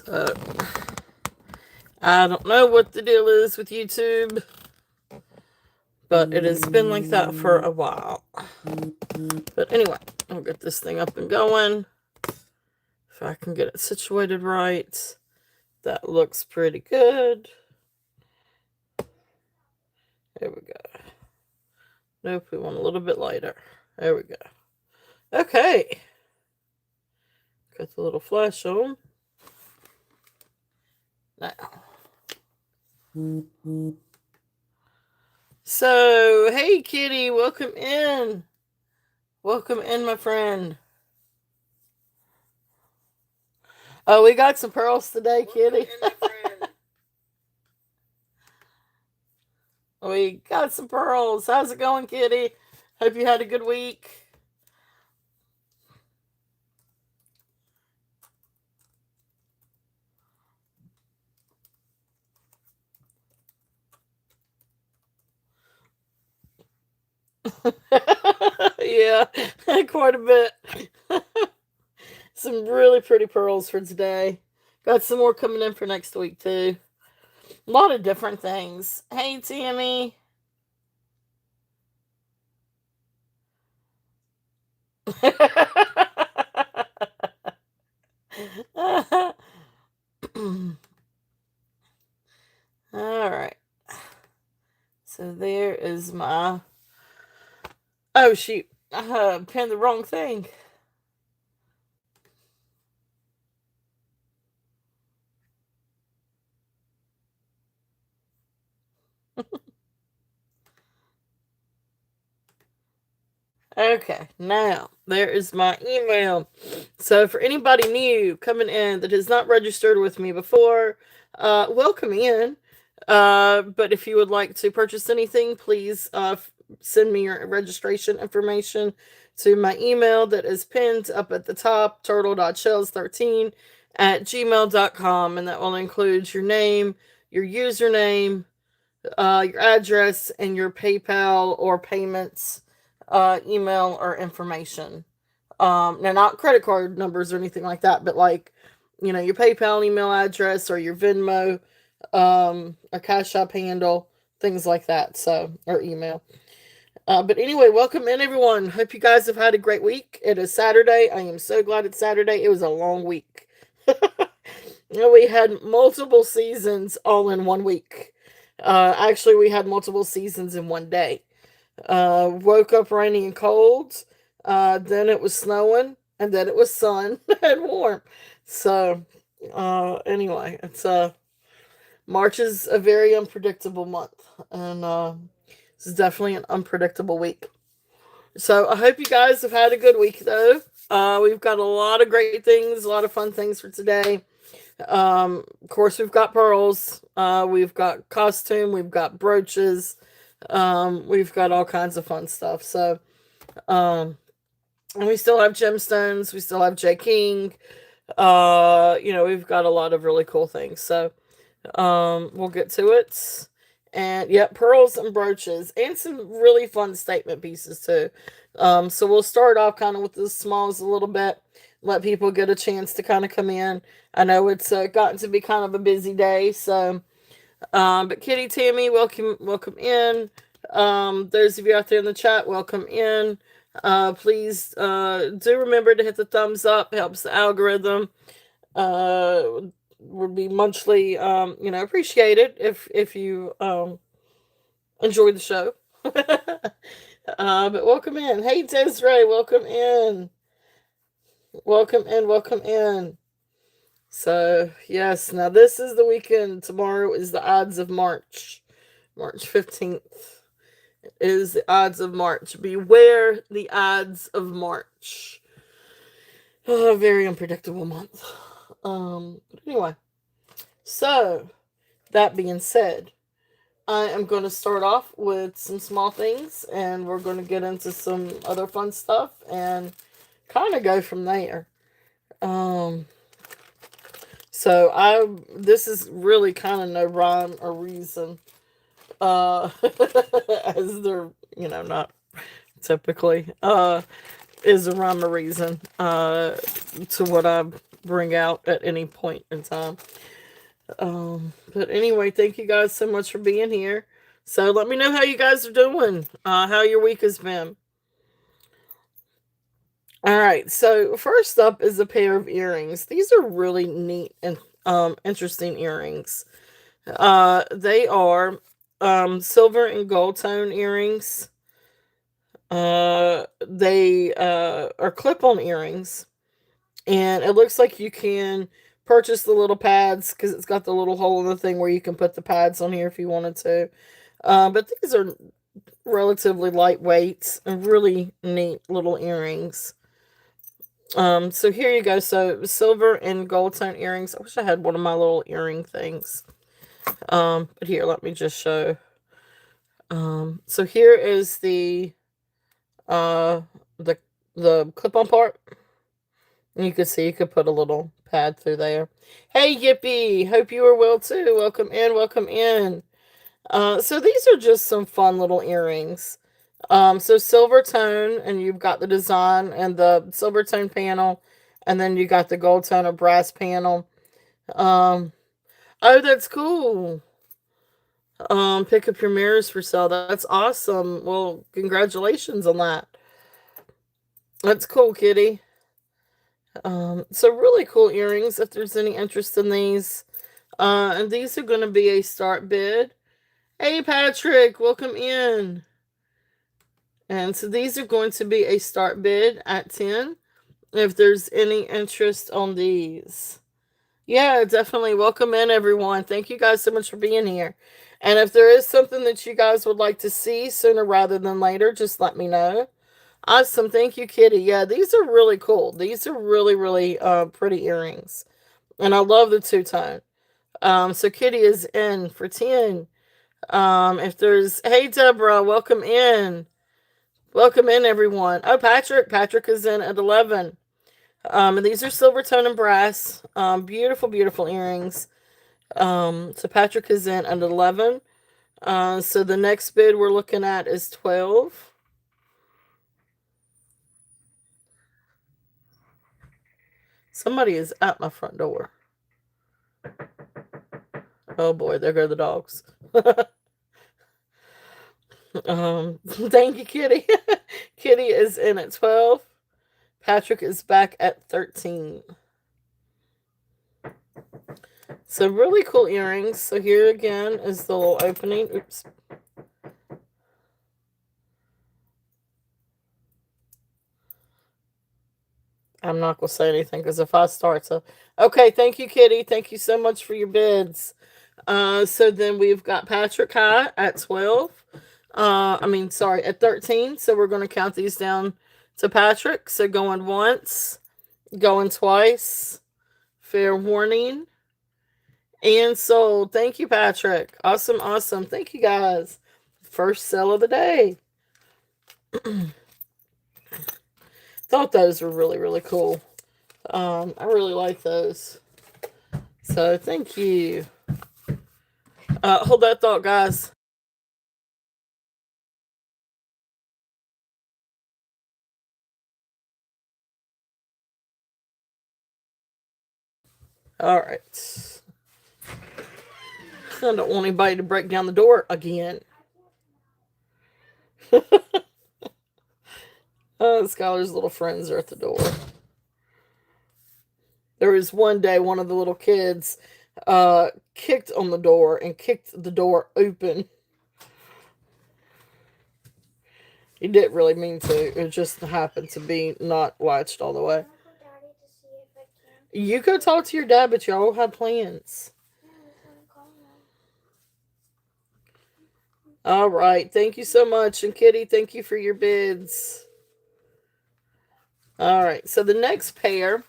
So, I don't know what the deal is with YouTube, but it has been like that for a while. But anyway, I'll get this thing up and going. If I can get it situated right, that looks pretty good. There we go. Nope, we want a little bit lighter. There we go. Okay. Got the little flash on. Now. So, hey Kitty, welcome in. Welcome in, my friend. Oh, we got some pearls today, Kitty. We got some pearls. How's it going, Kitty? Hope you had a good week. Yeah, quite a bit. Some really pretty pearls for today. Got some more coming in for next week, too. A lot of different things. Hey, Tammy. All right. So there is my. Oh, shoot. I pinned the wrong thing. Okay, now there is my email. So for anybody new coming in that has not registered with me before, welcome in. But if you would like to purchase anything, please send me your registration information to my email that is pinned up at the top, turtle.shells13@gmail.com, and that will include your name, your username, your address, and your PayPal or payments email or information. Now, not credit card numbers or anything like that, but like, your PayPal email address or your Venmo, a Cash App handle, things like that. So, or email. But anyway, welcome in, everyone. Hope you guys have had a great week. It is Saturday. I am so glad it's Saturday. It was a long week. We had multiple seasons all in one week. Actually, we had multiple seasons in one day. Woke up rainy and cold. Then it was snowing, and then it was sun and warm. So, anyway, it's March is a very unpredictable month, and this is definitely an unpredictable week. So I hope you guys have had a good week, though. We've got a lot of great things, a lot of fun things for today. Of course, we've got pearls. We've got costume. We've got brooches. We've got all kinds of fun stuff. So, and we still have gemstones. We still have J. King. We've got a lot of really cool things. So, we'll get to it. And yeah, pearls and brooches and some really fun statement pieces too. So we'll start off kind of with the smalls a little bit, let people get a chance to kind of come in. I know it's gotten to be kind of a busy day, so but Kitty, Tammy, welcome in. Those of you out there in the chat, welcome in. Please do remember to hit the thumbs up, helps the algorithm. Would be muchly appreciated if you enjoy the show. But welcome in. Hey Desiree, welcome in. Welcome in, welcome in. So, yes, now this is the weekend. Tomorrow is the Ides of March. March 15th is the Ides of March. Beware the Ides of March. A very unpredictable month. But anyway. So, that being said, I am going to start off with some small things, and we're going to get into some other fun stuff and kind of go from there. So this is really kind of no rhyme or reason, as they're, not typically. is a rhyme or reason to what I bring out at any point in time. But anyway, thank you guys so much for being here. So let me know how you guys are doing, how your week has been. All right, so first up is a pair of earrings. These are really neat and interesting earrings. They are silver and gold tone earrings. They are clip-on earrings, and it looks like you can purchase the little pads because it's got the little hole in the thing where you can put the pads on here if you wanted to. But these are relatively lightweight and really neat little earrings. So here you go. So silver and gold tone earrings. I wish I had one of my little earring things. But here, let me just show. So here is uh the the clip-on part. And you can see you could put a little pad through there. Hey Yippee! Hope you are well too. Welcome in, welcome in. So these are just some fun little earrings. So silver tone, and you've got the design and the silver tone panel, and then you got the gold tone or brass panel. Um, oh, that's cool. Pick up your mirrors for sale. That's awesome. Well, congratulations on that. That's cool, kitty. So really cool earrings if there's any interest in these. And these are going to be a start bid. Hey, Patrick, welcome in. And so these are going to be a start bid at 10 if there's any interest on these. Yeah, definitely. Welcome in, everyone. Thank you guys so much for being here. And if there is something that you guys would like to see sooner rather than later, just let me know. Awesome. Thank you, Kitty. Yeah, these are really cool. These are really, really pretty earrings. And I love the two-tone. So Kitty is in for 10. If there's, hey, Deborah, welcome in. Welcome in, everyone. Oh, Patrick. Patrick is in at 11. And these are silver tone and brass. Beautiful, beautiful earrings. So Patrick is in at 11. So the next bid we're looking at is 12. Somebody is at my front door. Oh boy, there go the dogs. Thank you, Kitty. Kitty is in at 12. Patrick is back at 13. So really cool earrings. So here again is the little opening. Oops. I'm not going to say anything because if I start to... Okay, thank you, Kitty. Thank you so much for your bids. So then we've got Patrick High at 12. At 13. So we're going to count these down to Patrick. So going once, going twice, fair warning, and sold. Thank you, Patrick. Awesome, awesome. Thank you, guys. First sell of the day. Thought those were really, really cool. I really like those. So thank you. Hold that thought, guys. All right. I don't want anybody to break down the door again. Skylar's little friends are at the door. There was one day one of the little kids kicked on the door and kicked the door open. He didn't really mean to. It just happened to be not latched all the way. You go talk to your dad, but y'all have plans. All right. Thank you so much. And Kitty, thank you for your bids. All right. So the next pair,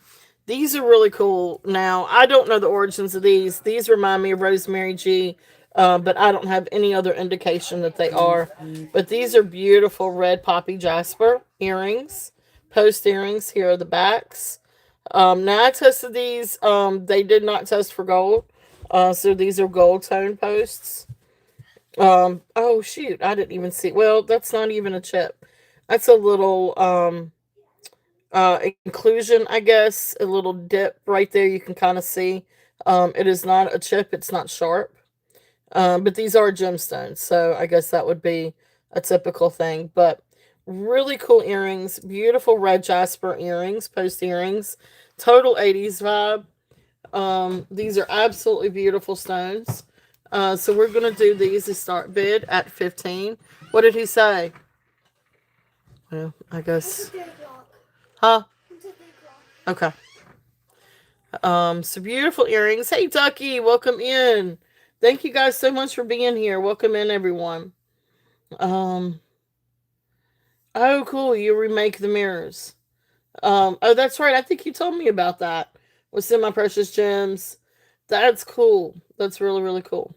these are really cool. Now, I don't know the origins of these. These remind me of Rosemary G, but I don't have any other indication that they are. But these are beautiful red poppy jasper earrings, post earrings. Here are the backs. Now I tested these. They did not test for gold. So these are gold tone posts. Oh shoot, I didn't even see. Well, that's not even a chip. That's a little inclusion, I guess. A little dip right there you can kind of see. It is not a chip, it's not sharp. But these are gemstones, so I guess that would be a typical thing. But really cool earrings, beautiful red jasper earrings, post earrings, total 80s vibe. These are absolutely beautiful stones. So we're gonna do these to start bid at 15. What did he say? Well, I guess. Huh? Okay. So beautiful earrings. Hey Ducky, welcome in. Thank you guys so much for being here. Welcome in, everyone. Um, oh, cool. You remake the mirrors. Oh, that's right. I think you told me about that. What's in my precious gems? That's cool. That's really, really cool.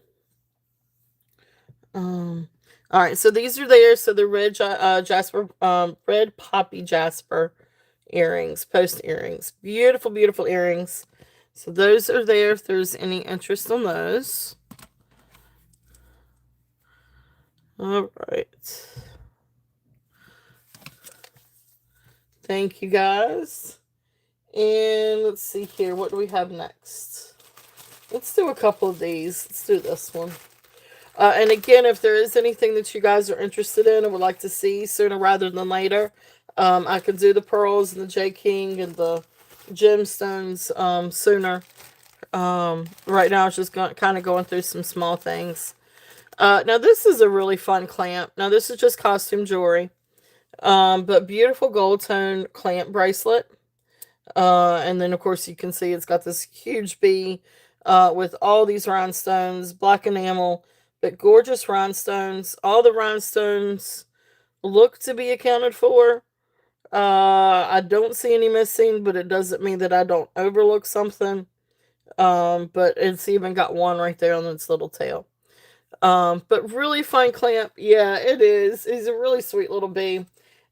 Um, all right. So these are there. So the red jasper, red poppy jasper earrings, post earrings, beautiful, beautiful earrings. So those are there. If there's any interest on those. All right. Thank you guys. And let's see here. What do we have next? Let's do a couple of these. Let's do this one. And again, if there is anything that you guys are interested in and would like to see sooner rather than later, I could do the pearls and the J King and the gemstones sooner. Right now, it's just kind of going through some small things. Now, this is a really fun clamp. Now, this is just costume jewelry. But beautiful gold tone clamp bracelet. And then, of course, you can see it's got this huge bee with all these rhinestones, black enamel, but gorgeous rhinestones. All the rhinestones look to be accounted for. I don't see any missing, but it doesn't mean that I don't overlook something. But it's even got one right there on its little tail. But really fun clamp. Yeah, it is. It's a really sweet little bee.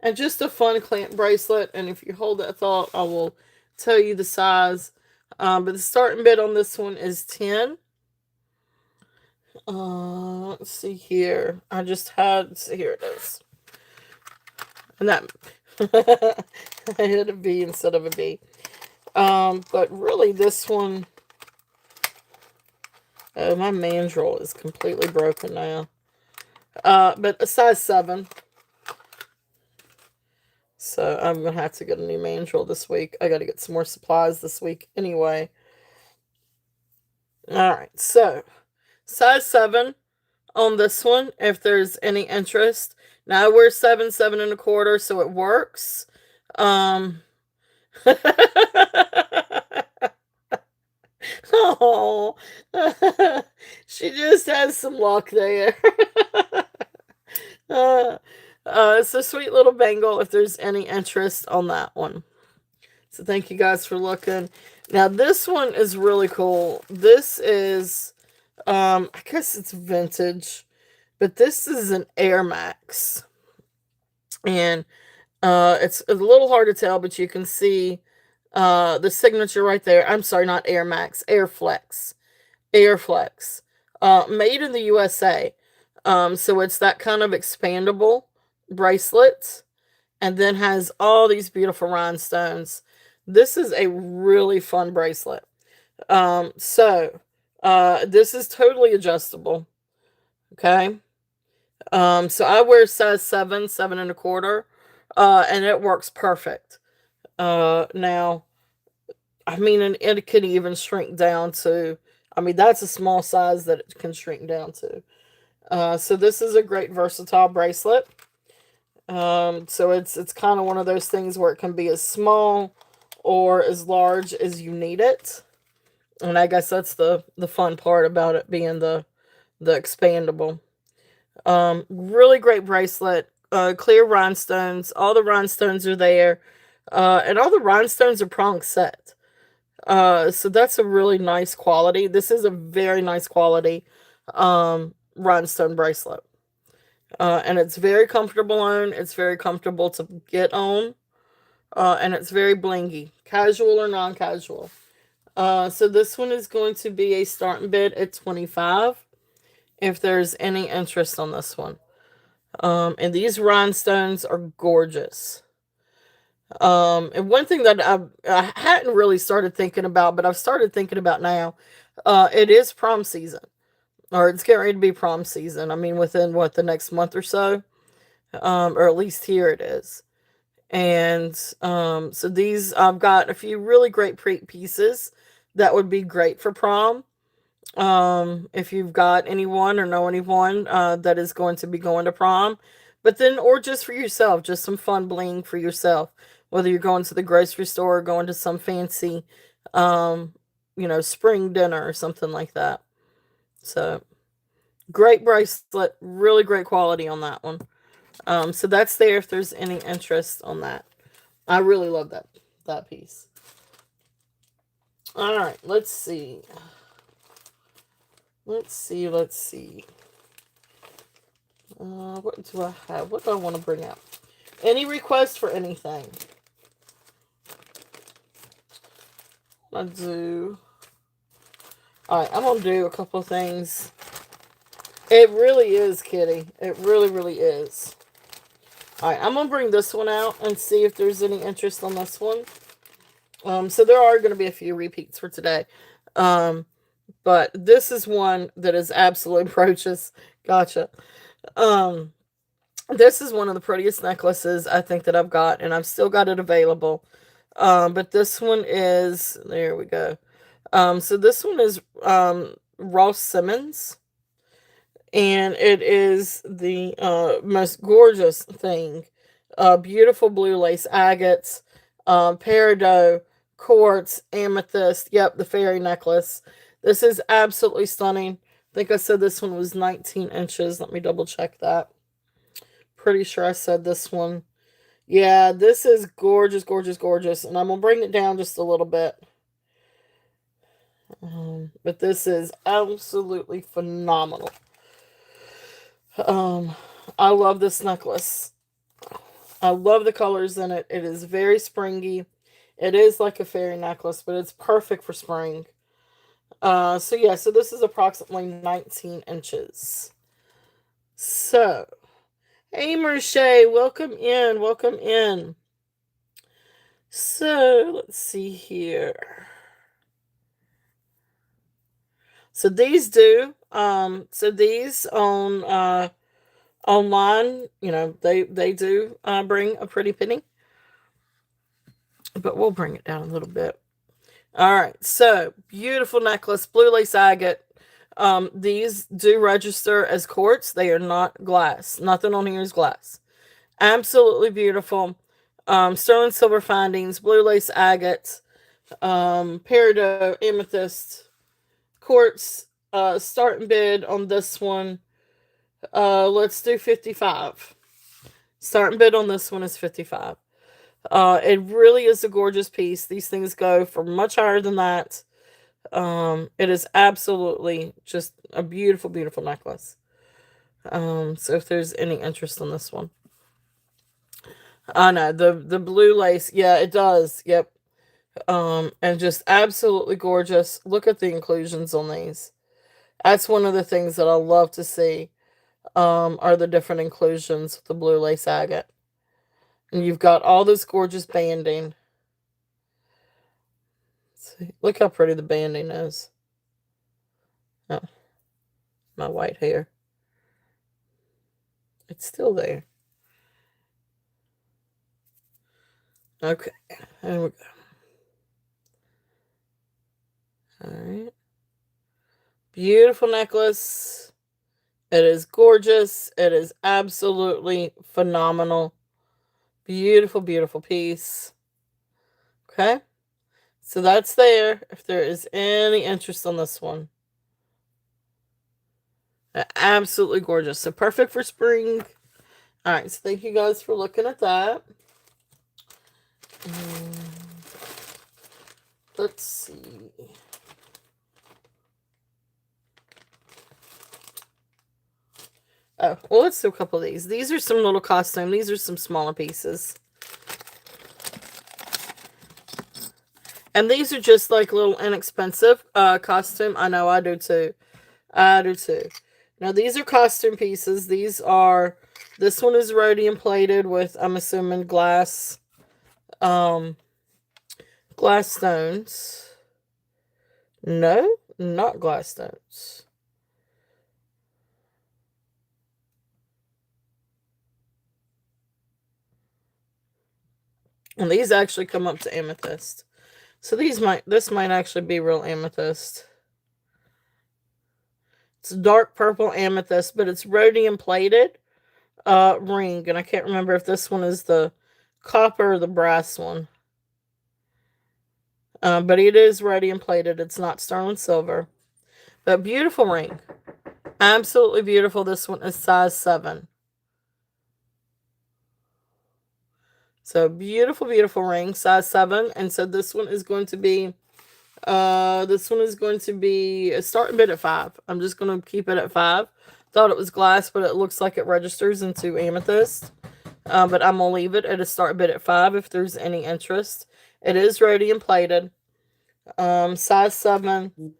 And just a fun clamp bracelet. And if you hold that thought, I will tell you the size. But the starting bid on this one is 10. Let's see here. I just had, here it is. And that, I hit a B instead of a B. But really this one, oh, my mandrel is completely broken now. But a size 7. So I'm going to have to get a new mandrel this week. I got to get some more supplies this week anyway. Alright, so size 7 on this one, if there's any interest. Now I wear 7, 7.25, so it works. Oh, she just has some luck there. It's a sweet little bangle if there's any interest on that one. So thank you guys for looking. Now this one is really cool. This is, I guess it's vintage, but this is an Air Max. And it's a little hard to tell, but you can see the signature right there. I'm sorry, not Air Max, Air Flex. Air Flex. Made in the USA. So it's that kind of expandable bracelet, and then has all these beautiful rhinestones. This is a really fun bracelet. So this is totally adjustable. Okay. So I wear size 7, 7.25, and it works perfect. Now, I mean, and it could even shrink down to, I mean, that's a small size that it can shrink down to. So this is a great versatile bracelet. So it's kind of one of those things where it can be as small or as large as you need it. And I guess that's the fun part about it being the expandable. Really great bracelet. Clear rhinestones. All the rhinestones are there. And all the rhinestones are prong set. So that's a really nice quality. This is a very nice quality rhinestone bracelet. And it's very comfortable on. It's very comfortable to get on. And it's very blingy. Casual or non-casual. So this one is going to be a starting bid at 25. If there's any interest on this one. And these rhinestones are gorgeous. And one thing that I hadn't really started thinking about, but I've started thinking about now, it is prom season, or it's getting ready to be prom season. I mean, within what, the next month or so, or at least here it is. And so these, I've got a few really great pieces that would be great for prom. If you've got anyone or know anyone that is going to be going to prom, but then, or just for yourself, just some fun bling for yourself, whether you're going to the grocery store or going to some fancy, um, spring dinner or something like that. So great bracelet, really great quality on that one. So that's there if there's any interest on that. I really love that piece. All right, let's see. Let's see. What do I have? What do I want to bring up? Any requests for anything? I do. All right, I'm gonna do a couple of things. It really is, Kitty. It really, really is. All right, I'm gonna bring this one out and see if there's any interest on this one. So there are going to be a few repeats for today. But this is one that is absolutely approaches. Gotcha. Um, this is one of the prettiest necklaces I think that I've got, and I've still got it available. But this one is, there we go. So this one is Ross Simmons, and it is the most gorgeous thing. Beautiful blue lace agates, peridot, quartz, amethyst. Yep, the fairy necklace. This is absolutely stunning. I think I said this one was 19 inches. Let me double check that. Pretty sure I said this one. Yeah, this is gorgeous, gorgeous, gorgeous. And I'm going to bring it down just a little bit. But this is absolutely phenomenal. I love this necklace. I love the colors in it. It is very springy. It is like a fairy necklace, but it's perfect for spring. So yeah, so this is approximately 19 inches. So, hey Merche, welcome in, welcome in. So, let's see here. So these do, so these on, online, they do, bring a pretty penny. But we'll bring it down a little bit. All right, so beautiful necklace, blue lace agate. These do register as quartz. They are not glass. Nothing on here is glass. Absolutely beautiful. Sterling silver findings, blue lace agate, peridot, amethyst, quartz. Starting bid on this one. Let's do 55. Starting bid on this one is 55. It really is a gorgeous piece. These things go for much higher than that. It is absolutely just a beautiful, beautiful necklace. So if there's any interest on this one. I know, the blue lace, yeah, it does. Yep. And just absolutely gorgeous. Look at the inclusions on these. That's one of the things that I love to see. Are the different inclusions with the blue lace agate. And you've got all this gorgeous banding. See, look how pretty the banding is. Oh, my white hair. It's still there. Okay, there we go. Alright. Beautiful necklace. It is gorgeous. It is absolutely phenomenal. Beautiful, beautiful piece. Okay. So that's there. If there is any interest on this one. Absolutely gorgeous. So perfect for spring. Alright, so thank you guys for looking at that. Let's see. Oh, well, let's do a couple of these. These are some little costume. These are some smaller pieces. And these are just like little inexpensive costume. I know, I do too. I do too. Now, these are costume pieces. This one is rhodium plated with, I'm assuming, glass. Glass stones. No, not glass stones. And these actually come up to amethyst. So this might actually be real amethyst. It's dark purple amethyst, but it's rhodium plated ring. And I can't remember if this one is the copper or the brass one. But it is rhodium plated. It's not sterling silver. But beautiful ring. Absolutely beautiful. This one is size 7. So beautiful, beautiful ring, size 7. And so this one is going to be a starting bid at 5. I'm just going to keep it at 5. Thought it was glass, but it looks like it registers into amethyst. But I'm going to leave it at a start bid at 5 if there's any interest. It is rhodium plated. Size 7.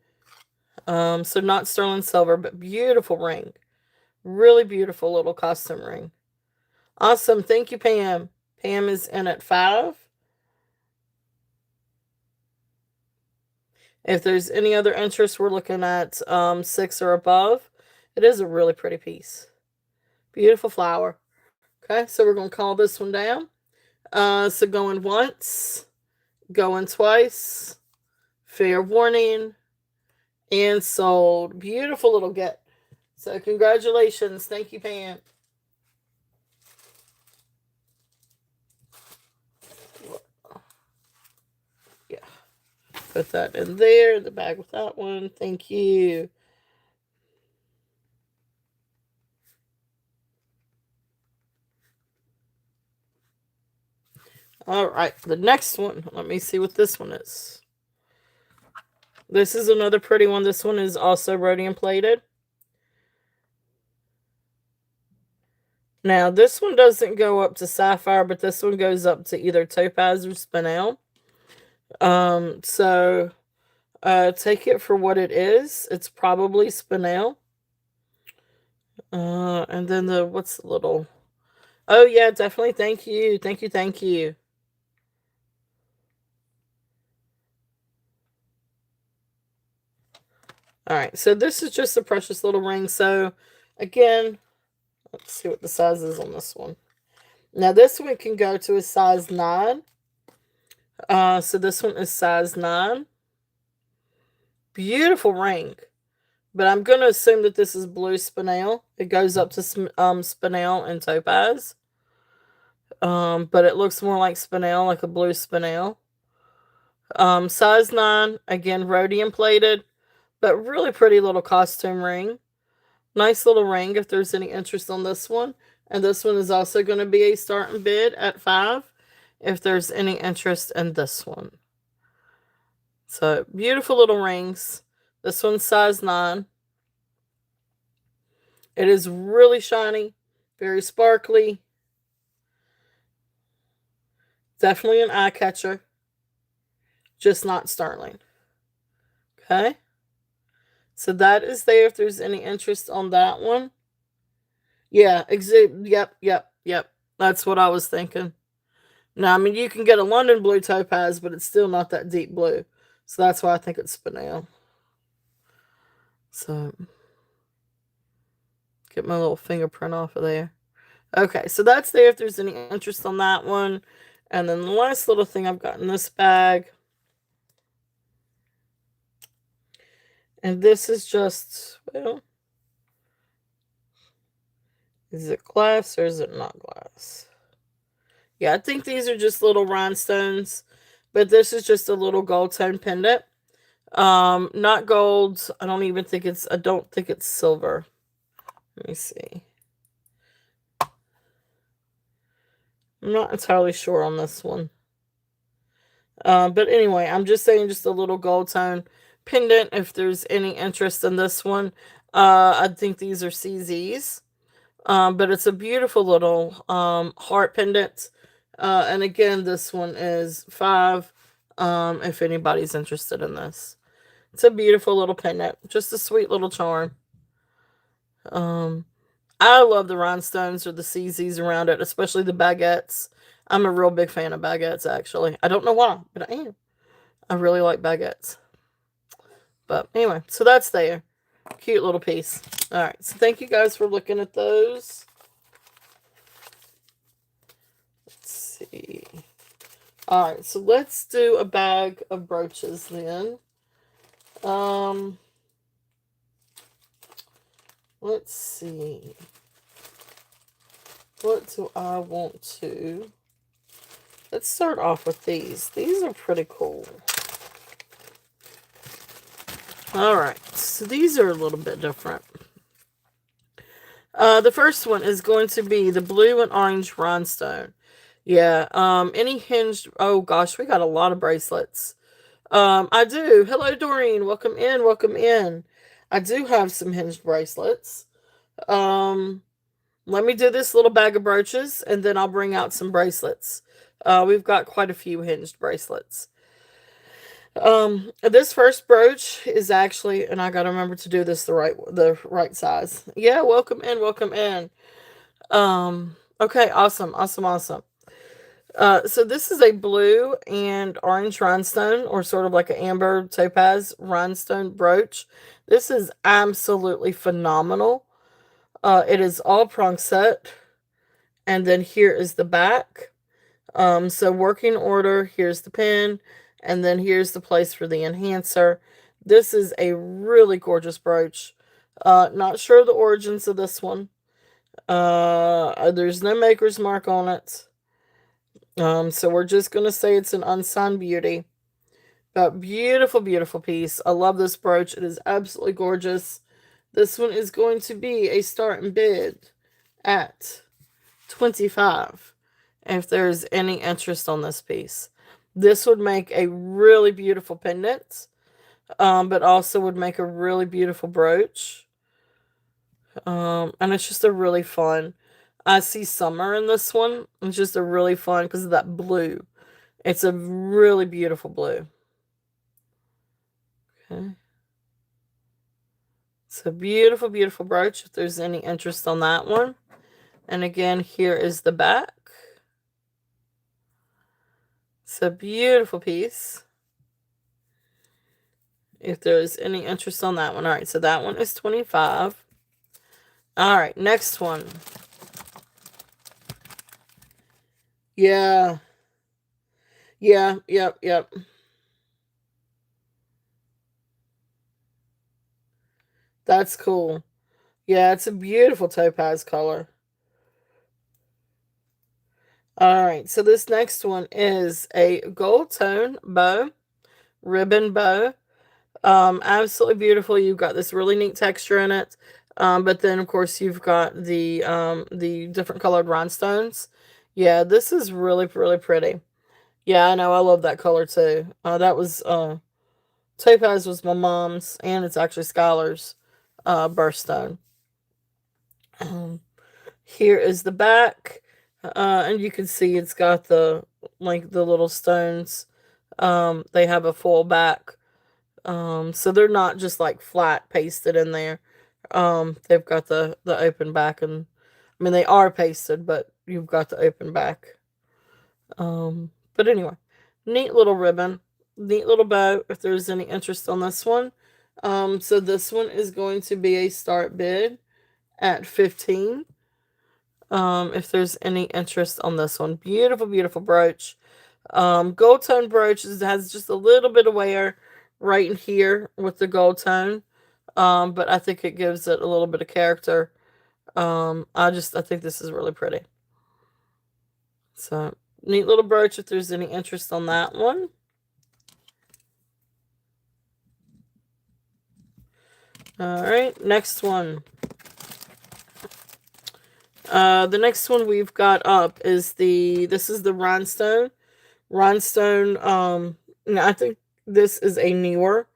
So not sterling silver, but beautiful ring. Really beautiful little custom ring. Awesome. Thank you, Pam. Pam is in at 5. If there's any other interest, we're looking at 6 or above. It is a really pretty piece. Beautiful flower. Okay, so we're going to call this one down. So going once, going twice, fair warning, and sold. Beautiful little get. So congratulations. Thank you, Pam. Yeah. Put that in there, the bag with that one. Thank you. All right, the next one. Let me see what this one is. This is another pretty one. This one is also rhodium plated. Now, this one doesn't go up to sapphire, but this one goes up to either topaz or spinel. So take it for what it is. It's probably spinel. And then what's the little... Oh, yeah, definitely. Thank you. Thank you. Thank you. All right, so this is just a precious little ring. So, again, let's see what the size is on this one. Now, this one can go to a size 9. So this one is size 9. Beautiful ring. But I'm going to assume that this is blue spinel. It goes up to spinel and topaz. But it looks more like spinel, like a blue spinel. Size 9. Again, rhodium plated. But really pretty little costume ring. Nice little ring if there's any interest on this one. And this one is also going to be a starting bid at 5 if there's any interest in this one. So, beautiful little rings. This one's size 9. It is really shiny, very sparkly. Definitely an eye catcher. Just not sterling. Okay? So that is there if there's any interest on that one. Yeah, yep. That's what I was thinking. Now, I mean, you can get a London blue topaz, but it's still not that deep blue. So that's why I think it's spinel. So, get my little fingerprint off of there. Okay, so that's there if there's any interest on that one. And then the last little thing I've got in this bag. And this is just, well, is it glass or is it not glass? Yeah, I think these are just little rhinestones. But this is just a little gold tone pendant. Not gold. I don't think it's silver. Let me see. I'm not entirely sure on this one. But anyway, I'm just saying just a little gold tone pendant if there's any interest in this one. I think these are CZs. But it's a beautiful little heart pendant. And again, this one is 5 if anybody's interested in this. It's a beautiful little pendant. Just a sweet little charm. I love the rhinestones or the CZs around it, especially the baguettes. I'm a real big fan of baguettes, actually. I don't know why, but I am. I really like baguettes. But anyway, so that's there. Cute little piece. All right, so thank you guys for looking at those. Let's see. All right, so let's do a bag of brooches then. Let's see. What do I want to? Let's start off with these. These are pretty cool. All right, so these are a little bit different. The first one is going to be the blue and orange rhinestone. Yeah, any hinged, oh gosh, we got a lot of bracelets. I do. Hello, Doreen. Welcome in, welcome in. I do have some hinged bracelets. Let me do this little bag of brooches, and then I'll bring out some bracelets. We've got quite a few hinged bracelets. This first brooch is actually, and I gotta remember to do this the right size. Yeah, welcome in, welcome in. Okay, awesome, awesome, awesome. So this is a blue and orange rhinestone, or sort of like an amber topaz rhinestone brooch. This is absolutely phenomenal. It is all prong set, and then here is the back. So working order, here's the pin, and then here's the place for the enhancer. This is a really gorgeous brooch. Not sure the origins of this one. There's no maker's mark on it. So we're just going to say it's an unsigned beauty. But beautiful, beautiful piece. I love this brooch. It is absolutely gorgeous. This one is going to be a start and bid at $25. If there's any interest on this piece. This would make a really beautiful pendant. But also would make a really beautiful brooch. And it's just a really fun. I see summer in this one. It's just a really fun because of that blue. It's a really beautiful blue. Okay. It's a beautiful, beautiful brooch if there's any interest on that one. And again, here is the back. It's a beautiful piece. If there's any interest on that one. All right, so that one is $25. All right, next one. Yeah. Yeah, yep. That's cool. Yeah, it's a beautiful topaz color. All right, so this next one is a gold tone bow, ribbon bow. Absolutely beautiful. You've got this really neat texture in it. But then of course you've got the different colored rhinestones. Yeah, this is really, really pretty. Yeah, I know. I love that color too. That was topaz was my mom's, and it's actually Skylar's birthstone. Here is the back, and you can see it's got the little stones. They have a full back, so they're not just like flat pasted in there. They've got the open back, and I mean they are pasted, but you've got the open back. But anyway, neat little ribbon, neat little bow. If there's any interest on this one, so this one is going to be a start bid at $15. If there's any interest on this one, beautiful, beautiful brooch. Gold tone brooch has just a little bit of wear right in here with the gold tone. But I think it gives it a little bit of character. I think this is really pretty. So, neat little brooch if there's any interest on that one. All right, next one. The next one we've got up is this is the rhinestone. Rhinestone, I think this is a newer.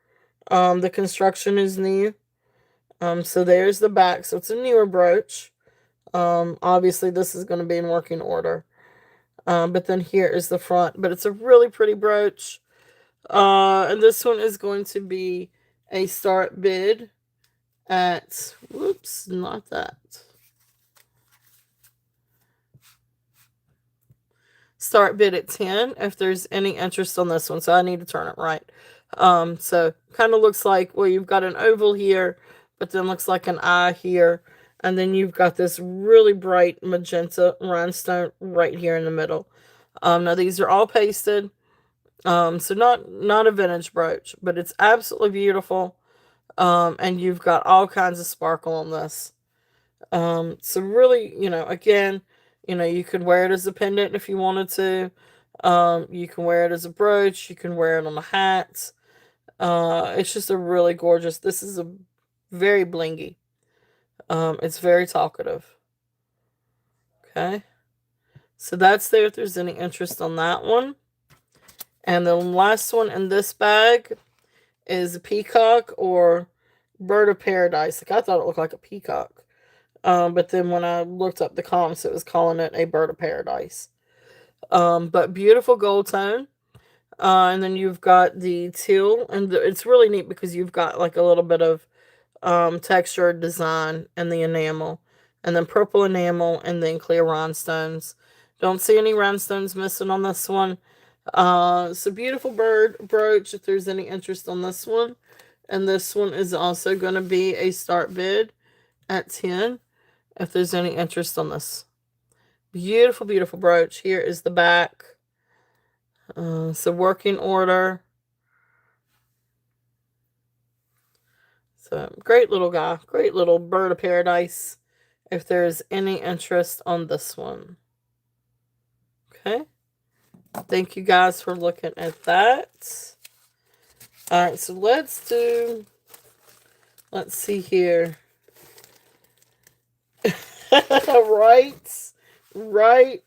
The construction is new. So there's the back. So it's a newer brooch. Obviously this is going to be in working order. But then here is the front. But it's a really pretty brooch. And this one is going to be a start bid at, whoops, not that. start bid at 10 if there's any interest on this one. So I need to turn it right. So kind of looks like, well, you've got an oval here, but then looks like an eye here. And then you've got this really bright magenta rhinestone right here in the middle. Now these are all pasted. So not a vintage brooch, but it's absolutely beautiful. And you've got all kinds of sparkle on this. So really, again, you could wear it as a pendant if you wanted to. You can wear it as a brooch. You can wear it on a hat. It's just a really gorgeous. This is a very blingy. It's very talkative. Okay. So that's there if there's any interest on that one. And the last one in this bag is a peacock or bird of paradise. Like I thought it looked like a peacock. But then when I looked up the comps, it was calling it a bird of paradise. But beautiful gold tone. And then you've got the teal, and it's really neat because you've got like a little bit of textured design in the enamel, and then purple enamel, and then clear rhinestones. Don't see any rhinestones missing on this one. So beautiful bird brooch if there's any interest on this one. And this one is also going to be a start bid at 10 if there's any interest on this. Beautiful, beautiful brooch. Here is the back. So working order. So great little guy. Great little bird of paradise if there's any interest on this one. Okay. Thank you guys for looking at that. All right, so let's see here. Right.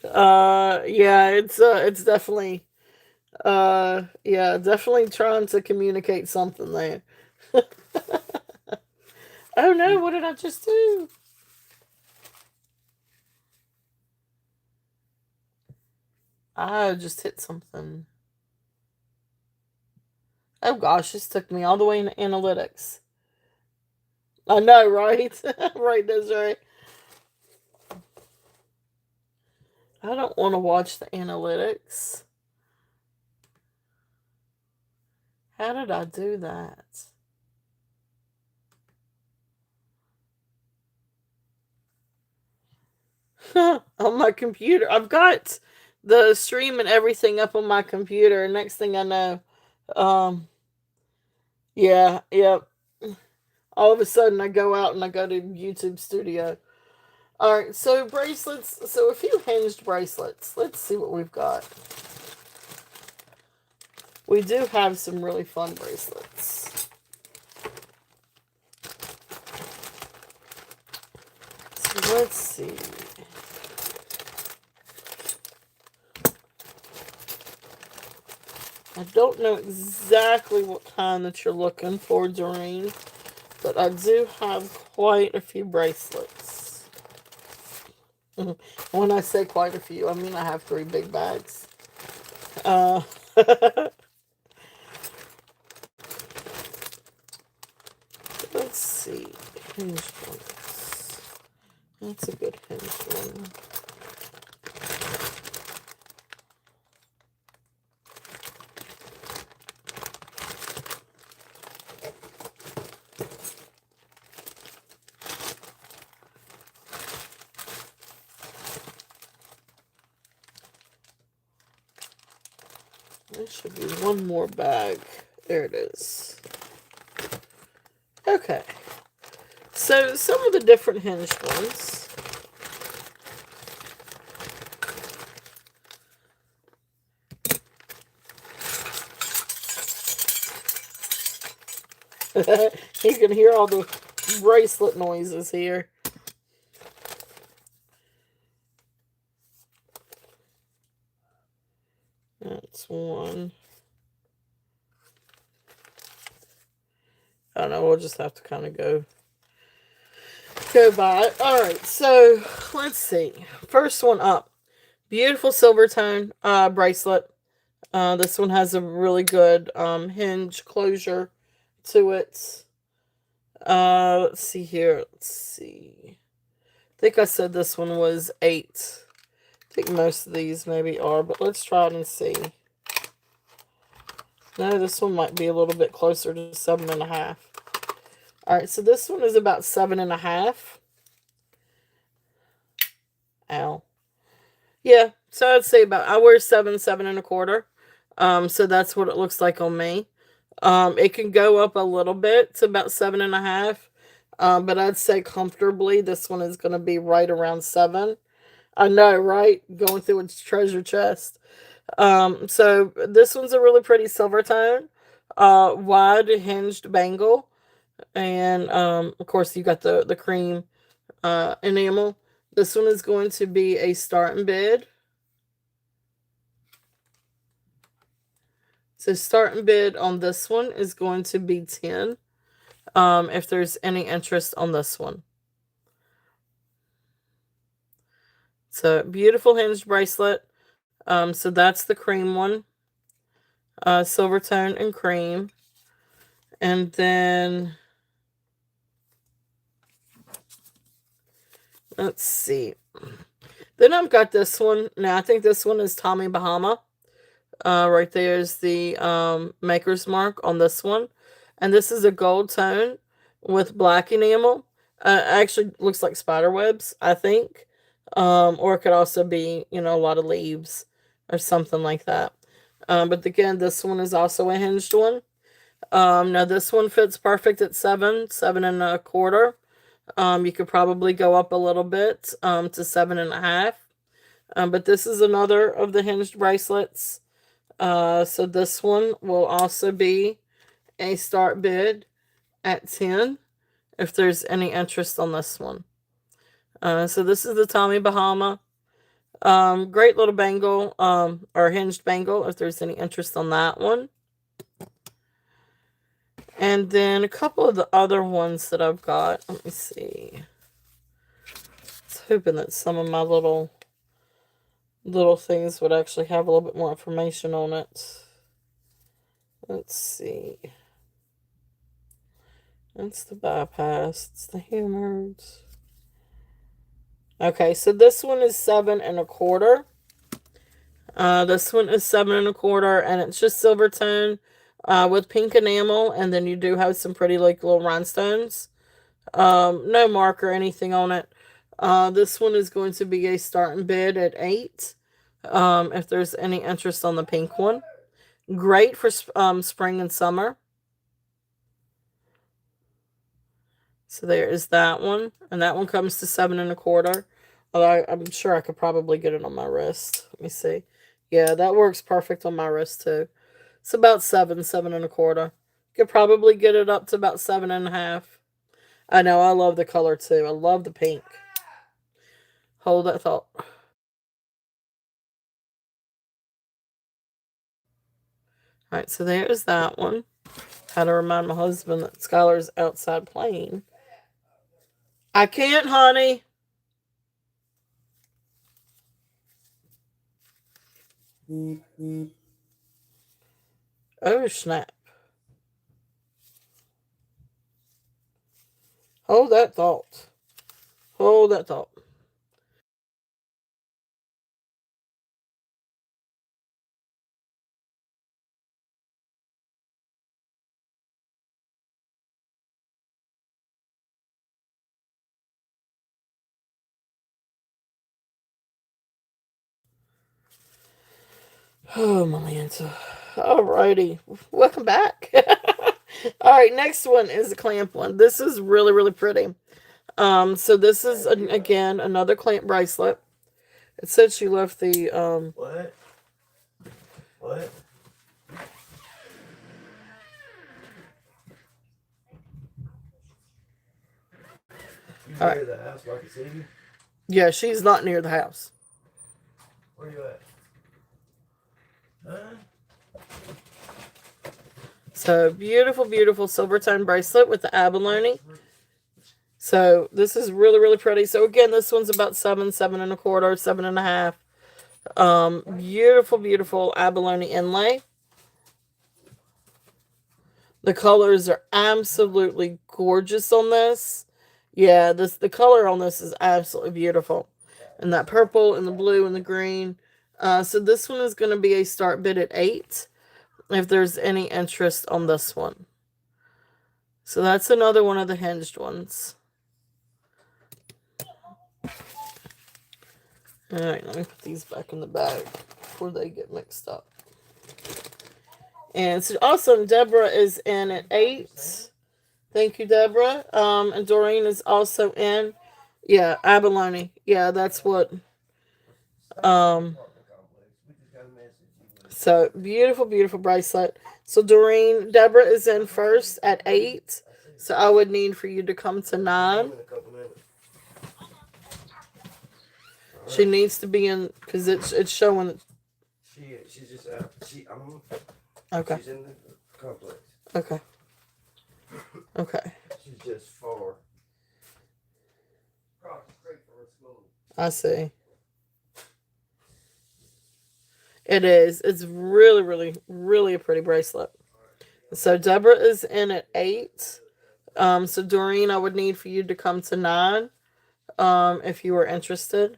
Yeah, it's definitely, yeah, definitely trying to communicate something there. Oh no, what did I just do? I just hit something. Oh gosh, this took me all the way into analytics. I know, right? Right, Desiree. I don't want to watch the analytics. How did I do that? On my computer. I've got the stream and everything up on my computer, and next thing I know, um, yeah, yep. All of a sudden I go out and I go to YouTube Studio. Alright, so bracelets. So a few hinged bracelets. Let's see what we've got. We do have some really fun bracelets. So let's see. I don't know exactly what kind that you're looking for, Doreen, but I do have quite a few bracelets. When I say quite a few, I mean I have 3 big bags. Let's see. Hinged ones. That's a good hinged one. There should be one more bag. There it is. Okay. So some of the different hinged ones. You can hear all the bracelet noises here. That's one. I don't know, we'll just have to kind of go by it. Alright, so let's see. First one up. Beautiful silver tone bracelet. This one has a really good hinge closure to it. Let's see here. Let's see. I think I said this one was 8 I think most of these maybe are, but let's try it and see. No, this one might be a little bit closer to 7.5. All right, so this one is about 7.5. Ow. Yeah, so I'd say I wear 7.25. So that's what it looks like on me. It can go up a little bit to about 7.5. But I'd say comfortably this one is going to be right around 7. I know, right? Going through its treasure chest. So this one's a really pretty silver tone, wide hinged bangle, and of course you got the cream enamel. This one is going to be a starting bid. So starting bid on this one is going to be 10. If there's any interest on this one. So beautiful hinged bracelet. So that's the cream one. Silver tone and cream. And then let's see. Then I've got this one. Now I think this one is Tommy Bahama. Right there is the maker's mark on this one. And this is a gold tone with black enamel. Actually looks like spider webs, I think. Or it could also be, a lot of leaves or something like that. But again, this one is also a hinged one. Now this one fits perfect at 7.25. You could probably go up a little bit to 7.5. But this is another of the hinged bracelets. So this one will also be a start bid at 10 if there's any interest on this one. So this is the Tommy Bahama. Great little bangle, or hinged bangle if there's any interest on that one. And then a couple of the other ones that I've got. Let me see. I was hoping that some of my little things would actually have a little bit more information on it. Let's see. That's the bypass. It's the hammered. Okay, so this one is 7.25. This one is 7.25, and it's just silver tone with pink enamel, and then you do have some pretty little rhinestones. No mark or anything on it. This one is going to be a starting bid at 8. If there's any interest on the pink one. Great for spring and summer. So there is that one. And that one comes to 7.25. Although I'm sure I could probably get it on my wrist. Let me see. Yeah, that works perfect on my wrist too. It's about 7.25. Could probably get it up to about 7.5. I know, I love the color too. I love the pink. Hold that thought. Alright, so there's that one. Had to remind my husband that Skylar's outside playing. I can't, honey. Oh, snap. Hold that thought. Hold that thought. Oh, Malanta. Alrighty. Welcome back. Alright, next one is the clamp one. This is really, really pretty. So this is, again, another clamp bracelet. It said she left the, What? What? You near the house where I can see you? Yeah, she's not near the house. Where you at? Huh? So, beautiful, beautiful silver tone bracelet with the abalone. So, this is really, really pretty. So, again, this one's about 7.25, 7.5. Beautiful, beautiful abalone inlay. The colors are absolutely gorgeous on this. Yeah, the color on this is absolutely beautiful. and that purple and the blue and the green. So this one is going to be a start bid at 8 if there's any interest on this one. So that's another one of the hinged ones. Alright, let me put these back in the bag before they get mixed up. And so awesome, Deborah is in at 8. Thank you, Deborah. And Doreen is also in. Yeah, abalone. Yeah, that's what. So beautiful, beautiful bracelet. So Doreen, Deborah is in first at 8. So I would need for you to come to 9. She needs to be in because it's showing. She's just out. Okay. She's in the complex. Okay. Okay. She's just far. I see. It is. It's really, really, really a pretty bracelet. So Deborah is in at 8. So Doreen, I would need for you to come to 9. If you were interested.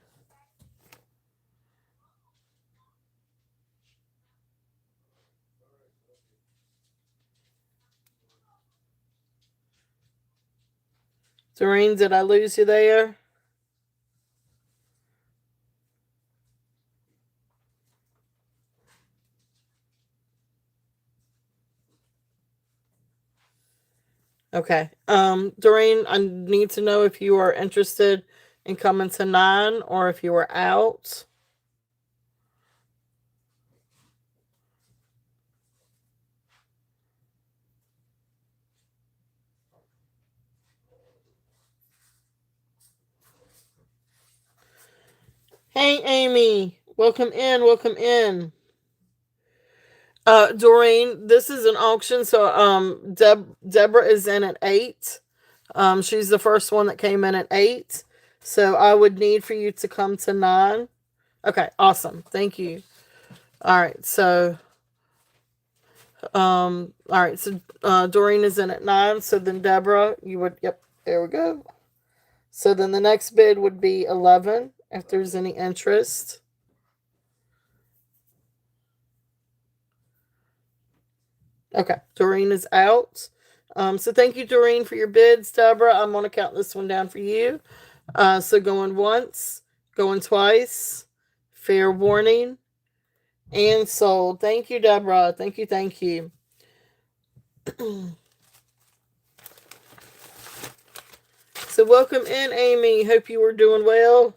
Doreen, did I lose you there? Okay. Doreen, I need to know if you are interested in coming to 9 or if you are out. Hey, Amy. Welcome in. Welcome in. Doreen, this is an auction, so Deborah is in at 8. She's the first one that came in at 8. So I would need for you to come to 9. Okay, awesome. Thank you. All right, so Doreen is in at 9. So then Deborah, you would, yep, there we go. So then the next bid would be 11 if there's any interest. Okay, Doreen is out. So thank you, Doreen, for your bids. Deborah, I'm going to count this one down for you. So going once, going twice, fair warning, and sold. Thank you, Deborah. Thank you, thank you. So welcome in, Amy. Hope you were doing well.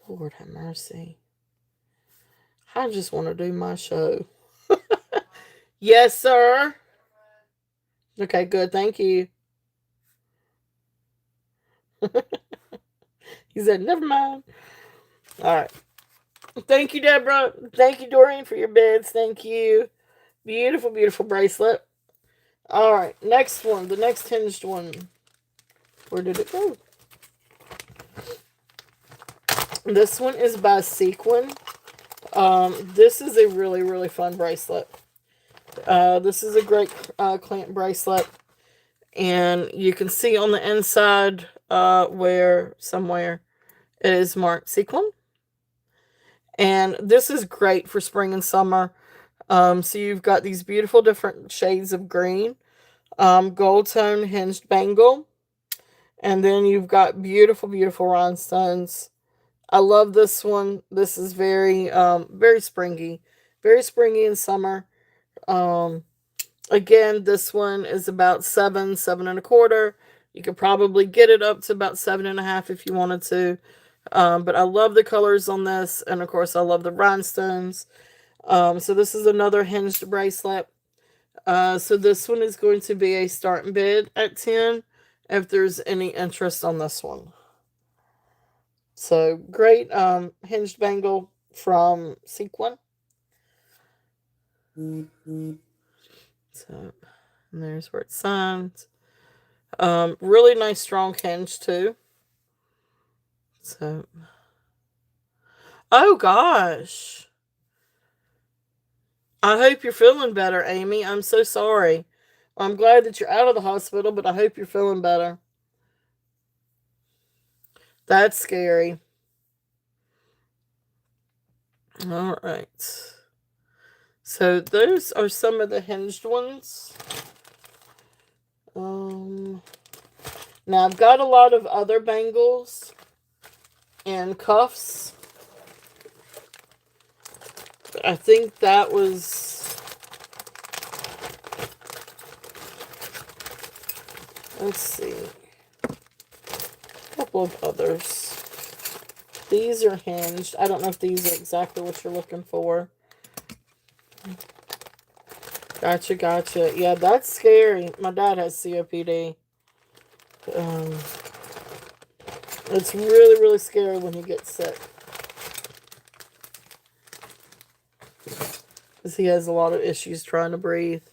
Lord have mercy. I just want to do my show. Yes, sir. Okay, good. Thank you. He said, never mind. All right. Thank you, Deborah. Thank you, Doreen, for your bids. Thank you. Beautiful, beautiful bracelet. All right. Next one. The next hinged one. Where did it go? This one is by Sequin. This is a really, really fun bracelet. This is a great clamp bracelet. And you can see on the inside where somewhere it is marked Sequin. And this is great for spring and summer. So you've got these beautiful different shades of green. Gold tone hinged bangle. And then you've got beautiful, beautiful rhinestones. I love this one. This is very, very springy. Very springy in summer. Again, this one is about 7 and 1/4. You could probably get it up to about 7.5 if you wanted to. But I love the colors on this. And of course, I love the rhinestones. So this is another hinged bracelet. So this one is going to be a starting bid at 10 if there's any interest on this one. So great hinged bangle from Sequin. So and there's where it's signed. Really nice strong hinge too. So oh gosh. I hope you're feeling better, Amy. I'm so sorry. I'm glad that you're out of the hospital, but I hope you're feeling better. That's scary. All right. So those are some of the hinged ones. Now I've got a lot of other bangles and cuffs. I think that was, let's see, a couple of others. These are hinged. I don't know if these are exactly what you're looking for. Gotcha, gotcha. Yeah, that's scary. My dad has COPD. It's really, really scary when he gets sick. Because he has a lot of issues trying to breathe.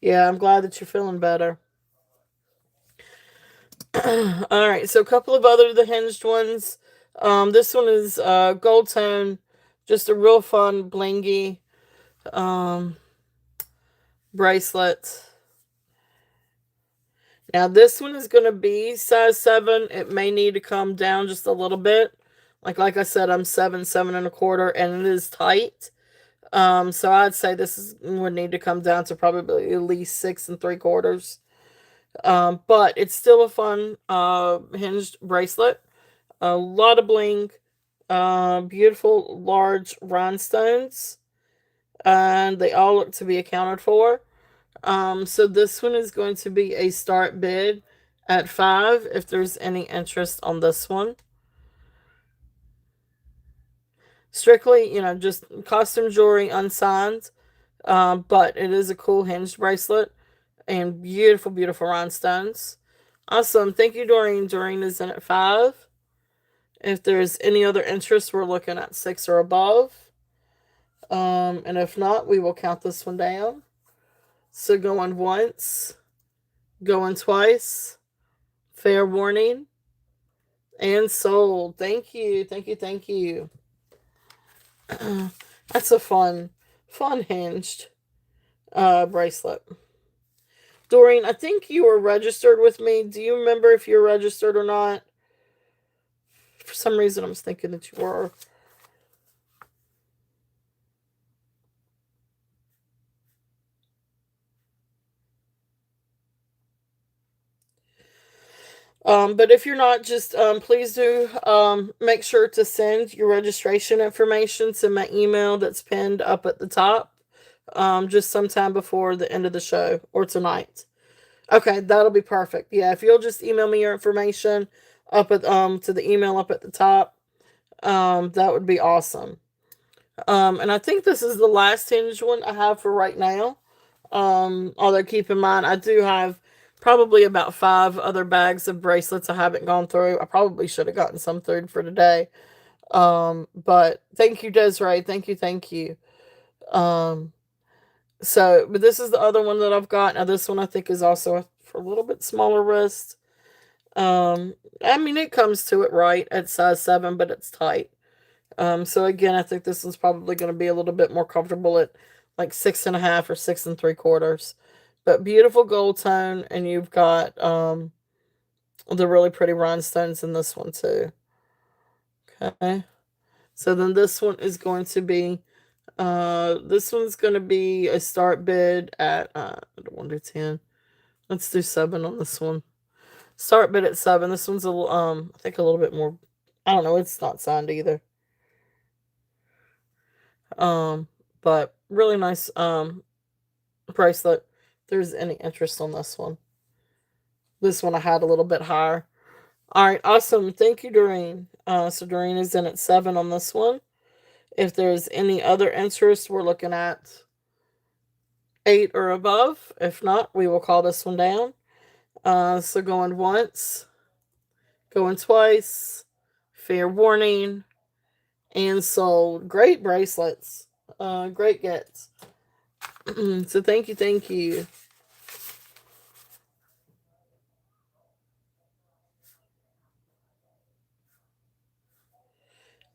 Yeah, I'm glad that you're feeling better. Alright, so a couple of other the hinged ones. This one is gold tone. Just a real fun, blingy bracelet. Now this one is going to be size 7. It may need to come down just a little bit. Like I said, I'm 7, 7 1/4, and it is tight. So I'd say would need to come down to probably at least 6 3/4. But it's still a fun hinged bracelet. A lot of bling, beautiful large rhinestones, and they all look to be accounted for. So this one is going to be a start bid at 5 if there's any interest on this one. Strictly, just costume jewelry, unsigned. But it is a cool hinged bracelet and beautiful, beautiful rhinestones. Awesome. Thank you, Doreen. Doreen is in at 5. If there's any other interest, we're looking at 6 or above. And if not, we will count this one down. So going once, going twice, fair warning, and sold. Thank you, thank you, thank you. That's a fun hinged bracelet. Doreen, I think you were registered with me. Do you remember if you're registered or not? For some reason, I was thinking that you were. But if you're not, just please do make sure to send your registration information to my email that's pinned up at the top. Just sometime before the end of the show or tonight. Okay, that'll be perfect. Yeah, if you'll just email me your information up at to the email up at the top, that would be awesome. And I think this is the last hinge one I have for right now. Although keep in mind I do have probably about 5 other bags of bracelets I haven't gone through. I probably should have gotten some through for today. But thank you, Desiree. Thank you, thank you. But this is the other one that I've got. Now this one I think is also for a little bit smaller wrist. I mean it comes to it right at size 7, but it's tight. So again, I think this one's probably going to be a little bit more comfortable at like 6 1/2 or 6 3/4. But beautiful gold tone, and you've got the really pretty rhinestones in this one too. Okay. So then this one is going to be this one's going to be a start bid at 1 to 10. Let's do 7 on this one. Start bid at 7. This one's a little I think a little bit more, I don't know, it's not signed either. But really nice bracelet. If there's any interest on this one. This one I had a little bit higher. Alright, awesome. Thank you, Doreen. So Doreen is in at 7 on this one. If there's any other interest, we're looking at 8 or above. If not, we will call this one down. So going once, going twice, fair warning, and sold. Great bracelets. Great gets. So thank you, thank you.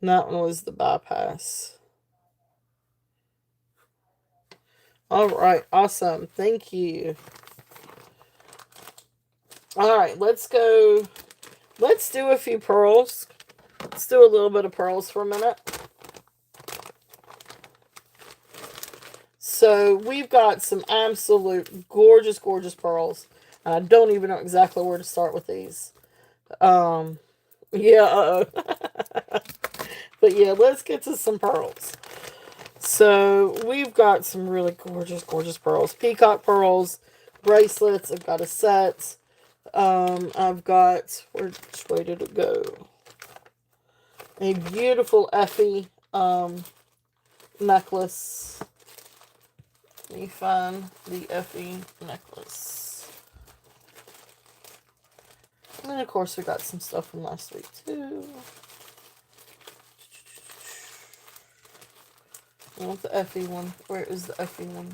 And that one was the bypass. All right, awesome. Thank you. All right, let's go let's do a few pearls. Let's do a little bit of pearls for a minute. So we've got some absolute gorgeous, gorgeous pearls. I don't even know exactly where to start with these. Yeah, but yeah, let's get to some pearls. So we've got some really gorgeous, gorgeous pearls. Peacock pearls, bracelets. I've got a set. I've got, which way did it go? A beautiful Effie necklace. Let me find the Effie necklace. And then, of course, we got some stuff from last week, too. I want the Effie one. Where is the Effie one?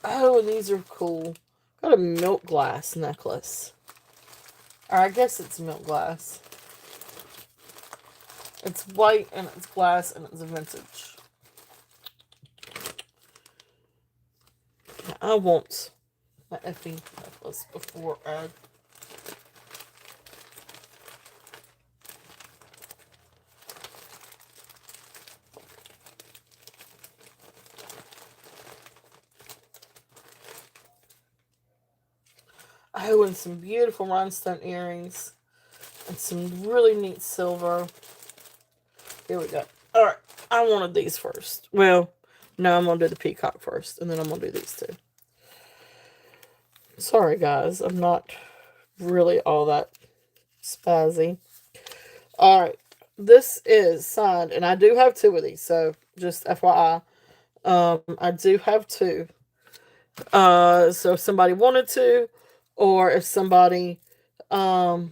Oh, and these are cool. Got a milk glass necklace. Or I guess it's milk glass. It's white and it's glass and it's vintage. I want my Effie necklace before I... Oh, and some beautiful rhinestone earrings. And some really neat silver. Here we go. Alright, I wanted these first. Well, no, I'm going to do the peacock first. And then I'm going to do these two. Sorry, guys. I'm not really all that spazzy. Alright, this is signed. And I do have two of these. So, just FYI. I do have two. So if somebody wanted to, or if somebody, oh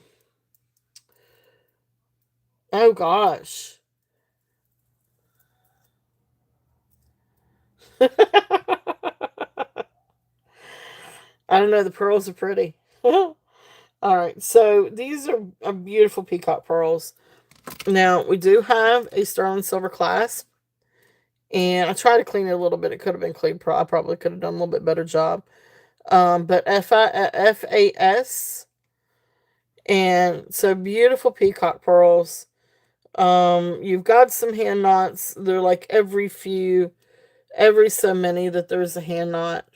gosh. I don't know, the pearls are pretty. Alright, so these are beautiful peacock pearls. Now, we do have a sterling silver clasp. And I tried to clean it a little bit. It could have been cleaned. I probably could have done a little bit better job. But FAS. And so beautiful peacock pearls. You've got some hand knots. They're like every so many that there's a hand knot.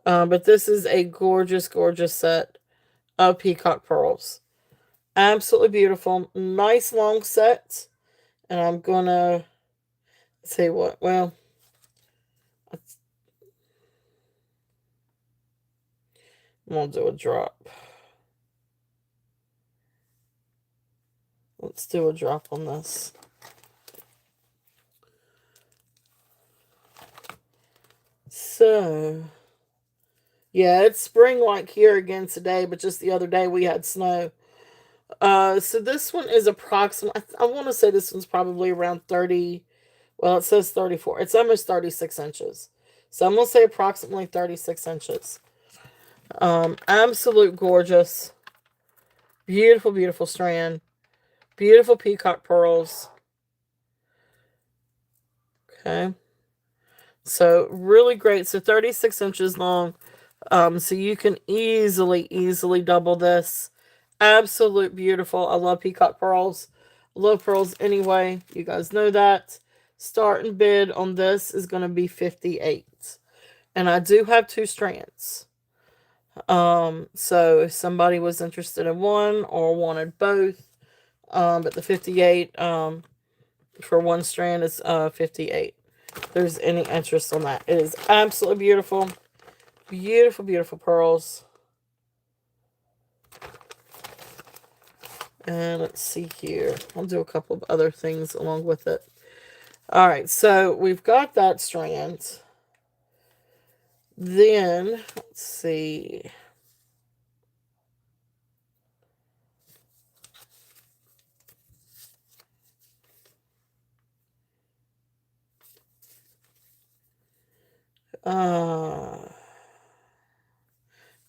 But this is a gorgeous, gorgeous set of peacock pearls. Absolutely beautiful. Nice long set. And I'm gonna say what? Well, I'm gonna do a drop. Let's do a drop on this. So, yeah, it's spring like here again today, but just the other day we had snow. So this one is approximately, I want to say this one's probably around 30, well, it says 34. It's almost 36 inches. So I'm going to say approximately 36 inches. Absolute gorgeous. Beautiful, beautiful strand. Beautiful peacock pearls. Okay. So really great. So 36 inches long. So you can easily double this. Absolute beautiful. I love peacock pearls. I love pearls anyway. You guys know that. Starting bid on this is going to be $58. And I do have two strands. So if somebody was interested in one or wanted both, but the 58 for one strand is 58. If there's any interest on that. It is absolutely beautiful. Beautiful, beautiful pearls. And let's see here. I'll do a couple of other things along with it. Alright, so we've got that strand. Then, let's see.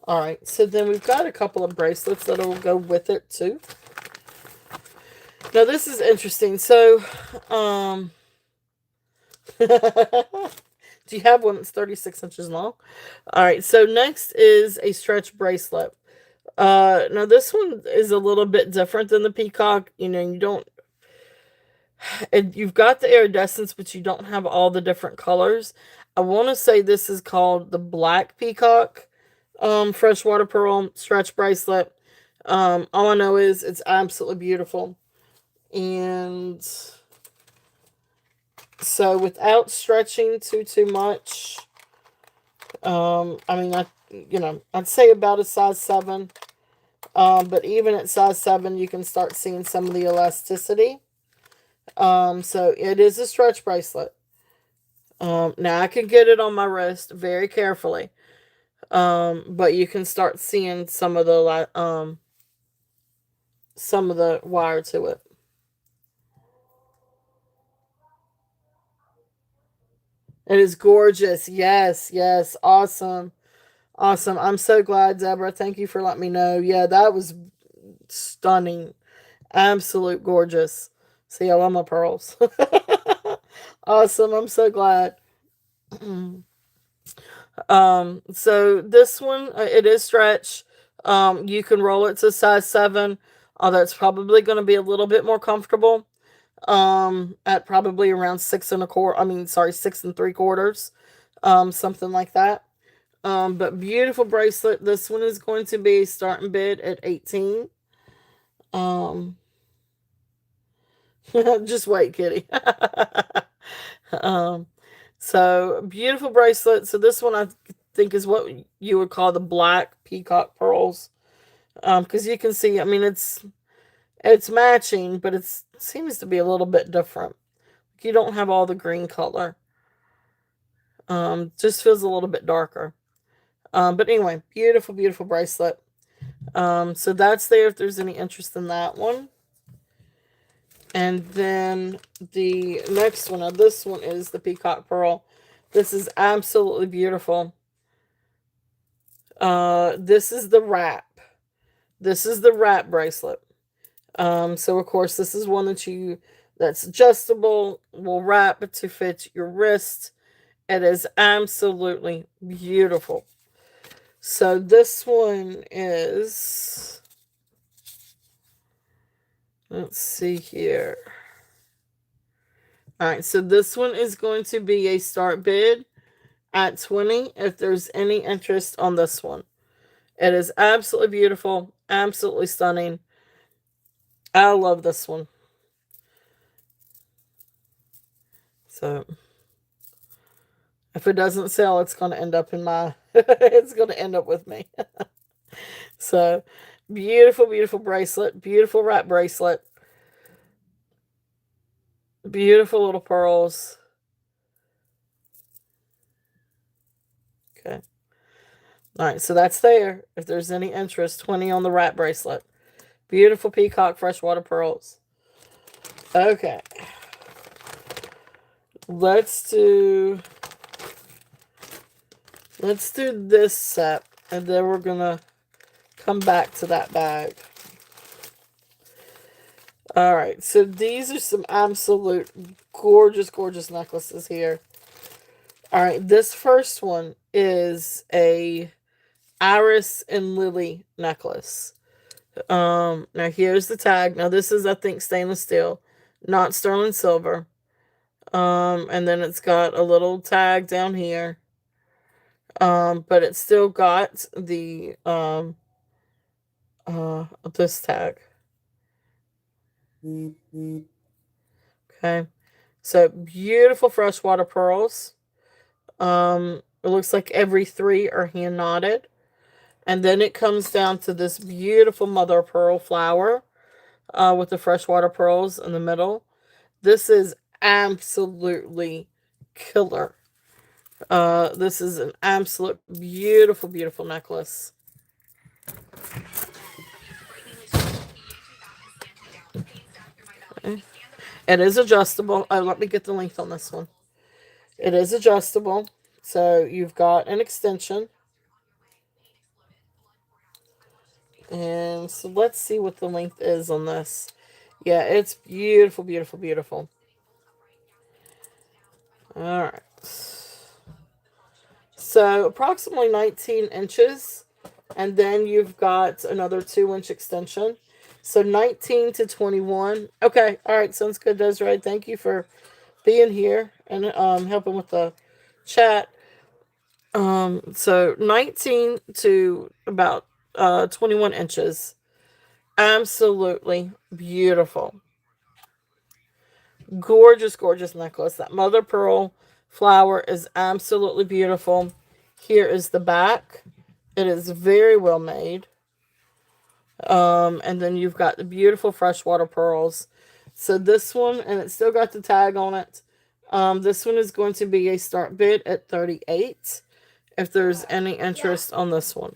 Alright, so then we've got a couple of bracelets that'll go with it too. Now this is interesting. So, do you have one that's 36 inches long? Alright, so next is a stretch bracelet. Now this one is a little bit different than the peacock. You know, you don't, and you've got the iridescence, but you don't have all the different colors. I want to say this is called the Black Peacock freshwater pearl stretch bracelet. All I know is it's absolutely beautiful. And so without stretching too much, I mean, I'd say about a size 7. But even at size 7, you can start seeing some of the elasticity. So it is a stretch bracelet. Now I can get it on my wrist very carefully. But you can start seeing some of the wire to it. It is gorgeous. Yes, yes. Awesome. Awesome. I'm so glad, Deborah. Thank you for letting me know. Yeah, that was stunning. Absolute gorgeous. See, I love my pearls. Awesome. I'm so glad. So this one, it is stretch. You can roll it to size 7, although it's probably going to be a little bit more comfortable. At probably around 6 1/4. I mean, sorry, 6 3/4. Something like that. But beautiful bracelet. This one is going to be starting bid at 18. Just wait, kitty. So beautiful bracelet. So this one I think is what you would call the Black Peacock pearls. Because you can see, I mean, it's matching, but it seems to be a little bit different. You don't have all the green color. Just feels a little bit darker. But anyway, beautiful, beautiful bracelet. So that's there if there's any interest in that one. And then the next one, now this one is the Peacock Pearl. This is absolutely beautiful. This is the wrap. This is the wrap bracelet. So of course this is one that's adjustable, will wrap to fit your wrist. It is absolutely beautiful. So this one is, let's see here. All right, so this one is going to be a start bid at 20 if there's any interest on this one. It is absolutely beautiful, absolutely stunning. I love this one. So if it doesn't sell, it's going to end up in my it's going to end up with me. So beautiful, beautiful bracelet, beautiful wrap bracelet. Beautiful little pearls. Okay. All right, so that's there. If there's any interest, 20 on the wrap bracelet. Beautiful peacock freshwater pearls. Okay. Let's do this set, and then we're going to come back to that bag. All right, so these are some absolute gorgeous, gorgeous necklaces here. All right, this first one is a Iris and Lily necklace. Now here's the tag. Now this is, I think, stainless steel, not sterling silver. And then it's got a little tag down here. But it's still got the this tag. Okay. So beautiful freshwater pearls. It looks like every 3 are hand knotted. And then it comes down to this beautiful mother of pearl flower with the freshwater pearls in the middle. This is absolutely killer. This is an absolute beautiful, beautiful necklace. Okay. It is adjustable. Oh, let me get the length on this one. It is adjustable. So you've got an extension. And so let's see what the length is on this. Yeah, it's beautiful, beautiful, beautiful. All right. So approximately 19 inches. And then you've got another 2-inch extension. So 19 to 21. Okay, all right, sounds good, Desiree. Thank you for being here and helping with the chat. So 19 to about 21 inches. Absolutely beautiful. Gorgeous, gorgeous necklace. That mother pearl flower is absolutely beautiful. Here is the back. It is very well made. And then you've got the beautiful freshwater pearls. So this one, and it's still got the tag on it. This one is going to be a start bid at $38. If there's any interest on this one.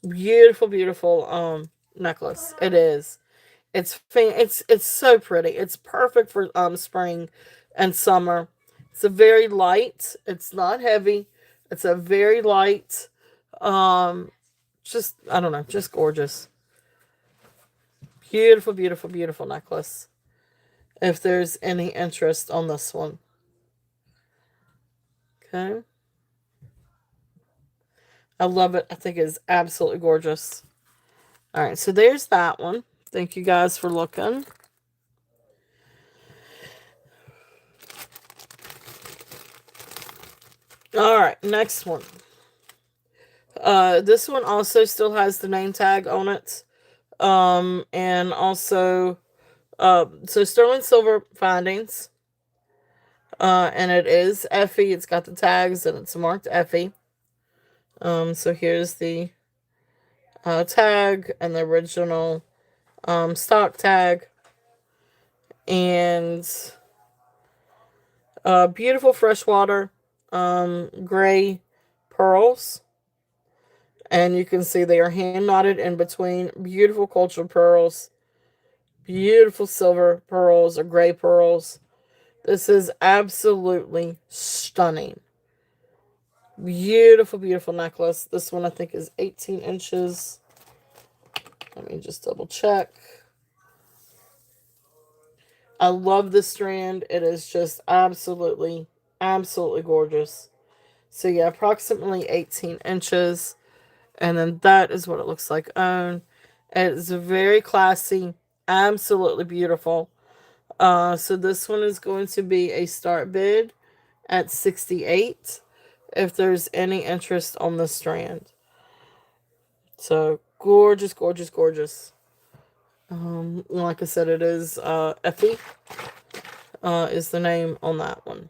Beautiful, beautiful necklace. It is. It's so pretty. It's perfect for spring and summer. It's a very light. It's not heavy. It's a very light. Just I don't know. Just gorgeous. Beautiful, beautiful, beautiful necklace. If there's any interest on this one. Okay. I love it. I think it's absolutely gorgeous. All right, so there's that one. Thank you guys for looking. All right, next one. This one also still has the name tag on it. And also, so sterling silver findings. And it is Effie. It's got the tags and it's marked Effie. So here's the tag and the original stock tag. And beautiful freshwater gray pearls. And you can see they are hand knotted in between. Beautiful cultured pearls. Beautiful silver pearls or gray pearls. This is absolutely stunning. Beautiful, beautiful necklace. This one I think is 18 inches. Let me just double check. I love this strand. It is just absolutely, absolutely gorgeous. So yeah, approximately 18 inches. And then that is what it looks like on. It is very classy. Absolutely beautiful. So this one is going to be a start bid at $68 if there's any interest on the strand. So gorgeous, gorgeous, gorgeous. Like I said, it is Effie is the name on that one.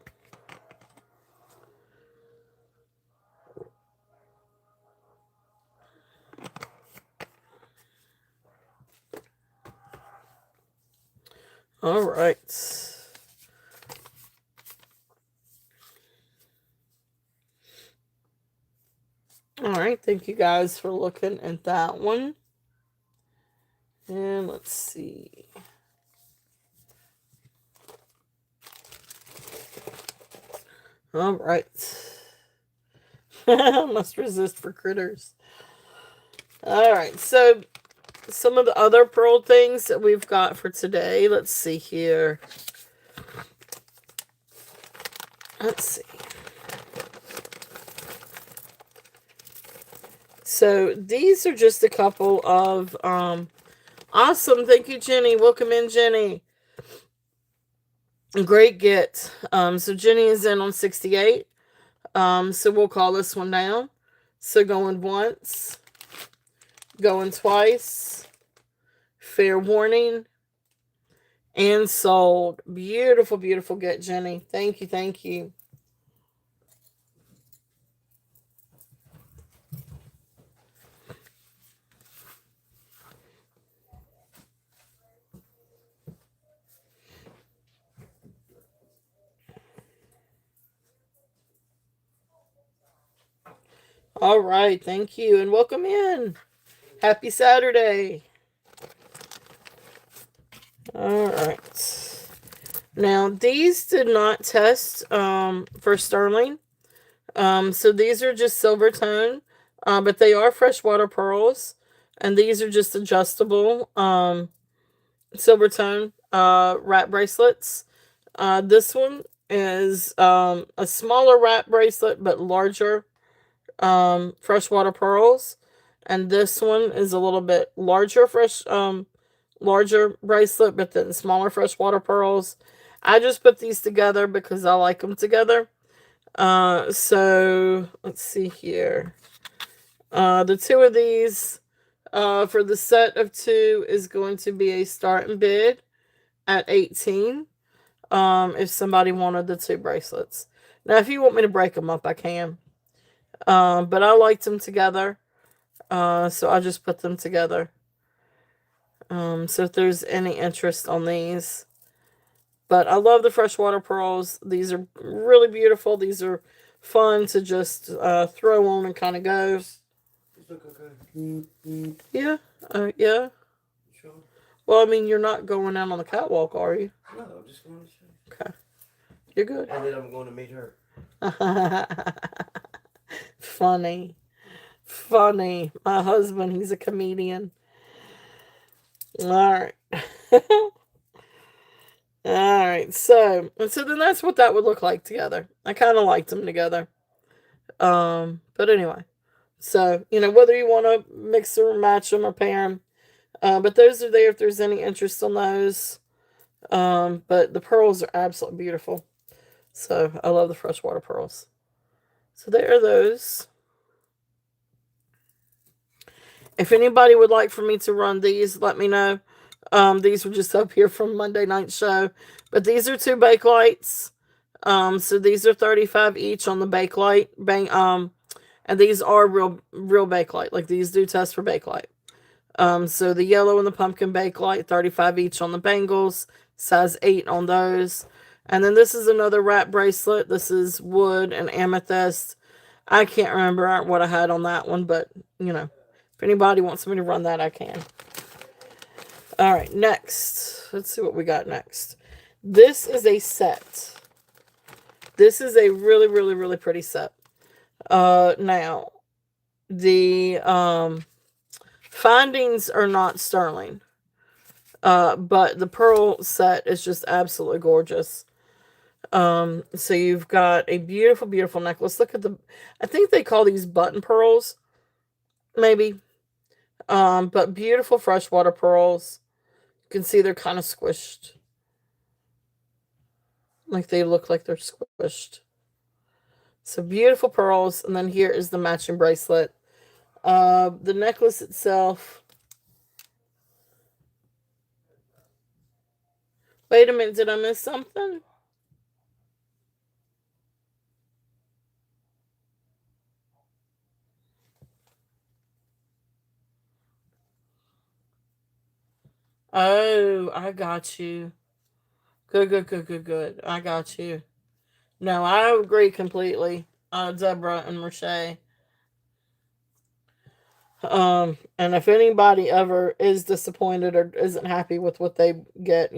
All right. All right. Thank you guys for looking at that one. And let's see. All right. Must resist for critters. All right. So some of the other pearl things that we've got for today. Let's see here. Let's see. So these are just a couple of awesome. Thank you, Jenny. Welcome in, Jenny. Great get. So Jenny is in on 68. So we'll call this one down. So going once, going twice, fair warning, and sold. Beautiful, beautiful get, Jenny. Thank you, thank you. All right, thank you, and welcome in. Happy Saturday. All right. Now, these did not test for sterling. So these are just silver tone, but they are freshwater pearls, and these are just adjustable silver tone wrap bracelets. This one is a smaller wrap bracelet, but larger freshwater pearls, and this one is a little bit larger larger bracelet, but then smaller freshwater pearls. I just put these together because I like them together. So let's see here. The two of these, for the set of two is going to be a starting bid at $18. If somebody wanted the two bracelets. Now, if you want me to break them up, I can. But I liked them together. So I just put them together. So if there's any interest on these. But I love the freshwater pearls. These are really beautiful. These are fun to just throw on and kind of go. These look okay. Yeah. Yeah. Sure. Well, I mean, you're not going out on the catwalk, are you? No, I'm just going to show. Okay. You're good. And then I'm going to meet her. Funny. Funny. My husband, he's a comedian. All right. All right. So then that's what that would look like together. I kind of liked them together. But anyway. So, whether you want to mix or match them or pair them. But those are there if there's any interest on those. But the pearls are absolutely beautiful. So I love the freshwater pearls. So there are those. If anybody would like for me to run these, let me know. These were just up here from Monday night show. But these are two Bakelite. So these are $35 each on the Bakelite. And these are real Bakelite. Like these do test for Bakelite. So the yellow and the pumpkin Bakelite, $35 each on the bangles. Size 8 on those. And then this is another wrap bracelet. This is wood and amethyst. I can't remember what I had on that one, but, if anybody wants me to run that, I can. All right, next. Let's see what we got next. This is a set. This is a really, really, really pretty set. Now, the findings are not sterling. But the pearl set is just absolutely gorgeous. So you've got a beautiful, beautiful necklace. Look at I think they call these button pearls, maybe. But beautiful freshwater pearls. You can see they're kind of squished. Like they look like they're squished. So beautiful pearls. And then here is the matching bracelet. The necklace itself. Wait a minute, did I miss something? Oh, I got you. Good. I got you. No, I agree completely. Deborah and Merche. And if anybody ever is disappointed or isn't happy with what they get,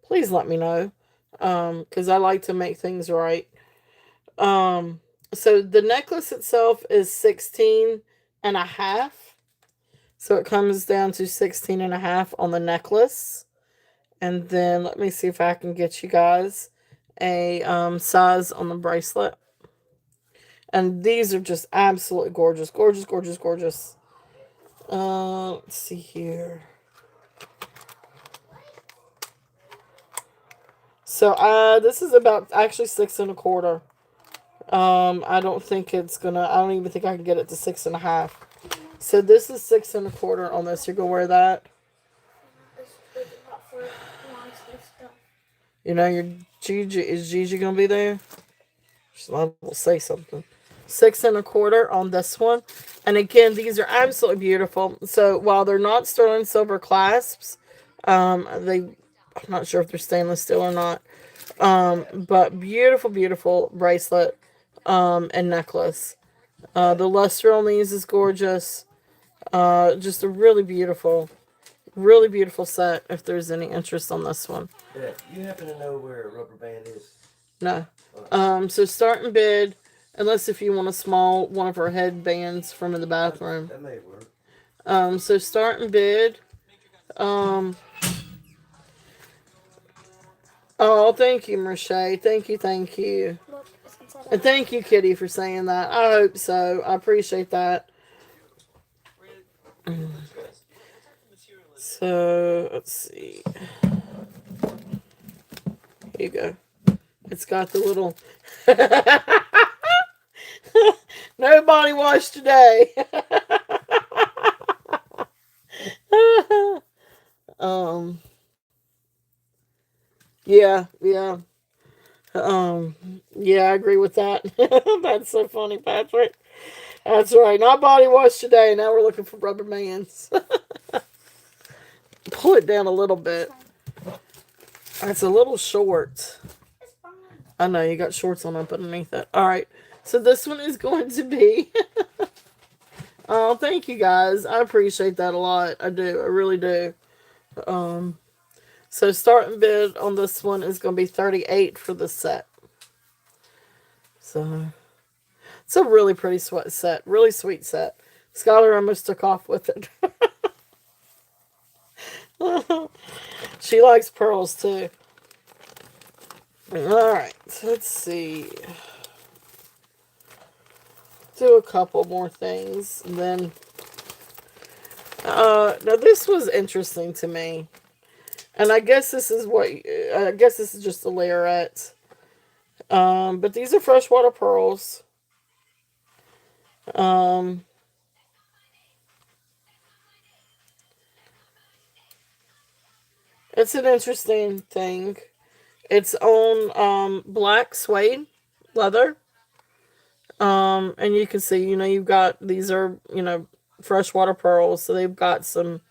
please let me know. Because I like to make things right. So the necklace itself is 16 and a half. So it comes down to 16 and a half on the necklace. And then let me see if I can get you guys a size on the bracelet. And these are just absolutely gorgeous. Gorgeous. Let's see here. So this is about actually 6 1/4. I don't think it's gonna. I don't even think I can get it to 6 1/2. So this is 6 1/4 on this. You're gonna wear that. Your Gigi is Gigi gonna be there? She's liable to say something. 6 1/4 on this one. And again, these are absolutely beautiful. So while they're not sterling silver clasps, I'm not sure if they're stainless steel or not. But beautiful bracelet and necklace. The luster on these is gorgeous. Just a really beautiful set if there's any interest on this one. Yeah, you happen to know where a rubber band is? No. So starting bid, unless if you want a small one of her headbands from in the bathroom. That may work. So starting bid. Oh, thank you, Merche. Thank you. Look, it's And thank you, Kitty, for saying that. I hope so. I appreciate that. So, let's see. Here you go. It's got the little... No body wash today. um, yeah, yeah. Yeah, I agree with that. That's so funny, Patrick. That's right. Not body wash today. Now we're looking for rubber bands. Pull it down a little bit. It's a little short. I know, you got shorts on up underneath it. Alright. So this one is going to be... Oh, thank you guys. I appreciate that a lot. I do. I really do. So starting bid on this one is going to be $38 for the set. So it's a really pretty set. Really sweet set. Skylar almost took off with it. She likes pearls too. Alright, let's see. Do a couple more things. And then now this was interesting to me. And I guess this is just a layerette. But these are freshwater pearls. It's an interesting thing. It's on black suede leather. And you can see, you've got, these are, freshwater pearls, so they've got some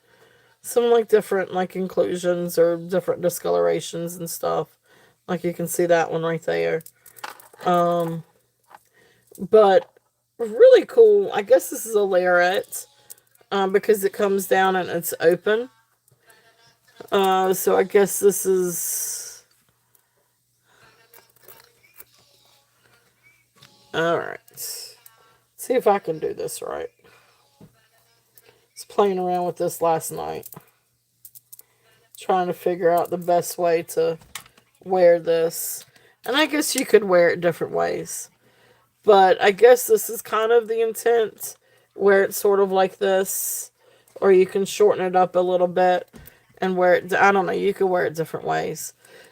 like different like inclusions or different discolorations and stuff. Like you can see that one right there. But really cool. I guess this is a layerette, because it comes down and it's open. So I guess this is... Alright. See if I can do this right. I was playing around with this last night. Trying to figure out the best way to wear this. And I guess you could wear it different ways. But I guess this is kind of the intent. Wear it sort of like this. Or you can shorten it up a little bit and wear it. I don't know. You could wear it different ways.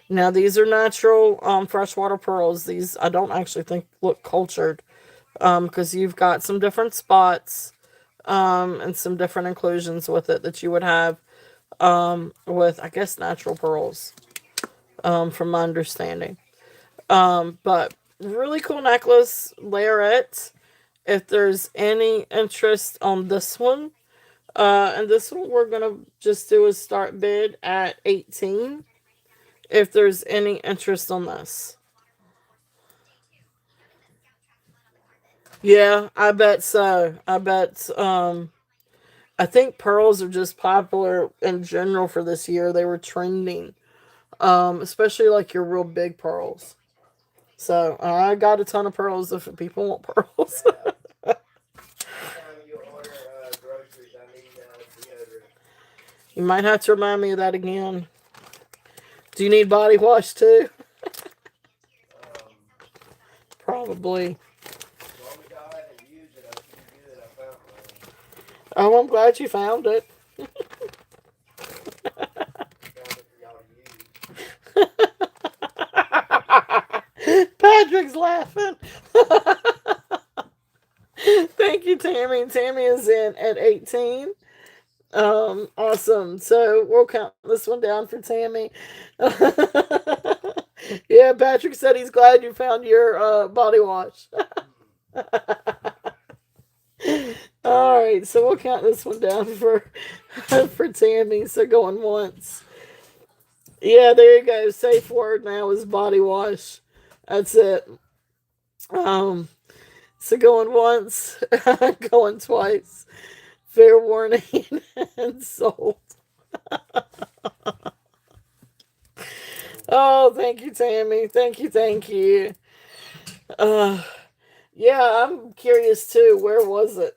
Now, these are natural freshwater pearls. These, I don't actually think look cultured. Because you've got some different spots. And some different inclusions with it that you would have with, I guess, natural pearls. From my understanding. But really cool necklace, layerette. If there's any interest on this one, and this one we're gonna just do a start bid at $18. If there's any interest on this, yeah, I bet so. I bet. I think pearls are just popular in general for this year. They were trending, especially like your real big pearls. So I got a ton of pearls if people want pearls. You might have to remind me of that again. Do you need body wash too? Probably. Oh, I'm glad you found it. Patrick's laughing. Thank you, Tammy. Tammy is in at 18. Awesome. So we'll count this one down for Tammy. Yeah, Patrick said he's glad you found your body wash. All right, so we'll count this one down for for Tammy. So going once. Yeah, there you go. Safe word now is body wash. That's it. So going once, going twice. Fair warning and sold. Oh, thank you, Tammy. Thank you, thank you. Yeah, I'm curious too. Where was it?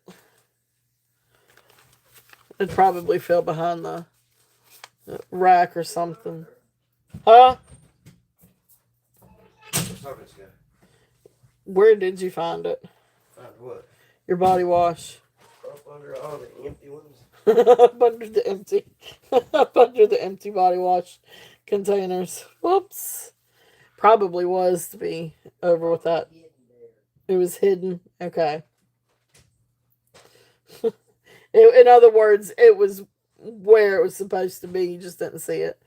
It probably fell behind the rack or something. Huh? Where did you find it? Find what? Your body wash. Up under all the empty ones. Up under the empty, up under the empty body wash containers. Whoops. Probably was to be over with that. It was hidden. Okay. In other words, it was where it was supposed to be. You just didn't see it.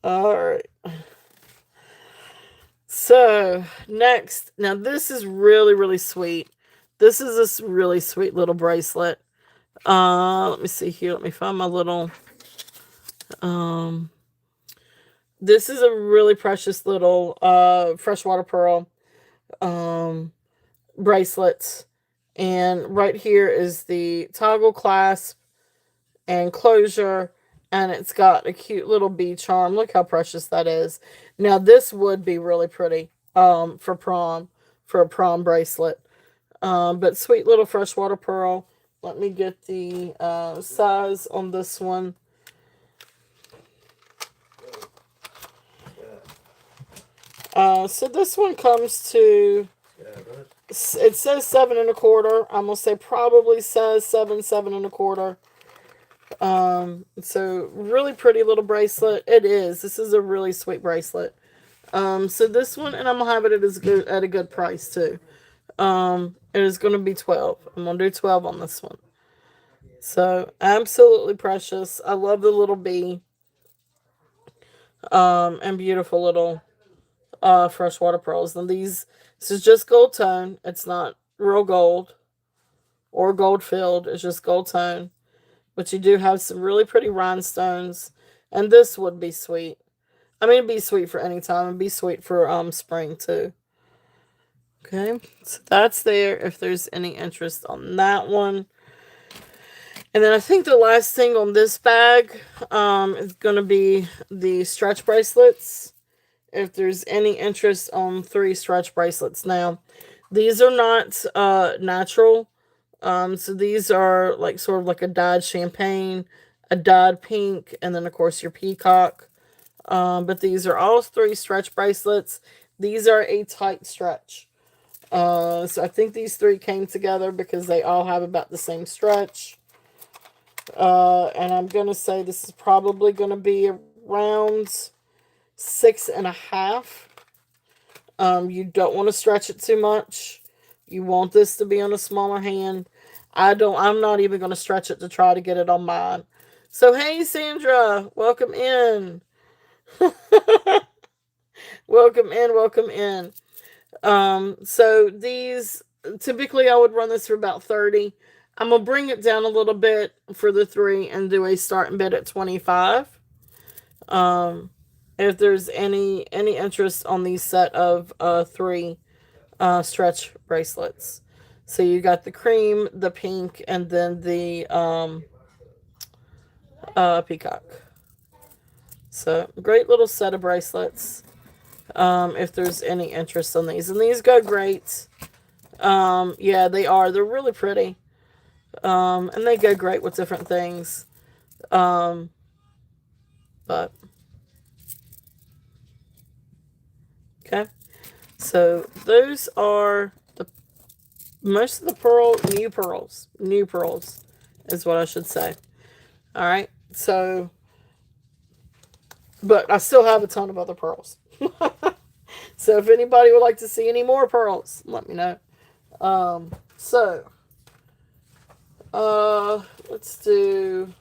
All right. So, next. Now, this is really, really sweet. This is a really sweet little bracelet. Let me see here. Let me find my little... This is a really precious little freshwater pearl bracelet. And right here is the toggle clasp and closure. And it's got a cute little bee charm. Look how precious that is. Now, this would be really pretty for prom, for a prom bracelet. But sweet little freshwater pearl. Let me get the size on this one. So this one comes to, it says 7 1/4. I'm going to say probably says 7 1/4. So really pretty little bracelet. It is. This is a really sweet bracelet. So this one, and I'm going to have it at a good price too. It is going to be 12. I'm going to do 12 on this one. So absolutely precious. I love the little bee. And beautiful little freshwater pearls. Now this is just gold tone. It's not real gold or gold filled. It's just gold tone. But you do have some really pretty rhinestones. And this would be sweet. I mean, it'd be sweet for any time. It'd be sweet for spring too. Okay, so that's there if there's any interest on that one. And then I think the last thing on this bag is going to be the stretch bracelets. If there's any interest on 3 stretch bracelets. Now, these are not natural. So these are like sort of like a dyed champagne, a dyed pink, and then of course your peacock. But these are all 3 stretch bracelets. These are a tight stretch. So I think these 3 came together because they all have about the same stretch. And I'm going to say this is probably going to be around 6 1/2. You don't want to stretch it too much. You want this to be on a smaller hand. I'm not even going to stretch it to try to get it on mine. So, hey, Sandra, welcome in. Welcome in, welcome in. So these, typically I would run this for about 30. I'm going to bring it down a little bit for the 3 and do a starting bid at 25. If there's any interest on these set of 3 stretch bracelets. So you got the cream, the pink, and then the peacock. So great little set of bracelets. If there's any interest on these. And these go great. Yeah, they are. They're really pretty. And they go great with different things. But okay. So those are most of the new pearls is what I should say. All right. So, but I still have a ton of other pearls. So if anybody would like to see any more pearls, let me know. Let's do.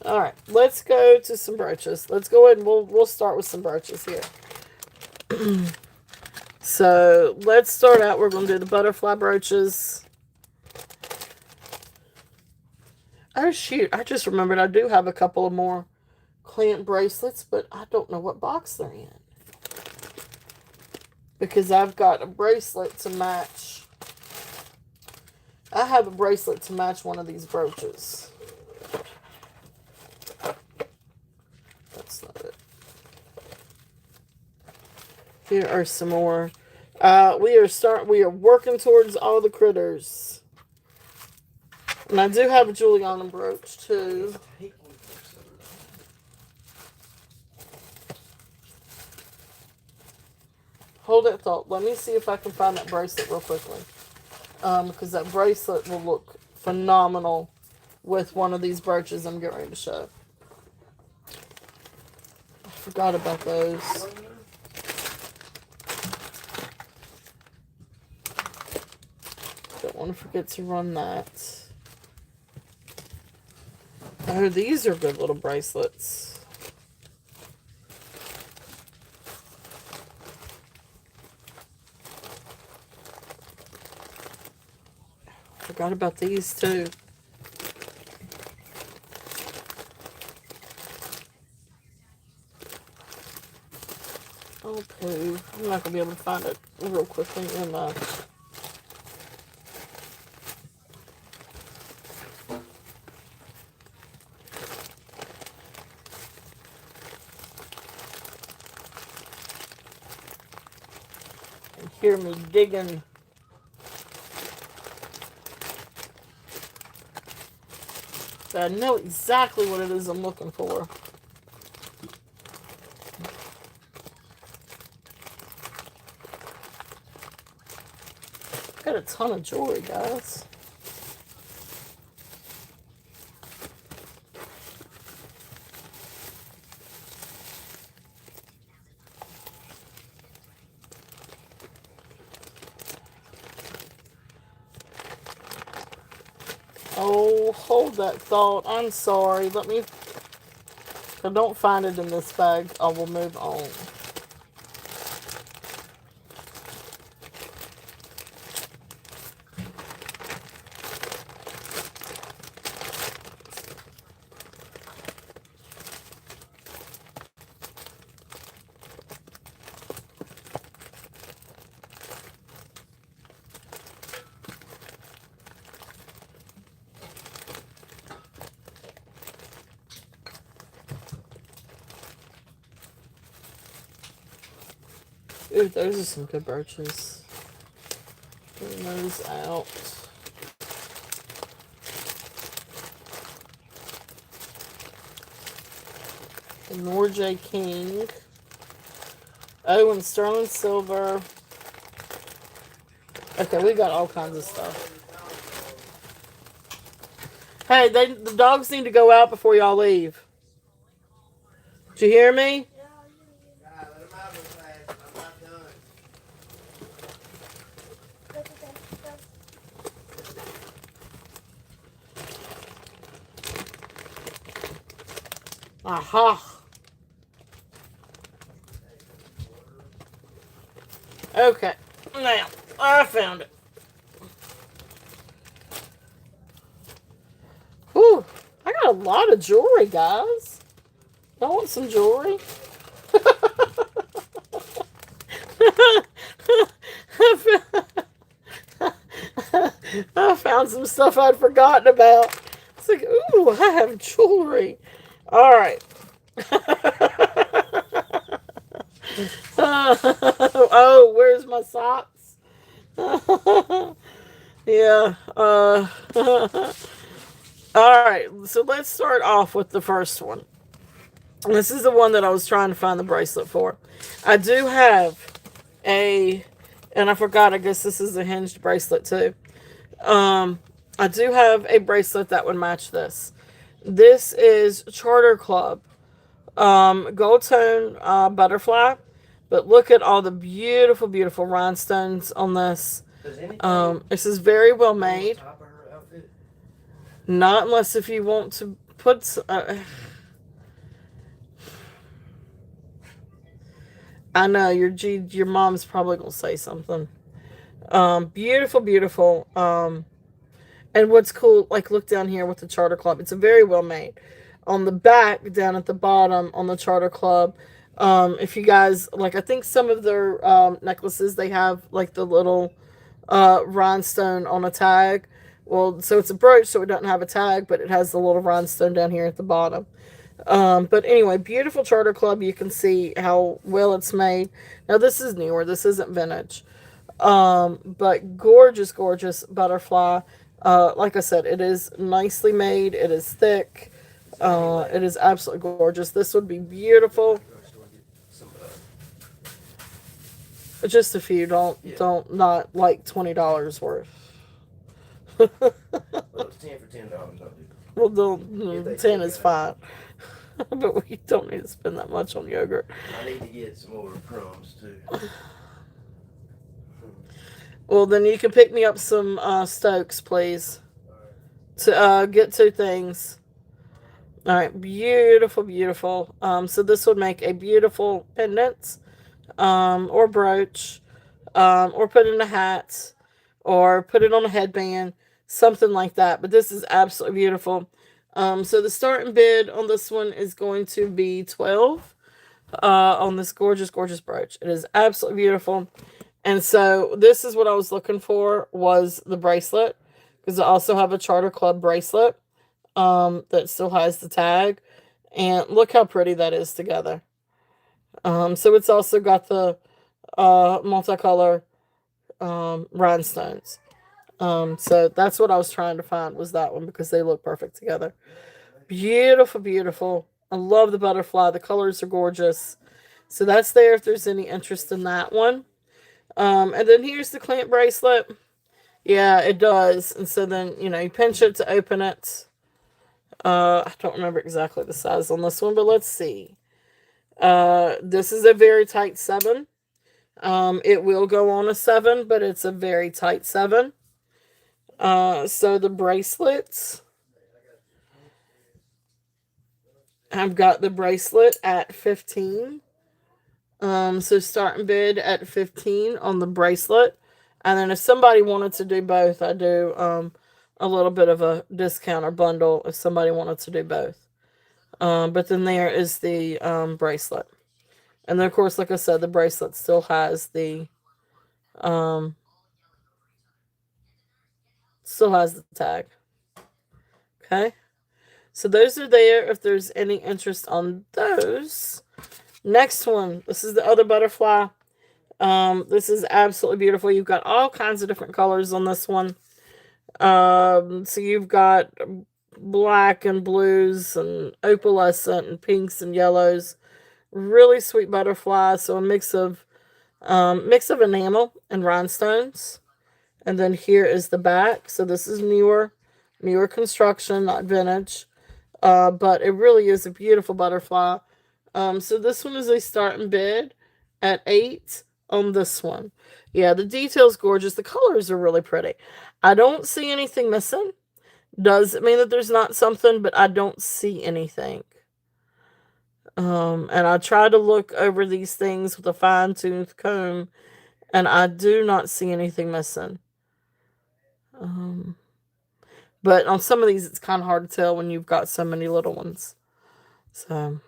All right, let's go to some brooches. Let's go ahead and we'll start with some brooches here. So let's start out. We're going to do the butterfly brooches. Oh shoot! I just remembered I do have a couple of more Client bracelets, but I don't know what box they're in because I've got a bracelet to match. I have a bracelet to match one of these brooches. That's not it. Here are some more. We are working towards all the critters. And I do have a Juliana brooch too. hold that thought. Let me see if I can find that bracelet real quickly. Because that bracelet will look phenomenal with one of these brooches I'm getting ready to show. I forgot about those. Don't want to forget to run that. Oh, these are good little bracelets. Forgot about these too. Oh, poo. I'm not going to be able to find it real quickly in my... Hear me digging. But I know exactly what it is I'm looking for. Got a ton of jewelry, guys. Oh, hold that thought. I'm sorry. Let me... If I don't find it in this bag, I will move on. Ooh, those are some good brooches. Bring those out. The Norjay King. Oh, and sterling silver. Okay, we got all kinds of stuff. Hey, the dogs need to go out before y'all leave. Did you hear me? Aha. Okay. Now, I found it. Whew. I got a lot of jewelry, guys. Y'all want some jewelry? I found some stuff I'd forgotten about. It's like, ooh, I have jewelry. All right. Oh, where's my socks? Yeah. All right. So let's start off with the first one. This is the one that I was trying to find the bracelet for. I do have and I forgot, I guess this is a hinged bracelet too. I do have a bracelet that would match this. This is Charter Club. Gold tone butterfly. But look at all the beautiful, beautiful rhinestones on this. This is very well made. Not unless if you want to put... I know, your mom's probably going to say something. Beautiful, beautiful. And what's cool, like look down here with the Charter Club. It's a very well made. On the back, down at the bottom on the Charter Club, if you guys, like I think some of their necklaces, they have like the little rhinestone on a tag. Well, so it's a brooch, so it doesn't have a tag, but it has the little rhinestone down here at the bottom. But anyway, beautiful Charter Club. You can see how well it's made. Now, this is newer. This isn't vintage. But gorgeous, gorgeous butterfly. Like I said, it is nicely made. It is thick. It is absolutely gorgeous. This would be beautiful. Just a few. Yeah. Don't not like $20 worth. Well, it's 10 for $10. I'll do. Well, If they 10 take is it fine. But we don't need to spend that much on yogurt. I need to get some more crumbs too. Well, then you can pick me up some Stokes, please. To get 2 things. All right, beautiful, beautiful. So this would make a beautiful pendant, or brooch, or put in a hat, or put it on a headband, something like that. But this is absolutely beautiful. So the starting bid on this one is going to be 12. On this gorgeous, gorgeous brooch. It is absolutely beautiful. And so this is what I was looking for, was the bracelet, because I also have a Charter Club bracelet that still has the tag, and look how pretty that is together. So it's also got the multicolor rhinestones. So that's what I was trying to find, was that one, because they look perfect together. Beautiful, beautiful. I love the butterfly. The colors are gorgeous. So that's there if there's any interest in that one. And then here's the clamp bracelet. Yeah, it does. And so then, you pinch it to open it. I don't remember exactly the size on this one, but let's see. This is a very tight 7. It will go on a 7, but it's a very tight 7. So the bracelets, I've got the bracelet at 15. So starting bid at 15 on the bracelet. And then if somebody wanted to do both, I do a little bit of a discount or bundle if somebody wanted to do both. But then there is the bracelet. And then, of course, like I said, the bracelet still has the tag. Okay. So those are there if there's any interest on those. Next one. This is the other butterfly. This is absolutely beautiful. You've got all kinds of different colors on this one. So you've got black and blues and opalescent and pinks and yellows. Really sweet butterfly. So a mix of enamel and rhinestones. And then here is the back. So this is newer construction, not vintage. But it really is a beautiful butterfly. So this one is a starting bid at 8 on this one. Yeah, the detail's gorgeous. The colors are really pretty. I don't see anything missing. Does it mean that there's not something? But I don't see anything. And I try to look over these things with a fine-tooth comb, and I do not see anything missing. But on some of these, it's kind of hard to tell when you've got so many little ones. So,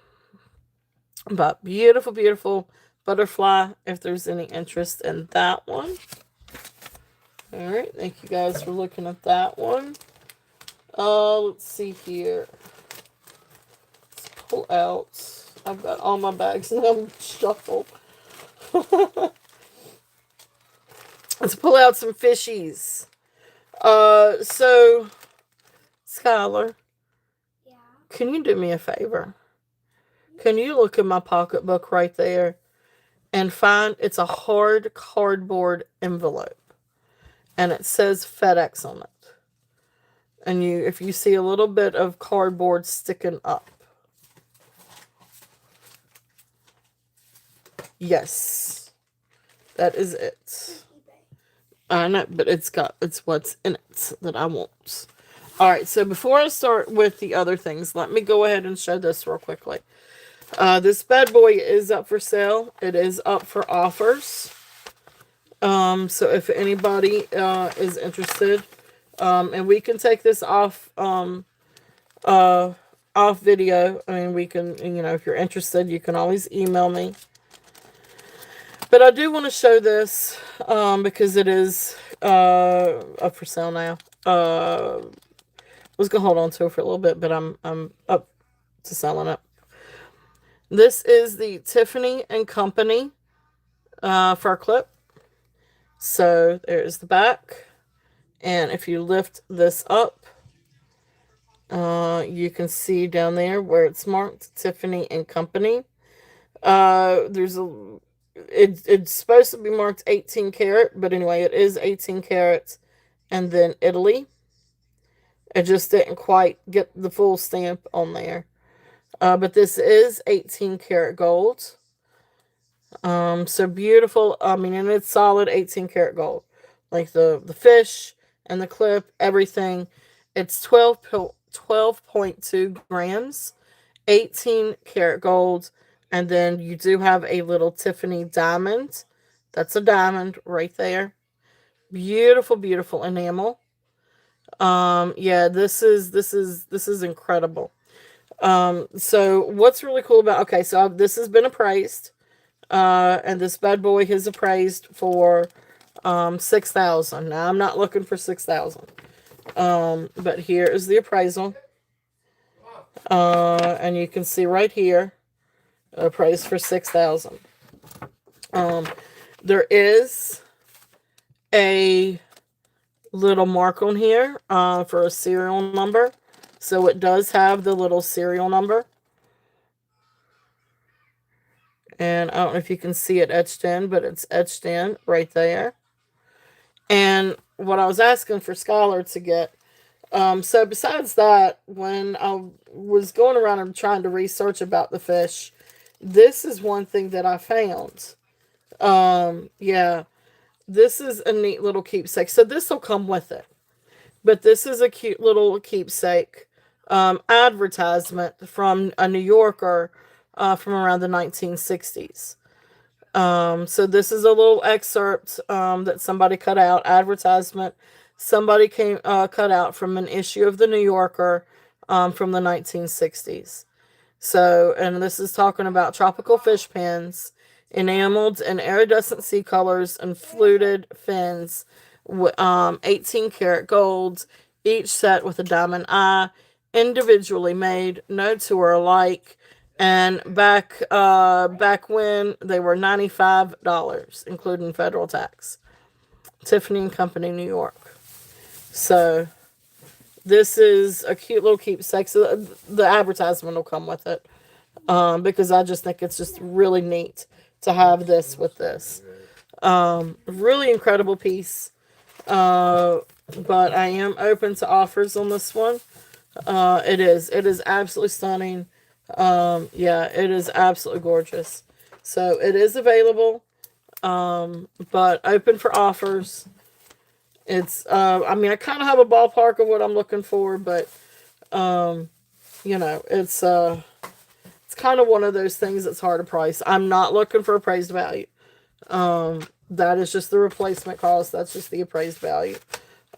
but beautiful, beautiful butterfly, if there's any interest in that one. All right, thank you guys for looking at that one. Let's see here. Let's pull out. I've got all my bags now shuffled. Let's pull out some fishies. So, Skylar. Yeah. Can you do me a favor? Can you look in my pocketbook right there and find, it's a hard cardboard envelope, and it says FedEx on it. And if you see a little bit of cardboard sticking up. Yes. That is it. I know, but it's what's in it that I want. All right, so before I start with the other things, let me go ahead and show this real quickly. This bad boy is up for sale. It is up for offers. So if anybody is interested, and we can take this off video. I mean, we can, if you're interested, you can always email me. But I do want to show this because it is up for sale now. I was gonna hold on to it for a little bit, but I'm up to selling it. This is the Tiffany & Company fur clip. So there's the back, and if you lift this up, you can see down there where it's marked Tiffany & Company. There's it's supposed to be marked 18 karat, but anyway, it is 18 carats. And then Italy. It just didn't quite get the full stamp on there. But this is 18 karat gold. So beautiful. I mean, and it's solid 18 karat gold. Like the fish and the clip, everything. It's 12.2 grams, 18 karat gold. And then you do have a little Tiffany diamond. That's a diamond right there. Beautiful, beautiful enamel. Yeah, this is incredible. So what's really cool about, okay, so this has been appraised. And this bad boy is appraised for 6,000. Now I'm not looking for 6,000. But here is the appraisal. And you can see right here, appraised for 6,000. There is a little mark on here for a serial number. So it does have the little serial number. And I don't know if you can see it etched in, but it's etched in right there. And what I was asking for Scholar to get, so besides that, when I was going around and trying to research about the fish, this is one thing that I found. Yeah, this is a neat little keepsake. So this will come with it. But this is a cute little keepsake advertisement from a New Yorker from around the 1960s. So this is a little excerpt that somebody cut out, advertisement. Somebody cut out from an issue of the New Yorker from the 1960s. So, and this is talking about tropical fish pens, enameled in iridescent sea colors and fluted fins, 18 karat gold, each set with a diamond eye, individually made, no two are alike. And back when they were $95, including federal tax. Tiffany and Company, New York. So this is a cute little keepsake. So the advertisement will come with it, because I just think it's just really neat to have this with this. Really incredible piece. But I am open to offers on this one. It is absolutely stunning. Yeah, it is absolutely gorgeous. So it is available, but open for offers. It's, I mean, I kind of have a ballpark of what I'm looking for, but, it's kind of one of those things that's hard to price. I'm not looking for appraised value. That is just the replacement cost. That's just the appraised value.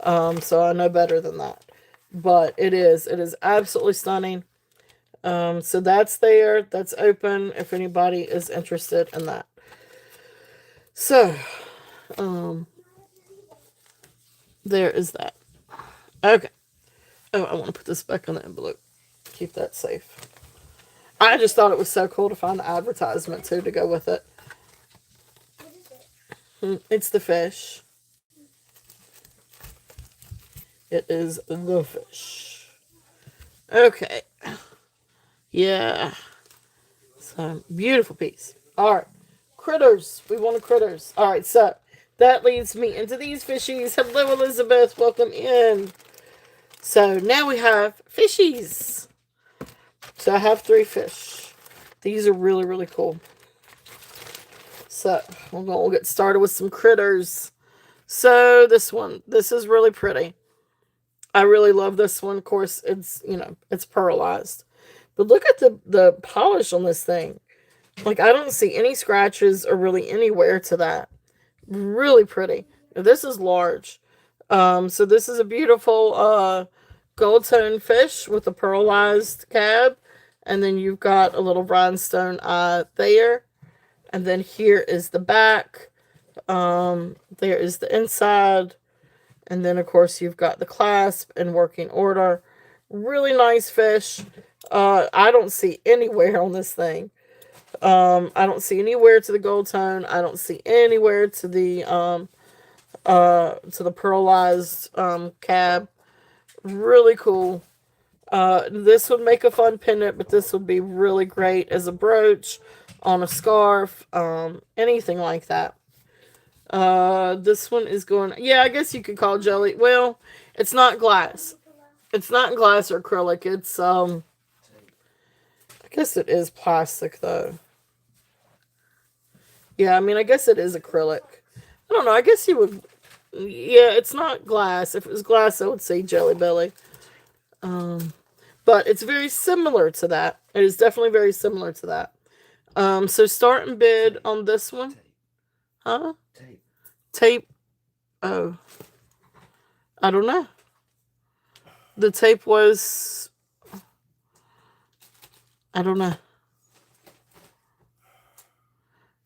So I know better than that, but it is absolutely stunning. So that's there. That's open if anybody is interested in that. So, there is that. Okay. Oh, I want to put this back on the envelope. Keep that safe. I just thought it was so cool to find the advertisement, too, to go with it. It's the fish. It is the fish. Okay. Yeah. So, beautiful piece. All right. Critters. We wanted critters. All right, so that leads me into these fishies. Hello, Elizabeth. Welcome in. So now we have fishies. So I have 3 fish. These are really, really cool. So we'll get started with some critters. So this is really pretty. I really love this one. Of course, it's pearlized. But look at the polish on this thing. Like, I don't see any scratches or really any wear to that. Really pretty. Now, this is large. So this is a beautiful gold tone fish with a pearlized cab. And then you've got a little rhinestone eye there. And then here is the back. There is the inside. And then, of course, you've got the clasp in working order. Really nice fish. I don't see anywhere on this thing. I don't see anywhere to the gold tone. I don't see anywhere to the pearlized cab. Really cool. This would make a fun pendant, but this would be really great as a brooch on a scarf, anything like that. This one is going, yeah, I guess you could call jelly. Well, it's not glass. It's not glass or acrylic. It's, I guess it is plastic though. Yeah, I mean, I guess it is acrylic. I don't know. I guess you would, yeah, it's not glass. If it was glass, I would say Jelly Belly. But it's very similar to that. It is definitely very similar to that. So start and bid on this one. Huh? Tape. Oh. I don't know. The tape was, I don't know.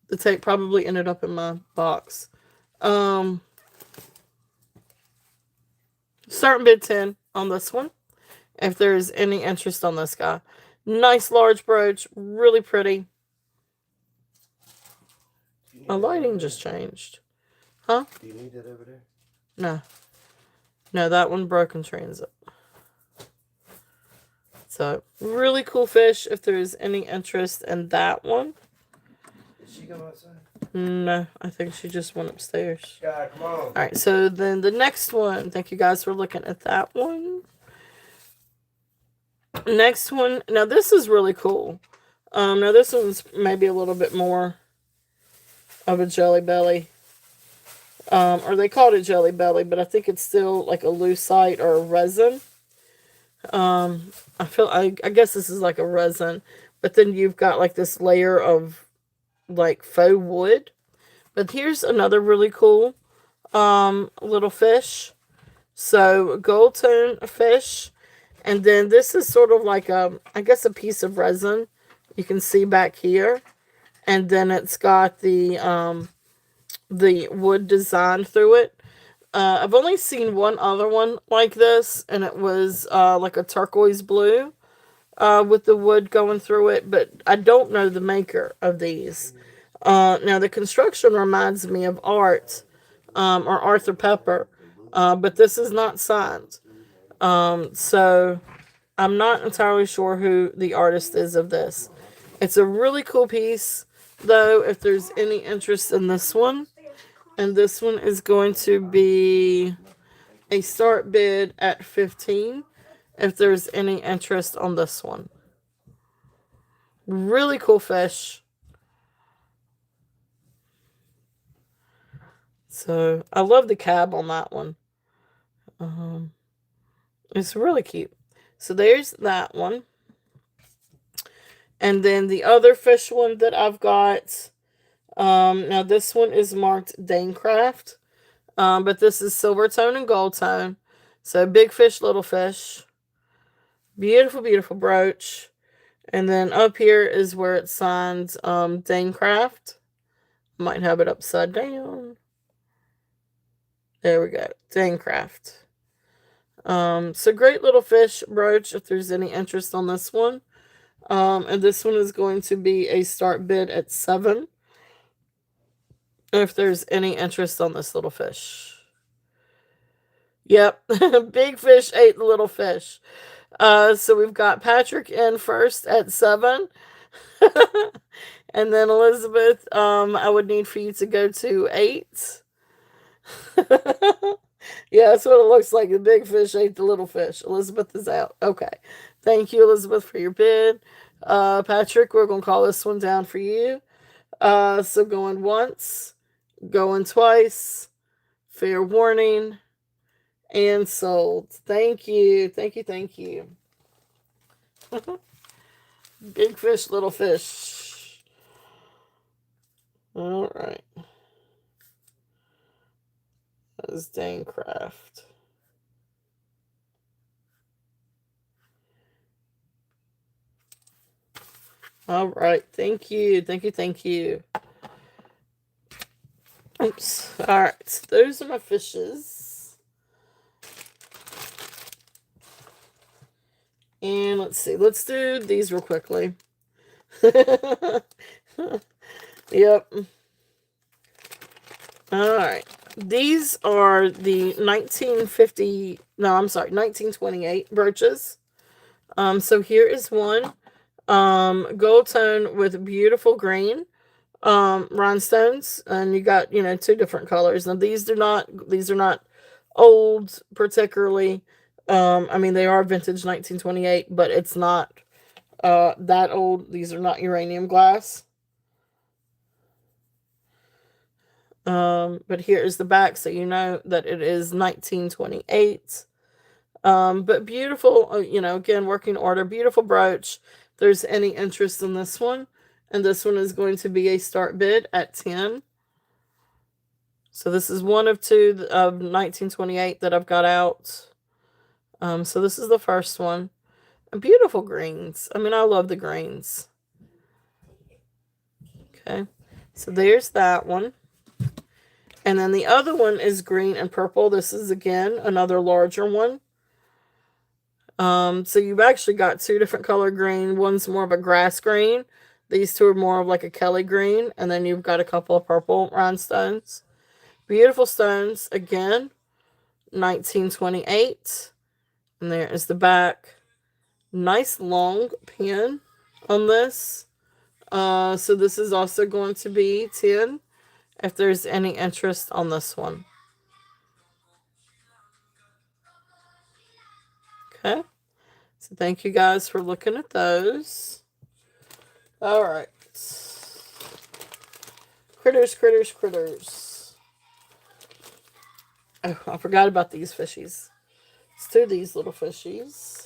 The tape probably ended up in my box. Start and bid 10 on this one. If there's any interest on this guy. Nice large brooch. Really pretty. My lighting just changed. Huh? Do you need that over there? No. No, that one broke in transit. So, really cool fish if there's any interest in that one. Did she go outside? No, I think she just went upstairs. God, come on. Alright, so then the next one. Thank you guys for looking at that one. Next one. Now, this is really cool. Now, this one's maybe a little bit more of a Jelly Belly. Or they called it Jelly Belly, but I think it's still like a lucite or a resin. I guess this is like a resin, but then you've got like this layer of like faux wood. But here's another really cool little fish. So gold tone fish, and then this is sort of like I guess a piece of resin. You can see back here, and then it's got the wood design through it. I've only seen one other one like this, and it was like a turquoise blue with the wood going through it, but I don't know the maker of these. Now, the construction reminds me of Art or Arthur Pepper, but this is not signed. So I'm not entirely sure who the artist is of this. It's a really cool piece, though, if there's any interest in this one. And this one is going to be a start bid at 15 if there's any interest on this one. Really cool fish. So, I love the cab on that one. It's really cute. So, there's that one. And then the other fish one that I've got... now this one is marked Danecraft, but this is silver tone and gold tone. So big fish, little fish. Beautiful, beautiful brooch. And then up here is where it signs Danecraft. Might have it upside down. There we go. Danecraft. So great little fish brooch if there's any interest on this one. And this one is going to be a start bid at 7. If there's any interest on this little fish. Yep. Big fish ate the little fish. So we've got Patrick in first at 7. And then Elizabeth, I would need for you to go to 8. Yeah, that's what it looks like. The big fish ate the little fish. Elizabeth is out. Okay. Thank you, Elizabeth, for your bid. Patrick, we're going to call this one down for you. So going once. Going twice. Fair warning. And sold. Thank you. Thank you. Thank you. Big fish, little fish. All right. That is Danecraft. All right. Thank you. Thank you. Thank you. Oops. All right. So those are my fishes. And let's see. Let's do these real quickly. Yep. All right. These are the 1928 brooches. So here is one. gold tone with beautiful green rhinestones, and you got, you know, two different colors. Now these are not old particularly. I mean, they are vintage 1928, but it's not that old. These are not uranium glass. But here is the back, so you know that it is 1928. But beautiful, you know, again, working order, beautiful brooch. If there's any interest in this one, and this one is going to be a start bid at 10. So this is one of two of 1928 that I've got out. So this is the first one. And beautiful greens. I mean, I love the greens. Okay, so there's that one. And then the other one is green and purple. This is, again, another larger one. So you've actually got two different color green. One's more of a grass green. These two are more of like a Kelly green. And then you've got a couple of purple rhinestones. Beautiful stones. Again, 1928. And there is the back. Nice long pin on this. So this is also going to be 10 if there's any interest on this one. Okay. So thank you guys for looking at those. All right. Critters, critters, critters. Oh, I forgot about these fishies. Let's do these little fishies.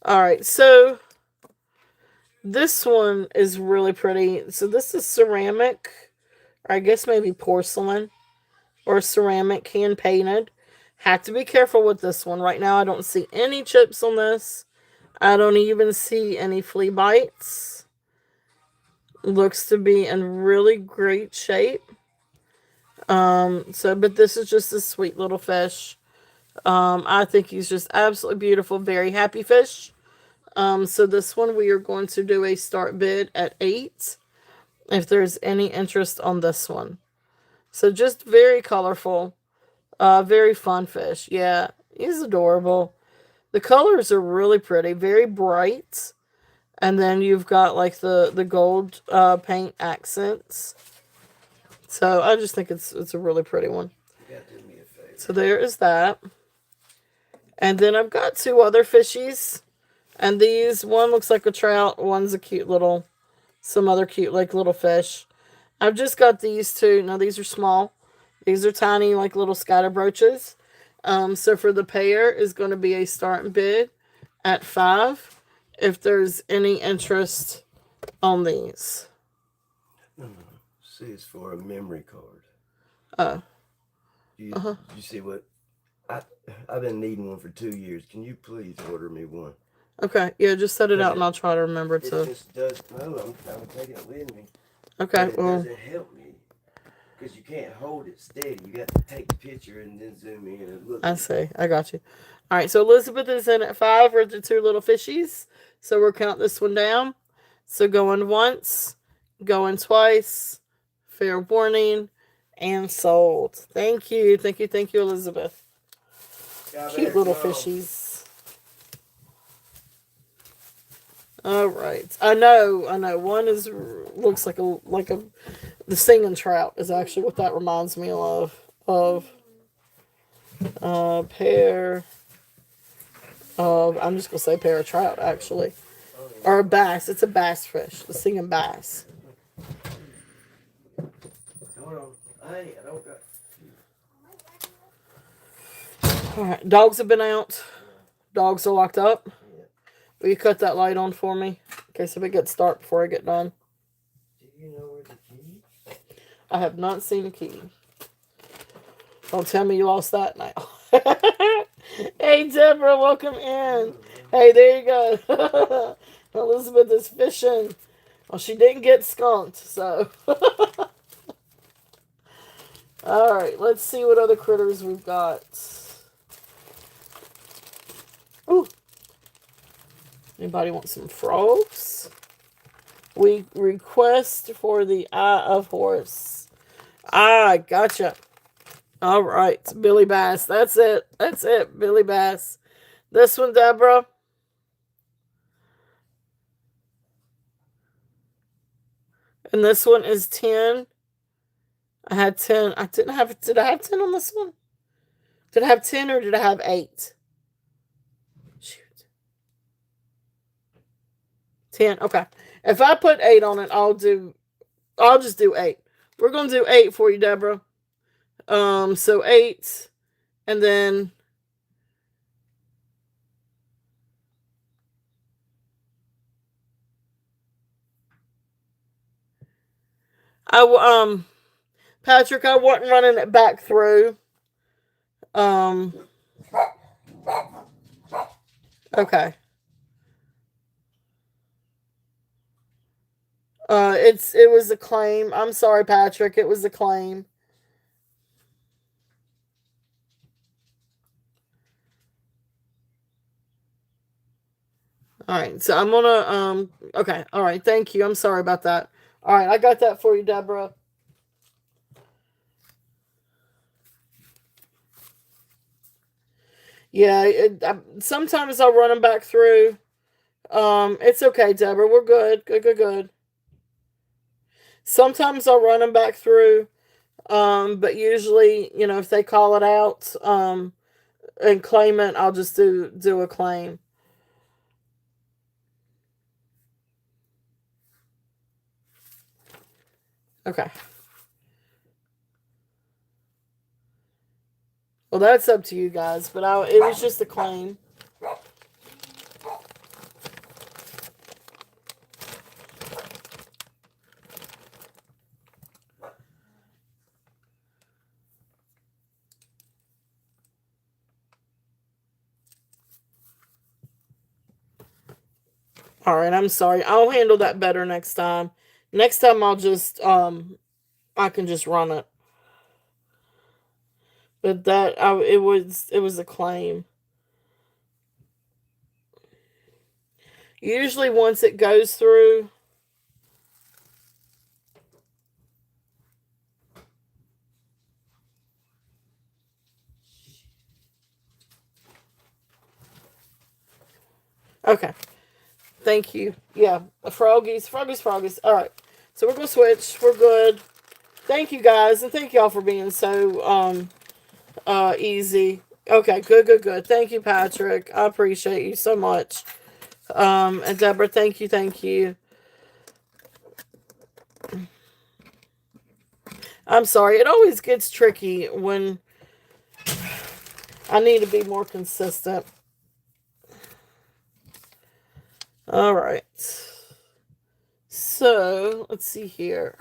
All right, so this one is really pretty. So this is ceramic, or I guess maybe porcelain, or ceramic hand painted. Have to be careful with this one. Right now I don't see any chips on this. I don't even see any flea bites. Looks to be in really great shape. But this is just a sweet little fish. I think he's just absolutely beautiful, very happy fish. So this one we are going to do a start bid at 8 if there's any interest on this one. So just very colorful, very fun fish. Yeah, he's adorable. The colors are really pretty, very bright. And then you've got like the gold paint accents. So I just think it's a really pretty one. So there is that. And then I've got two other fishies. And these, one looks like a trout, one's a cute little, some other cute like little fish. I've just got these two. Now these are small. These are tiny like little scatter brooches. So for the pair is going to be a start bid at 5 if there's any interest on these. See, it's for a memory card. Oh. You see what? I've been needing one for 2 years. Can you please order me one? Okay, yeah, just set it out and I'll try to remember to. It just does. No, I'm taking it with me. Okay, it well. doesn't help me because you can't hold it steady. You got to take the picture and then zoom in and look. I see. I got you. All right, so Elizabeth is in at 5 for the two little fishies. So we'll count this one down. So going once, going twice, fair warning, and sold. Thank you. Thank you. Thank you, Elizabeth. Cute little fishies. All right. I know. One looks like the singing trout is actually what that reminds me of. Pair of, I'm just gonna say pair of trout actually, or a bass. It's a bass fish. The singing bass. Hold on. Hey, I don't got. All right. Dogs have been out. Dogs are locked up. Will you cut that light on for me? In case if it gets dark before I get done. Do you know where the key? I have not seen a key. Don't tell me you lost that now. Hey, Deborah, welcome in. Hey, there you go. Elizabeth is fishing. Well, she didn't get skunked, so. All right, let's see what other critters we've got. Ooh. Anybody want some frogs? We request for the Eye of Horus. Ah, gotcha. All right, Billy Bass. That's it. That's it, Billy Bass. This one, Deborah. And this one is 10. I had 10. I didn't have, did I have 10 on this one? Did I have 10 or did I have 8? Shoot. 10. Okay. If I put 8 on it, I'll just do 8. We're going to do 8 for you, Deborah. So 8, and then Patrick, I wasn't running it back through. Okay. It was a claim. I'm sorry, Patrick. It was a claim. All right, so I'm gonna okay, all right, thank you. I'm sorry about that. All right, I got that for you, Deborah. Yeah, sometimes I'll run them back through. It's okay, Deborah. We're good. Good. Sometimes I'll run them back through. But usually, if they call it out, and claim it, I'll just do a claim. Okay. Well, that's up to you guys, but it was just a claim. All right, I'm sorry. I'll handle that better next time. Next time I'll just I can just run it. But it was a claim. Usually once it goes through, okay. Thank you. Yeah, froggies. All right. So we're going to switch. We're good. Thank you guys, and thank y'all for being so easy. Okay, good. Thank you, Patrick. I appreciate you so much. And Deborah, thank you. I'm sorry. It always gets tricky when I need to be more consistent. All right. So, let's see here.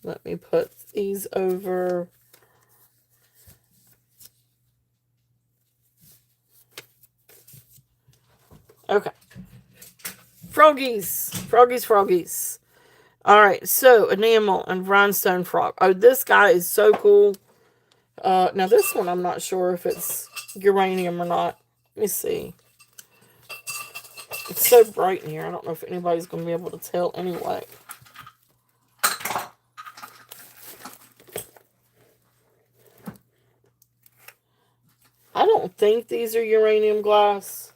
Let me put these over. Okay. Froggies. All right, so enamel and rhinestone frog. Oh, this guy is so cool. Now this one, I'm not sure if it's uranium or not. Let me see. It's so bright in here. I don't know if anybody's going to be able to tell anyway. I don't think these are uranium glass.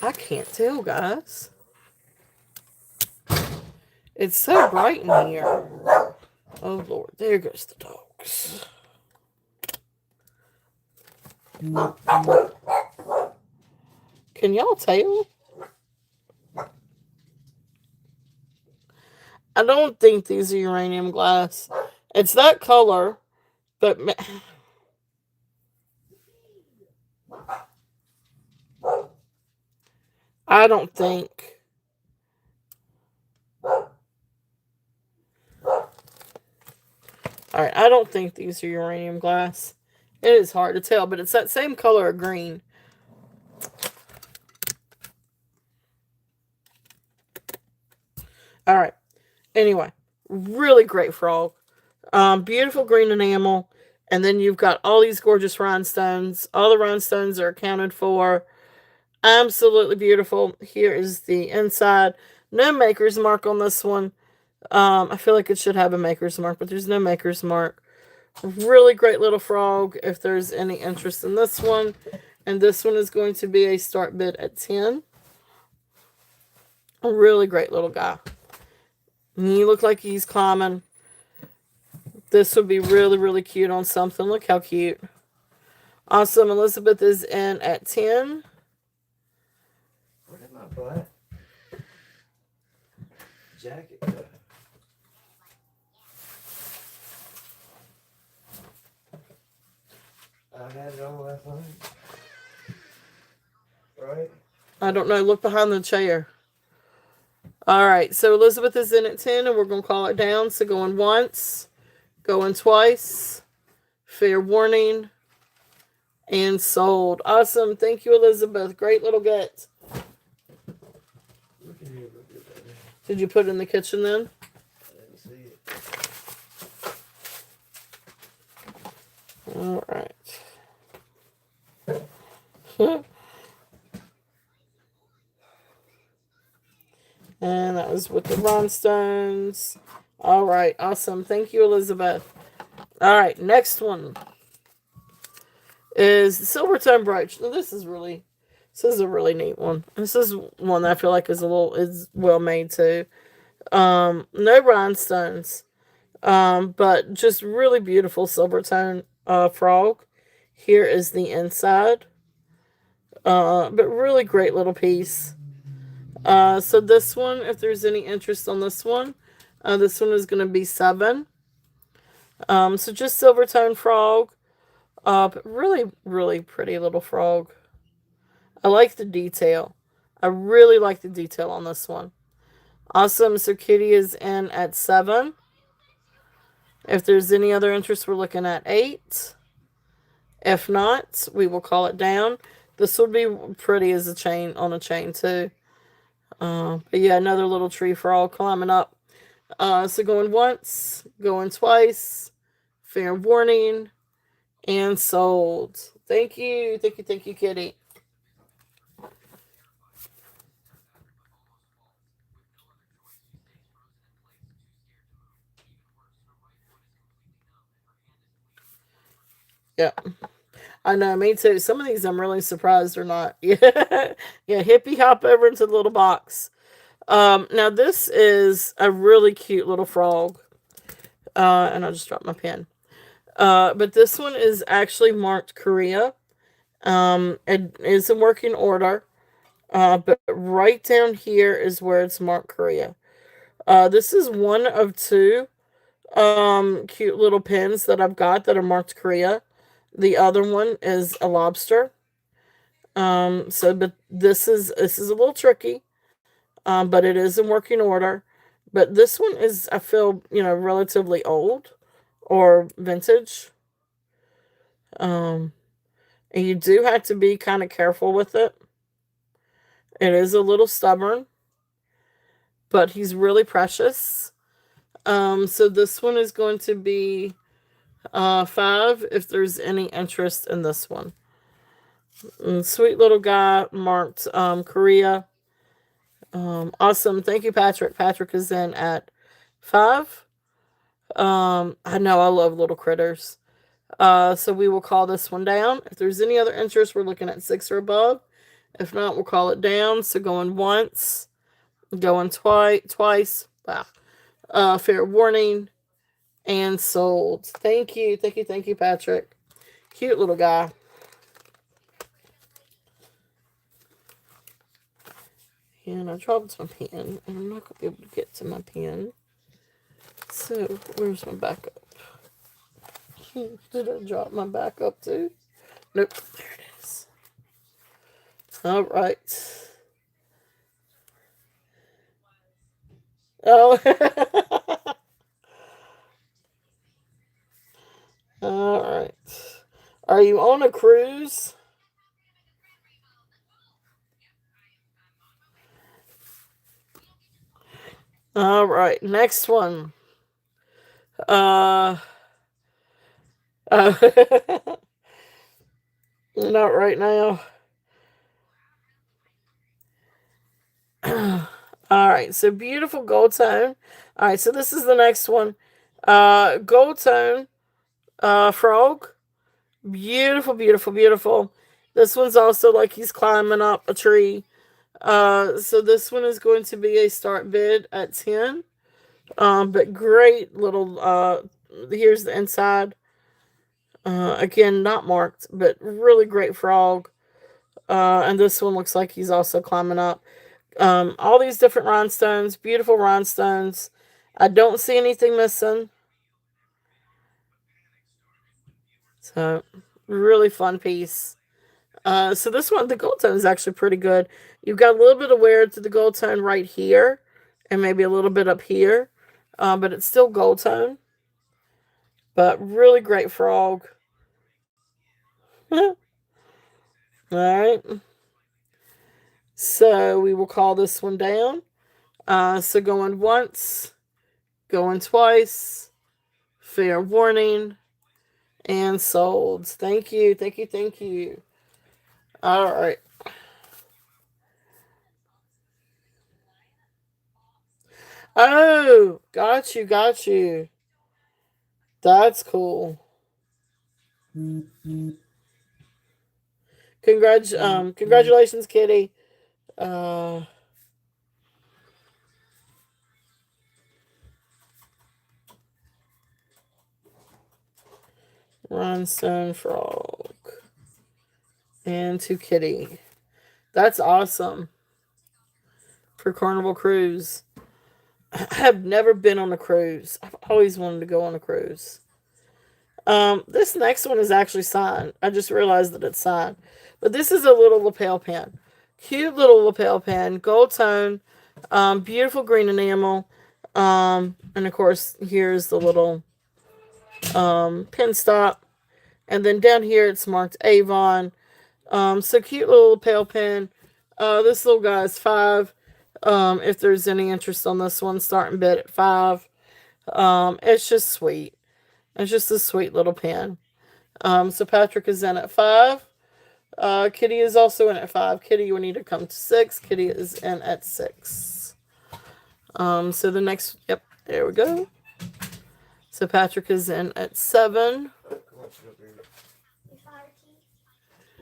I can't tell, guys. It's so bright in here. Oh, Lord. There goes the dogs. Can y'all tell? I don't think these are uranium glass. It's that color, but I don't think. Alright, I don't think these are uranium glass. It is hard to tell, but it's that same color of green. Alright. Anyway, really great frog. Beautiful green enamel. And then you've got all these gorgeous rhinestones. All the rhinestones are accounted for. Absolutely beautiful. Here is the inside. No maker's mark on this one. I feel like it should have a maker's mark, but there's no maker's mark. Really great little frog if there's any interest in this one. And this one is going to be a start bid at 10. A really great little guy. And he look like he's climbing. This would be really, really cute on something. Look how cute. Awesome. Elizabeth is in at 10. Where did my black jacket go? I had it on last night. Right? I don't know. Look behind the chair. All right. So Elizabeth is in at 10, and we're going to call it down. So going once, going twice, fair warning, and sold. Awesome. Thank you, Elizabeth. Great little get. Look at here, look at that. Did you put it in the kitchen then? I didn't see it. All right. And that was with the rhinestones. All right. Awesome. Thank you, Elizabeth. All right. Next one is the Silvertone brooch. Now, this is a really neat one. This is one that I feel like is well made too. No rhinestones. But just really beautiful Silvertone frog. Here is the inside. But really great little piece. So this one, if there's any interest on this one is going to be 7. So just Silvertone frog. But really, really pretty little frog. I like the detail. I really like the detail on this one. Awesome. So Kitty is in at 7. If there's any other interest, we're looking at 8. If not, we will call it down. This would be pretty as a chain too. But yeah, another little tree frog climbing up. So going once, going twice, fair warning, and sold. Thank you, Kitty. Yeah. I know, me too. Some of these I'm really surprised or not. Yeah. Yeah, hippie hop over into the little box. Now this is a really cute little frog. And I just dropped my pen. But this one is actually marked Korea. It is in working order. But right down here is where it's marked Korea. This is one of 2 cute little pins that I've got that are marked Korea. The other one is a lobster. But this is a little tricky. But it is in working order. But this one is, I feel, relatively old or vintage. And you do have to be kind of careful with it. It is a little stubborn, but he's really precious. So this one is going to be 5 if there's any interest in this one. Sweet little guy marked Korea. Awesome. Thank you, Patrick. Patrick is in at 5. I know I love little critters. So we will call this one down. If there's any other interest, we're looking at 6 or above. If not, we'll call it down. So going once, going twice. Wow. Fair warning, and sold. Thank you, Patrick. Cute little guy. And I dropped my pen, and I'm not going to be able to get to my pen. So, where's my backup? Did I drop my backup too? Nope, there it is. All right. Oh. All right. Are you on a cruise? All right. Next one. Uh, not right now. All right, so beautiful gold tone. All right, so this is the next one. Gold tone frog. Beautiful, beautiful, beautiful. This one's also like he's climbing up a tree. So this one is going to be a start bid at 10. But great little, here's the inside. Again, not marked, but really great frog. And this one looks like he's also climbing up. All these different rhinestones, beautiful rhinestones. I don't see anything missing. So, really fun piece. So this one, the gold tone is actually pretty good. You've got a little bit of wear to the gold tone right here, and maybe a little bit up here, but it's still gold tone. But really great frog. All right. So we will call this one down. So going once, going twice, fair warning, and sold. Thank you, thank you, thank you. All right. Oh, got you, got you. That's cool. Congratulations, Kitty. Uh, Rhinestone Frog. And to Kitty. That's awesome. For Carnival Cruise. I have never been on a cruise. I've always wanted to go on a cruise. This next one is actually signed. I just realized that it's signed. But this is a little lapel pin. Cute little lapel pin. Gold tone. Beautiful green enamel. And of course, here's the little pin stop. And then down here it's marked Avon. So cute little lapel pin. This little guy is $5. If there's any interest on this one, starting bid at $5. It's just sweet. It's just a sweet little pin. So Patrick is in at $5. Kitty is also in at $5. Kitty, you need to come to $6. Kitty is in at $6. So the next, yep, there we go. So Patrick is in at $7.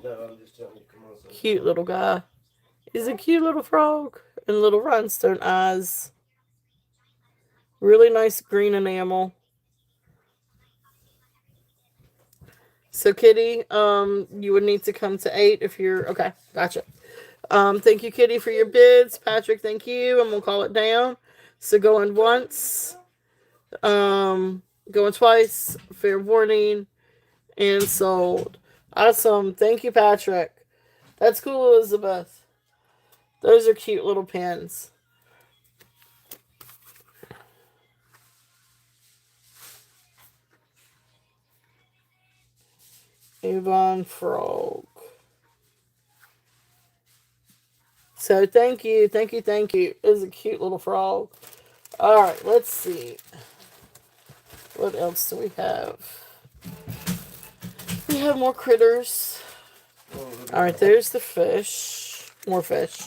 No, I'm just telling you, come on, son. Cute little guy. He's a cute little frog and little rhinestone eyes. Really nice green enamel. So Kitty, you would need to come to 8 if you're okay. Gotcha. Thank you, Kitty, for your bids. Patrick, thank you. I'm gonna call it down. So going once, going twice, fair warning, and sold. Awesome. Thank you, Patrick. That's cool, Elizabeth. Those are cute little pins. Avon Frog. So thank you, thank you, thank you. It is a cute little frog. All right, let's see. What else do we have? We have more critters. All right, there's the fish. More fish.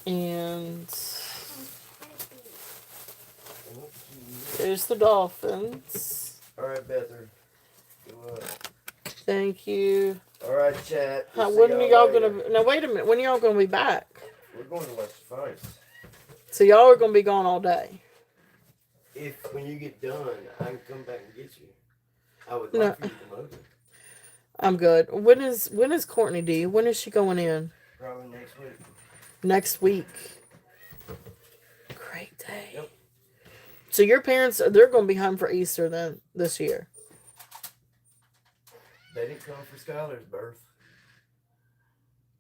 And there's the dolphins. All right, Bether. Go up. Thank you. All right, chat. When are y'all gonna? Now wait a minute. When are y'all gonna be back? We're going to watch the fights. So y'all are gonna be gone all day. If when you get done, I can come back and get you. I would like for you to come over. I'm good. When is Courtney D? When is she going in? Probably next week. Next week. Great day. Yep. So your parents, they're going to be home for Easter then this year. They didn't come for Skylar's birth.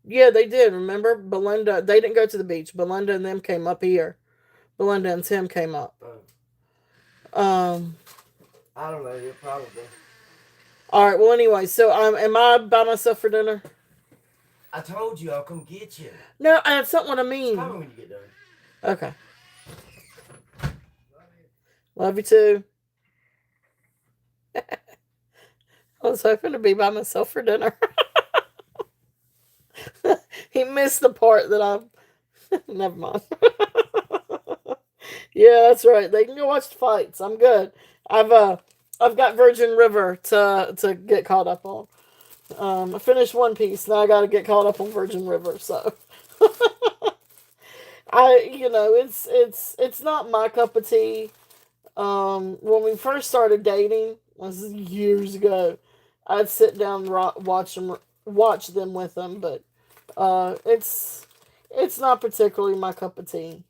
Yeah, they did. Remember, Belinda? They didn't go to the beach. Belinda and them came up here. Belinda and Tim came up. I don't know. Yeah, probably. All right. Well, anyway, so am I by myself for dinner? I told you I'll come get you. No, that's not what I mean. Call me when you get done. Okay. Love you too. I was hoping to be by myself for dinner. He missed the part that Never mind. Yeah, that's right. They can go watch the fights. I'm good. I've got Virgin River to get caught up on. I finished One Piece. Now I got to get caught up on Virgin River. So it's not my cup of tea. When we first started dating, this is years ago, I'd sit down and watch them with them, but it's not particularly my cup of tea.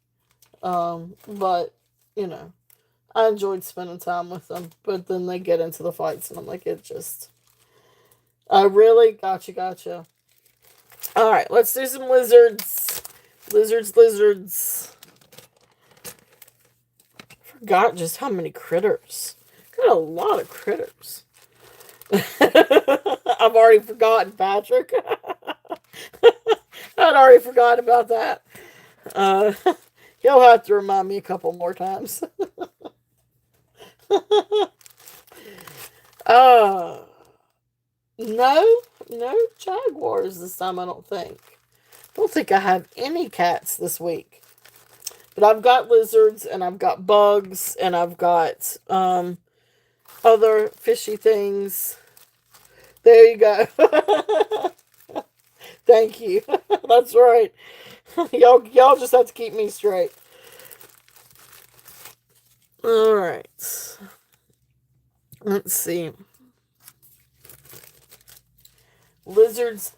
But you know, I enjoyed spending time with them. But then they get into the fights, and I'm like, it just, I really gotcha. All right, let's do some lizards. Lizards. Forgot just how many critters. Got a lot of critters. I've already forgotten, Patrick. I'd already forgotten about that. You'll have to remind me a couple more times. uh, no jaguars this time, I don't think. Don't think I have any cats this week. But I've got lizards, and I've got bugs, and I've got other fishy things. There you go. Thank you. That's right. Y'all just have to keep me straight. All right. Let's see. Lizards.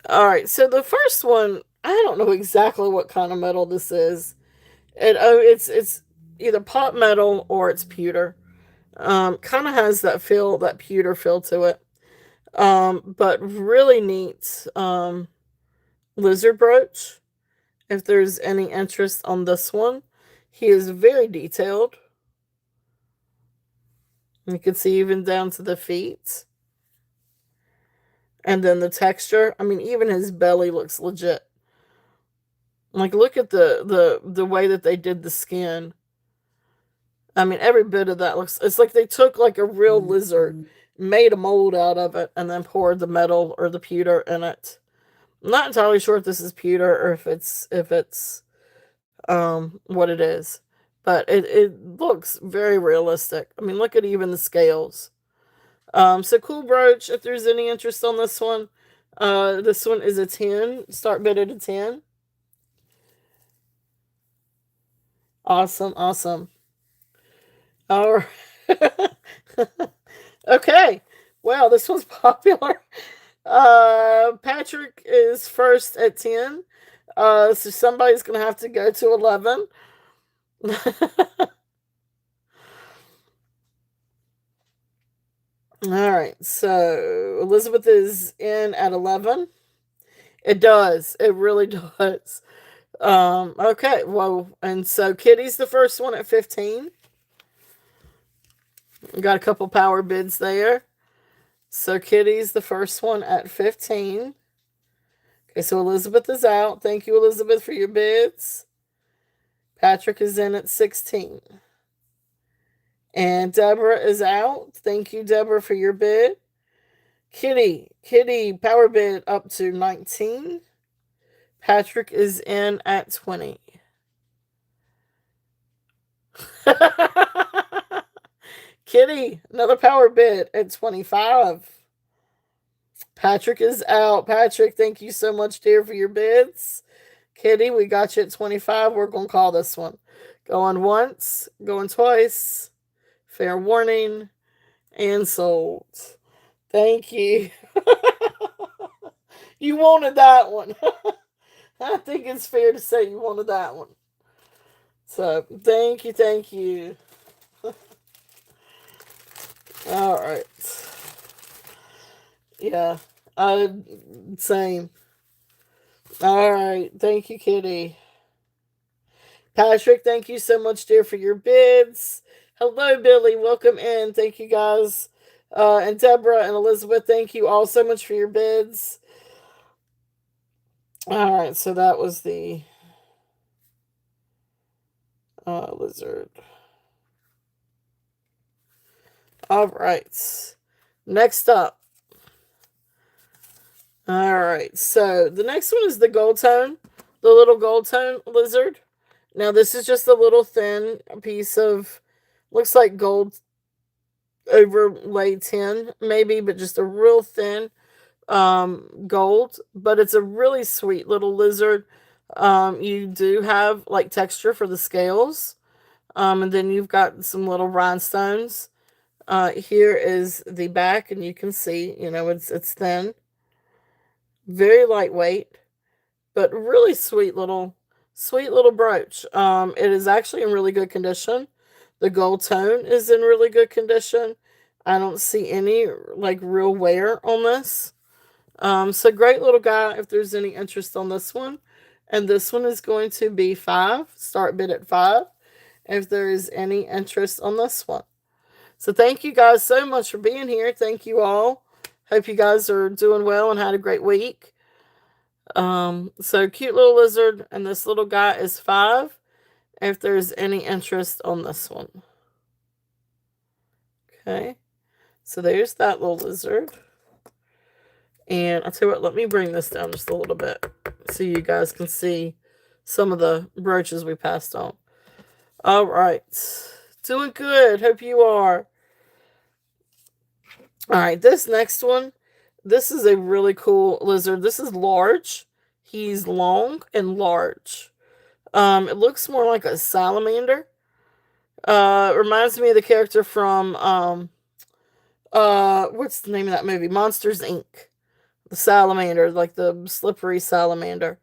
All right. So the first one, I don't know exactly what kind of metal this is. It's either pot metal or it's pewter. Kind of has that pewter feel to it. But really neat lizard brooch. If there's any interest on this one, he is very detailed. You can see even down to the feet. And then the texture. I mean, even his belly looks legit. Like, look at the way that they did the skin. I mean, every bit of that looks, it's like they took like a real lizard, made a mold out of it, and then poured the metal or the pewter in it. I'm not entirely sure if this is pewter or if it's what it is. But it looks very realistic. I mean, look at even the scales. So cool brooch, if there's any interest on this one. This one is a 10. Start bid at a 10. Awesome. All right. Okay. Wow, this one's popular. Patrick is first at 10. So somebody's gonna have to go to 11. All right, so Elizabeth is in at 11. It does. It really does. Okay, well, and so Kitty's the first one at 15. We got a couple power bids there. So Kitty's the first one at 15. Okay, so Elizabeth is out. Thank you, Elizabeth, for your bids. Patrick is in at 16. And Deborah is out. Thank you, Deborah, for your bid. Kitty, power bid up to 19. Patrick is in at 20. Kitty, another power bid at 25. Patrick is out. Patrick, thank you so much, dear, for your bids. Kitty, we got you at 25. We're going to call this one. Going once, going twice. Fair warning. And sold. Thank you. You wanted that one. I think it's fair to say you wanted that one. So, thank you. All right. Yeah, same. All right. Thank you, Kitty. Patrick, thank you so much, dear, for your bids. Hello, Billy. Welcome in. Thank you, guys. And Deborah and Elizabeth, thank you all so much for your bids. All right, so that was the lizard. All right. Next up. All right, so the next one is the gold tone, the little gold tone lizard. Now this is just a little thin piece of, looks like gold overlay tin maybe, but just a real thin gold. But it's a really sweet little lizard. You do have like texture for the scales, and then you've got some little rhinestones. Here is the back, and you can see, it's thin, very lightweight, but really sweet little brooch. It is actually in really good condition. The gold tone is in really good condition. I don't see any like real wear on this. So great little guy if there's any interest on this one. And this one is going to be 5, start bid at 5, if there is any interest on this one. So thank you guys so much for being here. Thank you all. Hope you guys are doing well and had a great week. So cute little lizard, and this little guy is 5, if there's any interest on this one. Okay, so there's that little lizard. And I'll tell you what, let me bring this down just a little bit so you guys can see some of the brooches we passed on. All right, doing good. Hope you are. All right, this next one, this is a really cool lizard. This is large. He's long and large. It looks more like a salamander. Reminds me of the character from what's the name of that movie? Monsters Inc. The salamander, like the slippery salamander.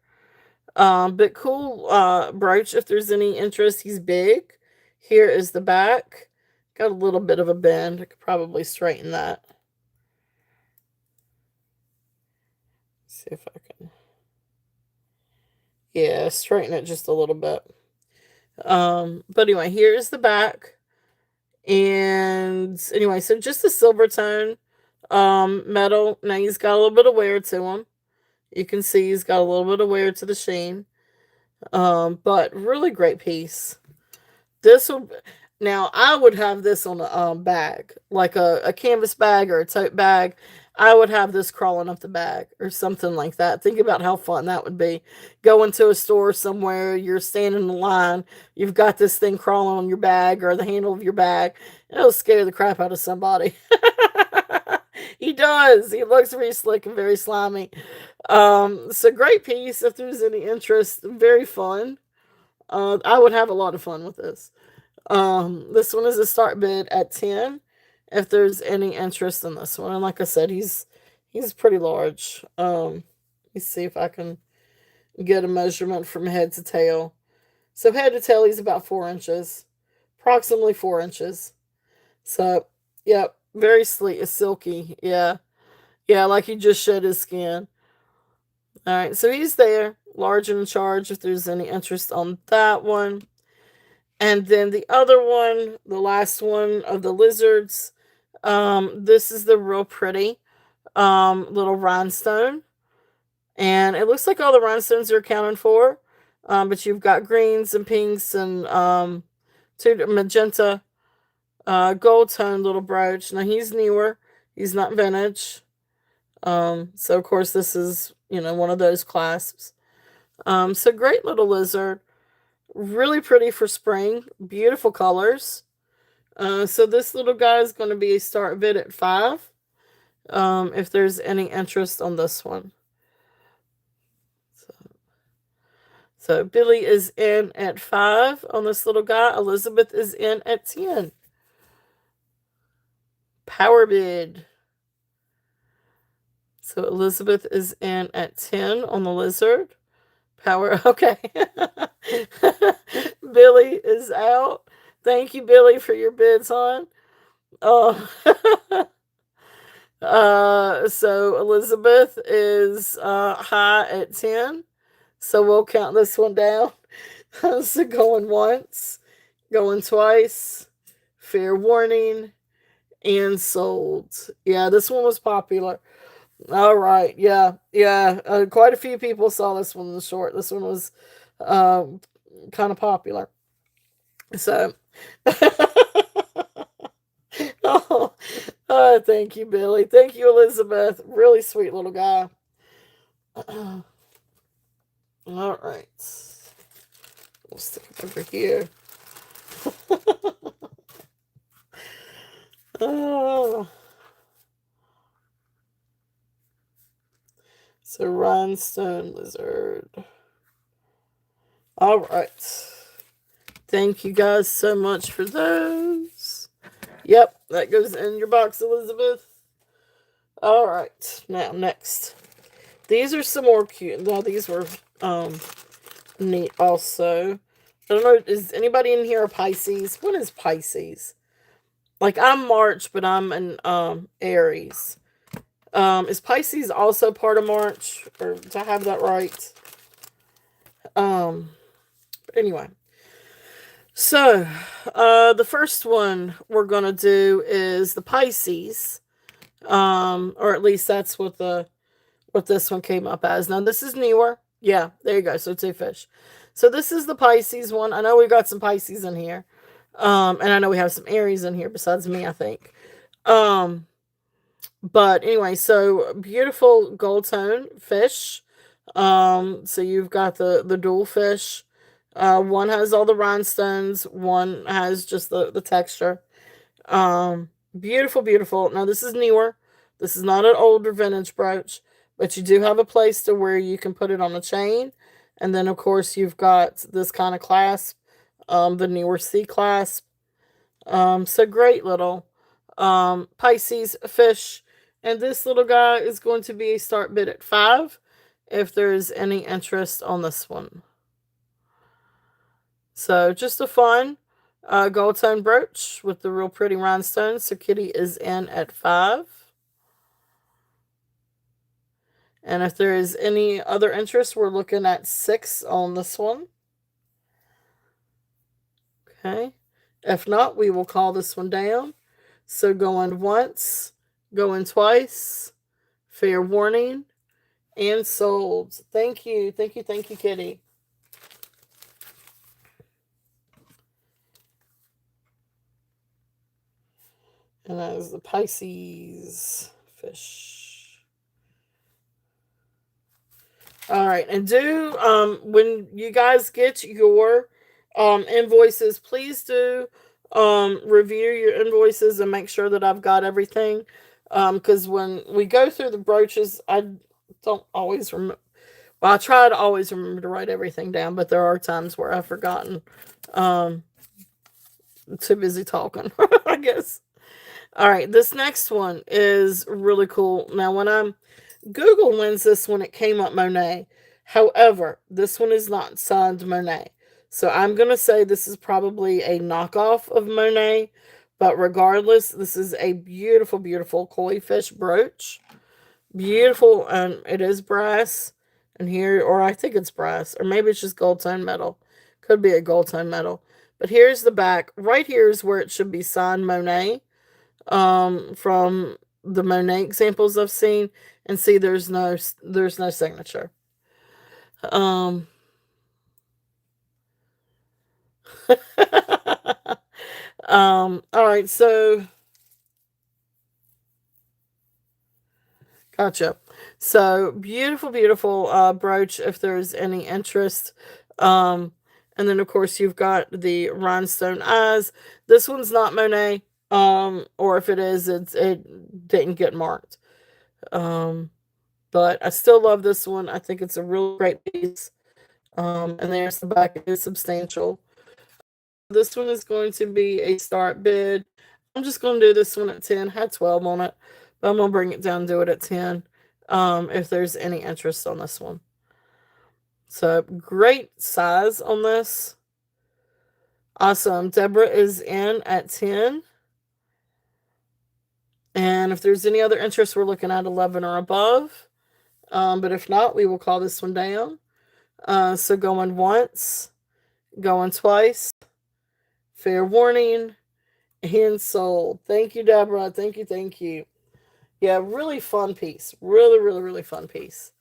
But cool brooch if there's any interest. He's big. Here is the back. Got a little bit of a bend. I could probably straighten that. See if I can. Yeah, straighten it just a little bit. But anyway, here's the back. And anyway, so just a silver tone metal. Now he's got a little bit of wear to him. You can see he's got a little bit of wear to the sheen. But really great piece. This will, now I would have this on a bag, like a canvas bag or a tote bag. I would have this crawling up the bag or something like that. Think about how fun that would be. Go into a store somewhere, you're standing in the line, you've got this thing crawling on your bag or the handle of your bag. It'll scare the crap out of somebody. He does. He looks very slick and very slimy. So great piece if there's any interest. Very fun. I would have a lot of fun with this. This one is a start bid at 10, if there's any interest in this one. And like I said, he's pretty large. Let me see if I can get a measurement from head to tail. So head to tail, he's about 4 inches, approximately 4 inches. So, yep, very sleek, silky. Yeah, like he just shed his skin. All right, so he's there, large and in charge, if there's any interest on that one. And then the other one, the last one of the lizards, this is the real pretty little rhinestone. And it looks like all the rhinestones are accounted for, but you've got greens and pinks and magenta, gold tone little brooch. Now he's newer, he's not vintage. So of course this is, one of those clasps. So great little lizard, really pretty for spring, beautiful colors. So this little guy is going to be a start bid at 5, if there's any interest on this one. So Billy is in at 5 on this little guy. Elizabeth is in at 10. Power bid. So Elizabeth is in at 10 on the lizard. Power, okay. Billy is out. Thank you, Billy, for your bids on. So Elizabeth is high at 10. So we'll count this one down. So going once, going twice, fair warning, and sold. Yeah, this one was popular. All right, yeah. Quite a few people saw this one in the short. This one was kind of popular. So, oh, thank you, Billy. Thank you, Elizabeth. Really sweet little guy. All right. We'll stick it over here. Oh. So rhinestone lizard. All right. Thank you guys so much for those. Yep, that goes in your box, Elizabeth. All right. Now next. These are some more cute. Well, these were neat also. I don't know, is anybody in here a Pisces? What is Pisces? Like, I'm March, but I'm an Aries. Is Pisces also part of March? Or to have that right? But anyway. So, the first one we're gonna do is the Pisces. Or at least that's what this one came up as. Now this is newer. Yeah, there you go. So 2 fish. So this is the Pisces one. I know we got some Pisces in here. And I know we have some Aries in here besides me, I think. But anyway, so beautiful gold tone fish. So you've got the dual fish. One has all the rhinestones, one has just the texture. Beautiful, beautiful. Now this is newer. This is not an older vintage brooch, but you do have a place to where you can put it on a chain. And then of course you've got this kind of clasp, the newer C clasp. So great little Pisces fish. And this little guy is going to be a start bid at 5 if there's any interest on this one. So just a fun gold tone brooch with the real pretty rhinestones. So Kitty is in at 5. And if there is any other interest, we're looking at 6 on this one. Okay. If not, we will call this one down. So going once, going twice, fair warning, and sold. Thank you. Thank you. Thank you, Kitty. And that is the Pisces fish. All right. And do, when you guys get your invoices, please do review your invoices and make sure that I've got everything. Because when we go through the brooches, I don't always remember. Well, I try to always remember to write everything down, but there are times where I've forgotten. Too busy talking, I guess. All right, this next one is really cool. Now, when I'm Google wins this one, it came up Monet. However, this one is not signed Monet. So I'm going to say this is probably a knockoff of Monet. But regardless, this is a beautiful, beautiful koi fish brooch. Beautiful, and it is brass. And here, or I think it's brass, or maybe it's just gold tone metal. Could be a gold tone metal. But here's the back. Right here is where it should be signed Monet. From the Monet examples I've seen, and see there's no signature. All right, so gotcha. So beautiful, beautiful brooch if there's any interest. And then of course you've got the rhinestone eyes. This one's not Monet. Or if it is, it didn't get marked. But I still love this one. I think it's a real great piece. And there's the back. It is substantial. This one is going to be a start bid. I'm just going to do this one at 10. Had 12 on it, but I'm going to bring it down and do it at 10. If there's any interest on this one. So great size on this. Awesome. Deborah is in at 10. And if there's any other interest, we're looking at 11 or above. But if not, we will call this one down. So going once, going twice, fair warning, and sold. Thank you, Deborah. Thank you, thank you. Yeah, really fun piece. Really, really, really fun piece.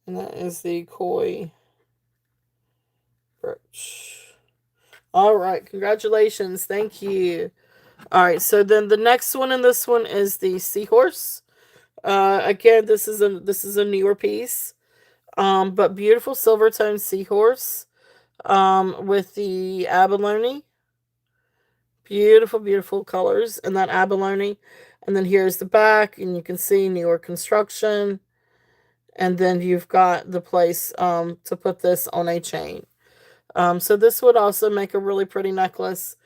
And that is the koi brooch. All right, congratulations. Thank you. All right, so then the next one in this one is the seahorse. Again, this is a newer piece. But beautiful silver tone seahorse. With the abalone. Beautiful, beautiful colors in that abalone. And then here's the back, and you can see newer construction. And then you've got the place to put this on a chain. So this would also make a really pretty necklace.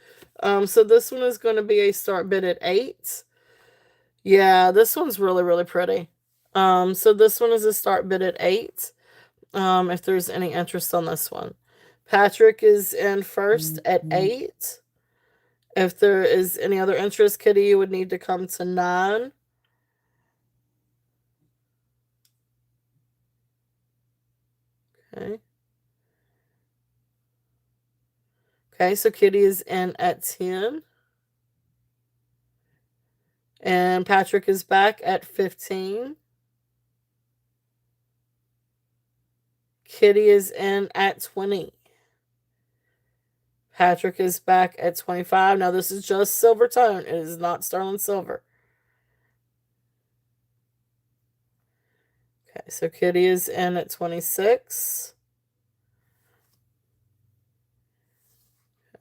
So this one is going to be a start bid at 8. Yeah, this one's really, really pretty. So this one is a start bid at 8. If there's any interest on this one. Patrick is in first at 8. If there is any other interest, Kitty, you would need to come to 9. Okay. Okay, so Kitty is in at 10. And Patrick is back at 15. Kitty is in at 20. Patrick is back at 25. Now, this is just silver tone. It is not sterling silver. Okay, so Kitty is in at 26.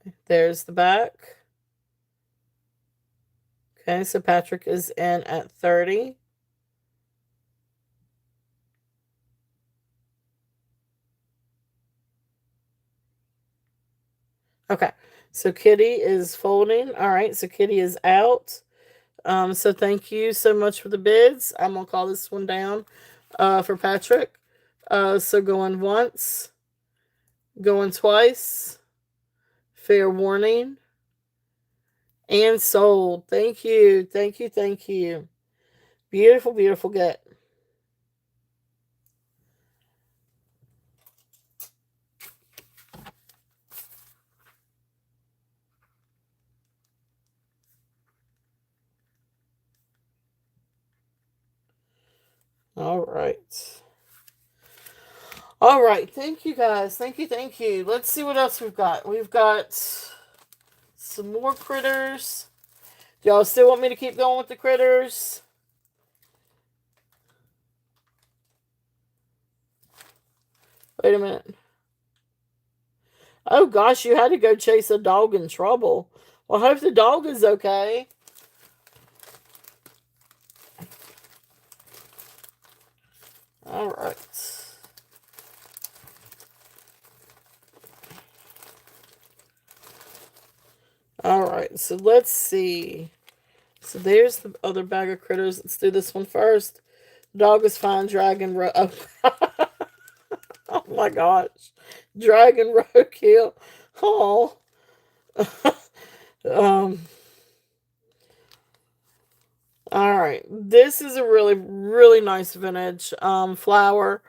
Okay, there's the back. Okay, so Patrick is in at 30. Okay, so Kitty is folding. All right, so Kitty is out. So thank you so much for the bids. I'm going to call this one down for Patrick. So going once, going twice, fair warning, and sold. Thank you, thank you, thank you. Beautiful, beautiful get. All right. All right. Thank you, guys. Thank you, thank you. Let's see what else we've got. We've got some more critters. Do y'all still want me to keep going with the critters? Wait a minute. Oh, gosh, you had to go chase a dog in trouble. Well, I hope the dog is okay. All right. All right, so let's see. So there's the other bag of critters. Let's do this one first. Dog is fine. Dragon oh. Oh my gosh. Dragon roadkill. Oh. All right. This is a really, really nice vintage flower.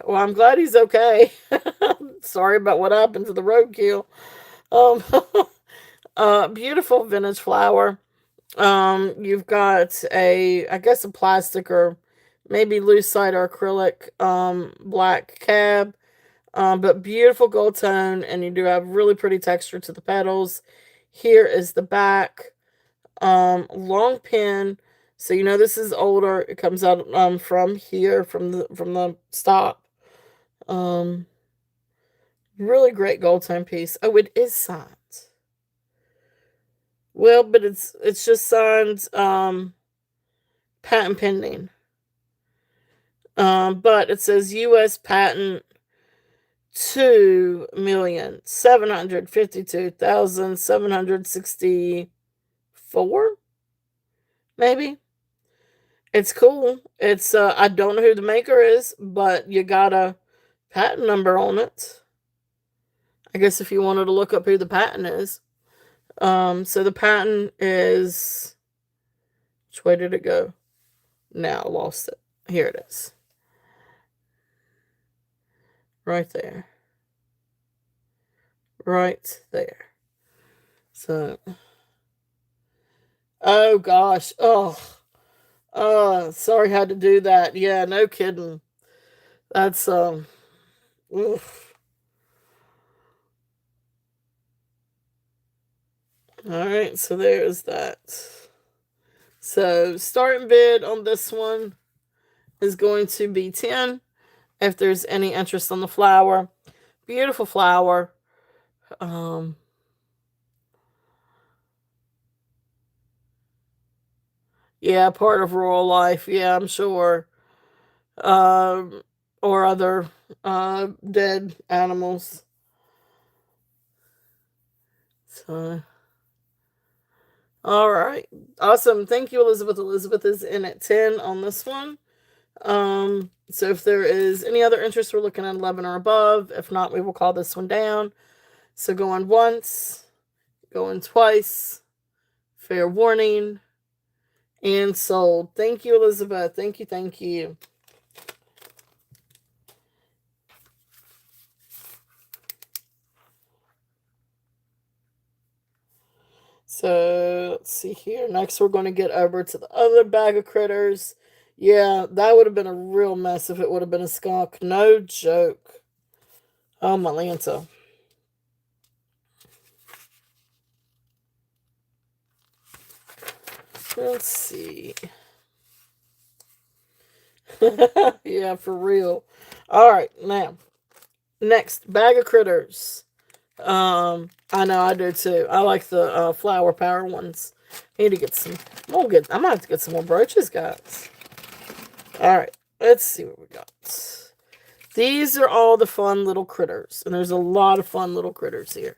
Well, I'm glad he's okay. Sorry about what happened to the roadkill. Beautiful vintage flower. You've got I guess a plastic or maybe lucite or acrylic black cab. But beautiful gold tone, and you do have really pretty texture to the petals. Here is the back. Long pin. So you know this is older. It comes out from here, from the stop. Really great gold tone piece. Oh, it is signed. Well, but it's just signed patent pending. But it says U.S. patent 2,752,764, maybe. It's cool. It's I don't know who the maker is, but you got a patent number on it. I guess if you wanted to look up who the patent is. So the patent is, which way did it go? Now I lost it. Here it is. Right there. Right there. So, oh gosh. Oh, sorry I had to do that. Yeah, no kidding. That's, oof. All right, so there's that. So starting bid on this one is going to be 10. If there's any interest on the flower, beautiful flower. Yeah, part of rural life. Yeah, I'm sure. Or other dead animals. So, all right, awesome. Thank you, Elizabeth. Elizabeth is in at 10 on this one. So if there is any other interest, we're looking at 11 or above. If not, we will call this one down. So going once, going twice, fair warning, and sold. Thank you, Elizabeth. Thank you, thank you. So let's see here. Next, we're going to get over to the other bag of critters. Yeah, that would have been a real mess if it would have been a skunk. No joke. Oh, my Lanta. Let's see. Yeah, for real. All right, now. Next, bag of critters. I know I do too. I like the flower power ones. I need to get some. I might have to get some more brooches, guys. All right, let's see what we got. These are all the fun little critters, and there's a lot of fun little critters here.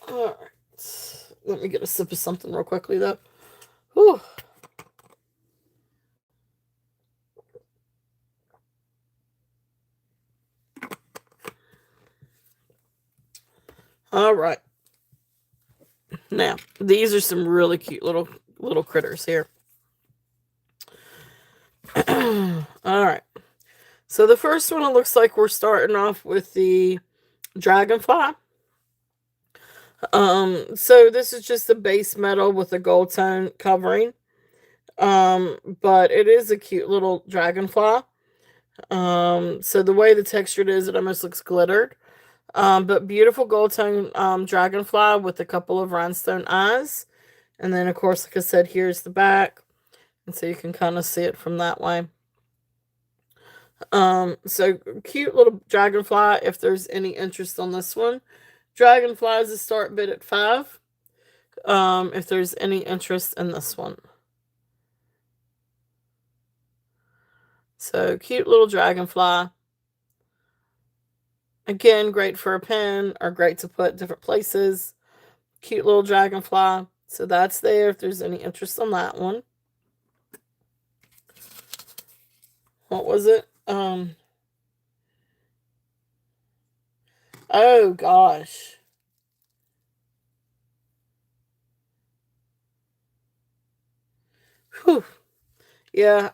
All right, let me get a sip of something real quickly though. Whew. All right. Now, these are some really cute little critters here. All right. So the first one, it looks like we're starting off with the dragonfly. So this is just a base metal with a gold tone covering. But it is a cute little dragonfly. So the way the texture is, it almost looks glittered. But beautiful gold tone dragonfly with a couple of rhinestone eyes. And then, of course, like I said, here's the back. And so you can kind of see it from that way. So cute little dragonfly. If there's any interest on this one, dragonfly is a start bid at 5. If there's any interest in this one. So cute little dragonfly. Again, great for a pen or great to put different places. Cute little dragonfly. So that's there if there's any interest on that one. What was it? Oh gosh. Whew. Yeah,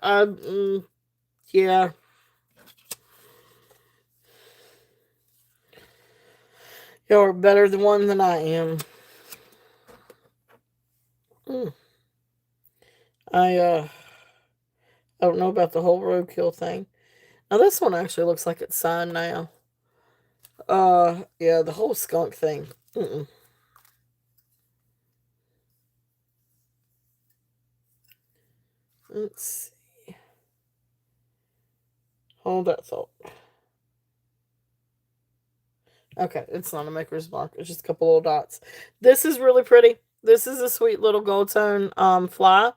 yeah. You're better than one than I am. I don't know about the whole roadkill thing. Now this one actually looks like it's signed now. Yeah, the whole skunk thing. Let's see. Hold that thought. Okay, it's not a maker's mark. It's just a couple little dots. This is really pretty. This is a sweet little gold tone fly.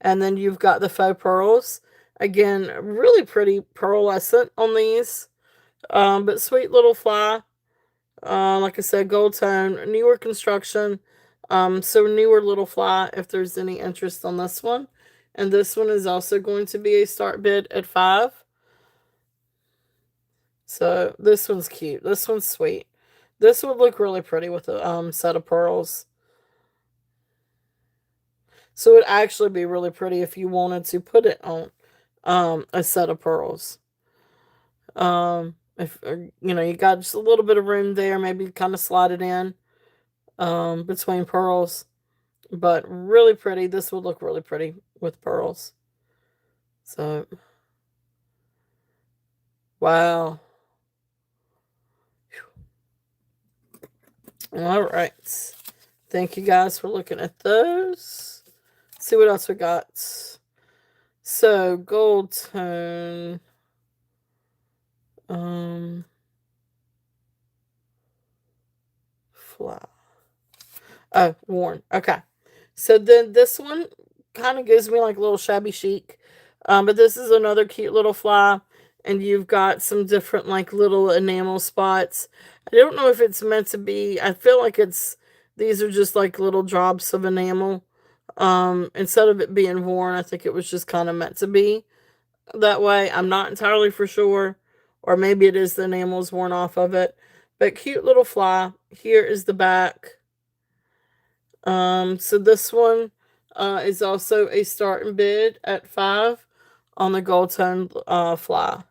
And then you've got the faux pearls. Again, really pretty pearlescent on these. But sweet little fly. Like I said, gold tone, newer construction. So newer little fly if there's any interest on this one. And this one is also going to be a start bid at 5. So this one's cute. This one's sweet. This would look really pretty with a set of pearls. So it'd actually be really pretty if you wanted to put it on a set of pearls. If you got just a little bit of room there, maybe kind of slide it in between pearls. But really pretty. This would look really pretty with pearls. So, wow. All right. Thank you guys for looking at those. Let's see what else we got. So gold tone. Fly. Oh, worn. Okay. So then this one kind of gives me like a little shabby chic. But this is another cute little fly. And you've got some different like little enamel spots. I don't know if it's meant to be. I feel like these are just like little drops of enamel. Instead of it being worn, I think it was just kind of meant to be that way. I'm not entirely for sure. Or maybe it is the enamel's worn off of it. But cute little fly. Here is the back. So this one is also a starting bid at 5 on the gold tone fly.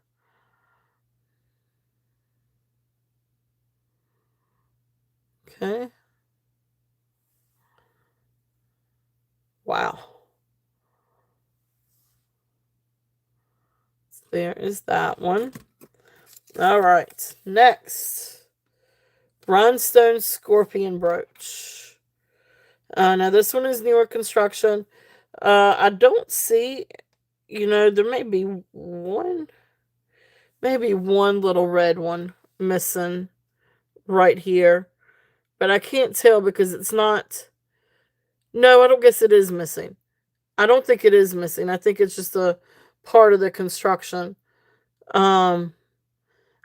Okay. Wow. There is that one. All right. Next. Rhinestone Scorpion Brooch. Now this one is newer construction. I don't see, there may be one little red one missing right here. But I can't tell because it's not. No, I don't guess it is missing. I don't think it is missing. I think it's just a part of the construction. I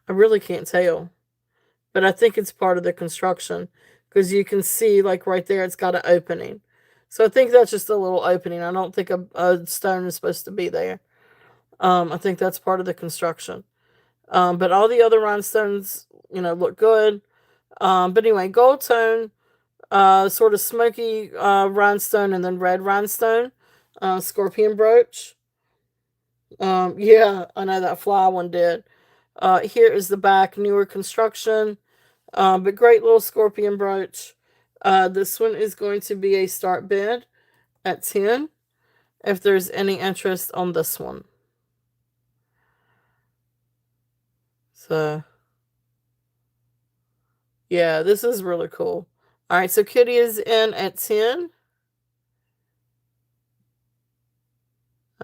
really can't tell. But I think it's part of the construction. Because you can see, like right there, it's got an opening. So I think that's just a little opening. I don't think a stone is supposed to be there. I think that's part of the construction. But all the other rhinestones, look good. But anyway, gold tone, sort of smoky rhinestone, and then red rhinestone, scorpion brooch. Yeah, I know that fly one did. Here is the back, newer construction, but great little scorpion brooch. This one is going to be a start bid at 10 if there's any interest on this one. So, yeah, this is really cool. All right, so Kitty is in at 10.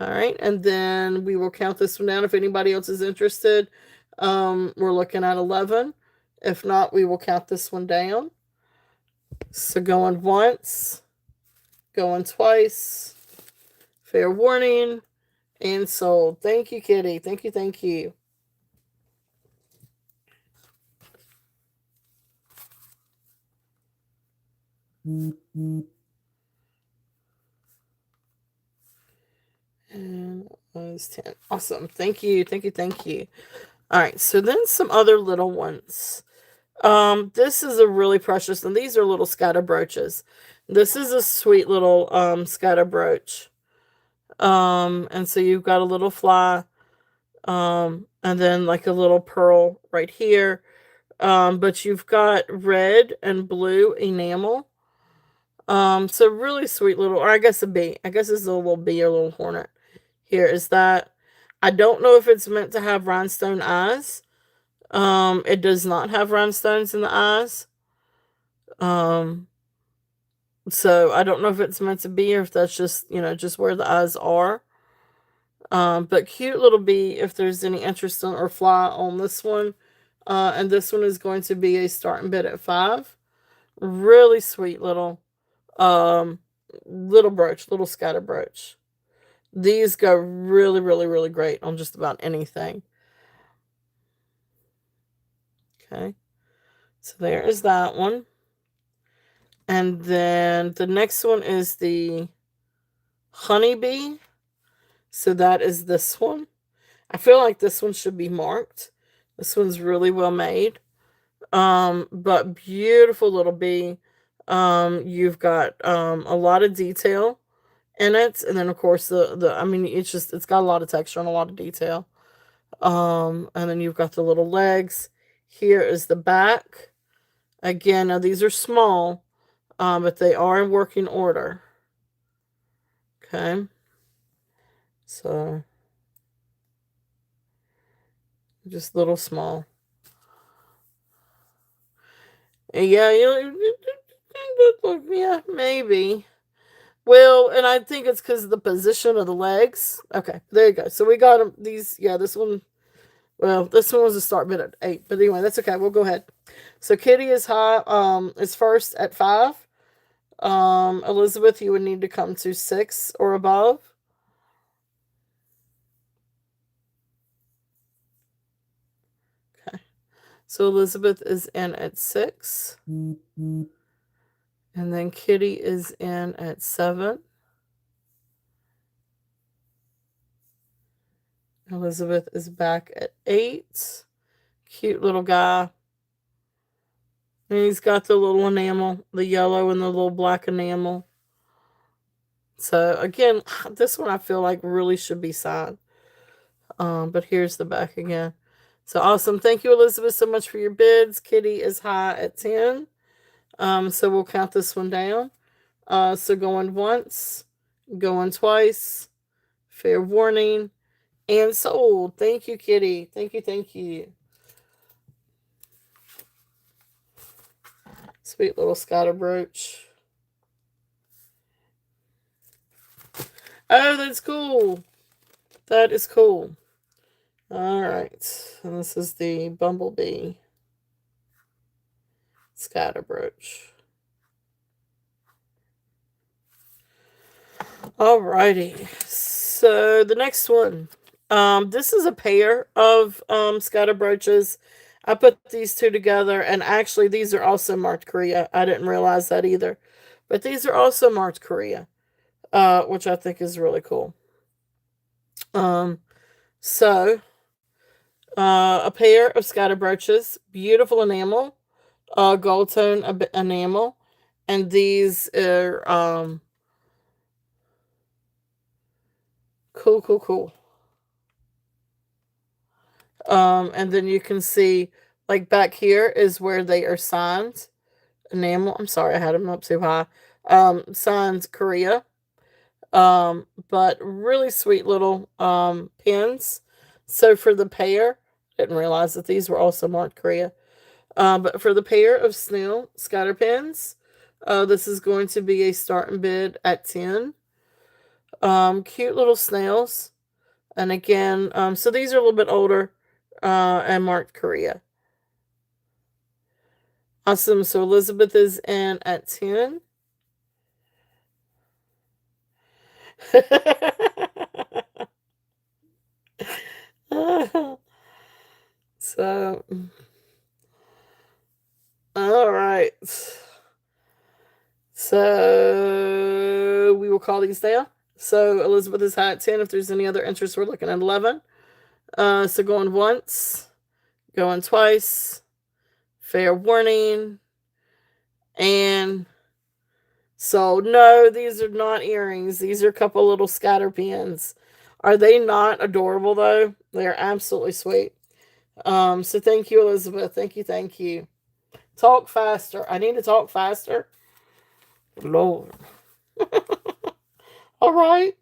All right, and then we will count this one down if anybody else is interested. We're looking at 11. If not, we will count this one down. So going once, going twice, fair warning, and sold. Thank you, Kitty. Thank you, thank you. And that was 10. Awesome. Thank you. Thank you. Thank you. All right. So then some other little ones. This is a really precious, and these are little scatter brooches. This is a sweet little scatter brooch. And so you've got a little fly, and then like a little pearl right here. But you've got red and blue enamel. So really sweet little, or I guess a bee. I guess it's a little bee or a little hornet. Here is that. I don't know if it's meant to have rhinestone eyes. It does not have rhinestones in the eyes. So I don't know if it's meant to be or if that's just, just where the eyes are. But cute little bee if there's any interest in or fly on this one. And this one is going to be a starting bid at 5. Really sweet little brooch, little scatter brooch. These go really, really, really great on just about anything. Okay. So there is that one. And then the next one is the honeybee. So that is this one. I feel like this one should be marked. This one's really well made. But beautiful little bee. You've got a lot of detail in it, and then of course it's got a lot of texture and a lot of detail. And then you've got the little legs. Here is the back. Again, now these are small, but they are in working order. Okay. So just little small. And yeah, Yeah, maybe. Well, and I think it's because of the position of the legs. Okay, there you go. So we got them. These, yeah, this one. Well, this one was a start bid at 8, but anyway, that's okay. We'll go ahead. So Kitty is high. Is first at 5. Elizabeth, you would need to come to 6 or above. Okay. So Elizabeth is in at 6. And then Kitty is in at 7. Elizabeth is back at 8. Cute little guy. And he's got the little enamel, the yellow and the little black enamel. So again, this one I feel like really should be signed. But here's the back again. So awesome. Thank you, Elizabeth, so much for your bids. Kitty is high at 10. So we'll count this one down. So going once, going twice, fair warning, and sold. Thank you, Kitty. Thank you, thank you. Sweet little scatter brooch. Oh, that's cool. That is cool. All right. And this is the bumblebee scatter brooch. Alrighty. So the next one. This is a pair of scatter brooches. I put these two together, and actually these are also marked Korea. I didn't realize that either. But these are also marked Korea, which I think is really cool. So a pair of scatter brooches, beautiful enamel, gold tone enamel, and these are cool. And then you can see, like, back here is where they are signed. Enamel. I'm sorry, I had them up too high. Signed Korea. But really sweet little pins. So for the pair, didn't realize that these were also marked Korea. But for the pair of snail scatter pins, this is going to be a starting bid at 10. Cute little snails. And again, so these are a little bit older and marked Korea. Awesome. So Elizabeth is in at 10. So, all right. So we will call these down. So Elizabeth is high at 10. If there's any other interest, we're looking at 11. So going once, going twice, fair warning, and so no, these are not earrings. These are a couple little scatter pins. Are they not adorable though? They are absolutely sweet. So thank you, Elizabeth. Thank you. Talk faster. I need to talk faster. Lord. All right.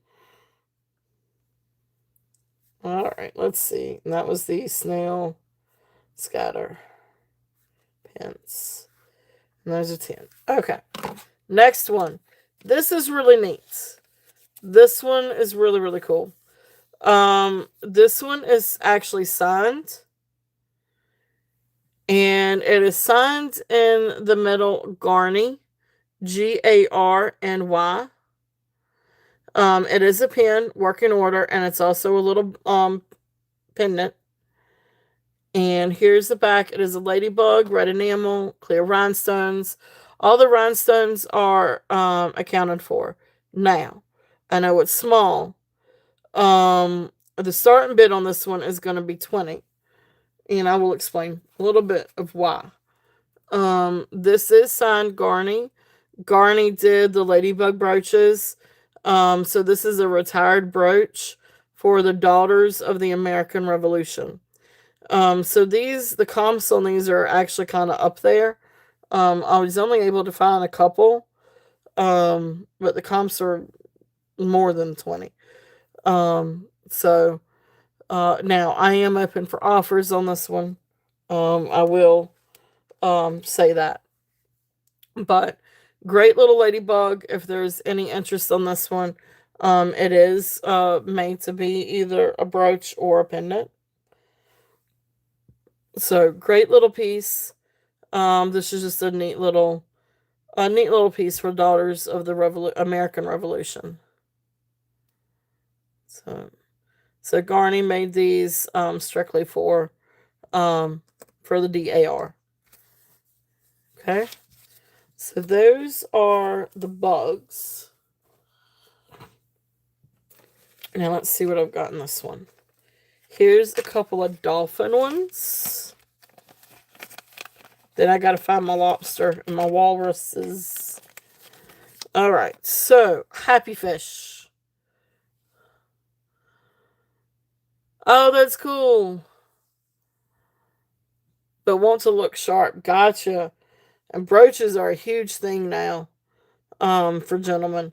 All right. Let's see. And that was the snail scatter pins. And those are 10. Okay. Next one. This is really neat. This one is really cool. This one is actually signed. And it is signed in the middle, Garny, Garny. It is a pin, working order, and it's also a little pendant. And here's the back. It is a ladybug, red enamel, clear rhinestones. All the rhinestones are accounted for. Now, I know it's small. The starting bid on this one is going to be 20. And I will explain a little bit of why. This is signed Garny. Garny did the ladybug brooches. So this is a retired brooch for the Daughters of the American Revolution. So the comps on these are actually kind of up there. I was only able to find a couple. But the comps are more than 20. So now I am open for offers on this one. I will say that. But Great little ladybug. If there's any interest on this one, it is made to be either a brooch or a pendant. So great little piece. This is just a neat little piece for Daughters of the American Revolution. So Garney made these strictly for the DAR. Okay, so those are the bugs. Now let's see what I've got in this one. Here's a couple of dolphin ones. Then I gotta find my lobster and my walruses. Alright, so Happy Fish. Oh, that's cool. But want to look sharp. Gotcha. And brooches are a huge thing now. For gentlemen.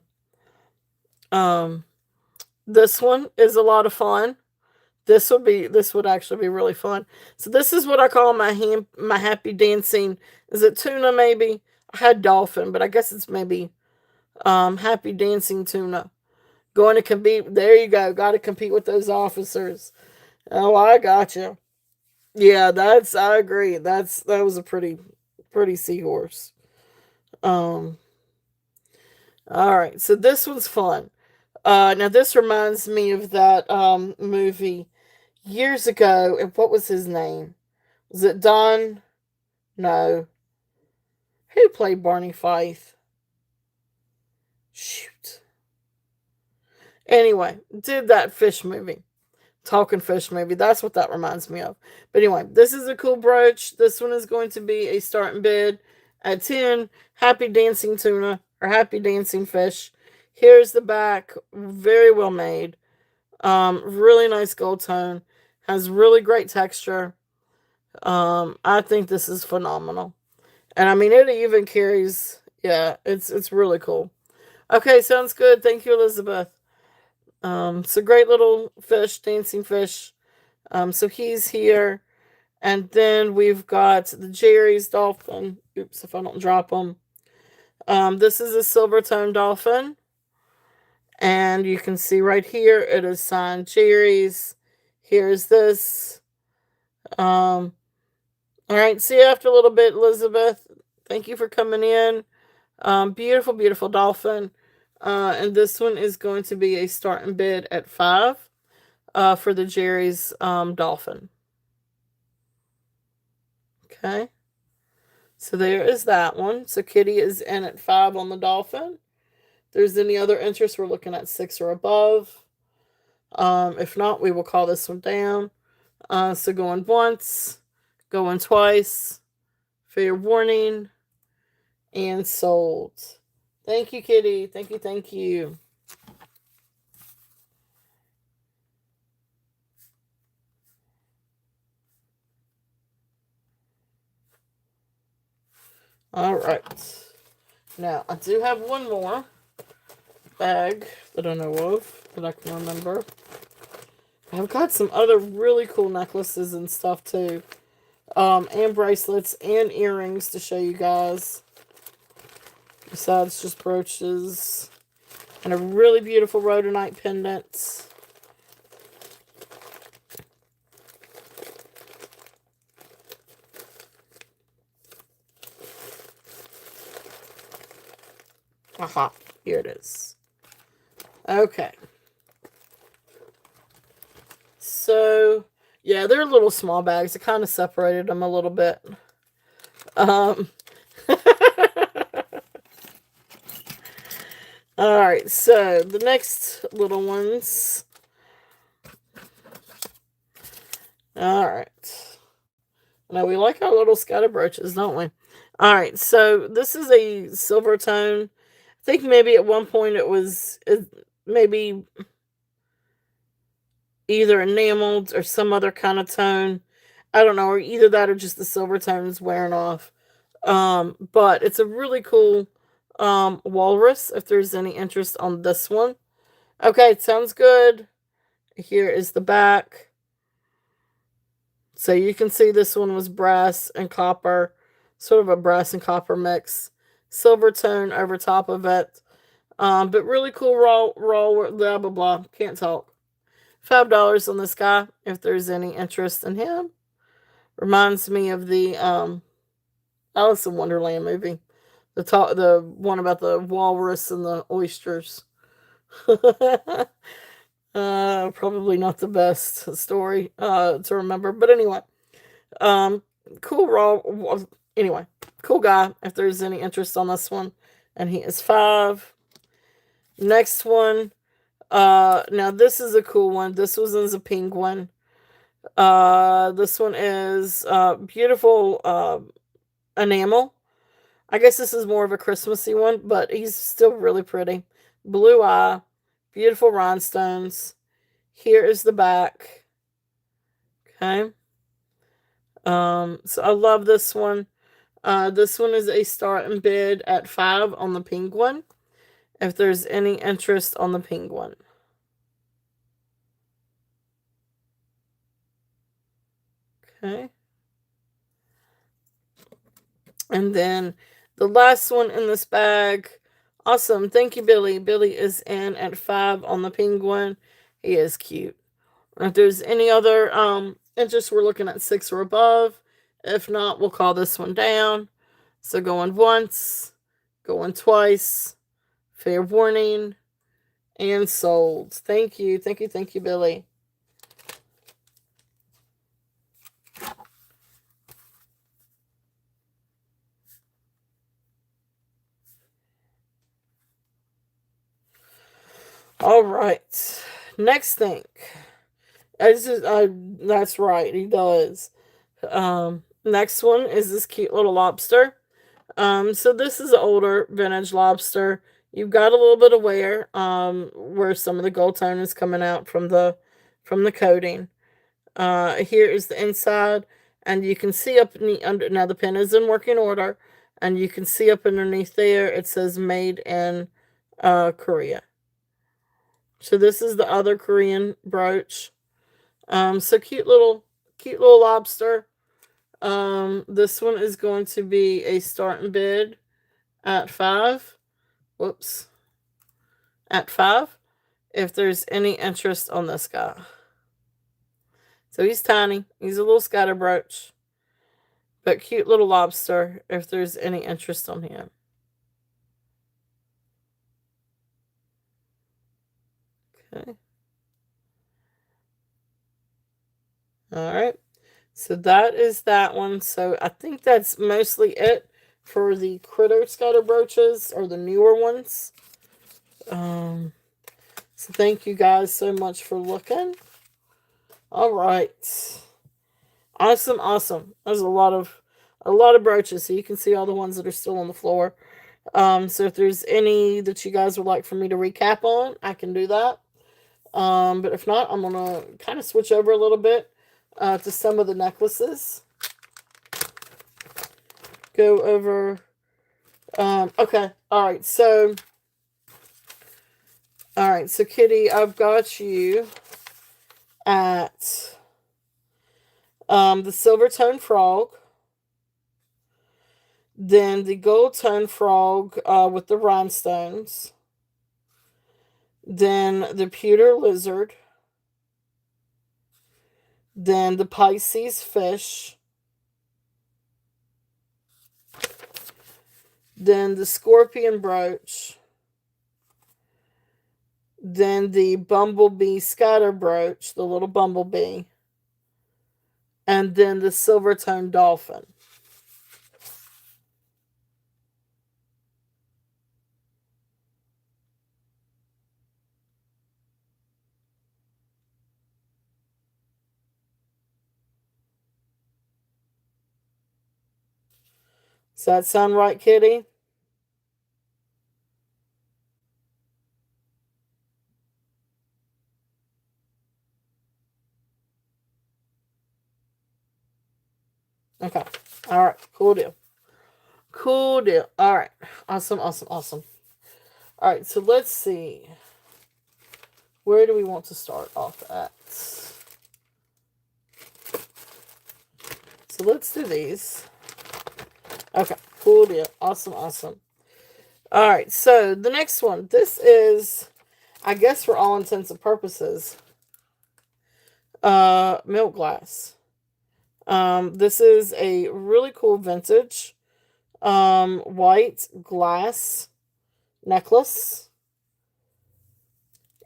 This one is a lot of fun. This would actually be really fun. So this is what I call my happy dancing. Is it tuna maybe? I had dolphin, but I guess it's maybe happy dancing tuna. Going to compete. There you go. Got to compete with those officers. Oh, I gotcha. Yeah, I agree. That was a pretty seahorse. All right. So this one's fun. Now this reminds me of that movie years ago. And what was his name? Was it Don? No. Who played Barney Fife? Shoot. Anyway, did that fish movie. Talking fish movie. That's what that reminds me of. But anyway, this is a cool brooch. This one is going to be a starting bid at 10. Happy dancing tuna or happy dancing fish. Here's the back. Very well made. Really nice gold tone. Has really great texture. I think this is phenomenal. And I mean, it even carries, yeah, it's really cool. Okay, sounds good. Thank you, Elizabeth. So great little fish, dancing fish. So he's here. And then we've got the Jerry's dolphin. Oops, if I don't drop them. This is a silver tone dolphin. And you can see right here, it is signed Jerry's. Here's this. All right, see you after a little bit, Elizabeth. Thank you for coming in. Beautiful, beautiful dolphin. And this one is going to be a starting bid at 5 for the Jerry's dolphin. Okay. So there is that one. So Kitty is in at 5 on the dolphin. If there's any other interest, we're looking at 6 or above. If not, we will call this one down. So going once, going twice, fair warning, and sold. Thank you, Kitty. Thank you, thank you. All right. Now, I do have one more bag that I know of, that I can remember. I've got some other really cool necklaces and stuff, too. And bracelets and earrings to show you guys. Besides just brooches. And a really beautiful rhodonite pendant. Aha, here it is. Okay. So, yeah, they're little small bags. I kind of separated them a little bit. Alright, so the next little ones. Alright. Now, we like our little scatter brooches, don't we? Alright, so this is a silver tone. I think maybe at one point it was maybe either enameled or some other kind of tone. I don't know, or either that or just the silver tone is wearing off. But it's a really cool walrus, if there's any interest on this one. Okay, sounds good. Here is the back. So you can see this one was brass and copper, sort of a brass and copper mix. silver tone over top of it. But really cool raw, blah, blah, blah. Can't talk. $5 on this guy, if there's any interest in him. Reminds me of the Alice in Wonderland movie. The one about the walrus and the oysters. Probably not the best story to remember. But anyway, cool raw. Anyway, cool guy, if there's any interest on this one. And he is 5. Next one. Now this is a cool one. This was in the penguin. This one is beautiful enamel. I guess this is more of a Christmassy one, but he's still really pretty. Blue eye, beautiful rhinestones. Here is the back. Okay. So I love this one. This one is a start and bid at 5 on the penguin, if there's any interest on the penguin. Okay. And then the last one in this bag. Awesome. Thank you, Billy. Billy is in at 5 on the penguin. He is cute. If there's any other interest, we're looking at 6 or above. If not, we'll call this one down. So going once, going twice, fair warning, and sold. Thank you. Thank you. Thank you, Billy. All right. Next thing. That's right. He does. Next one is this cute little lobster. So this is an older vintage lobster. You've got a little bit of wear, where some of the gold tone is coming out from the coating. Here is the inside, and you can see up under. Now the pen is in working order, and you can see up underneath there it says made in Korea. So this is the other Korean brooch. So cute little lobster. This one is going to be a starting bid at 5. Whoops. At 5. If there's any interest on this guy. So he's tiny. He's a little scatter brooch. But cute little lobster, if there's any interest on him. Okay. All right. So that is that one. So I think that's mostly it for the critter scatter brooches, or the newer ones. So thank you guys so much for looking. All right. Awesome, awesome. There's a lot of brooches, so you can see all the ones that are still on the floor. So if there's any that you guys would like for me to recap on, I can do that. But if not, I'm gonna kind of switch over a little bit to some of the necklaces. Go over. Okay. All right. So Kitty, I've got you at the silver tone frog, then the gold tone frog with the rhinestones, then the pewter lizard, then the Pisces fish, then the scorpion brooch, then the bumblebee scatter brooch, the little bumblebee, and then the silver tone dolphin. Does that sound right, Kitty? Okay. All right. Cool deal. Cool deal. All right. Awesome, awesome, awesome. All right. So let's see. Where do we want to start off at? So let's do these. Okay. Cool deal. Awesome, awesome. All right, so the next one. This is, I guess for all intents and purposes, milk glass. This is a really cool vintage white glass necklace.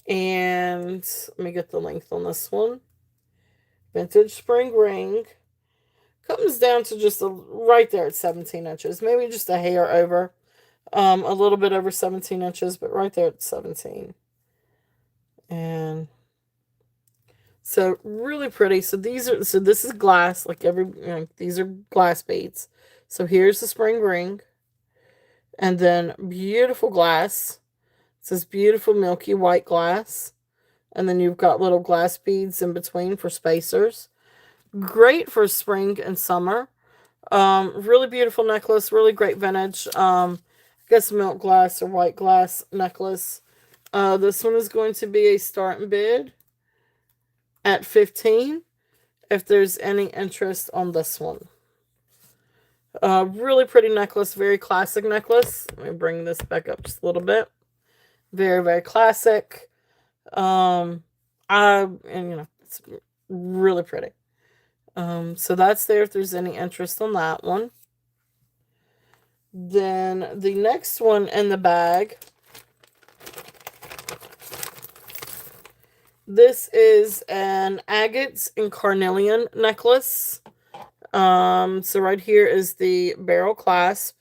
And let me get the length on this one. Vintage spring ring. Comes down to just right there at 17 inches. Maybe just a hair over. A little bit over 17 inches, but right there at 17. And so really pretty. So this is glass, like these are glass beads. So here's the spring ring. And then beautiful glass. It says beautiful milky white glass. And then you've got little glass beads in between for spacers. Great for spring and summer. Really beautiful necklace. Really great vintage. I guess milk glass or white glass necklace. This one is going to be a start and bid at $15 if there's any interest on this one. Really pretty necklace. Very classic necklace. Let me bring this back up just a little bit. Very, very classic. And it's really pretty. So that's there if there's any interest on that one. Then the next one in the bag. This is an agates and carnelian necklace. So right here is the barrel clasp,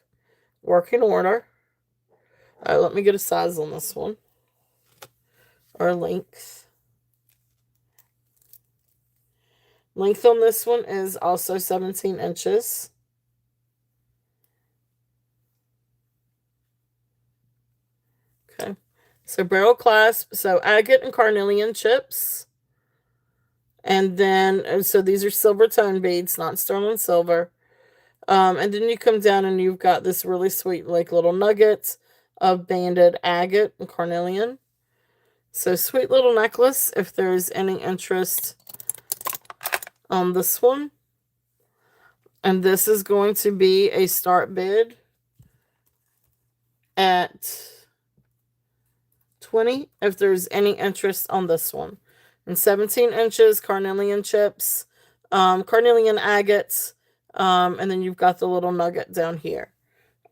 working order. Let me get a size on this one. Or length. Length on this one is also 17 inches. Okay. So barrel clasp. So agate and carnelian chips. And then, so these are silver tone beads, not sterling silver. And then you come down and you've got this really sweet, like, little nuggets of banded agate and carnelian. So sweet little necklace if there's any interest on this one. And this is going to be a start bid at $20 if there's any interest on this one. And 17 inches, carnelian chips, carnelian agates, and then you've got the little nugget down here.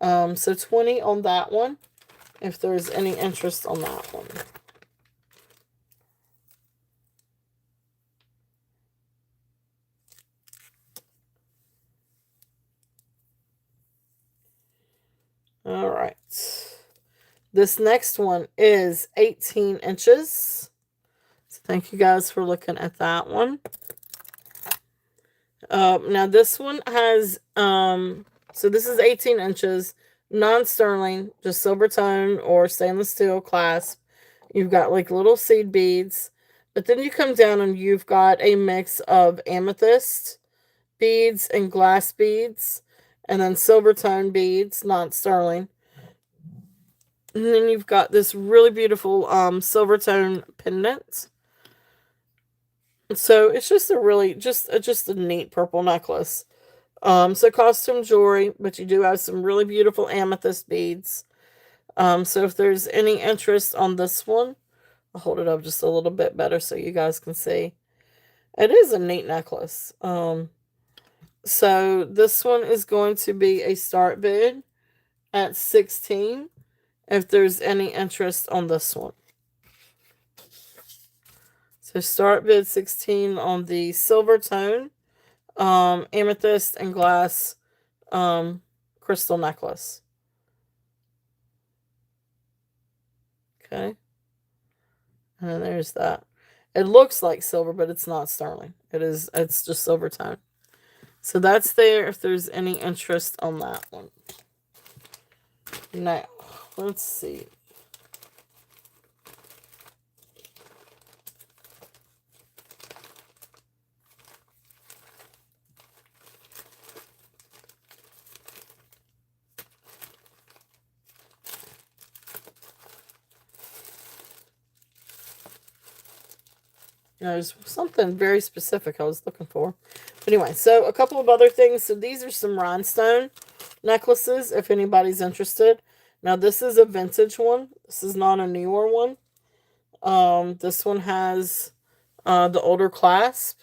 So $20 on that one if there's any interest on that one. All right. This next one is 18 inches. So thank you guys for looking at that one. Now this one has, so this is 18 inches, non-sterling, just silver tone or stainless steel clasp. You've got like little seed beads, but then you come down and you've got a mix of amethyst beads and glass beads, and then silver tone beads, not sterling. And then you've got this really beautiful silver tone pendant. So it's just a really just a neat purple necklace. So costume jewelry, but you do have some really beautiful amethyst beads. So if there's any interest on this one, I'll hold it up just a little bit better so you guys can see. It is a neat necklace. So this one is going to be a start bid at $16 if there's any interest on this one. So start bid $16 on the silver tone, amethyst and glass crystal necklace. Okay. And then there's that. It looks like silver, but it's not sterling. It's just silver tone. So that's there if there's any interest on that one. Now, let's see. There's something very specific I was looking for. But anyway, so a couple of other things. So these are some rhinestone necklaces, if anybody's interested. Now this is a vintage one. This is not a newer one. This one has the older clasp.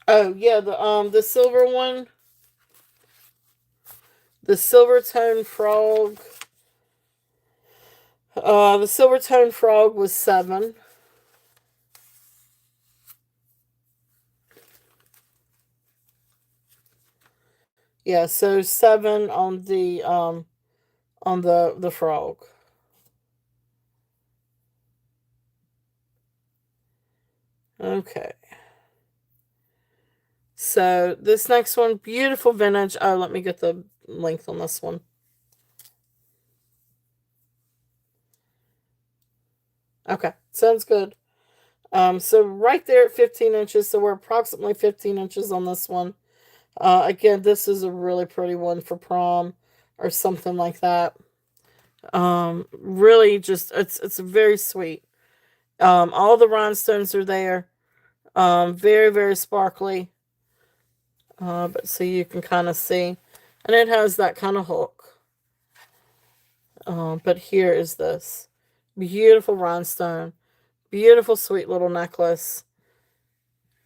Oh yeah, the silver one, the silver tone frog. The silver tone frog was 7. Yeah, so 7 on the frog. Okay. So this next one, beautiful vintage. Oh, let me get the length on this one. Okay, sounds good. So right there at 15 inches, so we're approximately 15 inches on this one. Again, this is a really pretty one for prom or something like that. Really just, it's very sweet. All the rhinestones are there. Very, very sparkly. But so you can kind of see. And it has that kind of hook. But here is this. Beautiful rhinestone. Beautiful, sweet little necklace.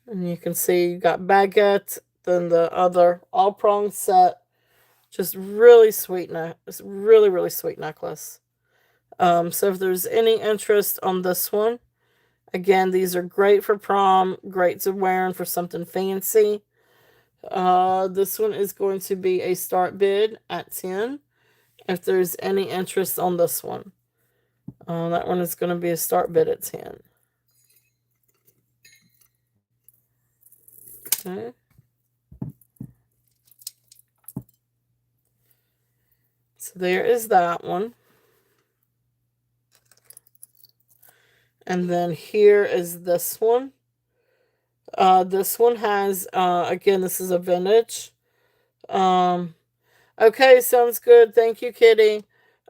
And you can see you got baguette, then the other all pronged set. Just really sweet really, really sweet necklace. So if there's any interest on this one, again, these are great for prom, great to wear for something fancy. This one is going to be a start bid at 10. If there's any interest on this one, that one is going to be a start bid at 10. Okay. So there is that one. And then here is this one. This one has, again, this is a vintage. Okay, sounds good. Thank you, Kitty.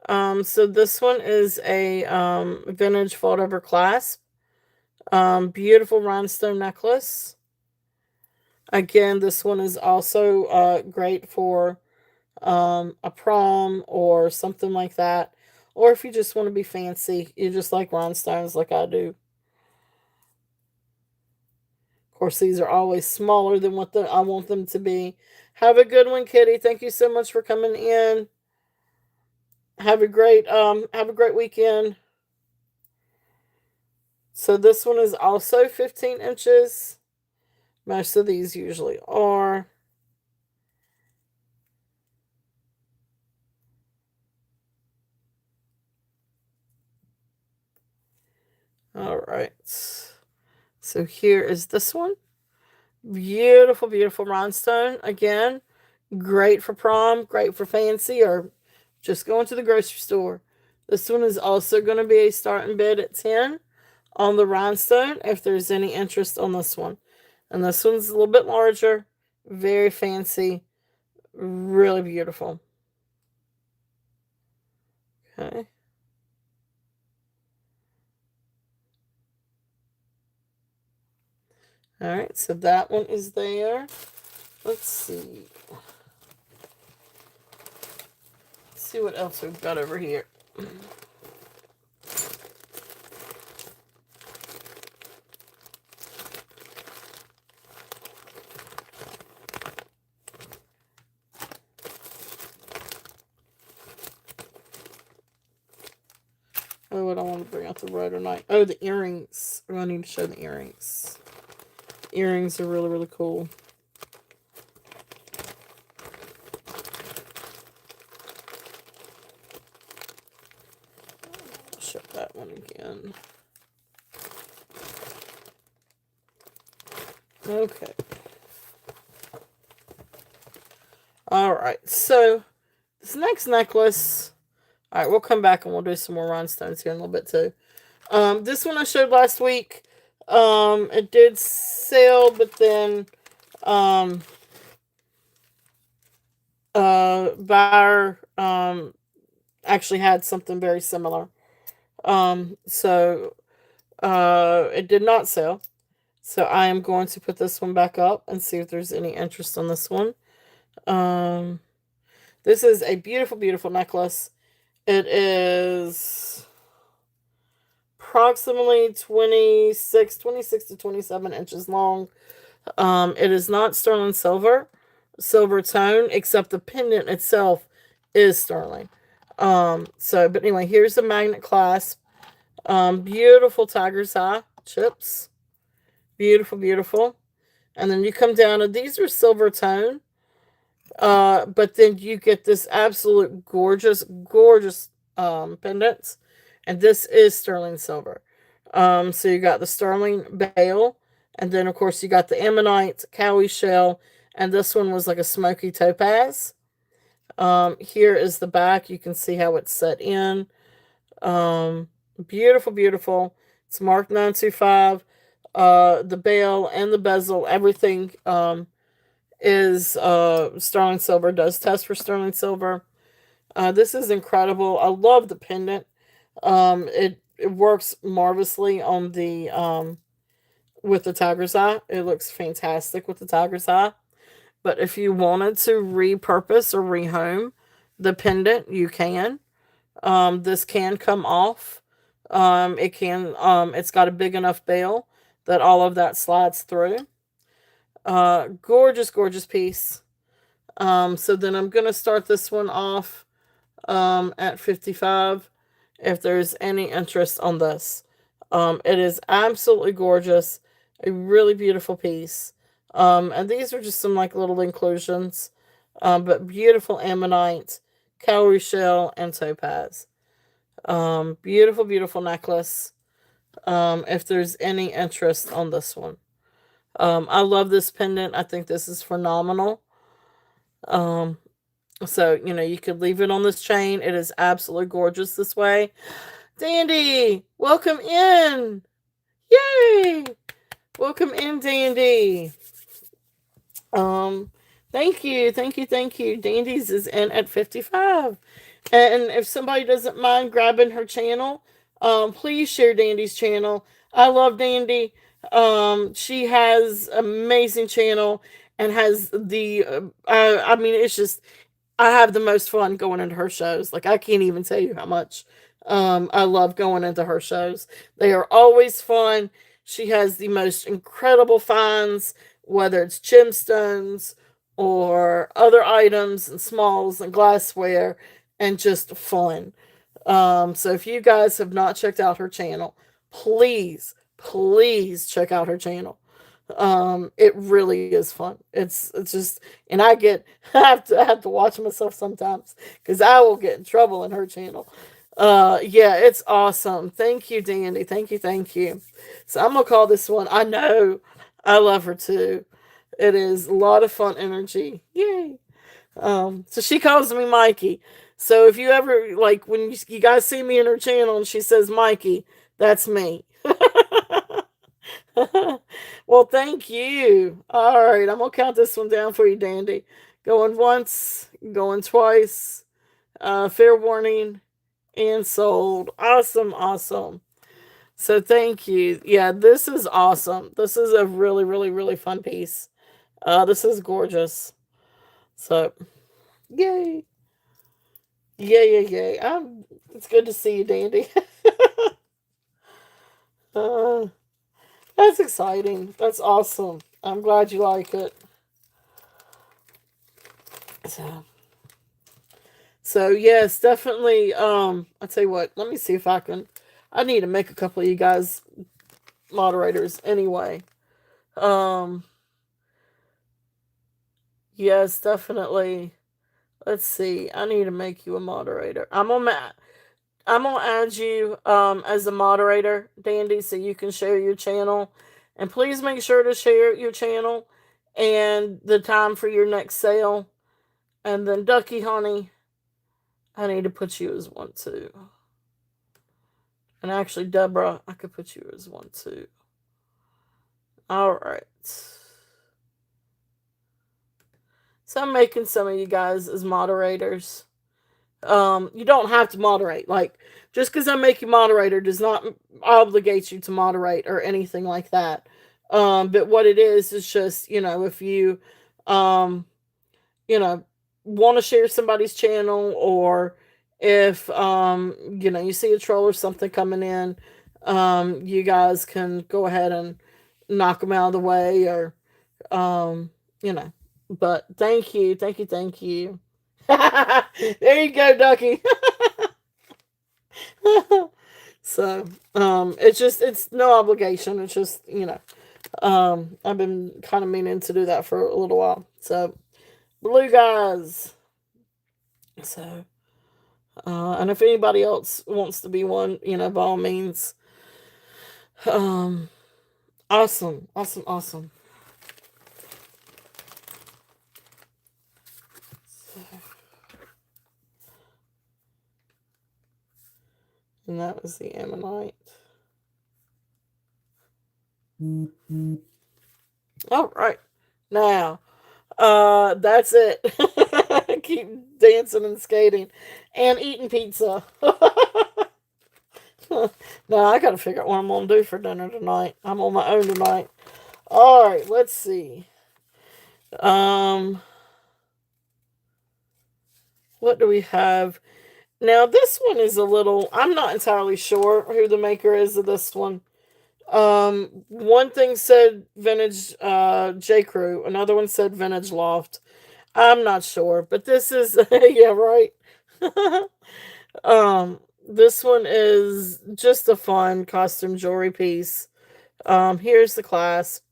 So this one is a vintage fold over clasp. Beautiful rhinestone necklace. Again, this one is also great for a prom or something like that. Or if you just want to be fancy, you just like rhinestones like I do. Of course, these are always smaller than what I want them to be. Have a good one, Kitty. Thank you so much for coming in. Have a great weekend. So this one is also 15 inches. Most of these usually are. All right. So here is this one. Beautiful, beautiful rhinestone. Again, great for prom, great for fancy, or just going to the grocery store. This one is also going to be a starting bid at 10 on the rhinestone if there's any interest on this one. And this one's a little bit larger, very fancy, really beautiful. Okay. All right, so that one is there. Let's see. Let's see what else we've got over here. Oh, I don't want to bring out the rotor knife. Oh, the earrings. Oh, I need to show the earrings. Earrings are really, really cool. I'll show that one again. Okay. All right. So this next necklace. All right, we'll come back and we'll do some more rhinestones here in a little bit too. This one I showed last week. It did sell, but then buyer actually had something very similar. So it did not sell. So I am going to put this one back up and see if there's any interest on this one. Um, this is a beautiful, beautiful necklace. It is approximately 26 to 27 inches long. It is not sterling silver tone, except the pendant itself is sterling. But anyway, here's the magnet clasp. Beautiful tiger's eye chips. Beautiful, beautiful. And then you come down, and these are silver tone. But then you get this absolute gorgeous, gorgeous pendants. And this is sterling silver. So you got the sterling bail, and then of course you got the ammonite, cowie shell, and this one was like a smoky topaz. Here is the back. You can see how it's set in. Beautiful, beautiful. It's marked 925. The bail and the bezel, everything is sterling silver. Does test for sterling silver. This is incredible. I love the pendant. It works marvelously on the with the tiger's eye. It looks fantastic with the tiger's eye. But if you wanted to repurpose or rehome the pendant, you can. This can come off. It's got a big enough bail that all of that slides through. Gorgeous, gorgeous piece. So then I'm going to start this one off at 55 if there's any interest on this. It is absolutely gorgeous. A really beautiful piece. And these are just some like little inclusions. But beautiful ammonite, cowrie shell, and topaz. Beautiful, beautiful necklace. If there's any interest on this one. I love this pendant. I think this is phenomenal. So, you could leave it on this chain. It is absolutely gorgeous this way. Dandy, welcome in. Yay! Welcome in, Dandy. Thank you. Dandy's is in at 55. And if somebody doesn't mind grabbing her channel, please share Dandy's channel. I love Dandy. She has amazing channel and has it's just, I have the most fun going into her shows. Like, I can't even tell you how much I love going into her shows. They are always fun. She has the most incredible finds, whether it's gemstones or other items and smalls and glassware, and just fun. So if you guys have not checked out her channel, please check out her channel. It really is fun. It's just, and I have to watch myself sometimes because I will get in trouble in her channel. Yeah, it's awesome. Thank you, Dandy. Thank you. So I'm gonna call this one. I know, I love her too. It is a lot of fun energy. Yay. So she calls me Mikey. So if you ever, like, when you guys see me in her channel and she says Mikey, that's me. Well, thank you. All right, I'm gonna count this one down for you, Dandy. Going once, going twice. Fair warning, and sold. Awesome. So thank you. Yeah, this is awesome. This is a really, really, really fun piece. This is gorgeous. So, yay. Yay. It's good to see you, Dandy. That's exciting. That's awesome. I'm glad you like it. So yes, definitely. I'll tell you what. Let me see if I need to make a couple of you guys moderators anyway. Yes, definitely. Let's see. I need to make you a moderator. I'm gonna add you as a moderator, Dandy, so you can share your channel. And please make sure to share your channel and the time for your next sale. And then Ducky Honey, I need to put you as one too. And actually, Deborah, I could put you as one too. All right. So I'm making some of you guys as moderators. You don't have to moderate. Like, just because I make you moderator does not obligate you to moderate or anything like that. But what it is just, if you want to share somebody's channel, or if you see a troll or something coming in, you guys can go ahead and knock them out of the way, or um you know but thank you, thank you, thank you. There you go, Ducky. So it's no obligation. It's just I've been kind of meaning to do that for a little while. So blue guys. So and if anybody else wants to be one, by all means. um Awesome, awesome, awesome. So, and that was the Ammonite. All right. Now, that's it. Keep dancing and skating and eating pizza. Now I gotta figure out what I'm gonna do for dinner tonight. I'm on my own tonight. All right, let's see. What do we have? Now this one is a little. I'm not entirely sure who the maker is of this one. One thing said vintage J. Crew. Another one said vintage Loft. I'm not sure, but this is yeah, right. This one is just a fun costume jewelry piece. Here's the clasp,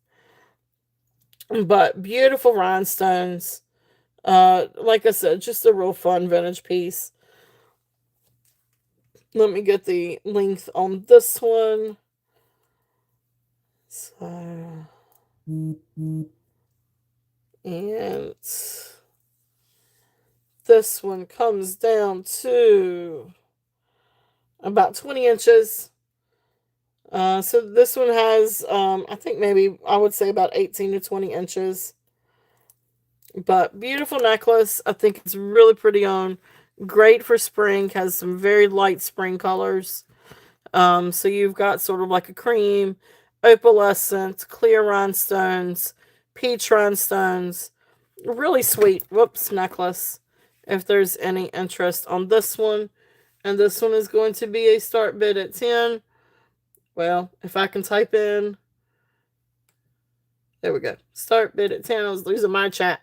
but beautiful rhinestones. Like I said, just a real fun vintage piece. Let me get the length on this one. So, and this one comes down to about 20 inches. So this one has, I think maybe I would say about 18 to 20 inches. But beautiful necklace. I think it's really pretty on. Great for spring. Has some very light spring colors. So you've got sort of like a cream, opalescent, clear rhinestones, peach rhinestones. Really sweet. Whoops, necklace. If there's any interest on this one. And this one is going to be a start bid at 10. Well, if I can type in. There we go. Start bid at 10. I was losing my chat.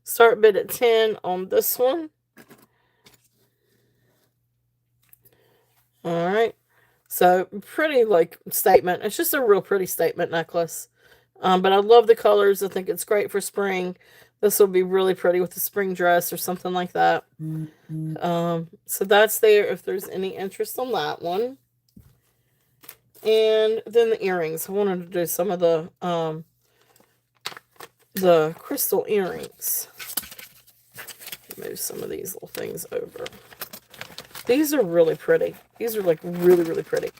Start bid at 10 on this one. All right. So pretty like statement. It's just a real pretty statement necklace. But I love the colors. I think it's great for spring. This will be really pretty with a spring dress or something like that. So that's there if there's any interest on that one. And then the earrings. I wanted to do some of the crystal earrings. Move some of these little things over. These are really pretty. These are like really, really pretty.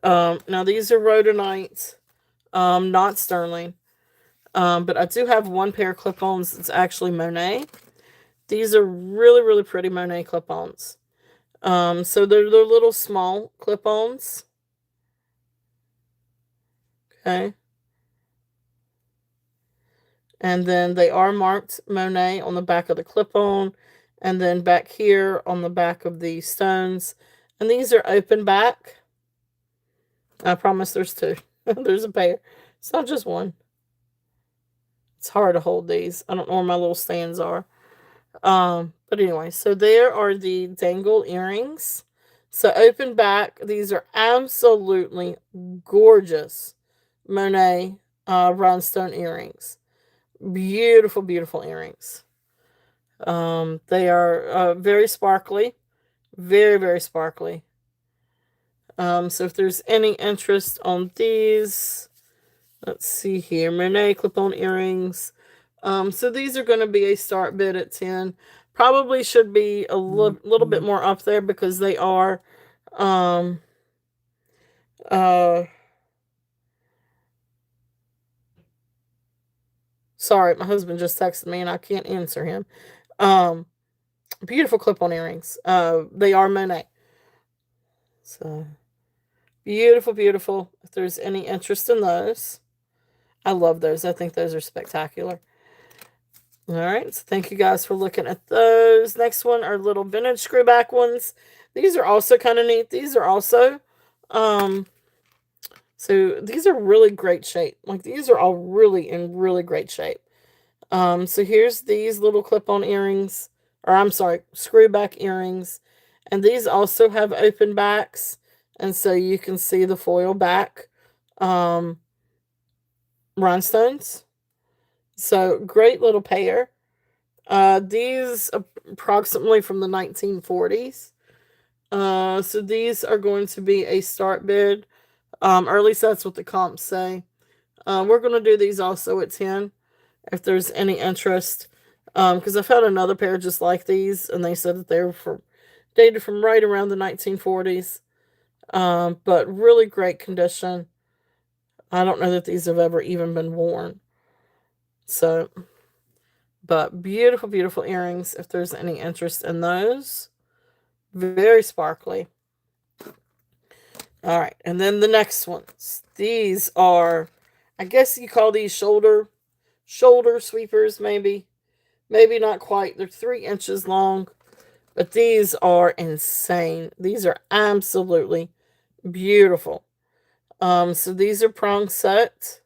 Now these are rhodonite, not sterling. But I do have one pair of clip-ons that's actually Monet. These are really, really pretty Monet clip-ons. So they're little small clip-ons. Okay. And then they are marked Monet on the back of the clip-on. And then back here on the back of the stones. And these are open back. I promise there's two. There's a pair. It's not just one. It's hard to hold these. I don't know where my little stands are. But anyway, so there are the dangle earrings. So open back. These are absolutely gorgeous Monet rhinestone earrings. Beautiful, beautiful earrings. They are very sparkly. Very, very sparkly. So if there's any interest on these, let's see here. Monet clip-on earrings. So these are going to be a start bid at 10. Probably should be a little bit more up there because they are sorry, my husband just texted me and I can't answer him. Beautiful clip-on earrings. They are Monet. So beautiful, beautiful. If there's any interest in those. I love those. I think those are spectacular. All right, so thank you guys for looking at those. Next one are little vintage screwback ones. These are also kind of neat. These are also, so these are really great shape. Like these are all really in really great shape. So here's these little clip-on earrings, or I'm sorry, screwback earrings. And these also have open backs. And so you can see the foil back rhinestones. So great little pair. These approximately from the 1940s. So these are going to be a start bid. Or at least that's what the comps say. We're going to do these also at 10 if there's any interest. Because I found another pair just like these, and they said that they were dated from right around the 1940s. But really great condition. I don't know that these have ever even been worn. So, but beautiful, beautiful earrings if there's any interest in those. Very sparkly. All right, and then the next ones. These are, I guess you call these shoulder sweepers, maybe. Maybe not quite. They're 3 inches long, but these are insane. These are absolutely beautiful. So these are prong set.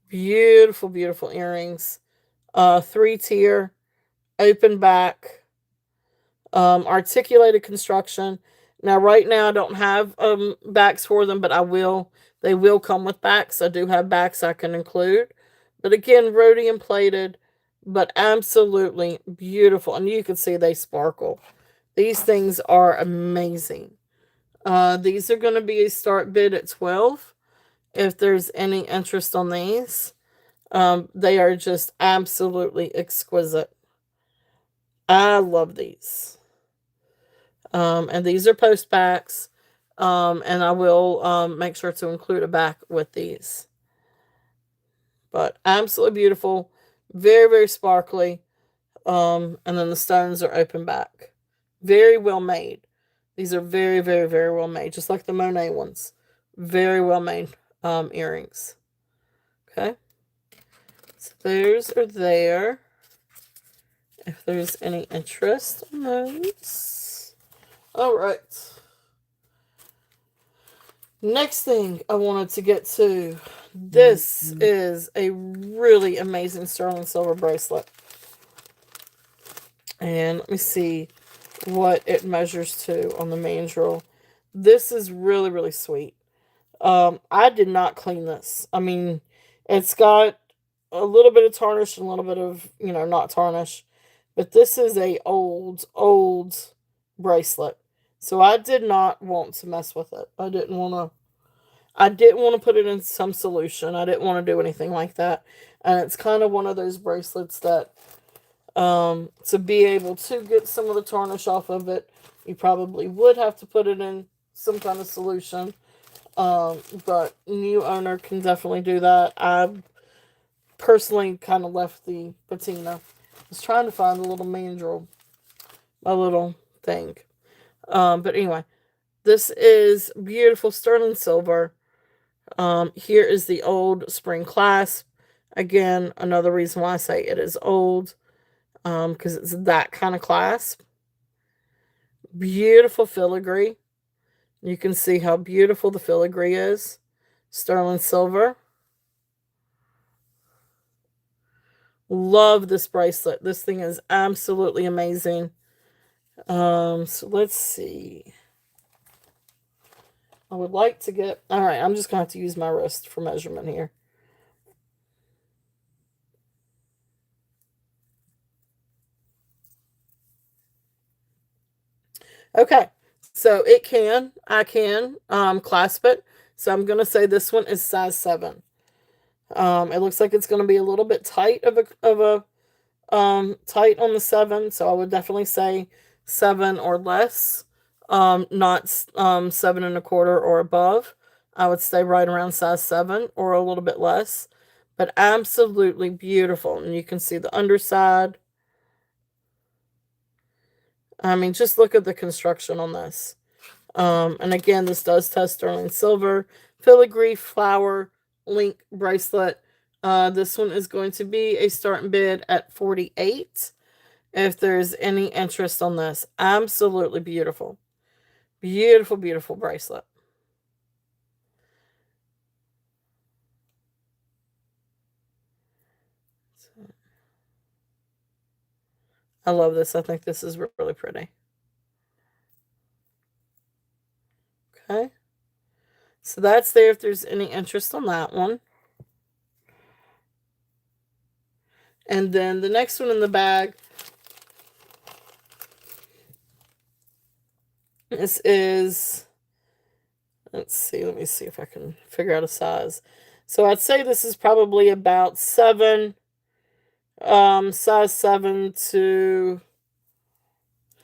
Beautiful, beautiful earrings. 3-tier, open back, articulated construction. Now, right now, I don't have backs for them, but I will. They will come with backs. I do have backs I can include. But again, rhodium plated, but absolutely beautiful. And you can see they sparkle. These things are amazing. These are going to be a start bid at 12 if there's any interest on these. They are just absolutely exquisite. I love these. And these are post backs. And I will make sure to include a back with these. But absolutely beautiful. Very, very sparkly. And then the stones are open back. Very well made. These are very, very, very well made. Just like the Monet ones. Very well made earrings. Okay. So those are there. If there's any interest in those. All right. Next thing I wanted to get to. This is a really amazing sterling silver bracelet. And let me see what it measures to on the mandrel. This is really, really sweet. I did not clean this. I mean, it's got a little bit of tarnish and a little bit of, not tarnish. But this is a old bracelet. So I did not want to mess with it. I didn't want to put it in some solution. I didn't want to do anything like that. And it's kind of one of those bracelets that to be able to get some of the tarnish off of it, you probably would have to put it in some kind of solution. But new owner can definitely do that. I personally kind of left the patina. I was trying to find the little mandrel, my little thing. But anyway, this is beautiful sterling silver. Here is the old spring clasp. Again, another reason why I say it is old. Because it's that kind of clasp. Beautiful filigree. You can see how beautiful the filigree is. Sterling silver. Love this bracelet. This thing is absolutely amazing. So let's see. I would like to get... Alright, I'm just going to have to use my wrist for measurement here. Okay, so I can clasp it. So I'm going to say this one is size 7. It looks like it's going to be a little bit tight tight on the 7. So I would definitely say 7 or less. Not 7 1/4 or above. I would stay right around size 7 or a little bit less. But absolutely beautiful. And you can see the underside. I mean, just look at the construction on this. And again, this does test sterling silver, filigree, flower, link bracelet. This one is going to be a starting bid at $48. If there's any interest on this, absolutely beautiful. Beautiful, beautiful bracelet. I love this. I think this is really pretty. Okay. So that's there if there's any interest on that one. And then the next one in the bag, this is, let's see, let me see if I can figure out a size. So I'd say this is probably about 7, size 7 to,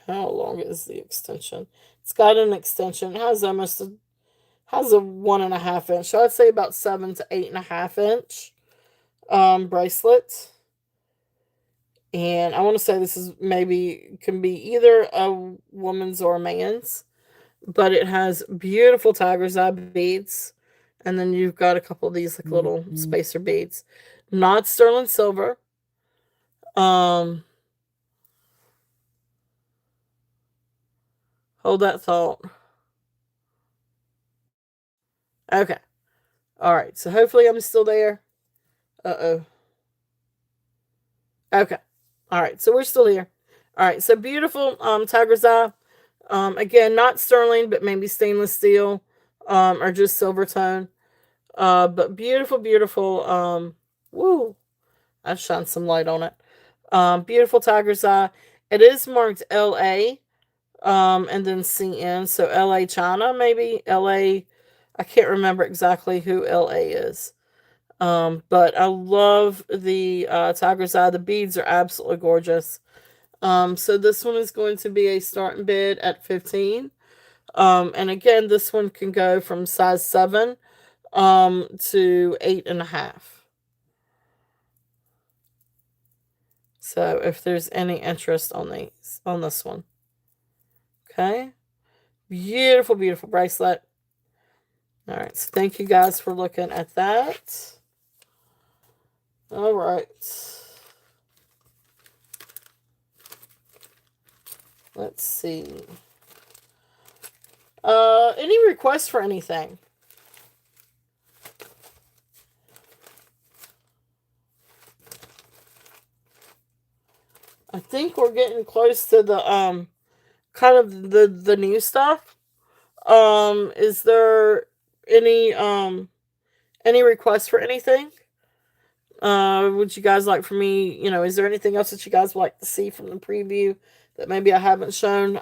how long is the extension? It's got an extension. It has almost has a 1.5 inch. So I'd say about 7 to 8.5 inch bracelet. And I want to say this is maybe can be either a woman's or a man's, but it has beautiful tiger's eye beads. And then you've got a couple of these like little spacer beads. Not sterling silver. Hold that thought. Okay. All right. So hopefully I'm still there. Uh-oh. Okay. All right. So we're still here. All right. So beautiful tiger's eye. Again, not sterling, but maybe stainless steel or just silver tone. But beautiful, beautiful. Woo. I've shined some light on it. Beautiful tiger's eye. It is marked LA. And then CN. So LA China, maybe LA. I can't remember exactly who LA is. But I love the tiger's eye. The beads are absolutely gorgeous. So this one is going to be a starting bid at $15. And again, this one can go from size 7 to 8.5. So if there's any interest on this one. Okay. Beautiful, beautiful bracelet. All right. So thank you guys for looking at that. All right. Let's see. Any requests for anything? I think we're getting close to the kind of the new stuff. Is there any requests for anything? Would you guys like for me, is there anything else that you guys would like to see from the preview that maybe I haven't shown?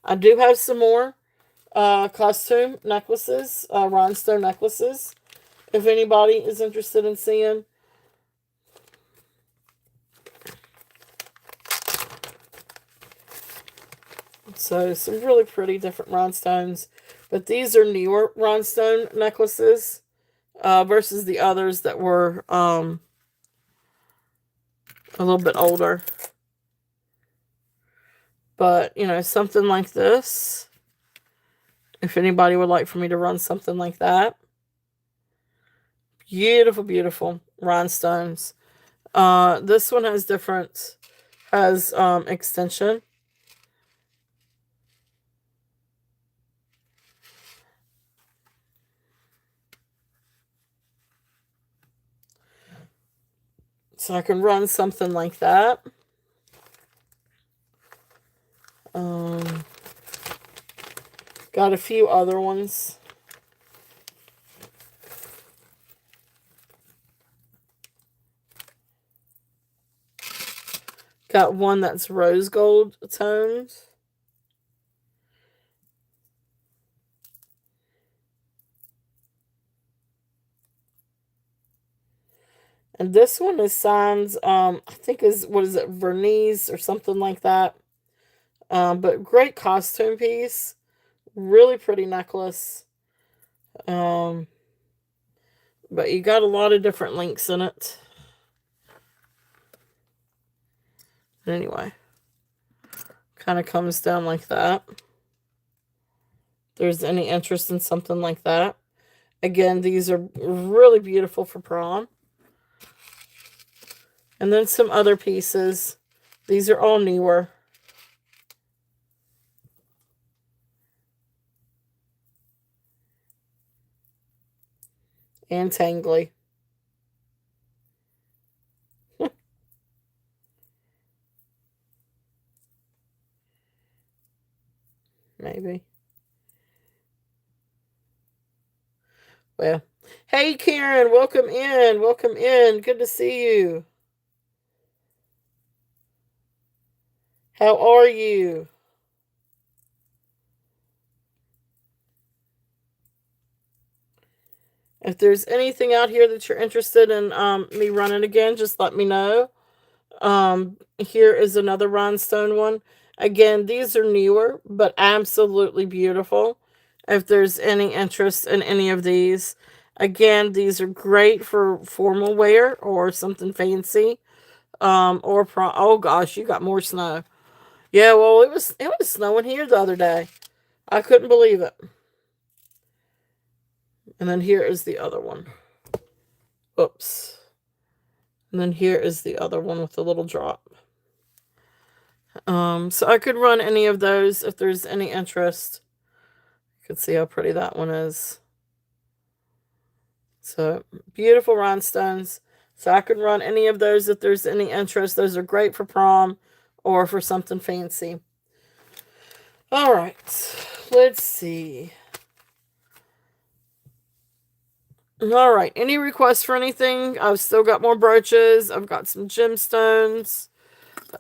I do have some more costume necklaces, rhinestone necklaces, if anybody is interested in seeing. So some really pretty different rhinestones, but these are newer rhinestone necklaces versus the others that were a little bit older. But, something like this, if anybody would like for me to run something like that. Beautiful, beautiful rhinestones. This one has extension. So I can run something like that. Got a few other ones. Got one that's rose gold toned. And this one is signed, I think what is it, Vernice or something like that. But great costume piece. Really pretty necklace. But you got a lot of different links in it. Anyway. Kind of comes down like that. If there's any interest in something like that. Again, these are really beautiful for prom. And then some other pieces. These are all newer. And tangly. Maybe. Well, hey Karen, welcome in. Welcome in. Good to see you. How are you? If there's anything out here that you're interested in me running again, just let me know. Here is another rhinestone one. Again, these are newer, but absolutely beautiful. If there's any interest in any of these. Again, these are great for formal wear or something fancy. Oh gosh, you got more snow. Yeah, well, it was snowing here the other day. I couldn't believe it. And then here is the other one. Oops. And then here is the other one with the little drop. So I could run any of those if there's any interest. You can see how pretty that one is. So beautiful rhinestones. So I could run any of those if there's any interest. Those are great for prom or for something fancy. All right, let's see. All right, any requests for anything? I've still got more brooches. I've got some gemstones.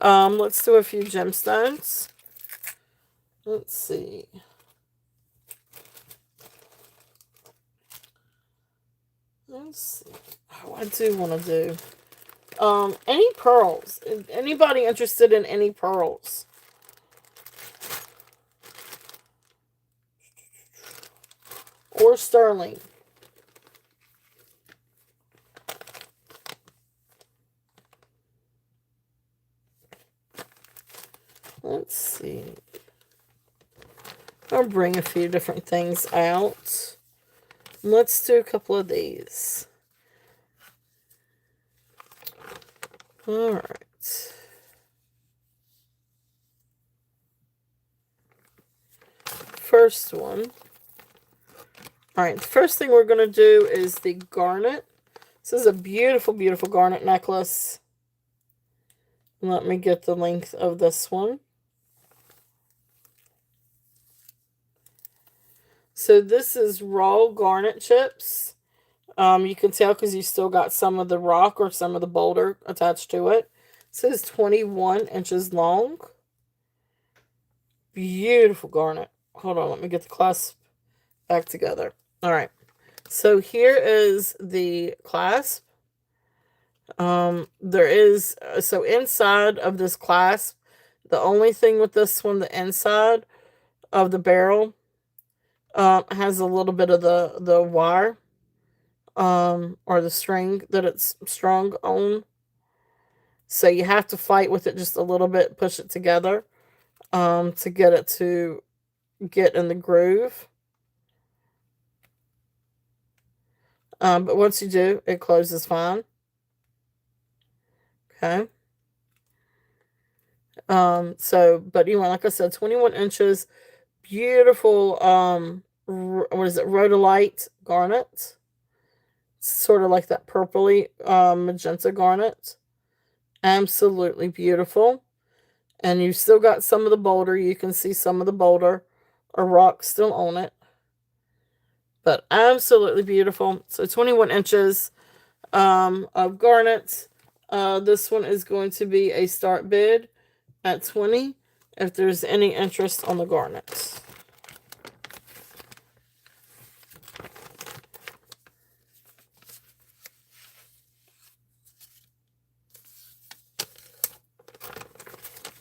Let's do a few gemstones. Let's see. Let's see. Oh, I do want to do. Any pearls? Anybody interested in any pearls? Or sterling? Let's see. I'll bring a few different things out. Let's do a couple of these. All right. First one. All right, the first thing we're going to do is the garnet. This is a beautiful, beautiful garnet necklace. Let me get the length of this one. So this is raw garnet chips. You can tell because you still got some of the rock or some of the boulder attached to it. It says 21 inches long. Beautiful garnet. Hold on, let me get the clasp back together. All right. So here is the clasp. There is, so inside of this clasp, the only thing with this one, the inside of the barrel, has a little bit of the wire, or the string that it's strung on. So you have to fight with it just a little bit, push it together, to get it to get in the groove. But once you do, it closes fine. Okay. But you know, like I said, 21 inches, beautiful, what is it, rhodolite garnet. Sort of like that purpley, magenta garnet. Absolutely beautiful. And you still got some of the boulder. You can see some of the boulder or rock still on it. But absolutely beautiful. So 21 inches of garnet. This one is going to be a start bid at 20 if there's any interest on the garnet.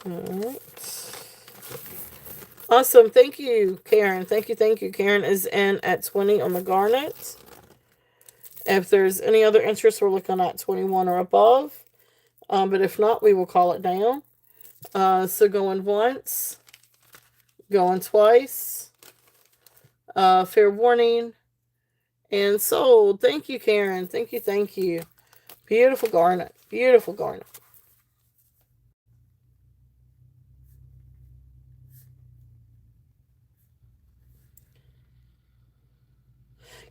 All right. Awesome. Thank you, Karen. Thank you. Karen is in at 20 on the garnet. If there's any other interest, we're looking at 21 or above. But if not, we will call it down. So going once, going twice, fair warning, and sold. Thank you, Karen. Thank you. Beautiful garnet. Beautiful garnet.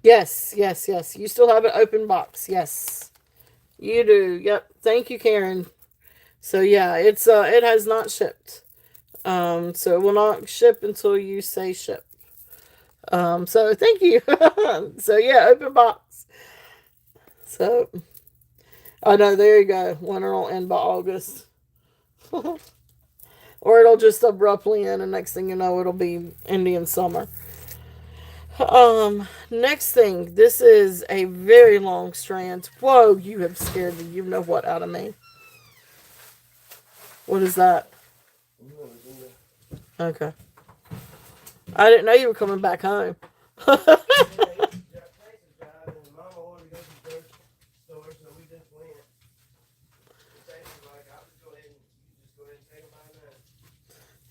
Yes, yes, yes. You still have an open box. Yes, you do. Yep. Thank you, Karen. So yeah, it has not shipped. So it will not ship until you say ship. So thank you. So yeah, open box. So I know, there you go. Winter will end by August. Or it'll just abruptly end, and next thing you know, it'll be Indian summer. Next thing, this is a very long strand. Whoa, you have scared the you know what out of me. What is that? Okay. I didn't know you were coming back home.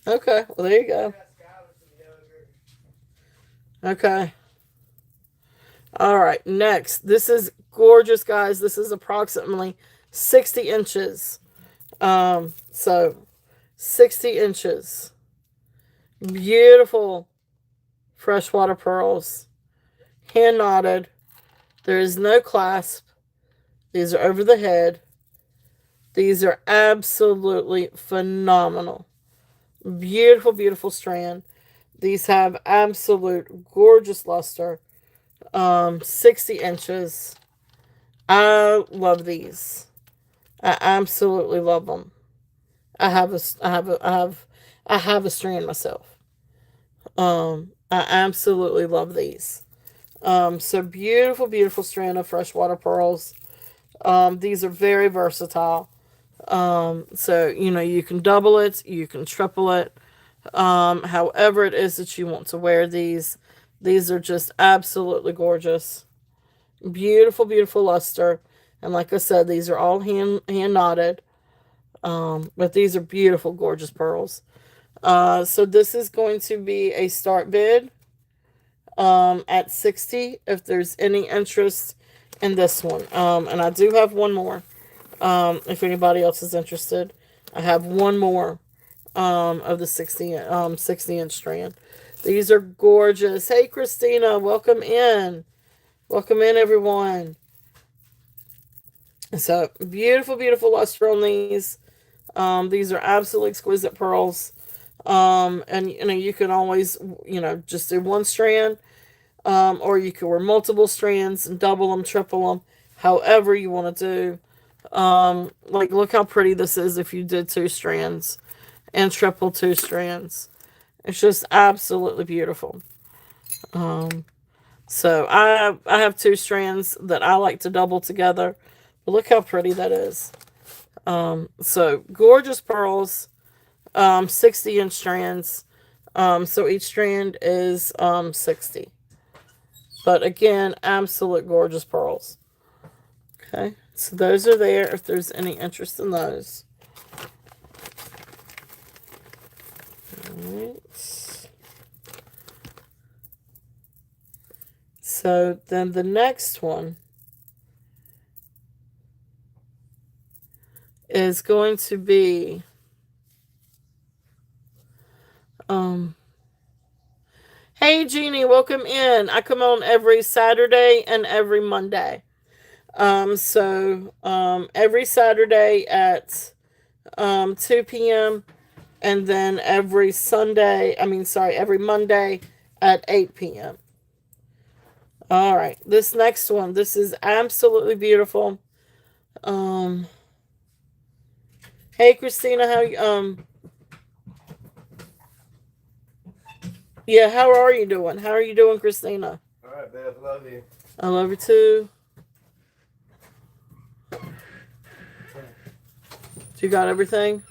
Okay, well, there you go. Okay. All right, next. This is gorgeous, guys. This is approximately 60 inches. So 60 inches. Beautiful freshwater pearls. Hand knotted. There is no clasp. These are over the head. These are absolutely phenomenal. Beautiful, beautiful strand. These have absolute gorgeous luster. 60 inches. I love these. I absolutely love them. I have a strand myself. I absolutely love these. So beautiful, beautiful strand of freshwater pearls. These are very versatile. So you can double it, you can triple it. However it is that you want to wear these. These are just absolutely gorgeous. Beautiful, beautiful luster. And like I said, these are all hand knotted. But these are beautiful, gorgeous pearls. So this is going to be a start bid at 60 if there's any interest in this one. And I do have one more. If anybody else is interested, I have one more of the 60-inch strand. These are gorgeous. Hey, Christina, welcome in. Welcome in, everyone. So, beautiful, beautiful luster on these. These are absolutely exquisite pearls. And, you can always, just do one strand. Or you can wear multiple strands and double them, triple them, however you want to do. Like, look how pretty this is if you did 2 strands and triple 2 strands. It's just absolutely beautiful. So I have 2 strands that I like to double together. But look how pretty that is. So gorgeous pearls, 60-inch strands. So each strand is 60. But again, absolute gorgeous pearls. Okay, so those are there if there's any interest in those. Alright. So then the next one is going to be hey Jeannie, welcome in. I come on every Saturday and every Monday. So every Saturday at 2 p.m. and then every Monday at 8 p.m. All right, this next one, this is absolutely beautiful. Hey Christina, how you yeah, how are you doing? How are you doing, Christina? All right, Beth, love you. I love you too. You got everything?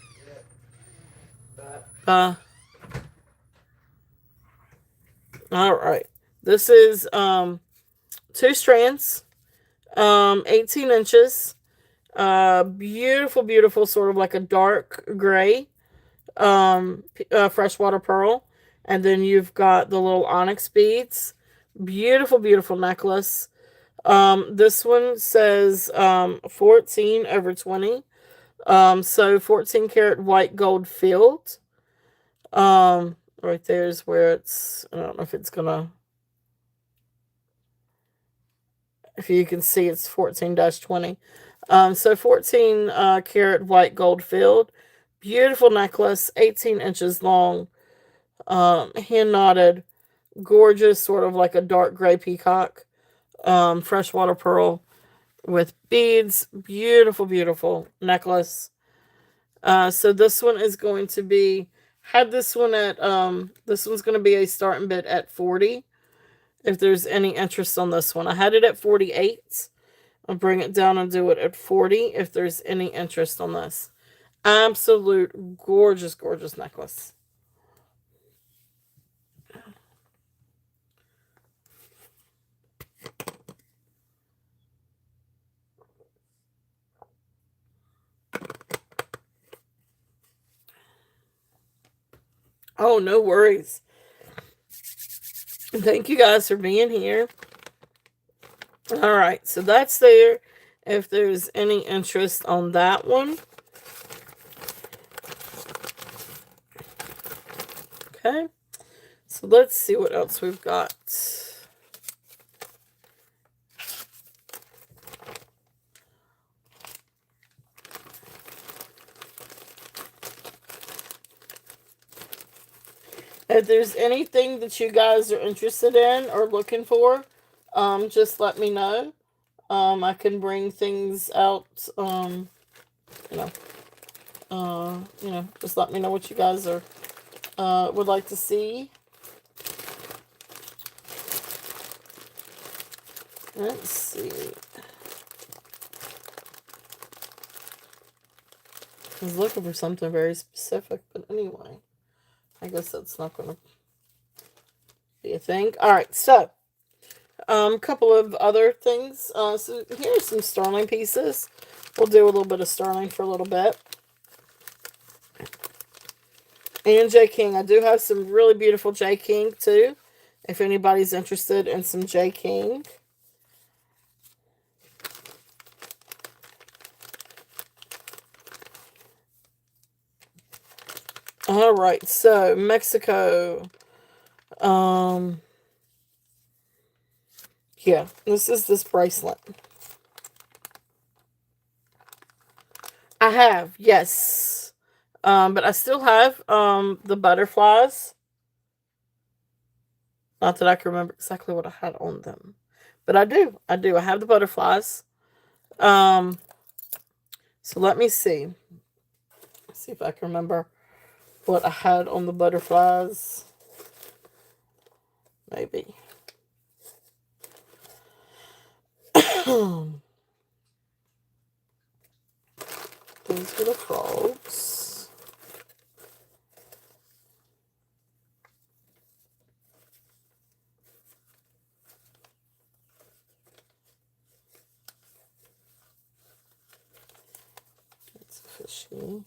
Yeah. All right. This is 2 strands, 18 inches. Beautiful, beautiful, sort of like a dark gray freshwater pearl. And then you've got the little onyx beads. Beautiful, beautiful necklace. This one says 14/20. So 14 karat white gold filled. Right there's where it's, I don't know if it's gonna, if you can see, it's 14-20. So 14 karat white gold filled. Beautiful necklace, 18 inches long, hand knotted, gorgeous, sort of like a dark gray peacock, freshwater pearl with beads. Beautiful, beautiful necklace. So this one is going to be, had this one at, this one's going to be a starting bid at 40. If there's any interest on this one, I had it at 48. I'll bring it down and do it at 40 if there's any interest on this. Absolute gorgeous, gorgeous necklace. Oh, no worries. Thank you guys for being here. All right, so that's there. If there's any interest on that one. Okay, so let's see what else we've got. If there's anything that you guys are interested in or looking for, just let me know. I can bring things out, you know, just let me know what you guys are, would like to see. Let's see. I was looking for something very specific, but anyway, I guess that's not going to be a thing. All right, so couple of other things. So here's some sterling pieces. We'll do a little bit of sterling for a little bit. And J. King. I do have some really beautiful J. King too, if anybody's interested in some J. King. All right, so Mexico. Yeah, this is this bracelet. I have, yes. But I still have the butterflies. Not that I can remember exactly what I had on them. But I do. I do. I have the butterflies. So let me see. Let's see if I can remember what I had on the butterflies. Maybe. These are the frogs. It's fishy.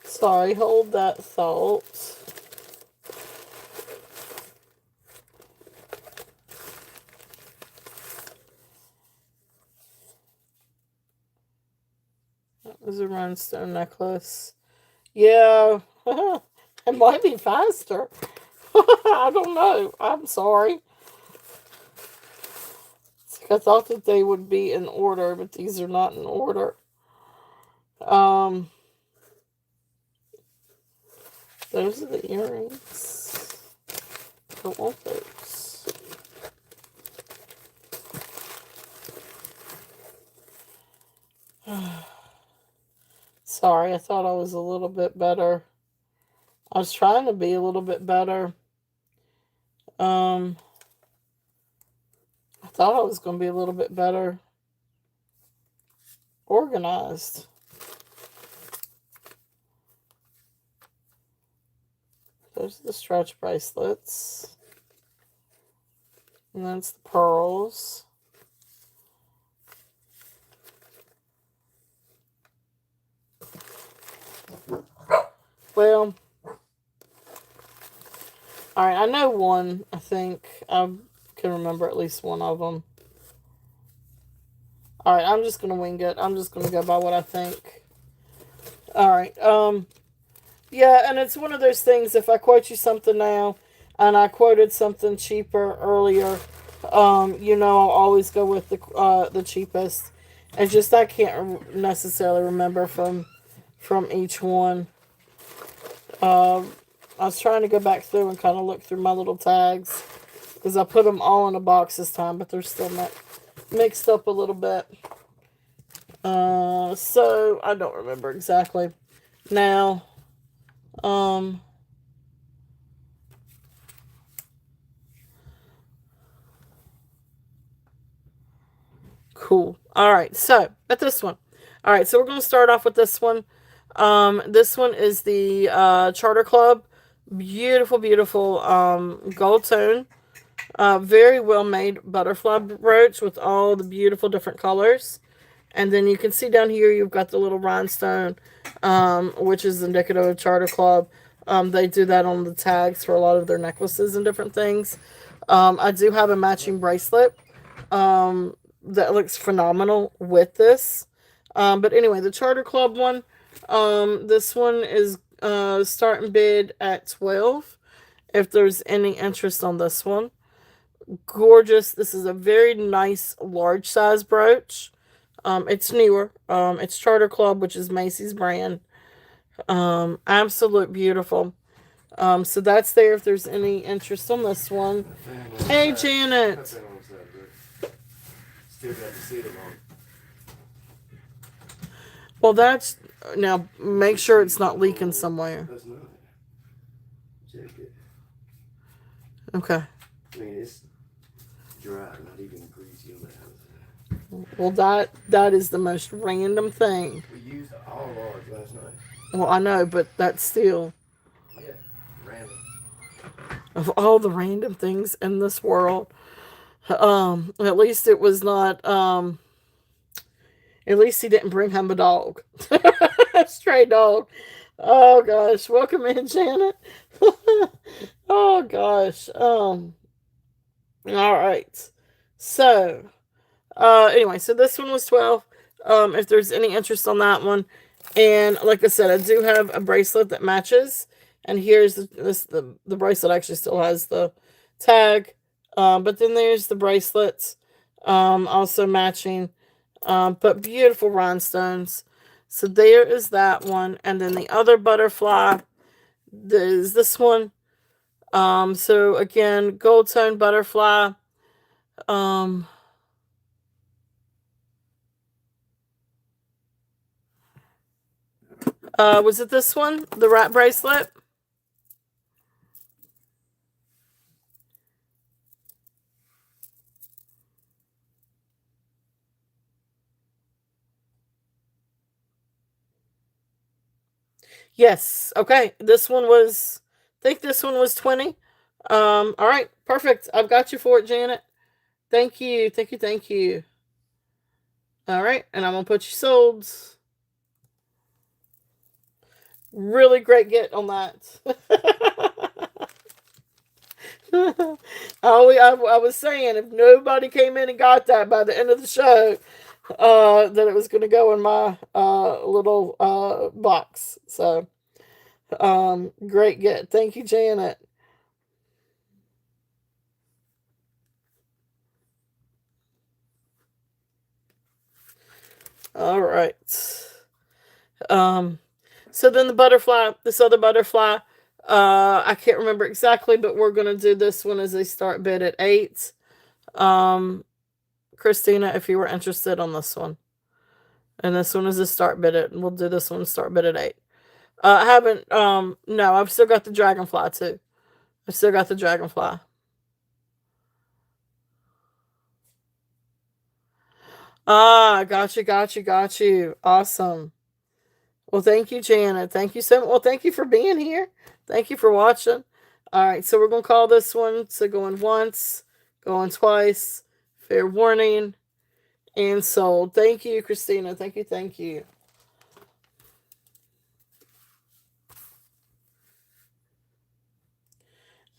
Sorry, hold that thought. That was a rhinestone necklace. Yeah, it might be faster. I don't know. I'm sorry. I thought that they would be in order, but these are not in order. Those are the earrings. I don't want those. Sorry, I thought I was a little bit better. I was trying to be a little bit better. I thought I was going to be a little bit better organized. Those are the stretch bracelets. And that's the pearls. Well, alright, I know one. I think I can remember at least one of them. Alright, I'm just going to wing it. I'm just going to go by what I think. Alright, yeah, and it's one of those things, if I quote you something now, and I quoted something cheaper earlier, you know, I'll always go with the cheapest. It's just I can't necessarily remember from each one. I was trying to go back through and kind of look through my little tags, because I put them all in a box this time, but they're still mixed up a little bit. So I don't remember exactly now. Cool. All right. So, but this one. All right. So we're going to start off with this one. This one is the Charter Club. Beautiful, beautiful gold tone. Very well made butterfly brooch with all the beautiful different colors. And then you can see down here you've got the little rhinestone, which is indicative of Charter Club. They do that on the tags for a lot of their necklaces and different things. I do have a matching bracelet that looks phenomenal with this. But anyway, the Charter Club one, this one is starting bid at $12 if there's any interest on this one. Gorgeous. This is a very nice large size brooch. It's newer. It's Charter Club, which is Macy's brand. Absolute beautiful. So that's there if there's any interest on this one. Hey, Janet. Still got to see them on. Well, that's now. Make sure it's not leaking somewhere. That's not. Check it. Okay. I mean, it's dry, not even greasy on the outside. Well, that is the most random thing. We used all of ours last night. Well, I know, but that's still Yeah, random. of all the random things in this world. At least it was not. At least he didn't bring home a dog, a stray dog. Oh gosh, welcome in, Janet. Oh gosh. All right. So, anyway, so this one was 12. If there's any interest on that one, and like I said, I do have a bracelet that matches, and here's the bracelet actually still has the tag, but then there's the bracelets, also matching, but beautiful rhinestones. So there is that one, and then the other butterfly is this one. So again, gold tone butterfly. Was it this one? The rat bracelet? Yes. Okay. This one was, I think this one was 20. All right. Perfect. I've got you for it, Janet. Thank you. Thank you. Thank you. All right. And I'm going to put you sold. Really great get on that. I was saying, if nobody came in and got that by the end of the show, that it was going to go in my little box. So, great get. Thank you, Janet. All right. So then the butterfly, this other butterfly, I can't remember exactly, but we're going to do this one as a start bid at $8. Christina, if you were interested on this one. And this one is a start bid at, we'll do this one start bid at $8. I haven't, no, I've still got the dragonfly too. I've still got the dragonfly. Ah, got you. Awesome. Well, thank you, Janet. Thank you so much. Well, thank you for being here. Thank you for watching. All right, so we're going to call this one. So going once, going twice, fair warning, and sold. Thank you, Christina. Thank you, thank you.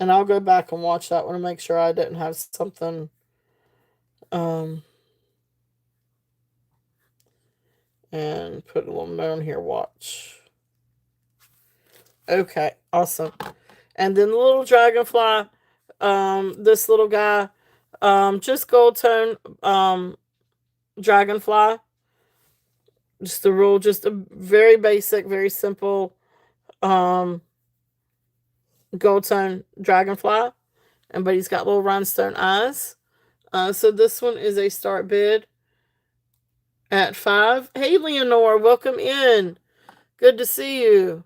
And I'll go back and watch that one and make sure I didn't have something. And put a little note on here, watch. Okay, awesome. And then the little dragonfly, this little guy, just gold tone, dragonfly. Just the rule, just a very basic, very simple, gold tone dragonfly. But he's got little rhinestone eyes. So this one is a start bid at 5. Hey, Leonore, welcome in. Good to see you.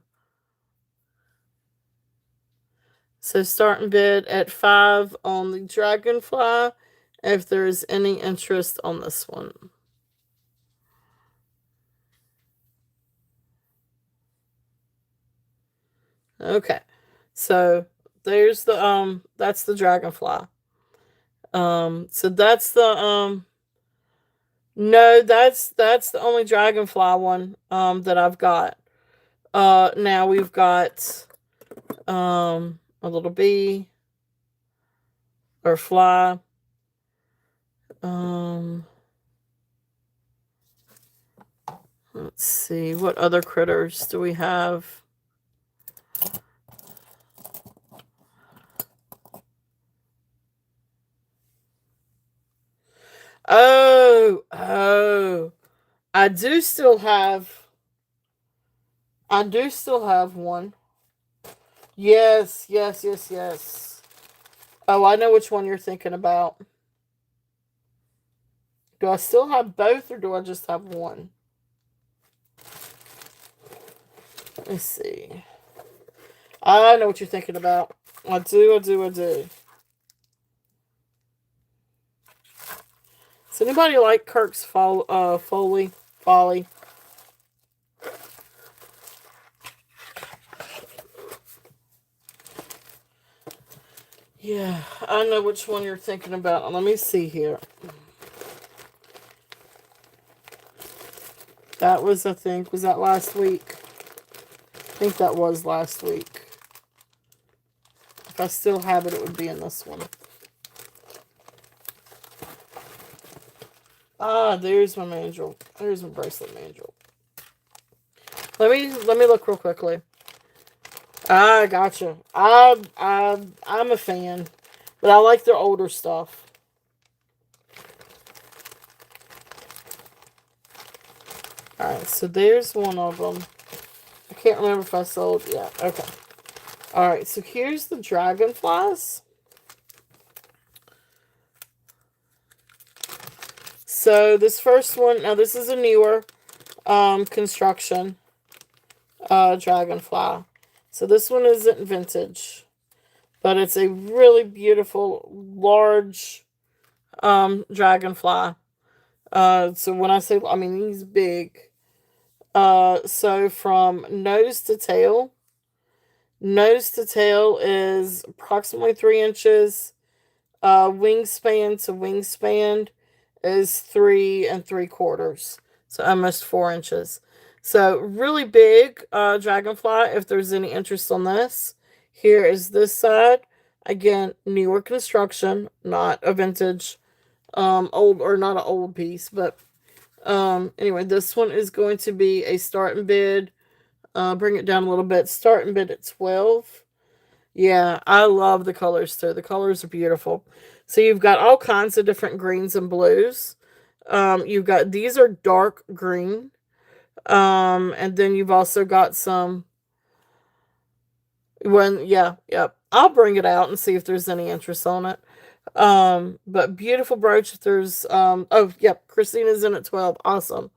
So starting bid at 5 on the dragonfly, if there's any interest on this one. Okay. So there's the that's the dragonfly. So that's the no, that's the only dragonfly one that I've got. Now we've got a little bee or fly. Let's see, what other critters do we have? Oh, I do still have one. Yes. Oh, I know which one you're thinking about. Do I still have both, or do I just have one? Let's see. I know what you're thinking about. I do. Does anybody like Kirk's Folly? Yeah, I know which one you're thinking about. Let me see here. That was, I think, was that last week? I think that was last week. If I still have it, it would be in this one. Ah, there's my mandrel. There's my bracelet mandrel. Let me look real quickly. Ah, gotcha. I'm a fan, but I like their older stuff. All right, so there's one of them. I can't remember if I sold. Yeah, okay. All right, so here's the dragonflies. So this first one, now this is a newer construction dragonfly. So this one isn't vintage, but it's a really beautiful, large dragonfly. So when I say, I mean, he's big. So from nose to tail is approximately 3 inches. Wingspan to wingspan is 3 3/4. So almost 4 inches. So really big dragonfly. If there's any interest on this, here is this side. Again, newer construction, not a vintage, old, or not an old piece, but anyway, this one is going to be a starting bid. Bring it down a little bit. Starting bid at 12. Yeah, I love the colors too. The colors are beautiful. So you've got all kinds of different greens and blues. You've got, these are dark green. And then you've also got some, yep. I'll bring it out and see if there's any interest on it. But beautiful brooch. If there's, oh, yep, Christina's in at 12. Awesome.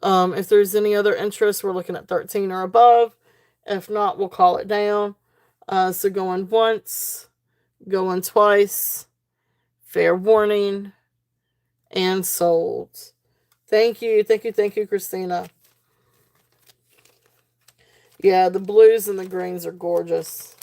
If there's any other interest, we're looking at 13 or above. If not, we'll call it down. So going once, going twice, fair warning, and sold. Thank you, Christina. Yeah, the blues and the greens are gorgeous.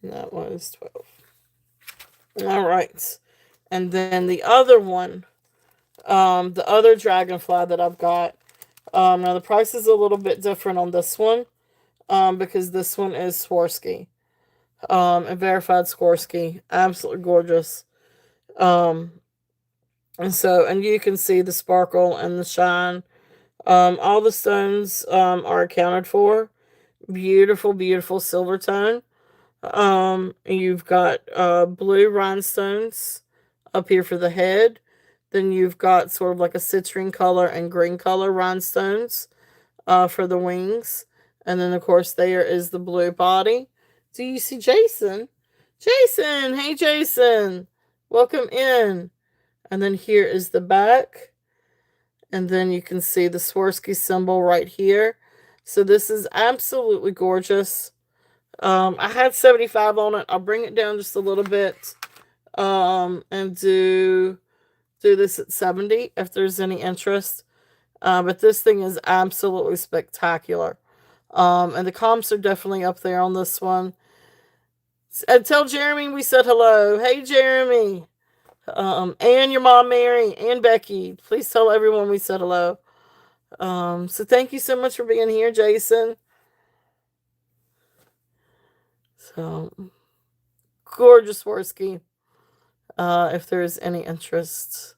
And that was 12. All right. And then the other one, the other dragonfly that I've got. Now the price is a little bit different on this one, because this one is Swarovski, a verified Swarovski, absolutely gorgeous. And you can see the sparkle and the shine. All the stones are accounted for. Beautiful, beautiful silver tone. You've got blue rhinestones up here for the head. Then you've got sort of like a citrine color and green color rhinestones for the wings. And then, of course, there is the blue body. Do you see Jason? Jason! Hey, Jason! Welcome in. And then here is the back. And then you can see the Swarovski symbol right here. So this is absolutely gorgeous. I had 75 on it. I'll bring it down just a little bit and do this at 70 if there's any interest. But this thing is absolutely spectacular. And the comps are definitely up there on this one. And tell Jeremy we said hello. Hey, Jeremy. And your mom, Mary, and Becky. Please tell everyone we said hello. So thank you so much for being here, Jason. So, gorgeous Swarovski. If there's any interest.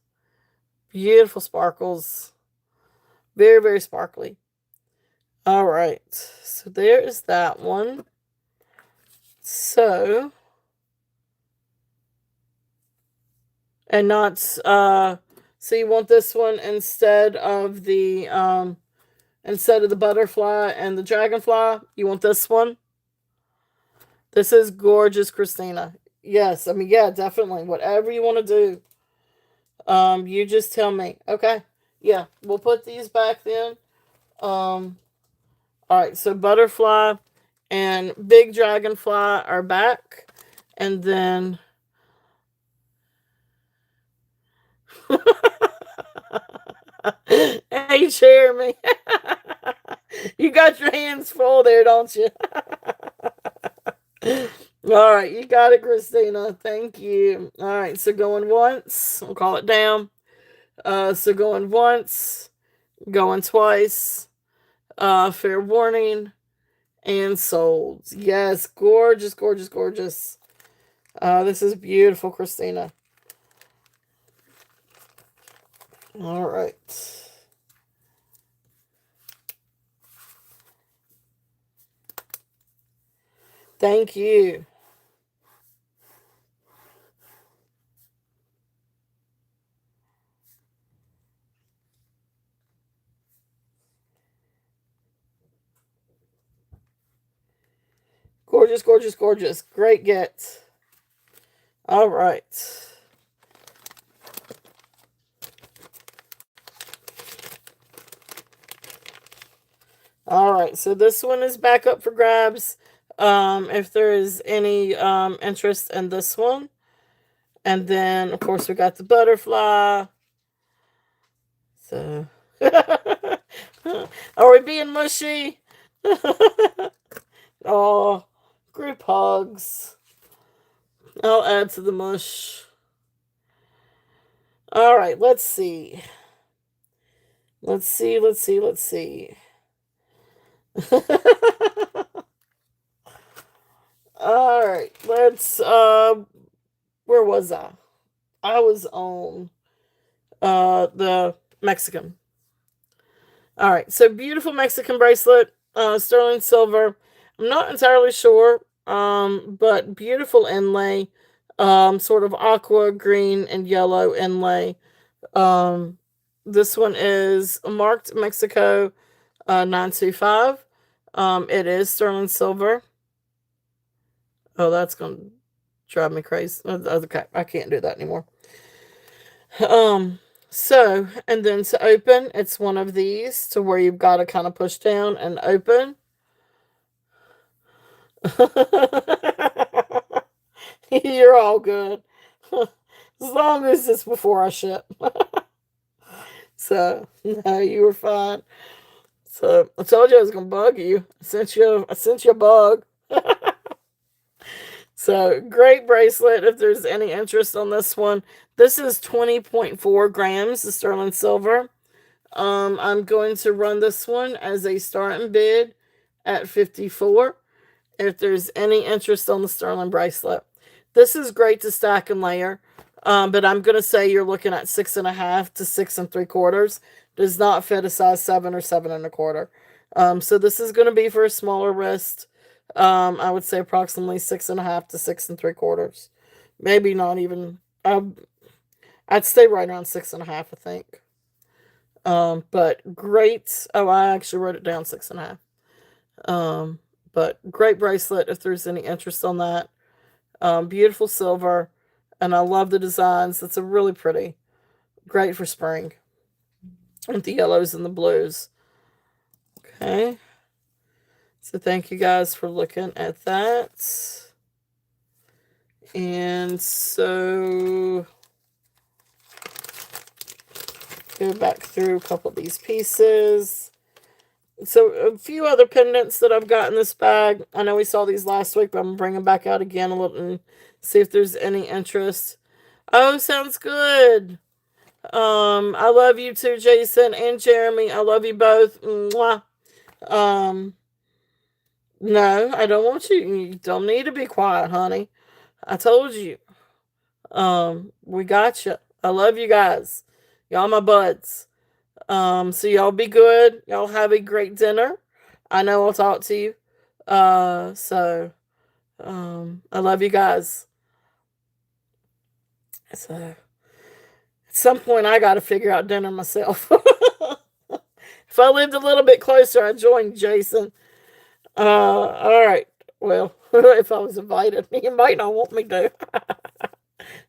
Beautiful sparkles. Very, very sparkly. All right. So there is that one. So, and not, so you want this one instead of the butterfly and the dragonfly, you want this one? This is gorgeous, Christina. Yes, I mean, yeah, definitely. Whatever you want to do. You just tell me. Okay. Yeah, we'll put these back then. All right, so butterfly and big dragonfly are back. And then hey, Jeremy. You got your hands full there, don't you? All right, you got it, Christina. Thank you. All right, so going once. We'll call it down. So going once, going twice. Fair warning. And sold. Yes, gorgeous, gorgeous, gorgeous. This is beautiful, Christina. All right. Thank you. Gorgeous, gorgeous, gorgeous. Great get. All right. All right. So this one is back up for grabs. If there is any interest in this one. And then, of course, we got the butterfly. So, are we being mushy? Oh, group hugs. I'll add to the mush. All right, let's see. Let's see. All right, let's where was I? I was on the Mexican. All right, so beautiful Mexican bracelet, sterling silver. I'm not entirely sure, but beautiful inlay, sort of aqua, green, and yellow inlay. This one is marked Mexico 925. It is sterling silver. Oh, that's going to drive me crazy. Okay, I can't do that anymore. So, and then to open, it's one of these to where you've got to kind of push down and open. You're all good. As long as it's before I ship. So, no, you were fine. So, I told you I was going to bug you. I sent you a bug. So great bracelet if there's any interest on this one. This is 20.4 grams of sterling silver. I'm going to run this one as a starting bid at 54 if there's any interest on the sterling bracelet. This is great to stack and layer, but I'm going to say you're looking at 6.5 to 6 3/4. Does not fit a size 7 or 7 1/4. So this is going to be for a smaller wrist. I would say approximately 6.5 to 6 3/4. Maybe not even. I'd stay right around 6.5, I think. But great. Oh, I actually wrote it down 6.5. But great bracelet if there's any interest on that. Beautiful silver, and I love the designs. It's a really pretty. Great for spring. With the yellows and the blues. Okay. So thank you guys for looking at that. And so go back through a couple of these pieces. So a few other pendants that I've got in this bag. I know we saw these last week, but I'm going to bring them back out again a little and see if there's any interest. Oh, sounds good. I love you too, Jason and Jeremy. I love you both. Mwah. No, I don't want you. You don't need to be quiet, honey. I told you. We got you. I love you guys. Y'all my buds. So y'all be good. Y'all have a great dinner. I know I'll talk to you. I love you guys. So at some point I gotta figure out dinner myself. If I lived a little bit closer, I'd join Jason. All right. Well, if I was invited, you might not want me to.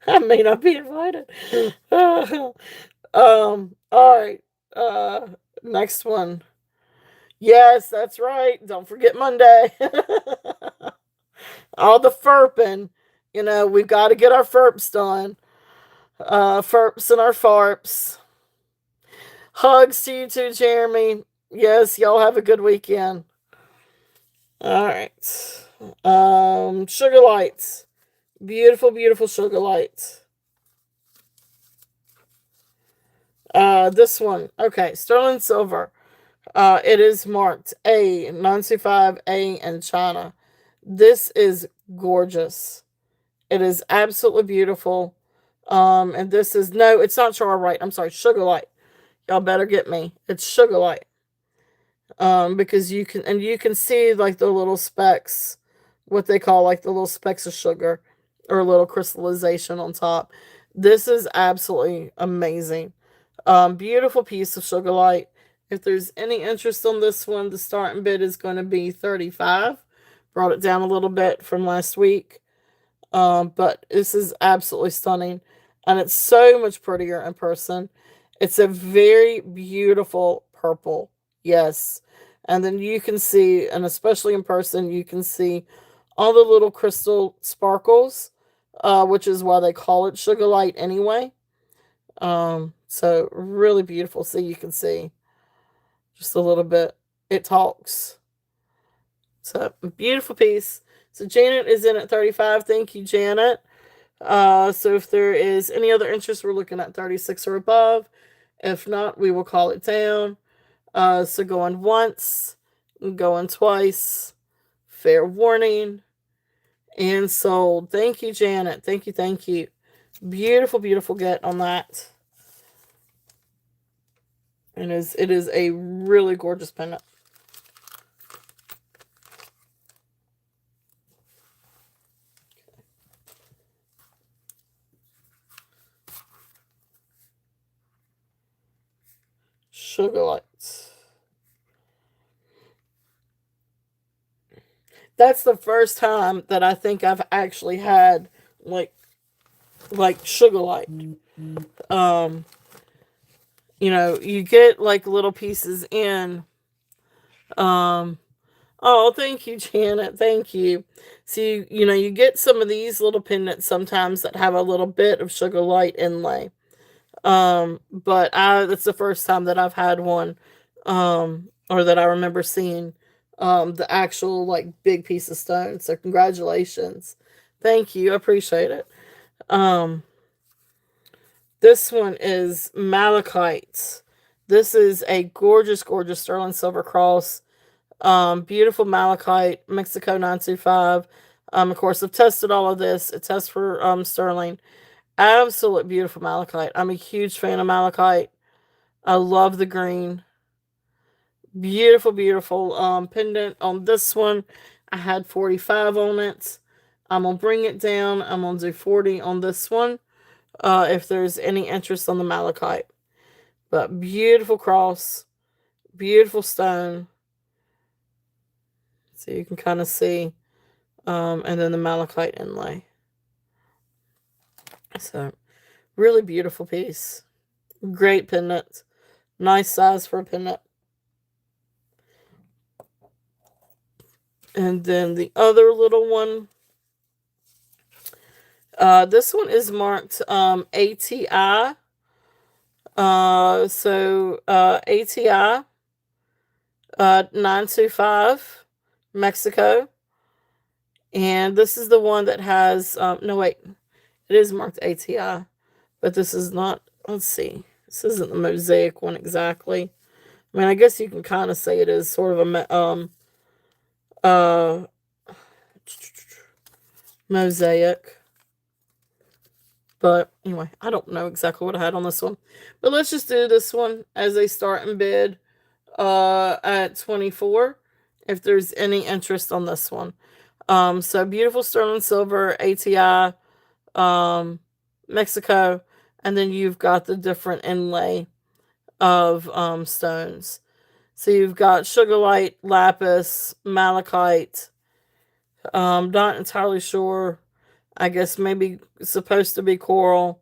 I may not be invited. All right. Next one. Yes, that's right. Don't forget Monday. All the FERPing. You know, we've got to get our FERPs done. FERPs and our FARPs. Hugs to you too, Jeremy. Yes, y'all have a good weekend. All right. Sugar lights. Beautiful, beautiful sugar lights. This one. Okay, sterling silver. It is marked A, 925A in China. This is gorgeous. It is absolutely beautiful. And this is, no, it's not Char-Rite. I'm sorry, Sugar Light. Y'all better get me. It's Sugar Light. Because you can see like the little specks, what they call like the little specks of sugar or a little crystallization on top. This is absolutely amazing. Beautiful piece of Sugar Light. If there's any interest on this one, the starting bid is going to be 35. Brought it down a little bit from last week. But this is absolutely stunning. And it's so much prettier in person. It's a very beautiful purple. Yes. And then you can see, and especially in person, you can see all the little crystal sparkles, which is why they call it Sugar Light anyway. So really beautiful. So you can see just a little bit. It talks. So beautiful piece. So Janet is in at 35. Thank you, Janet. So if there is any other interest, we're looking at 36 or above. If not, we will call it down. So going once, going twice, fair warning, and sold. Thank you, Janet. Thank you, thank you. Beautiful, beautiful get on that. And it is a really gorgeous pendant. Sugar lights. That's the first time that I think I've actually had like sugar light. You know, you get like little pieces in. Oh, thank you, Janet. Thank you. See, you know, you get some of these little pendants sometimes that have a little bit of sugar light inlay. But that's the first time that I've had one, or that I remember seeing, the actual like big piece of stone. So congratulations. Thank you. I appreciate it. Um, this one is malachite. This is a gorgeous, gorgeous sterling silver cross. Beautiful malachite, Mexico 925. Of course, I've tested all of this. It tests for sterling. Absolute beautiful malachite. I'm a huge fan of malachite. I love the green. Beautiful, beautiful pendant on this one. I had 45 on it. I'm going to bring it down. I'm going to do 40 on this one if there's any interest on the malachite. But beautiful cross. Beautiful stone. So you can kind of see. And then the malachite inlay. So, really beautiful piece. Great pendant. Nice size for a pendant. And then the other little one. This one is marked ATI. ATI 925 Mexico. And this is the one that has no wait. It is marked ATI, but this is not. Let's see. This isn't the mosaic one exactly. I mean, I guess you can kind of say it is sort of a mosaic. But anyway, I don't know exactly what I had on this one. But let's just do this one as a starting bid at 24 if there's any interest on this one. So beautiful sterling silver, ATI, Mexico, and then you've got the different inlay of stones. So you've got sugarlight, lapis, malachite. Not entirely sure. I guess maybe supposed to be coral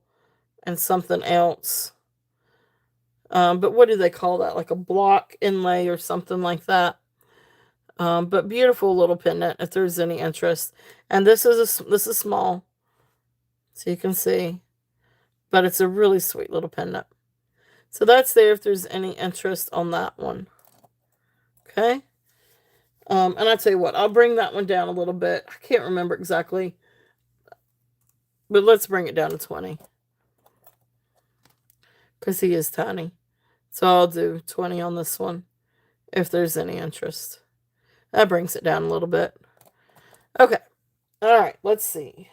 and something else. But what do they call that? Like a block inlay or something like that. But beautiful little pendant if there's any interest. And this is small, so you can see. But it's a really sweet little pendant. So that's there if there's any interest on that one. Okay. And I tell you what, I'll bring that one down a little bit. I can't remember exactly. But let's bring it down to 20. Because he is tiny. So I'll do 20 on this one. If there's any interest. That brings it down a little bit. Okay. Alright, let's see.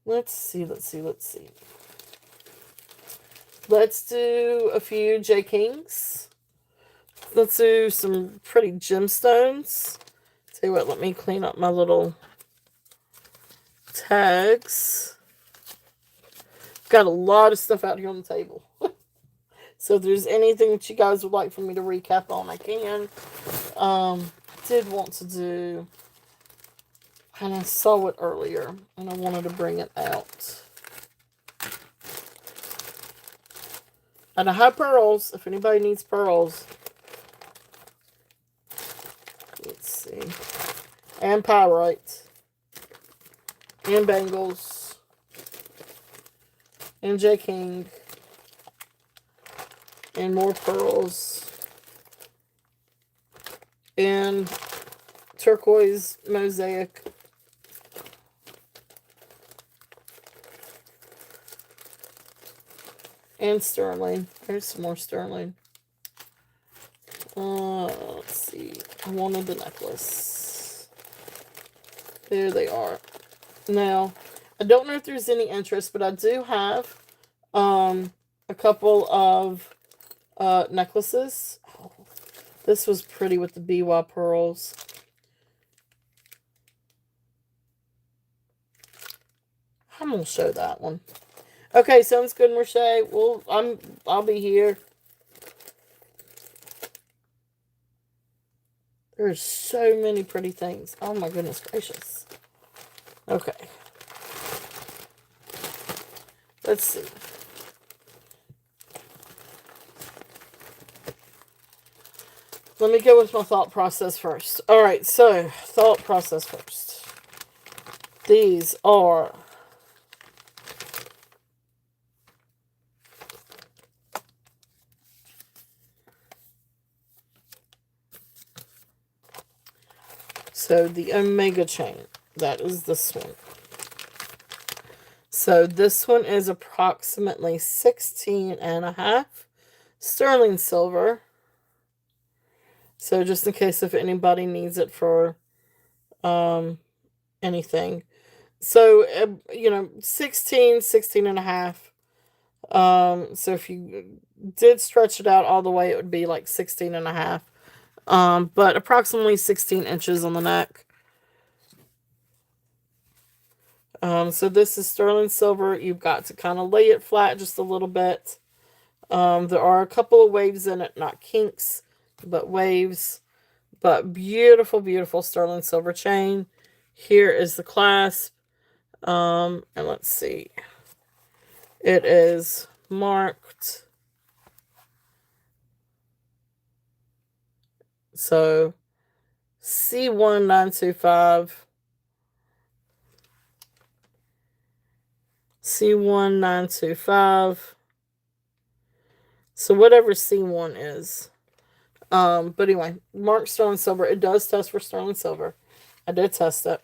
Let's see. Let's do a few J. Kings. Let's do some pretty gemstones. Tell you what, let me clean up my little tags. Got a lot of stuff out here on the table. So if there's anything that you guys would like for me to recap on, I can. Did want to do, and I saw it earlier, and I wanted to bring it out. And I have pearls, if anybody needs pearls. Let's see. And pyrite. And bangles. And J. King. And more pearls. And turquoise mosaic. And sterling. There's some more sterling. Let's see. I wanted the necklace. There they are. Now, I don't know if there's any interest, but I do have a couple of necklaces. Oh, this was pretty with the BY pearls. I'm gonna show that one. Okay, sounds good, Marche. Well, I'll be here. There's so many pretty things. Oh my goodness gracious. Okay. Let's see. Let me go with my thought process first. Alright, so, thought process first. These are so the Omega chain. that is this one. So this one is approximately 16.5 sterling silver. So just in case if anybody needs it for anything. So, 16.5. So if you did stretch it out all the way, it would be like 16.5. But approximately 16 inches on the neck. So this is sterling silver. You've got to kind of lay it flat just a little bit. There are a couple of waves in it, not kinks, but waves. But beautiful, beautiful sterling silver chain. Here is the clasp. And let's see. It is marked. So C1925. C1925. So whatever C1 is. But anyway, marked sterling silver. It does test for sterling silver. I did test it.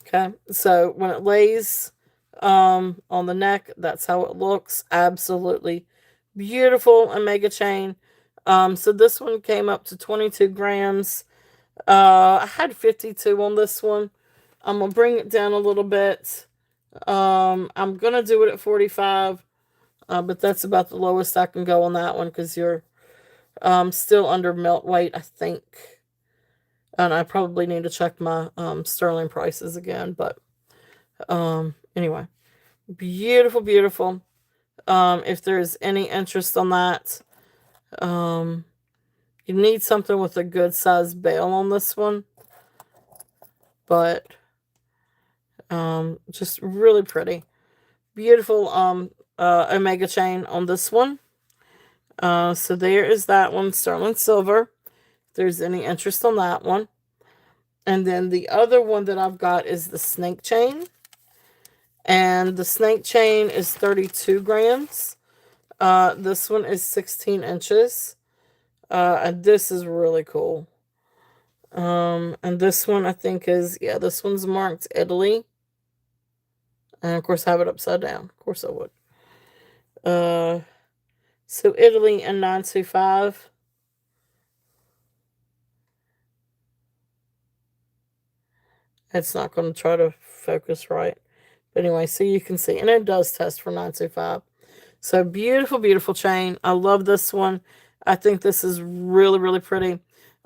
Okay. So when it lays on the neck, that's how it looks. Absolutely beautiful Omega chain. So this one came up to 22 grams. I had 52 on this one. I'm gonna bring it down a little bit. I'm gonna do it at 45, but that's about the lowest I can go on that one because you're still under melt weight, I think. And I probably need to check my sterling prices again. But anyway, beautiful, beautiful. If there's any interest on that, you need something with a good size bail on this one. But just really pretty. Beautiful Omega chain on this one. So there is that one, sterling silver. If there's any interest on that one. And then the other one that I've got is the snake chain. And the snake chain is 32 grams. This one is 16 inches. And this is really cool. And this one I think is, this one's marked Italy. And of course I have it upside down. Of course I would. So Italy and 925. It's not going to try to focus right. But anyway, so you can see. And it does test for 925. So beautiful, beautiful chain. I love this one. I think this is really, really pretty.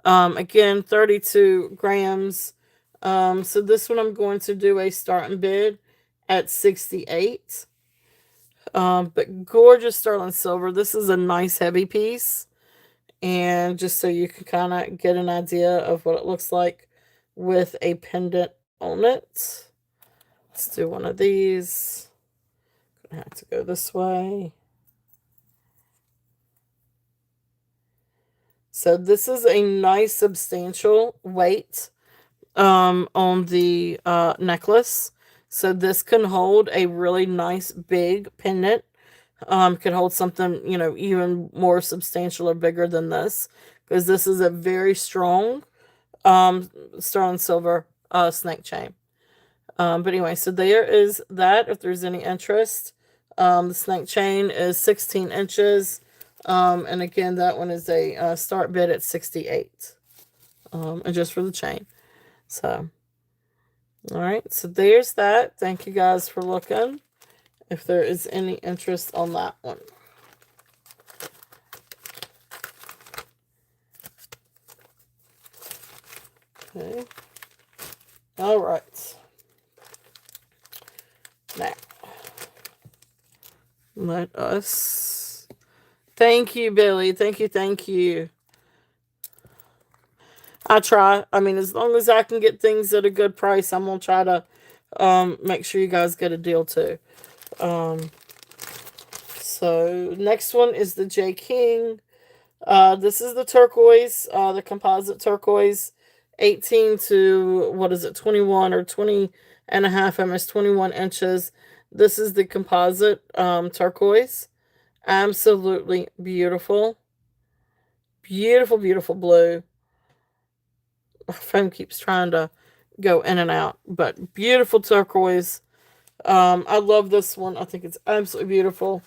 Again, 32 grams. So this one I'm going to do a starting bid at 68. But gorgeous sterling silver. This is a nice heavy piece. And just so you can kind of get an idea of what it looks like with a pendant on it. Let's do one of these. Gonna have to go this way. So this is a nice substantial weight on the necklace. So this can hold a really nice big pendant. Could hold something, even more substantial or bigger than this. Because this is a very strong sterling silver snake chain. But anyway, so there is that. If there's any interest, the snake chain is 16 inches. And again, that one is a start bid at 68. And just for the chain. So, all right. So there's that. Thank you guys for looking. If there is any interest on that one. Okay. All right. Now, let us... Thank you, Billy. Thank you, thank you. I try. I mean, as long as I can get things at a good price, I'm going to try to make sure you guys get a deal too. So, next one is the J. King. This is the turquoise, the composite turquoise. 18 to, 21 or 20 and a half, almost 21 inches. This is the composite turquoise. Absolutely beautiful. Beautiful, beautiful blue. My phone keeps trying to go in and out. But beautiful turquoise. I love this one. I think it's absolutely beautiful.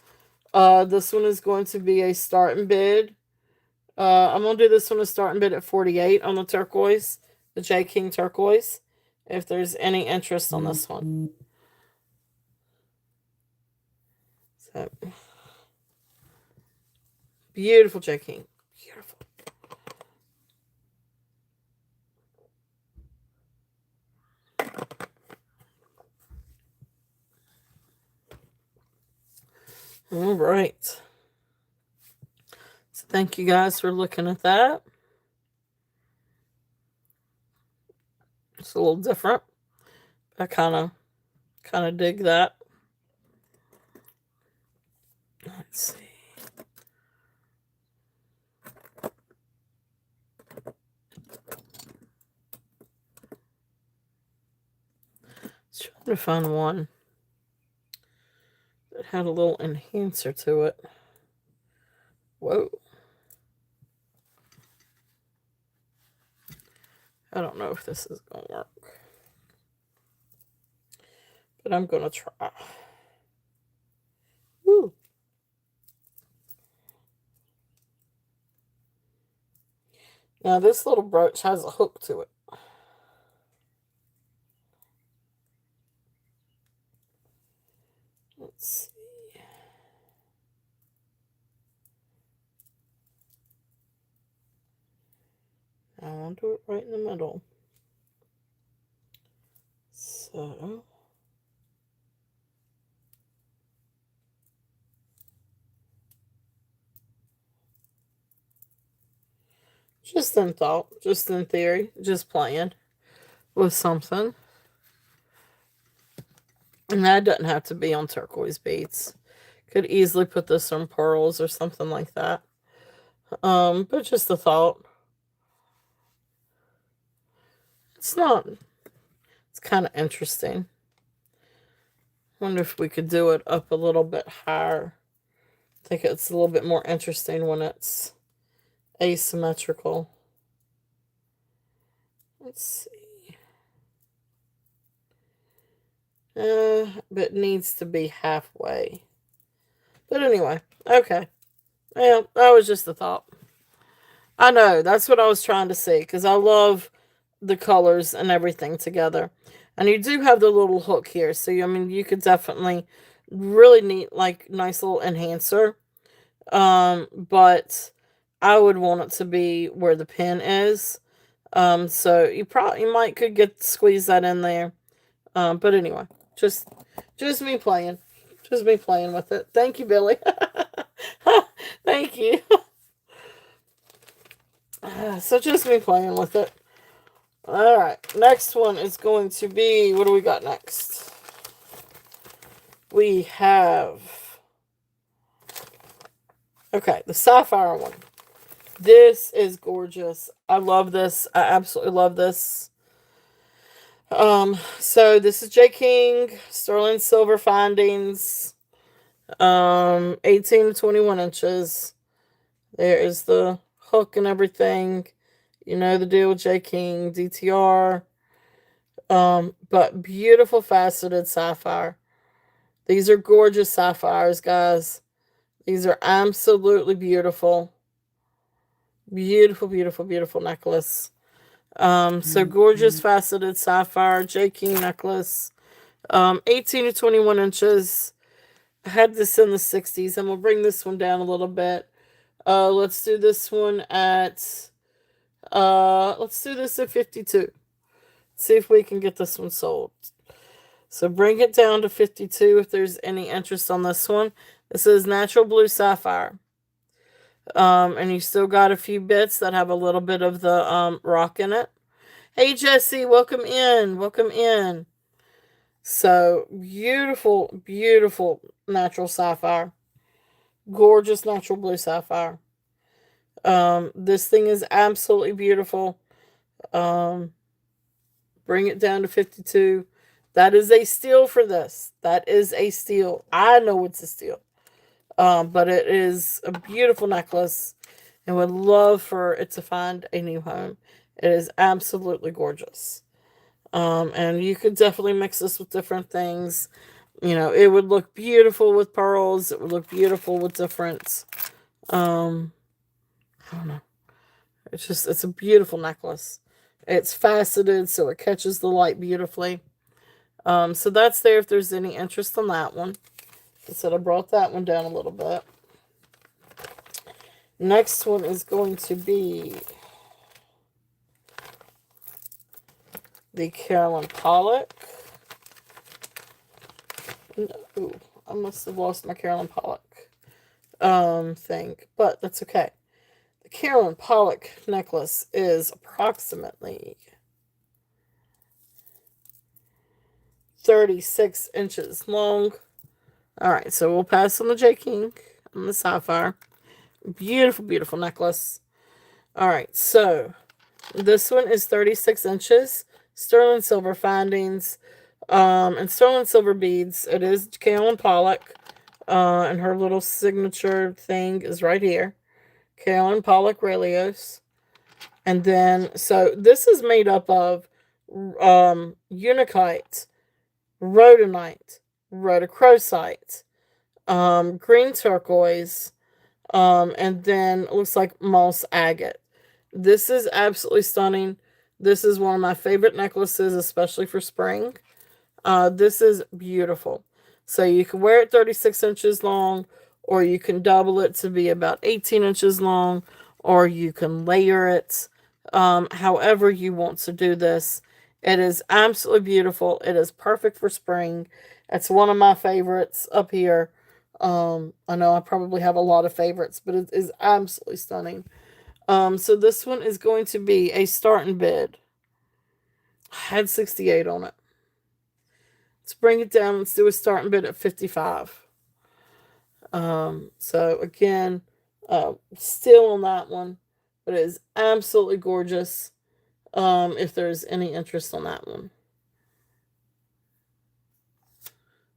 This one is going to be a starting bid. I'm going to do this one a starting bid at 48 on the turquoise, the J. King turquoise, if there's any interest on this one. So, beautiful J. King. Beautiful. All right. So thank you guys for looking at that. It's a little different. I kind of dig that. Let's see. Let's try to find one that had a little enhancer to it. Whoa. I don't know if this is going to work. But I'm going to try. Woo. Now this little brooch has a hook to it. Let's see. I want to do it right in the middle. So just in thought, just in theory, just playing with something. And that doesn't have to be on turquoise beads. Could easily put this on pearls or something like that. But just a thought. It's kind of interesting. Wonder if we could do it up a little bit higher. I think it's a little bit more interesting when it's asymmetrical. Let's see. But it needs to be halfway. But anyway, okay. Yeah, that was just a thought. I know, that's what I was trying to say, because I love the colors and everything together. And you do have the little hook here, so you could definitely really neat, like, nice little enhancer. But I would want it to be where the pin is. So you might could squeeze that in there. But anyway, just me playing. Just me playing with it. Thank you, Billy. Thank you. So just me playing with it. Alright, next one is going to be, what do we got next? We have, okay, the sapphire one. This is gorgeous. I love this. I absolutely love this. So this is J. King, sterling silver findings, 18 to 21 inches. There is the hook and everything. You know the deal with J. King, DTR. But beautiful faceted sapphire. These are gorgeous sapphires, guys. These are absolutely beautiful. Beautiful, beautiful, beautiful necklace. So gorgeous faceted sapphire, J. King necklace. 18 to 21 inches. I had this in the 60s. I'm going to bring this one down a little bit. Let's do this one at, let's do this at 52. See if we can get this one sold. So bring it down to 52 if there's any interest on this one. This is natural blue sapphire. And you still got a few bits that have a little bit of the rock in it. Hey Jesse, welcome in. Welcome in. So beautiful, beautiful natural sapphire. Gorgeous natural blue sapphire. This thing is absolutely beautiful. Bring it down to 52. That is a steal for this. That is a steal. I know it's a steal. But it is a beautiful necklace and would love for it to find a new home. It is absolutely gorgeous. And you could definitely mix this with different things. You know, it would look beautiful with pearls. It would look beautiful with different, um, I don't know. It's a beautiful necklace. It's faceted, so it catches the light beautifully. So that's there if there's any interest on that one. I said I brought that one down a little bit. Next one is going to be the Carolyn Pollock. Ooh, I must have lost my Carolyn Pollock thing, but that's okay. The Carolyn Pollock necklace is approximately 36 inches long. All right, so we'll pass on the J. King on the sapphire. Beautiful, beautiful necklace. All right, so this one is 36 inches. Sterling silver findings and sterling silver beads. It is Carolyn Pollock. And her little signature thing is right here. Carolyn Pollock Relios. And then, so this is made up of Unakite, Rhodonite, Rhodochrosite, green turquoise, and then it looks like moss agate. This is absolutely stunning. This is one of my favorite necklaces, especially for spring. This is beautiful. So you can wear it 36 inches long, or you can double it to be about 18 inches long, or you can layer it however you want to do this. It is absolutely beautiful. It is perfect for spring. It's one of my favorites up here. I know I probably have a lot of favorites, but it is absolutely stunning. So this one is going to be a starting bid. I had 68 on it. Let's bring it down. Let's do a starting bid at 55. So again, still on that one, but it is absolutely gorgeous. If there's any interest on that one.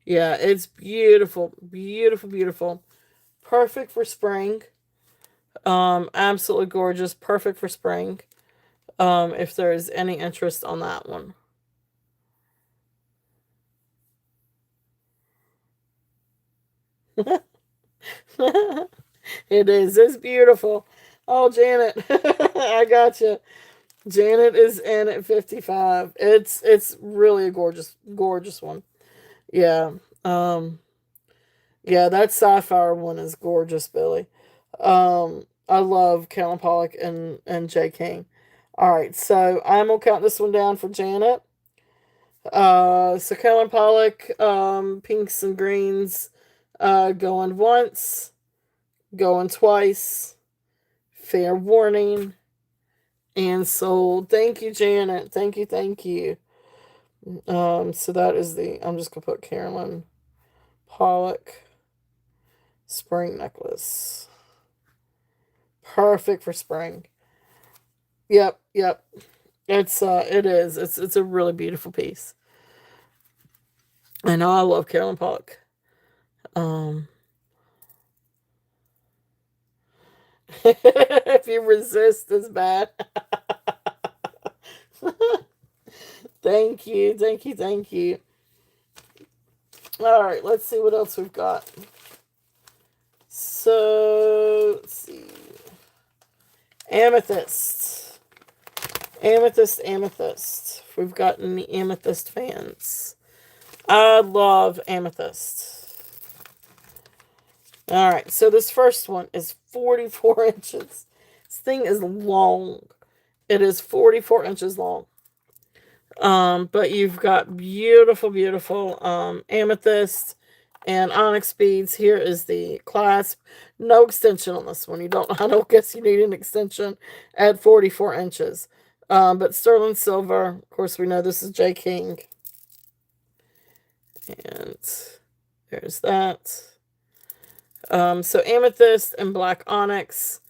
Yeah, it's beautiful, beautiful, beautiful. Perfect for spring. Absolutely gorgeous. Perfect for spring. If there is any interest on that one. It is. It's beautiful. Oh, Janet. I got you. Janet is in at 55. It's really a gorgeous one. Yeah. Yeah, that sapphire one is gorgeous, Billy. I love Carolyn Pollock and J. King. All right, so I'm gonna count this one down for Janet. So Carolyn Pollock, pinks and greens, going once, going twice, fair warning, and sold. Thank you, Janet. Thank you, thank you. So that is I'm just gonna put Carolyn Pollock spring necklace. Perfect for spring. Yep. It is. It's a really beautiful piece. I know I love Carolyn Pollock. If you resist, it's bad. Thank you. All right, let's see what else we've got. So, let's see. Amethyst. We've gotten the amethyst fans. I love amethyst. All right, so this first one is 44 inches. This thing is long. It is 44 inches long. But you've got beautiful amethyst and onyx beads. Here is the clasp. No extension on this one. I don't guess you need an extension at 44 inches. But sterling silver, of course we know this is J. King. And there's that. So amethyst and black onyx.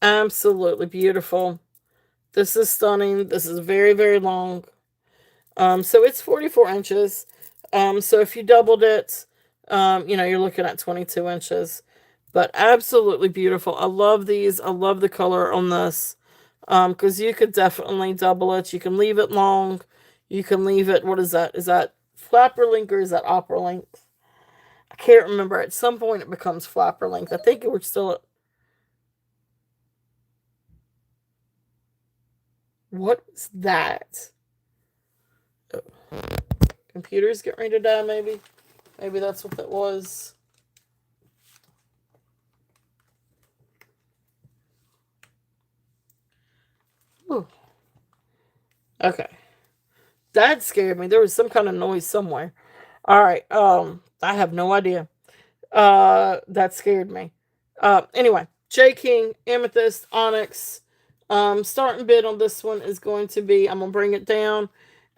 Absolutely beautiful. This is stunning. This is very, very long. So it's 44 inches. So if you doubled it, you're looking at 22 inches. But absolutely beautiful. I love these. I love the color on this. Because you could definitely double it. You can leave it long. You can leave it. What is that? Is that flapper length or is that opera length? I can't remember. At some point, it becomes flapper length. I think we're still at. What is that? Oh. Computers get ready to die, maybe? Maybe that's what that was. Ooh. Okay. That scared me. There was some kind of noise somewhere. All right. I have no idea. That scared me. Anyway, J King, Amethyst, Onyx. Starting bid on this one is going to be, I'm gonna bring it down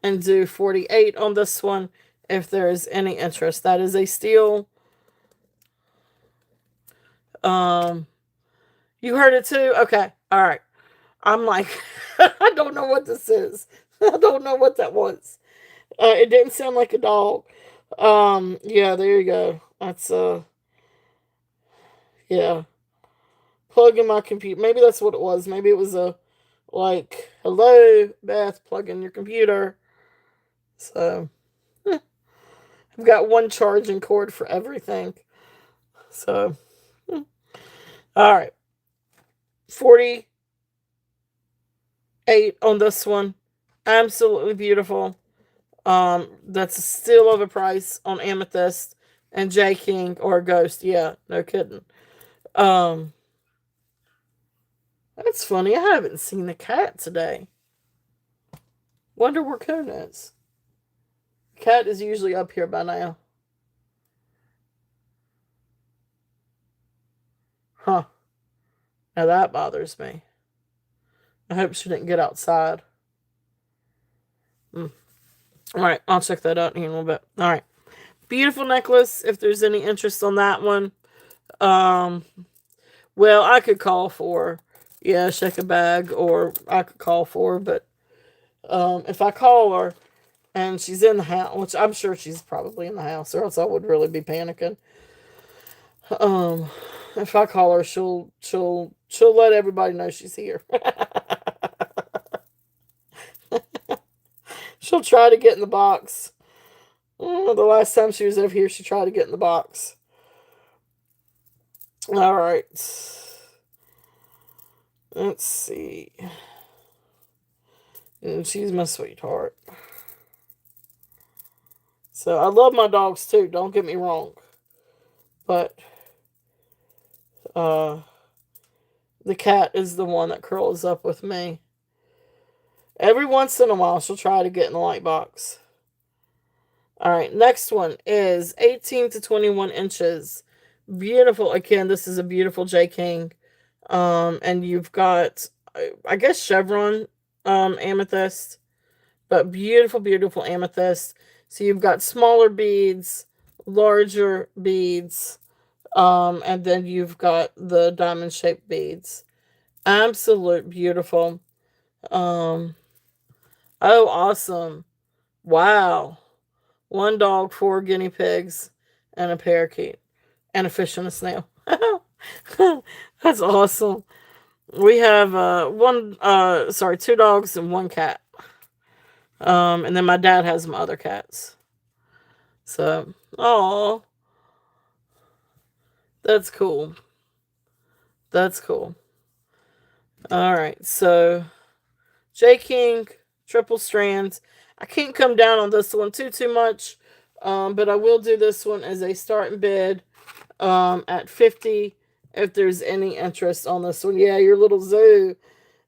and do 48 on this one if there is any interest. That is a steal. You heard it too? Okay. All right. I'm like, I don't know what this is. I don't know what that was. It didn't sound like a dog. Yeah, there you go. That's, yeah. Plug in my computer. Maybe that's what it was. Maybe it was like, hello, Beth, plug in your computer. So, I've got one charging cord for everything. So, all right. 48 on this one. Absolutely beautiful. That's still of a price on Amethyst and J King or Ghost. Yeah, no kidding. That's funny. I haven't seen the cat today. Wonder where Coon is. Cat is usually up here by now. Huh. Now that bothers me. I hope she didn't get outside. Alright, I'll check that out in a little bit. Alright. Beautiful necklace, if there's any interest on that one. Well, I could call for, yeah, shake a bag, or I could call for, but if I call her and she's in the house, which I'm sure she's probably in the house, or else I would really be panicking. If I call her, she'll let everybody know she's here. She'll try to get in the box. The last time she was over here, she tried to get in the box. All right. Let's see. And she's my sweetheart. So I love my dogs too, don't get me wrong. But the cat is the one that curls up with me. Every once in a while, she'll try to get in the light box. All right, next one is 18 to 21 inches. Beautiful. Again, this is a beautiful J King. And you've got, I guess, chevron amethyst, but beautiful, beautiful amethyst. So you've got smaller beads, larger beads, and then you've got the diamond-shaped beads. Absolute beautiful. Oh, awesome. Wow. 1 dog, 4 guinea pigs, and a parakeet, and a fish and a snail. That's awesome. We have 2 dogs and 1 cat. And then my dad has some other cats. So, oh, that's cool. That's cool. All right, so J King, triple strands. I can't come down on this one too much, but I will do this one as a starting bid at 50 if there's any interest on this one. Yeah, your little zoo.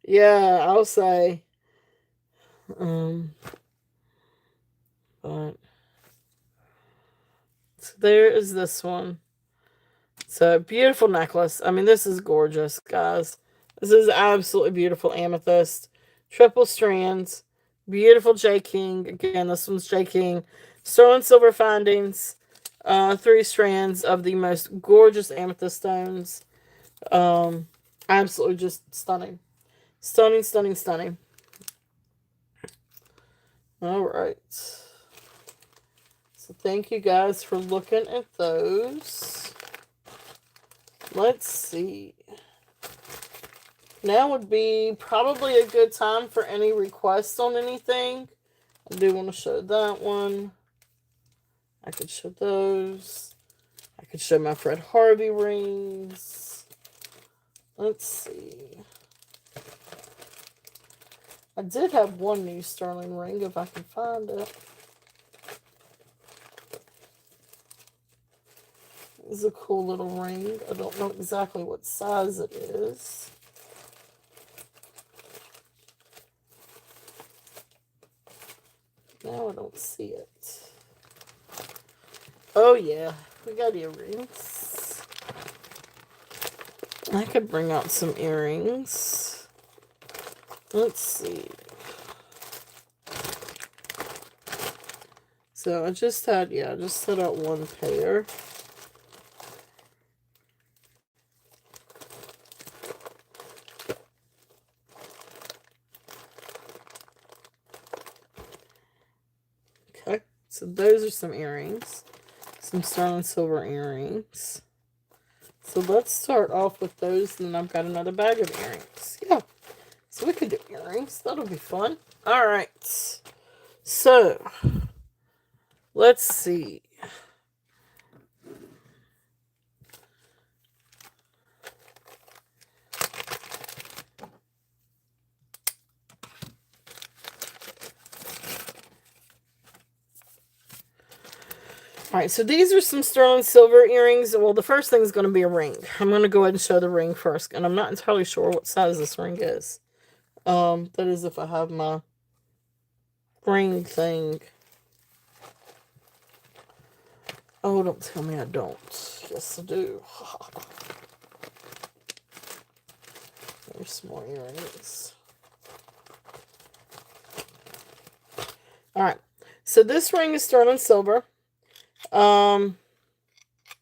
Yeah, I'll say. But so there is this one. So beautiful necklace. I mean, this is gorgeous, guys. This is absolutely beautiful amethyst. Triple strands. Beautiful J King. Again, this one's J King. Sterling silver findings. 3 strands of the most gorgeous amethyst stones. Absolutely just stunning. Stunning, stunning, stunning. All right. So thank you guys for looking at those. Let's see. Now would be probably a good time for any requests on anything. I do want to show that one. I could show those. I could show my Fred Harvey rings. Let's see. I did have one new sterling ring, if I can find it. It's a cool little ring. I don't know exactly what size it is. Now I don't see it. Oh yeah, we got earrings. I could bring out some earrings. Let's see. So I just had out one pair. Okay, so those are some earrings. Some sterling silver earrings. So let's start off with those, and then I've got another bag of earrings. Yeah, so we could do earrings. That'll be fun. All right. So, let's see. All right, so these are some sterling silver earrings. Well, the first thing is going to be a ring. I'm going to go ahead and show the ring first, and I'm not entirely sure what size this ring is. That is if I have my ring thing. Oh, don't tell me I don't. Yes, I do. There's some more earrings. All right, so this ring is sterling silver.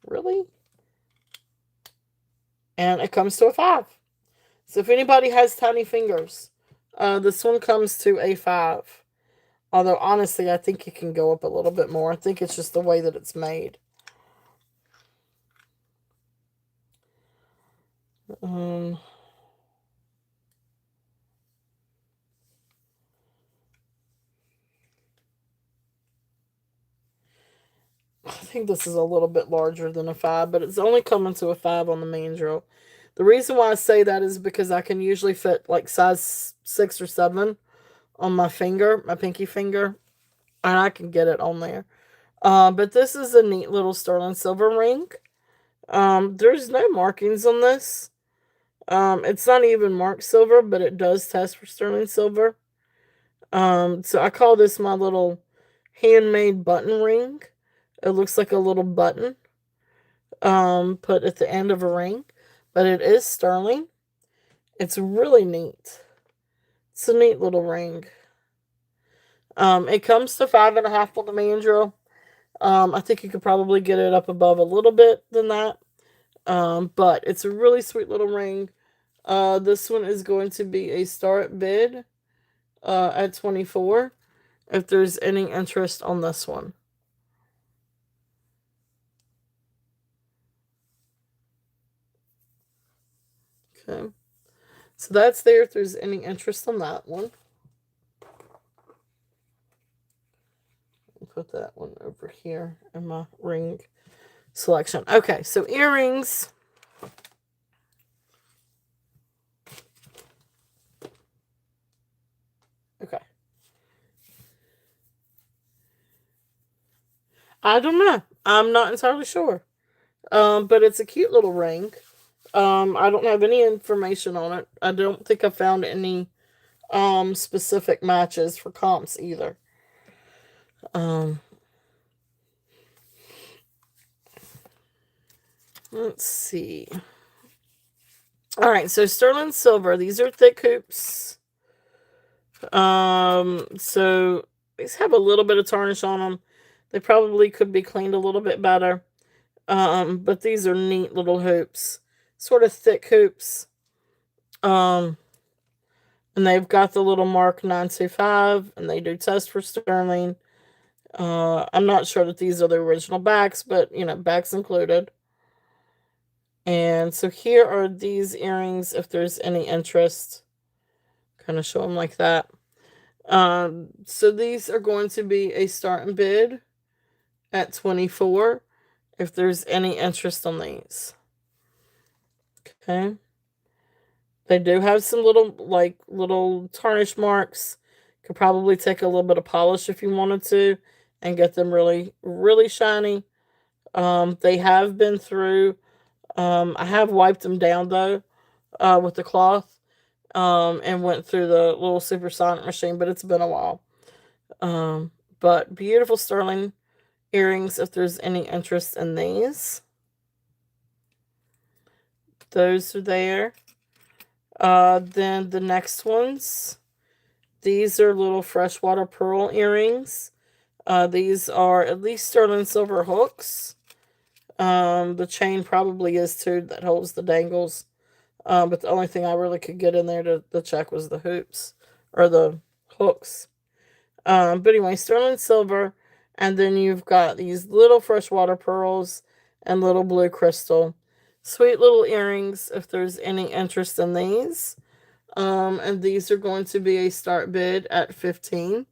Really? And it comes to a 5. So if anybody has tiny fingers, this one comes to a 5. Although, honestly, I think it can go up a little bit more. I think it's just the way that it's made. I think this is a little bit larger than a 5, but it's only coming to a 5 on the main drill. The reason why I say that is because I can usually fit like size 6 or 7 on my finger, my pinky finger, and I can get it on there. But this is a neat little sterling silver ring. There's no markings on this. It's not even marked silver, but it does test for sterling silver. So I call this my little handmade button ring. It looks like a little button put at the end of a ring, but it is sterling. It's really neat. It's a neat little ring. It comes to 5.5 on the main drill. I think you could probably get it up above a little bit than that. But it's a really sweet little ring. This one is going to be a start bid at 24 if there's any interest on this one. Okay. So that's there if there's any interest on that one. I'll put that one over here in my ring selection. Okay, so earrings. Okay. I don't know. I'm not entirely sure. But it's a cute little ring. I don't have any information on it. I don't think I found any specific matches for comps either. Let's see. All right, so sterling silver. These are thick hoops. So these have a little bit of tarnish on them. They probably could be cleaned a little bit better. But these are neat little hoops. Sort of thick hoops. And they've got the little mark 925, and they do test for sterling. I'm not sure that these are the original backs, but, backs included. And so here are these earrings, if there's any interest. Kind of show them like that. So these are going to be a starting bid at 24 if there's any interest on these. Okay. They do have some little tarnish marks. Could probably take a little bit of polish if you wanted to and get them really, really shiny. They have been through, I have wiped them down though, with the cloth, and went through the little supersonic machine, but it's been a while. But beautiful sterling earrings if there's any interest in these. Those are there. Then the next ones, these are little freshwater pearl earrings. These are at least sterling silver hooks. The chain probably is too that holds the dangles. But the only thing I really could get in there to check was the hoops or the hooks. But anyway, sterling silver, and then you've got these little freshwater pearls and little blue crystal. Sweet little earrings if there's any interest in these. And these are going to be a start bid at 15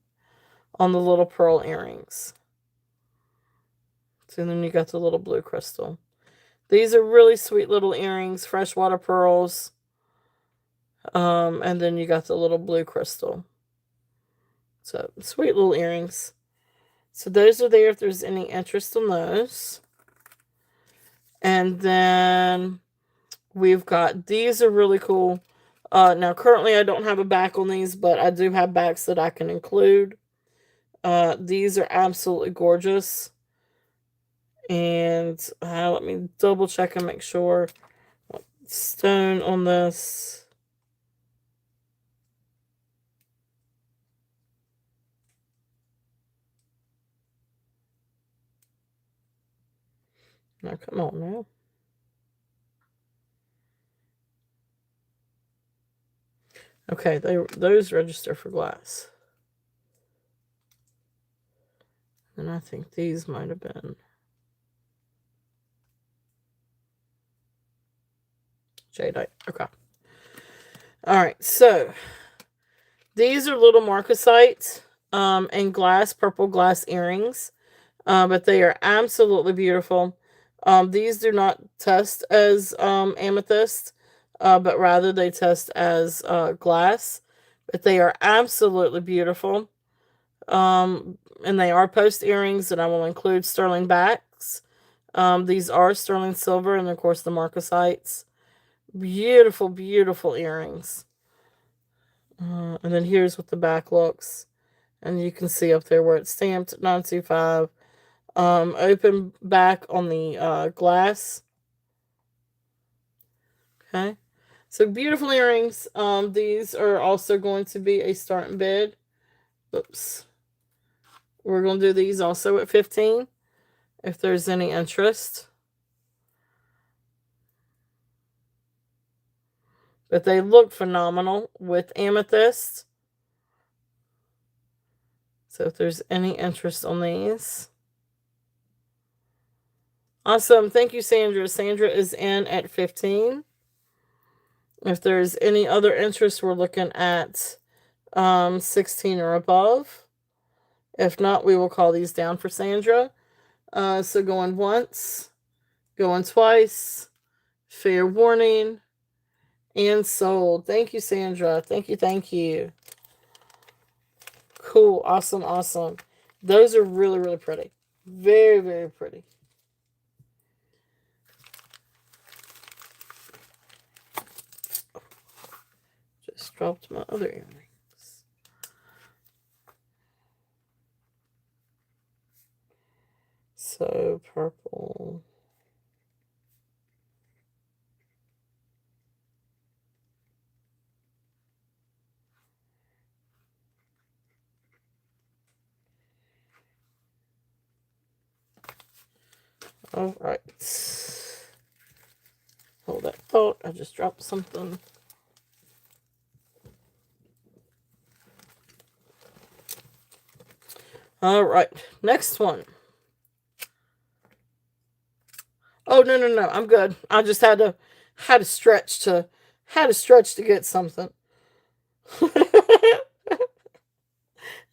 on the little pearl earrings. So then you got the little blue crystal. These are really sweet little earrings, freshwater pearls. And then you got the little blue crystal. So sweet little earrings. So those are there if there's any interest in those. And then we've got, these are really cool. Now currently I don't have a back on these, but I do have backs that I can include. These are absolutely gorgeous. And let me double check and make sure. Stone on this. Now, come on now. Okay, those register for glass. And I think these might have been jadeite. Okay. All right, so these are little marcasite and purple glass earrings, but they are absolutely beautiful. These do not test as amethyst, but rather they test as glass. But they are absolutely beautiful. And they are post earrings, and I will include sterling backs. These are sterling silver, and of course the marcasites. Beautiful, beautiful earrings. And then here's what the back looks. And you can see up there where it's stamped 925. Open back on the glass. Okay. So beautiful earrings. These are also going to be a starting bid. Oops. We're going to do these also at 15 if there's any interest. But they look phenomenal with amethyst. So if there's any interest on these. Awesome. Thank you, Sandra. Sandra is in at 15. If there's any other interest, we're looking at 16 or above. If not, we will call these down for Sandra. So going once, going twice, fair warning, and sold. Thank you, Sandra. Thank you, thank you. Cool. Awesome, awesome. Those are really, really pretty. Very, very pretty. Just dropped my other earrings. So purple. All right. Hold that thought. I just dropped something. All right. Next one. Oh, no. I'm good. I just had to stretch to get something.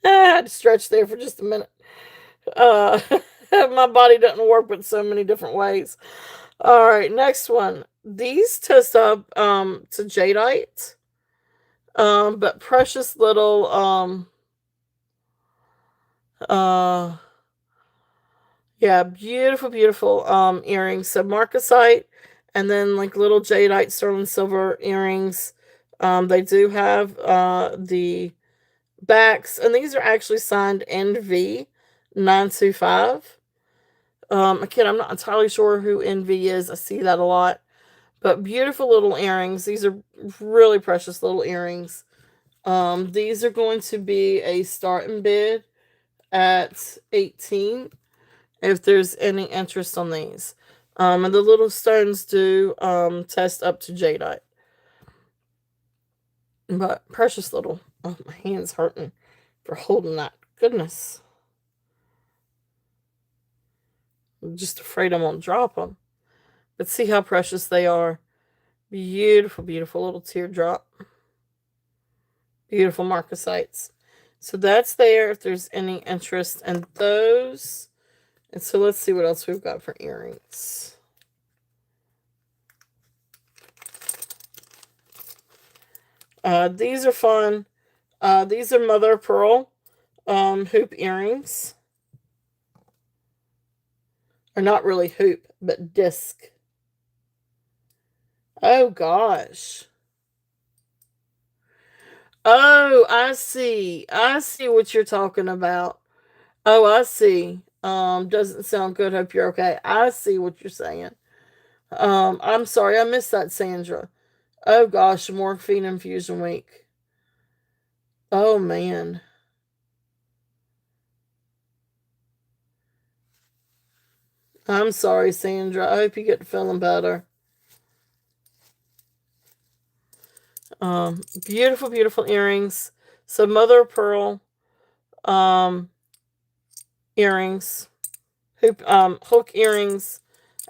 I had to stretch there for just a minute. Uh, my body doesn't work but so many different ways. All right, next one. These test up to jadeite, but precious little uh yeah, beautiful, beautiful earrings. So marcasite, and then like little jadeite sterling silver earrings. They do have the backs, and these are actually signed NV925. Again, I'm not entirely sure who NV is. I see that a lot. But beautiful little earrings. These are really precious little earrings. These are going to be a starting bid at 18 if there's any interest on these. And the little stones do test up to jadeite. But precious little. Oh, my hand's hurting for holding that. Goodness. I'm just afraid I won't drop them. But see how precious they are. Beautiful, beautiful little teardrop. Beautiful marcasites. So that's there if there's any interest in those. And so let's see what else we've got for earrings. These are fun. These are mother of pearl hoop earrings. Or not really hoop, but disc. Oh gosh. Oh, I see. I see what you're talking about. Oh, I see. Doesn't sound good. Hope you're okay. I see what you're saying. I'm sorry, I missed that, Sandra. Oh gosh, morphine infusion week. Oh man. I'm sorry, Sandra. I hope you get feeling better. Beautiful, beautiful earrings. So mother of pearl earrings. Hook earrings,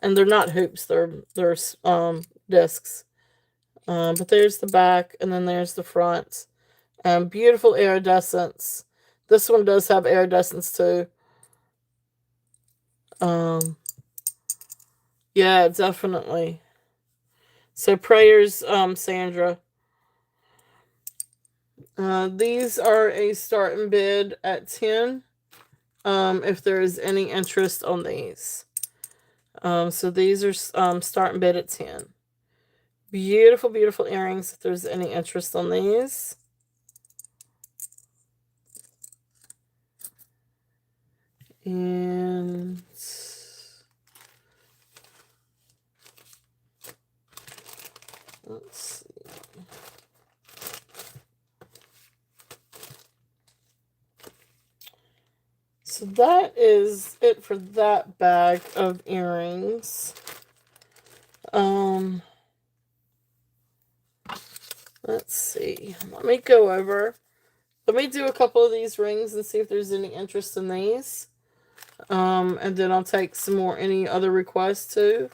and they're not hoops, they're discs. But there's the back, and then there's the front. Beautiful iridescence. This one does have iridescence too. Yeah, definitely. So prayers, Sandra. These are a starting bid at 10. If there is any interest on these. So these are starting bid at 10. Beautiful, beautiful earrings if there's any interest on these. And let's see. So that is it for that bag of earrings. Let's see. Let me go over. Let me do a couple of these rings and see if there's any interest in these. And then I'll take some more, any other requests too.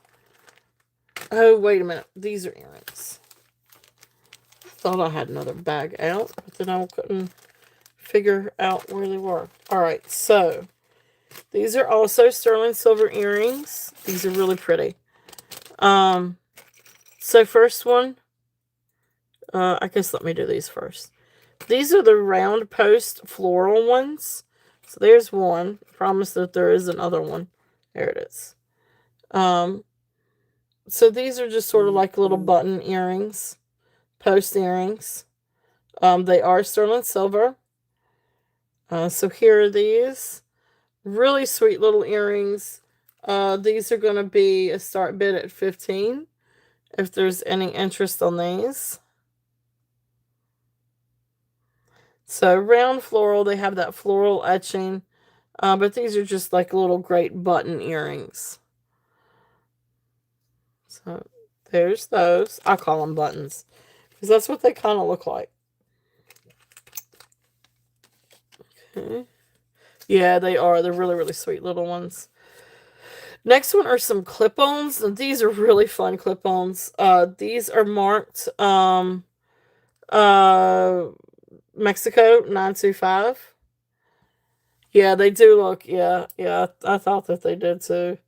Oh, wait a minute. These are earrings. I thought I had another bag out, but then I couldn't figure out where they were. Alright, so these are also sterling silver earrings. These are really pretty. So first one, I guess let me do these first. These are the round post floral ones. So there's one. Promise that there is another one. There it is. So these are just sort of like little button earrings. Post earrings. They are sterling silver. So here are these. Really sweet little earrings. These are going to be a start bid at 15. If there's any interest on these. So round floral, they have that floral etching. But these are just like little great button earrings. So there's those. I call them buttons. Because that's what they kind of look like. Okay. Yeah, they are. They're really, really sweet little ones. Next one are some clip-ons. These are really fun clip-ons. These are marked Mexico 925. Yeah, they do look, yeah, yeah, I thought that they did too.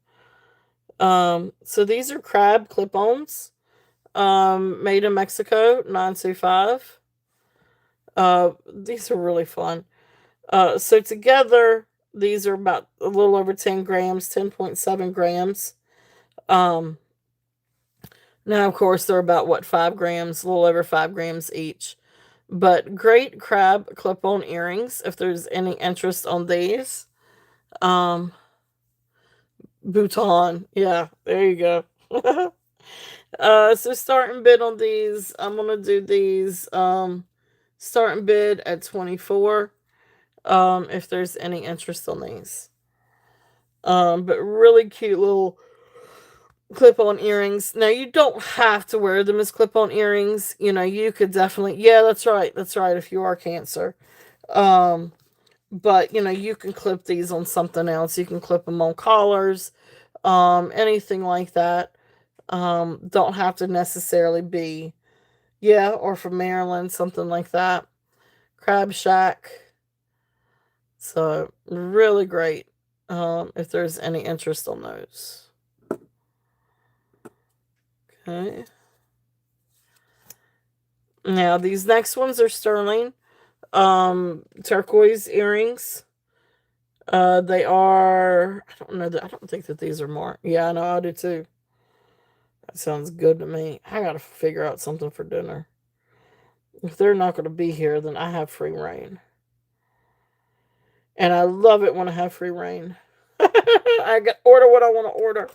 So these are crab clip-ons, made in Mexico, 925. These are really fun. So together, these are about a little over 10 grams, 10.7 grams. Um, Now, of course, they're about what, 5 grams, a little over 5 grams each. But great crab clip-on earrings, if there's any interest on these. Um, Bhutan, yeah, there you go. So starting bid on these, I'm gonna do these. Starting bid at 24. If there's any interest on these. But really cute little clip-on earrings. Now you don't have to wear them as clip-on earrings. You know, you could definitely, yeah, that's right. That's right if you are Cancer. Um, but you know, you can clip these on something else. You can clip them on collars, anything like that. Don't have to necessarily be, yeah, or from Maryland, something like that. Crab Shack. So really great. If there's any interest on those. Okay. Now these next ones are sterling. Turquoise earrings. They are, I don't know that, I don't think that these are marked. Yeah, I know, I do too. That sounds good to me. I gotta figure out something for dinner. If they're not gonna be here, then I have free reign. And I love it when I have free reign. I can order what I want to order.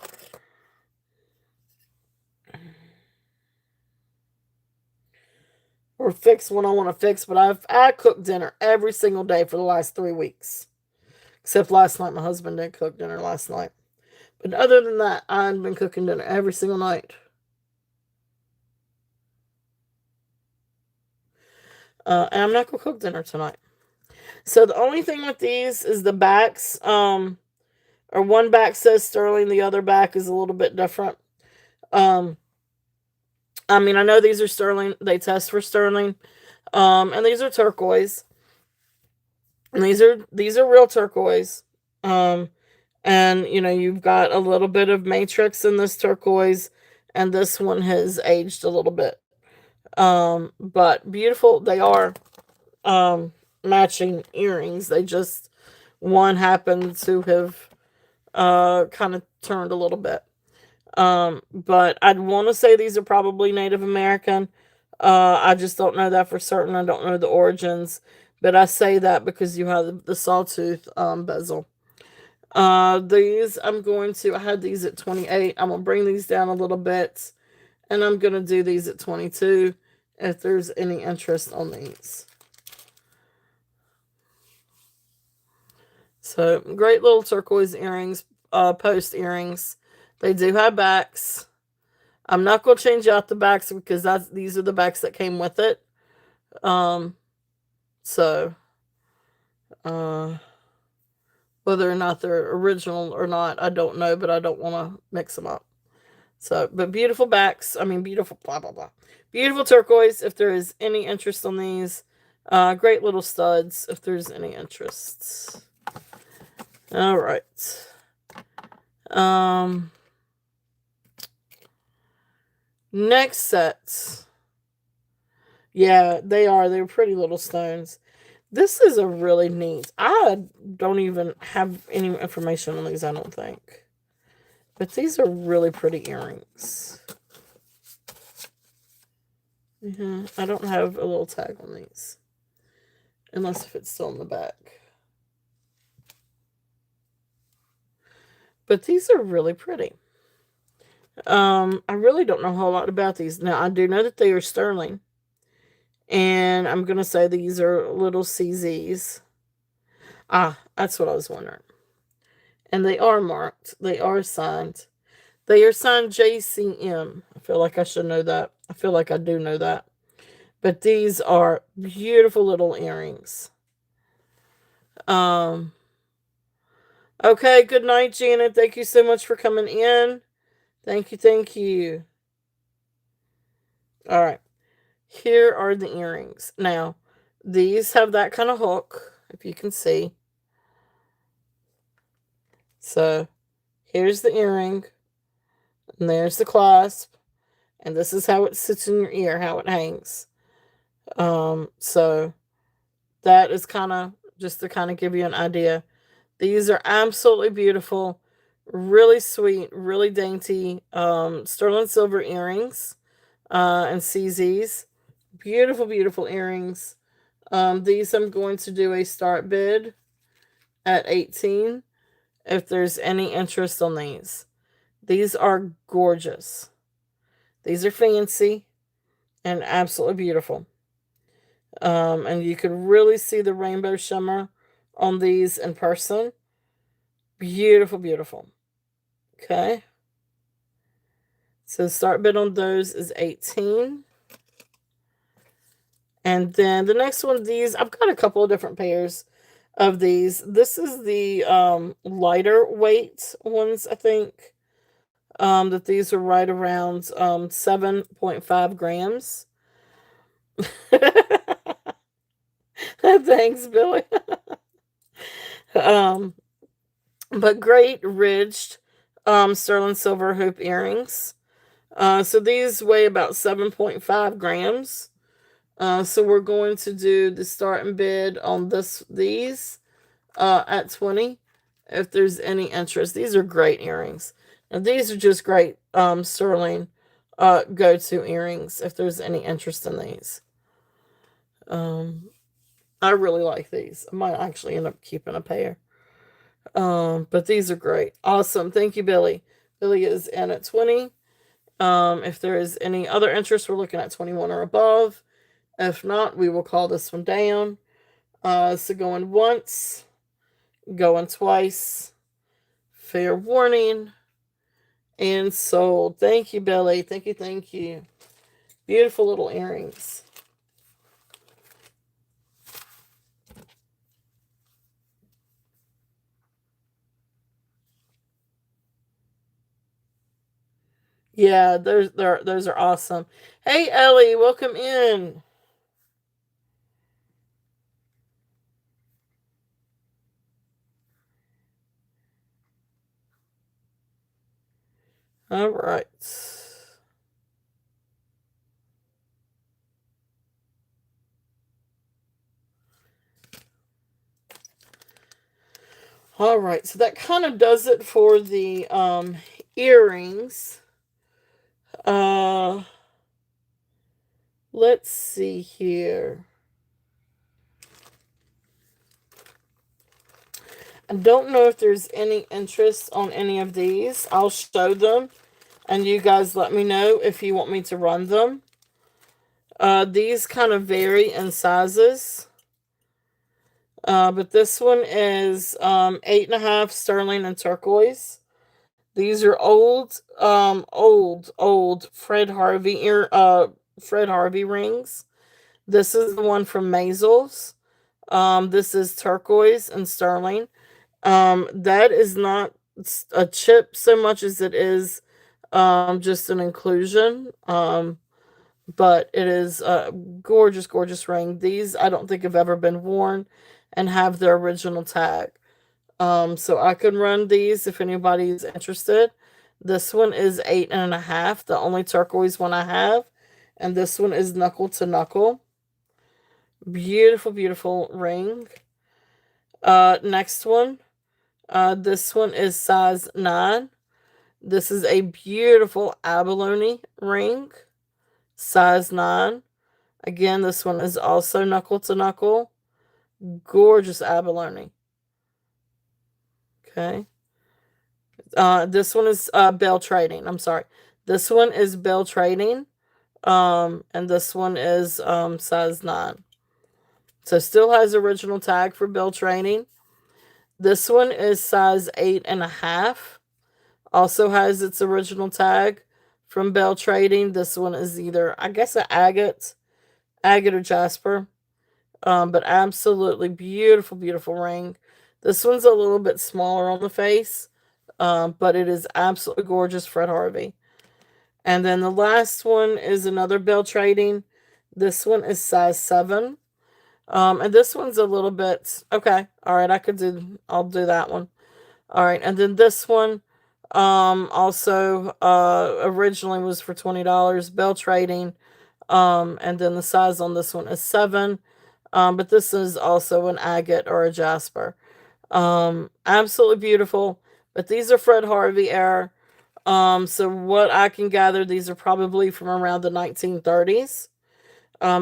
Or fix when I want to fix, but I cooked dinner every single day for the last 3 weeks. Except last night, my husband didn't cook dinner last night. But other than that, I've been cooking dinner every single night. And I'm not gonna cook dinner tonight. So the only thing with these is the backs. Or one back says sterling, the other back is a little bit different. Um, I mean, I know these are sterling. They test for sterling. And these are turquoise. And these are real turquoise. Um, and you know, you've got a little bit of matrix in this turquoise, and this one has aged a little bit. But beautiful. They are matching earrings. They just, one happened to have kind of turned a little bit. But I'd want to say these are probably Native American. I just don't know that for certain. I don't know the origins, but I say that because you have the sawtooth bezel. These I had these at 28. I'm gonna bring these down a little bit, and I'm gonna do these at 22 if there's any interest on these. So great little turquoise earrings, post earrings. They do have backs. I'm not gonna change out the backs because these are the backs that came with it. Um, so uh, whether or not they're original or not, I don't know, but I don't want to mix them up. So, but beautiful backs. I mean, beautiful, blah, blah, blah. Beautiful turquoise, if there is any interest on these. Great little studs, if there's any interest. All right. Next sets. Yeah, they are. They're pretty little stones. This is a really neat. I don't even have any information on these, I don't think. But these are really pretty earrings. I don't have a little tag on these. Unless if it's still in the back. But these are really pretty. I really don't know a whole lot about these. Now, I do know that they are sterling. And I'm going to say these are little CZs. Ah, that's what I was wondering. And they are marked. They are signed. They are signed JCM. I feel like I should know that. I feel like I do know that. But these are beautiful little earrings. Okay, good night, Janet. Thank you so much for coming in. Thank you, thank you. All right. Here are the earrings. Now, these have that kind of hook, if you can see. So here's the earring, and there's the clasp, and this is how it sits in your ear, how it hangs. So that is kind of just to kind of give you an idea. These are absolutely beautiful, really sweet, really dainty sterling silver earrings and CZs. Beautiful, beautiful earrings. These I'm going to do a start bid at 18 if there's any interest on these. These are gorgeous. These are fancy and absolutely beautiful. And you could really see the rainbow shimmer on these in person. Beautiful, beautiful. Okay. So start bid on those is 18. And then the next one, these, I've got a couple of different pairs of these. This is the lighter weight ones, I think. That these are right around 7.5 grams. Thanks, Billy. But great ridged sterling silver hoop earrings. So these weigh about 7.5 grams. So we're going to do the start and bid on these at 20 if there's any interest. These are great earrings. Now these are just great sterling go-to earrings if there's any interest in these. I really like these. I might actually end up keeping a pair. But these are great. Awesome. Thank you, Billy. Billy is in at 20. If there is any other interest, we're looking at 21 or above. If not, we will call this one down. So going once, going twice, fair warning, and sold. Thank you, Billy. Thank you, thank you. Beautiful little earrings. Yeah, those are awesome. Hey, Ellie, welcome in. All right. All right, so that kind of does it for the earrings. Let's see here. I don't know if there's any interest on any of these. I'll show them, and you guys let me know if you want me to run them. These kind of vary in sizes. But this one is 8.5 sterling and turquoise. These are old Fred Harvey rings. This is the one from Maisels. This is turquoise and sterling. That is not a chip so much as it is just an inclusion. But it is a gorgeous, gorgeous ring. These I don't think have ever been worn and have their original tag. So I can run these if anybody's interested. This one is 8.5, the only turquoise one I have. And this one is knuckle to knuckle. Beautiful, beautiful ring. Next one. This one is size 9. This is a beautiful abalone ring. Size 9. Again, this one is also knuckle to knuckle. Gorgeous abalone. Okay. This one is Bell Trading. I'm sorry. This one is Bell Trading. And this one is size 9. So still has original tag for Bell Trading. This one is size 8.5. Also has its original tag from Bell Trading. This one is either, I guess, an agate or jasper. But absolutely beautiful, beautiful ring. This one's a little bit smaller on the face, but it is absolutely gorgeous, Fred Harvey. And then the last one is another Bell Trading. This one is size 7. And this one's a little bit, okay, all right, I'll do that one. All right, and then this one also originally was for $20, Bell Trading. And then the size on this one is 7. But this is also an agate or a jasper. Absolutely beautiful. But these are Fred Harvey era. So what I can gather, these are probably from around the 1930s.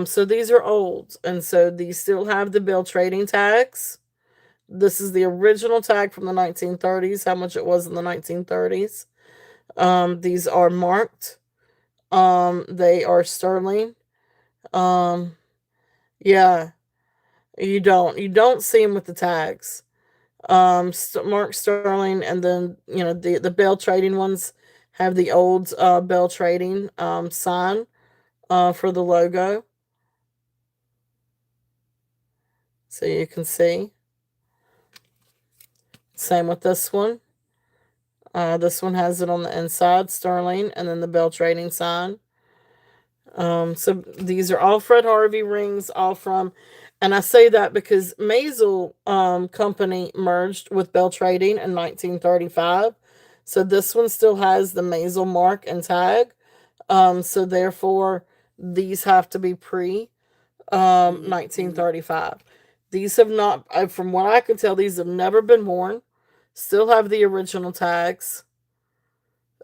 So these are old, and so these still have the bill trading tags. This is the original tag from the 1930s, how much it was in the 1930s. These are marked. They are sterling. Um, yeah, you don't see them with the tags. Mark Sterling, and then the Bell Trading ones have the old Bell Trading sign for the logo, so you can see. Same with this one. This one has it on the inside, Sterling, and then the Bell Trading sign. So these are all Fred Harvey rings, all from, and I say that because Maisel Company merged with Bell Trading in 1935. So this one still has the Maisel mark and tag. So therefore, these have to be pre 1935. These have not, from what I can tell, these have never been worn. Still have the original tags.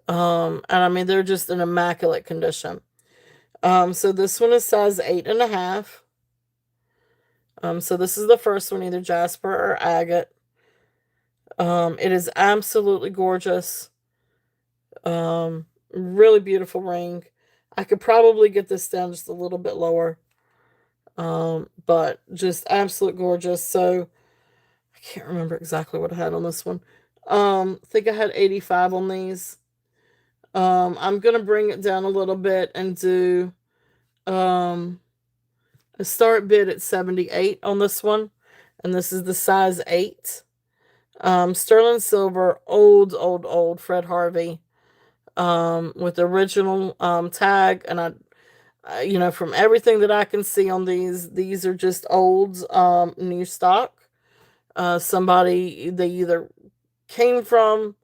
And I mean, they're just in immaculate condition. So this one is size 8.5. So this is the first one, either jasper or agate. It is absolutely gorgeous. Really beautiful ring. I could probably get this down just a little bit lower. But just absolute gorgeous. So I can't remember exactly what I had on this one. I think I had 85 on these. I'm gonna bring it down a little bit and do a start bid at 78 on this one, and this is the size 8. Sterling silver, old Fred Harvey, with the original tag, and from everything that I can see on these are just old new stock. They either came from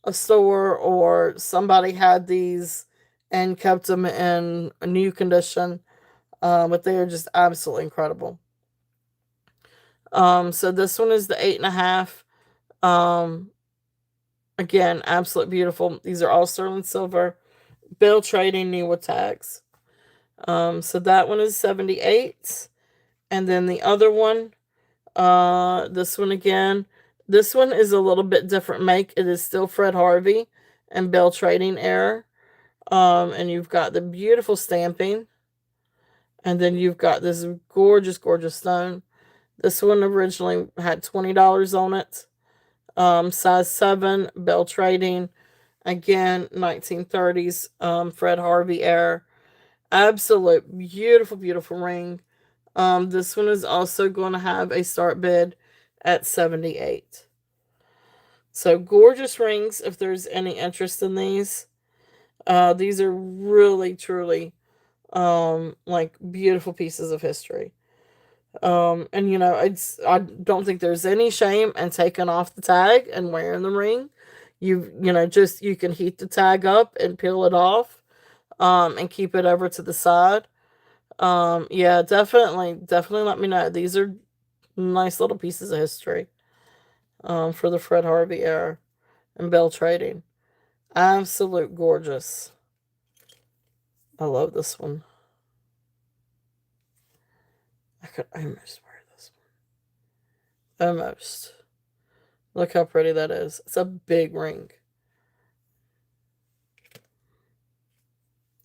a store or somebody had these and kept them in a new condition. But they are just absolutely incredible. So this one is the 8.5. Again, absolutely beautiful. These are all sterling silver, Bill Trading new with tags. So that one is 78. And then the other one, this one again. This one is a little bit different make. It is still Fred Harvey and Bell Trading era. And you've got the beautiful stamping. And then you've got this gorgeous, gorgeous stone. This one originally had $20 on it. Size 7, Bell Trading. Again, 1930s, Fred Harvey era. Absolute beautiful, beautiful ring. This one is also going to have a start bid at 78. So gorgeous rings if there's any interest in these. These are really, truly like beautiful pieces of history. And I don't think there's any shame in taking off the tag and wearing the ring. You can heat the tag up and peel it off, and keep it over to the side. Yeah, definitely let me know. These are nice little pieces of history, for the Fred Harvey era and Bell Trading. Absolute gorgeous. I love this one. I could almost wear this one. Almost. Look how pretty that is. It's a big ring.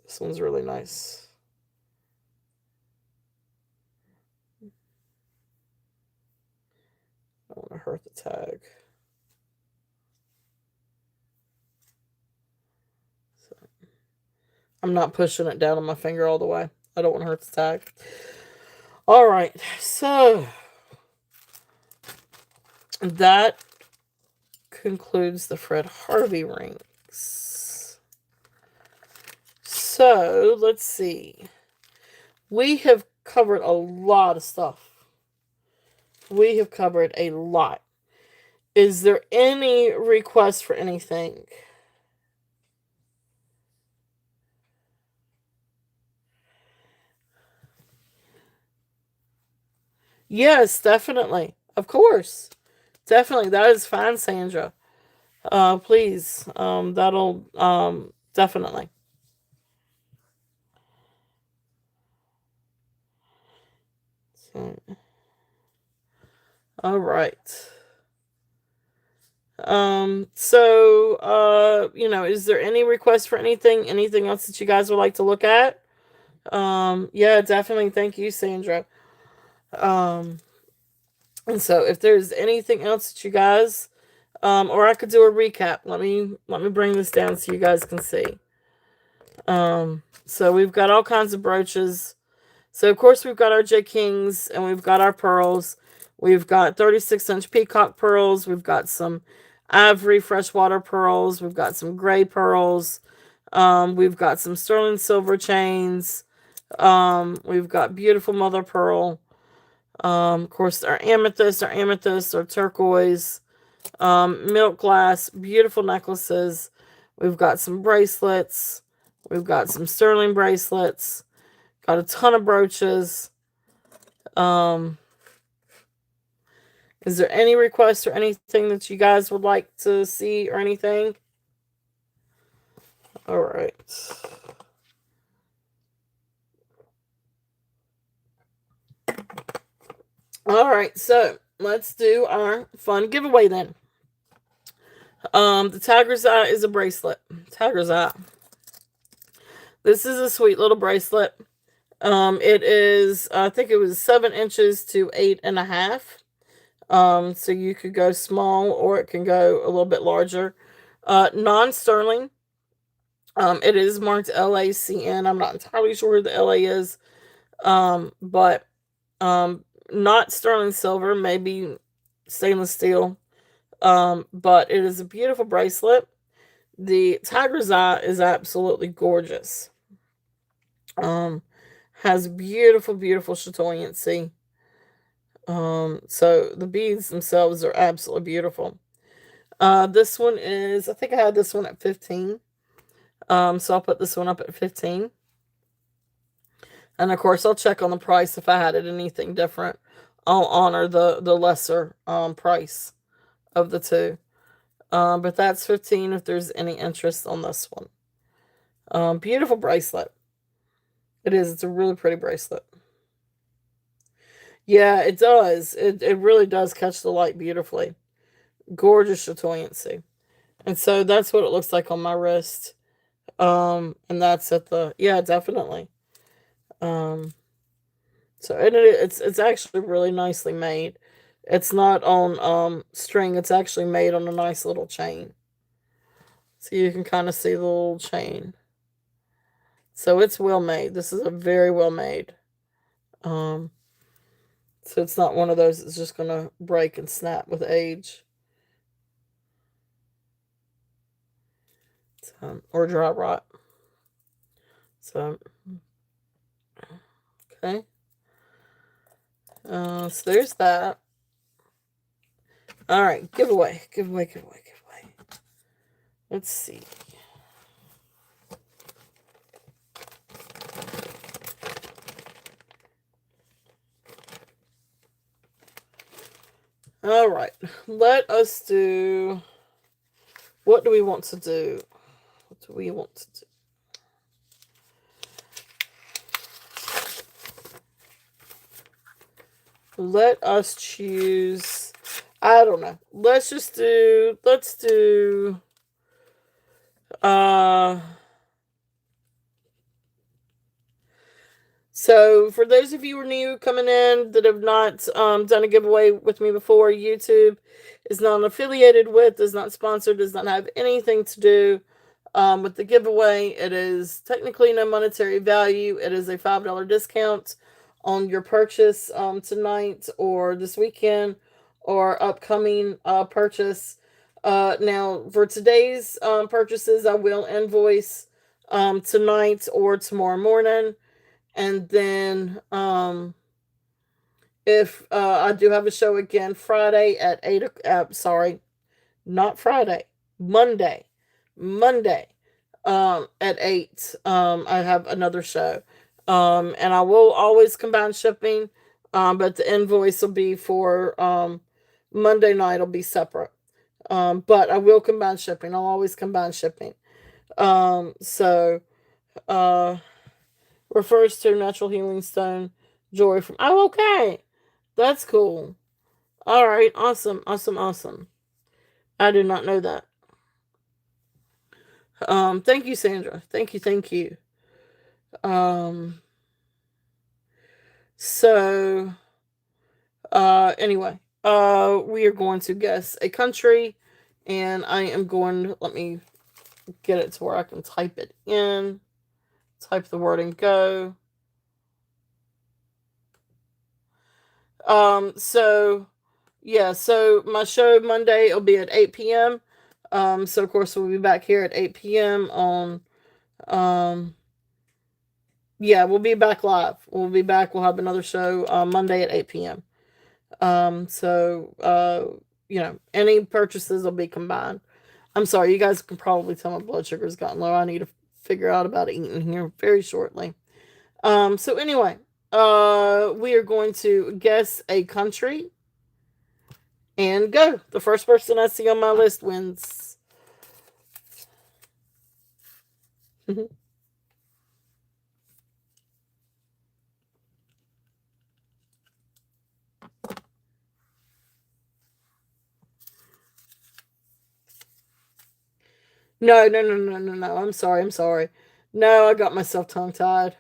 This one's really nice. I don't want to hurt the tag. So, I'm not pushing it down on my finger all the way. I don't want to hurt the tag. All right. So that concludes the Fred Harvey rings. So let's see. We have covered a lot of stuff. We have covered a lot. Is there any request for anything? Yes, definitely. Of course. Definitely. That is fine, Sandra. Please. That'll definitely. So, all right. Is there any request for anything else that you guys would like to look at? Yeah, definitely. Thank you, Sandra. Um, and so if there's anything else that you guys, or I could do a recap. Let me bring this down so you guys can see. So we've got all kinds of brooches. So of course we've got our J Kings and we've got our pearls. We've got 36-inch peacock pearls. We've got some ivory freshwater pearls. We've got some gray pearls. We've got some sterling silver chains. We've got beautiful mother pearl. Of course, our amethyst, our turquoise, milk glass, beautiful necklaces. We've got some bracelets. We've got some sterling bracelets. Got a ton of brooches. Is there any requests or anything that you guys would like to see or anything? All right. All right, so let's do our fun giveaway then. The Tiger's Eye is a bracelet. Tiger's Eye. This is a sweet little bracelet. It is, I think it was 7 inches to 8.5. So you could go small or it can go a little bit larger. Non-sterling. It is marked LACN. I'm not entirely sure where the LA is. But not sterling silver, maybe stainless steel. But it is a beautiful bracelet. The Tiger's Eye is absolutely gorgeous. Has beautiful, beautiful chatoyancy. So the beads themselves are absolutely beautiful. This one is, I think I had this one at 15. So I'll put this one up at 15. And of course, I'll check on the price if I had it anything different. I'll honor the lesser price of the two. But that's 15 if there's any interest on this one. Beautiful bracelet. It is. It's a really pretty bracelet. Yeah, it does. It really does catch the light beautifully. Gorgeous chatoyancy. And so that's what it looks like on my wrist. And that's at the, yeah, definitely. So it's actually really nicely made. It's not on string, it's actually made on a nice little chain. So you can kind of see the little chain. So it's well made. This is a very well made. So it's not one of those that's just gonna break and snap with age. Or dry rot. So okay. So there's that. All right, giveaway. Let's see. All right, let us do. What do we want to do? Let us choose. I don't know. Let's do so for those of you who are new coming in that have not done a giveaway with me before, YouTube is not affiliated with, is not sponsored, does not have anything to do with the giveaway. It is technically no monetary value. It is a $5 discount on your purchase tonight or this weekend or upcoming purchase. Now, for today's purchases, I will invoice tonight or tomorrow morning. And then if I do have a show again Friday at 8 sorry, not Friday, Monday. Monday at 8 I have another show. And I will always combine shipping, but the invoice will be for Monday night will be separate. But I will combine shipping. I'll always combine shipping. So uh refers to natural healing stone joy from, oh, okay. That's cool. All right, awesome, awesome, awesome. I did not know that. Thank you, Sandra. Thank you, thank you. Um, so, anyway, we are going to guess a country, and I am going to, let me get it to where I can type it in, type the word and go. So, yeah, so my show Monday will be at 8 p.m. So of course we'll be back here at 8 p.m. on, yeah, we'll be back live. We'll be back. We'll have another show Monday at 8 p.m. Any purchases will be combined. I'm sorry, you guys can probably tell my blood sugar's gotten low. I need to figure out about eating here very shortly. So anyway, we are going to guess a country and go. The first person I see on my list wins. No, no, no, no, no, no. I'm sorry. I'm sorry. No, I got myself tongue tied.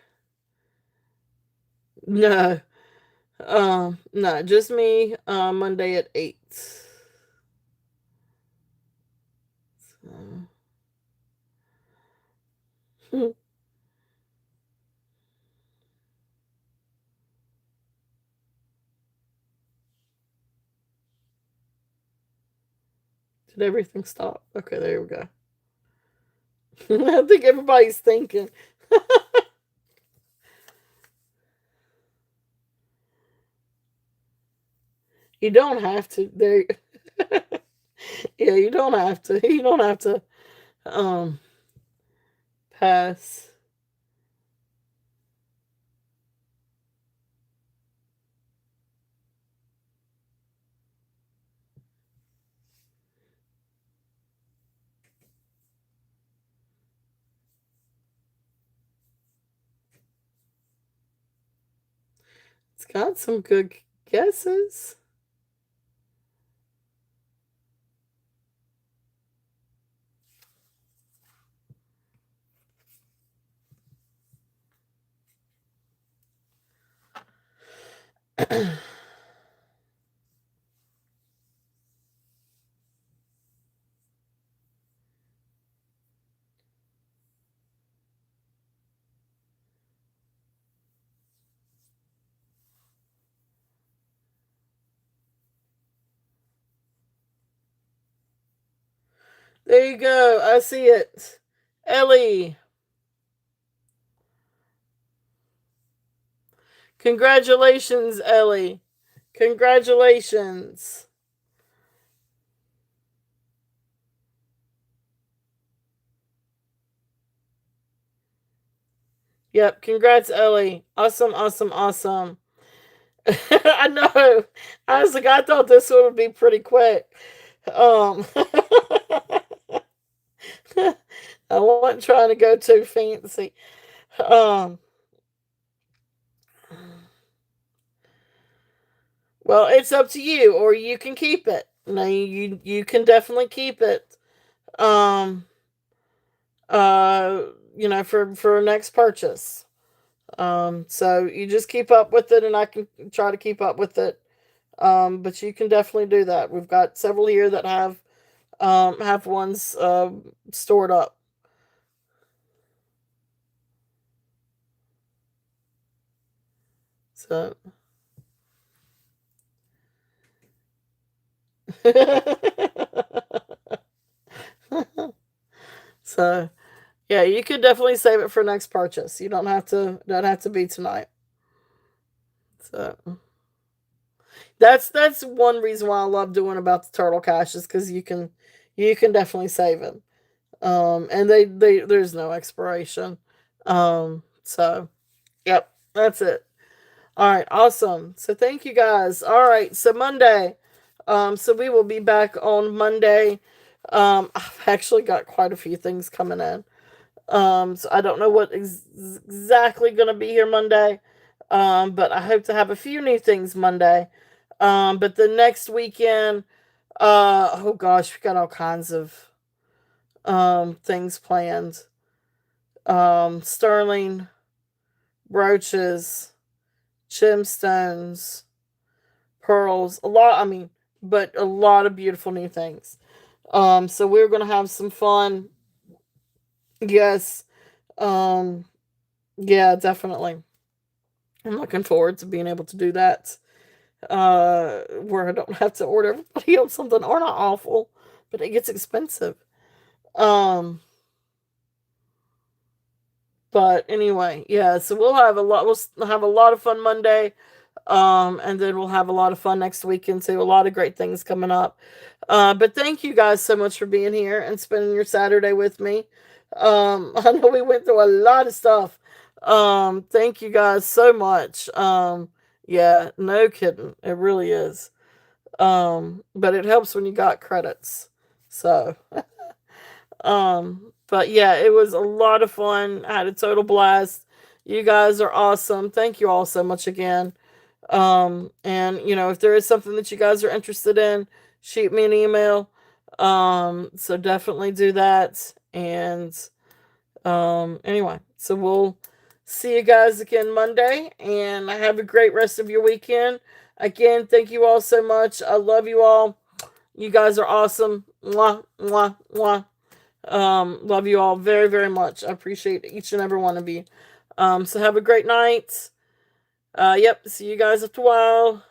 No. No, just me, Monday at 8. So. Did everything stop? Okay, there we go. I think everybody's thinking. You don't have to. There. Yeah, you don't have to. You don't have to. Um, pass. It's got some good guesses. There you go. I see it. Ellie. Congratulations, Ellie. Congratulations. Yep, congrats, Ellie. Awesome, awesome, awesome. I know. I was like, I thought this one would be pretty quick. Um, I wasn't trying to go too fancy. Um, well, it's up to you, or you can keep it. No, you can definitely keep it. Um, uh, for next purchase. So you just keep up with it, and I can try to keep up with it. But you can definitely do that. We've got several here that have ones stored up. So. So yeah, you could definitely save it for next purchase. You don't have to be tonight. So That's one reason why I love doing about the turtle cash is because you can definitely save them. And they there's no expiration. So yep, that's it. All right, awesome. So thank you guys. All right, so Monday. So we will be back on Monday. I've actually got quite a few things coming in. So I don't know what exactly going to be here Monday. But I hope to have a few new things Monday. But the next weekend, oh gosh, we got all kinds of things planned. Sterling brooches, gemstones, pearls, a lot, I mean, but a lot of beautiful new things. So we're going to have some fun. Yes. Um, yeah, definitely. I'm looking forward to being able to do that. Where I don't have to order everybody else something, or not awful, but it gets expensive. Um, but anyway, yeah, so we'll have a lot of fun Monday. And then we'll have a lot of fun next weekend too. A lot of great things coming up. But thank you guys so much for being here and spending your Saturday with me. I know we went through a lot of stuff. Thank you guys so much. Yeah, no kidding. It really is. But it helps when you got credits. So, but yeah, it was a lot of fun. I had a total blast. You guys are awesome. Thank you all so much again. And if there is something that you guys are interested in, shoot me an email. So definitely do that. And anyway, so we'll see you guys again Monday, and have a great rest of your weekend. Again, thank you all so much. I love you all. You guys are awesome. Mwah, mwah, mwah. Love you all very, very much. I appreciate each and every one of you. So have a great night. Yep, see you guys after a while.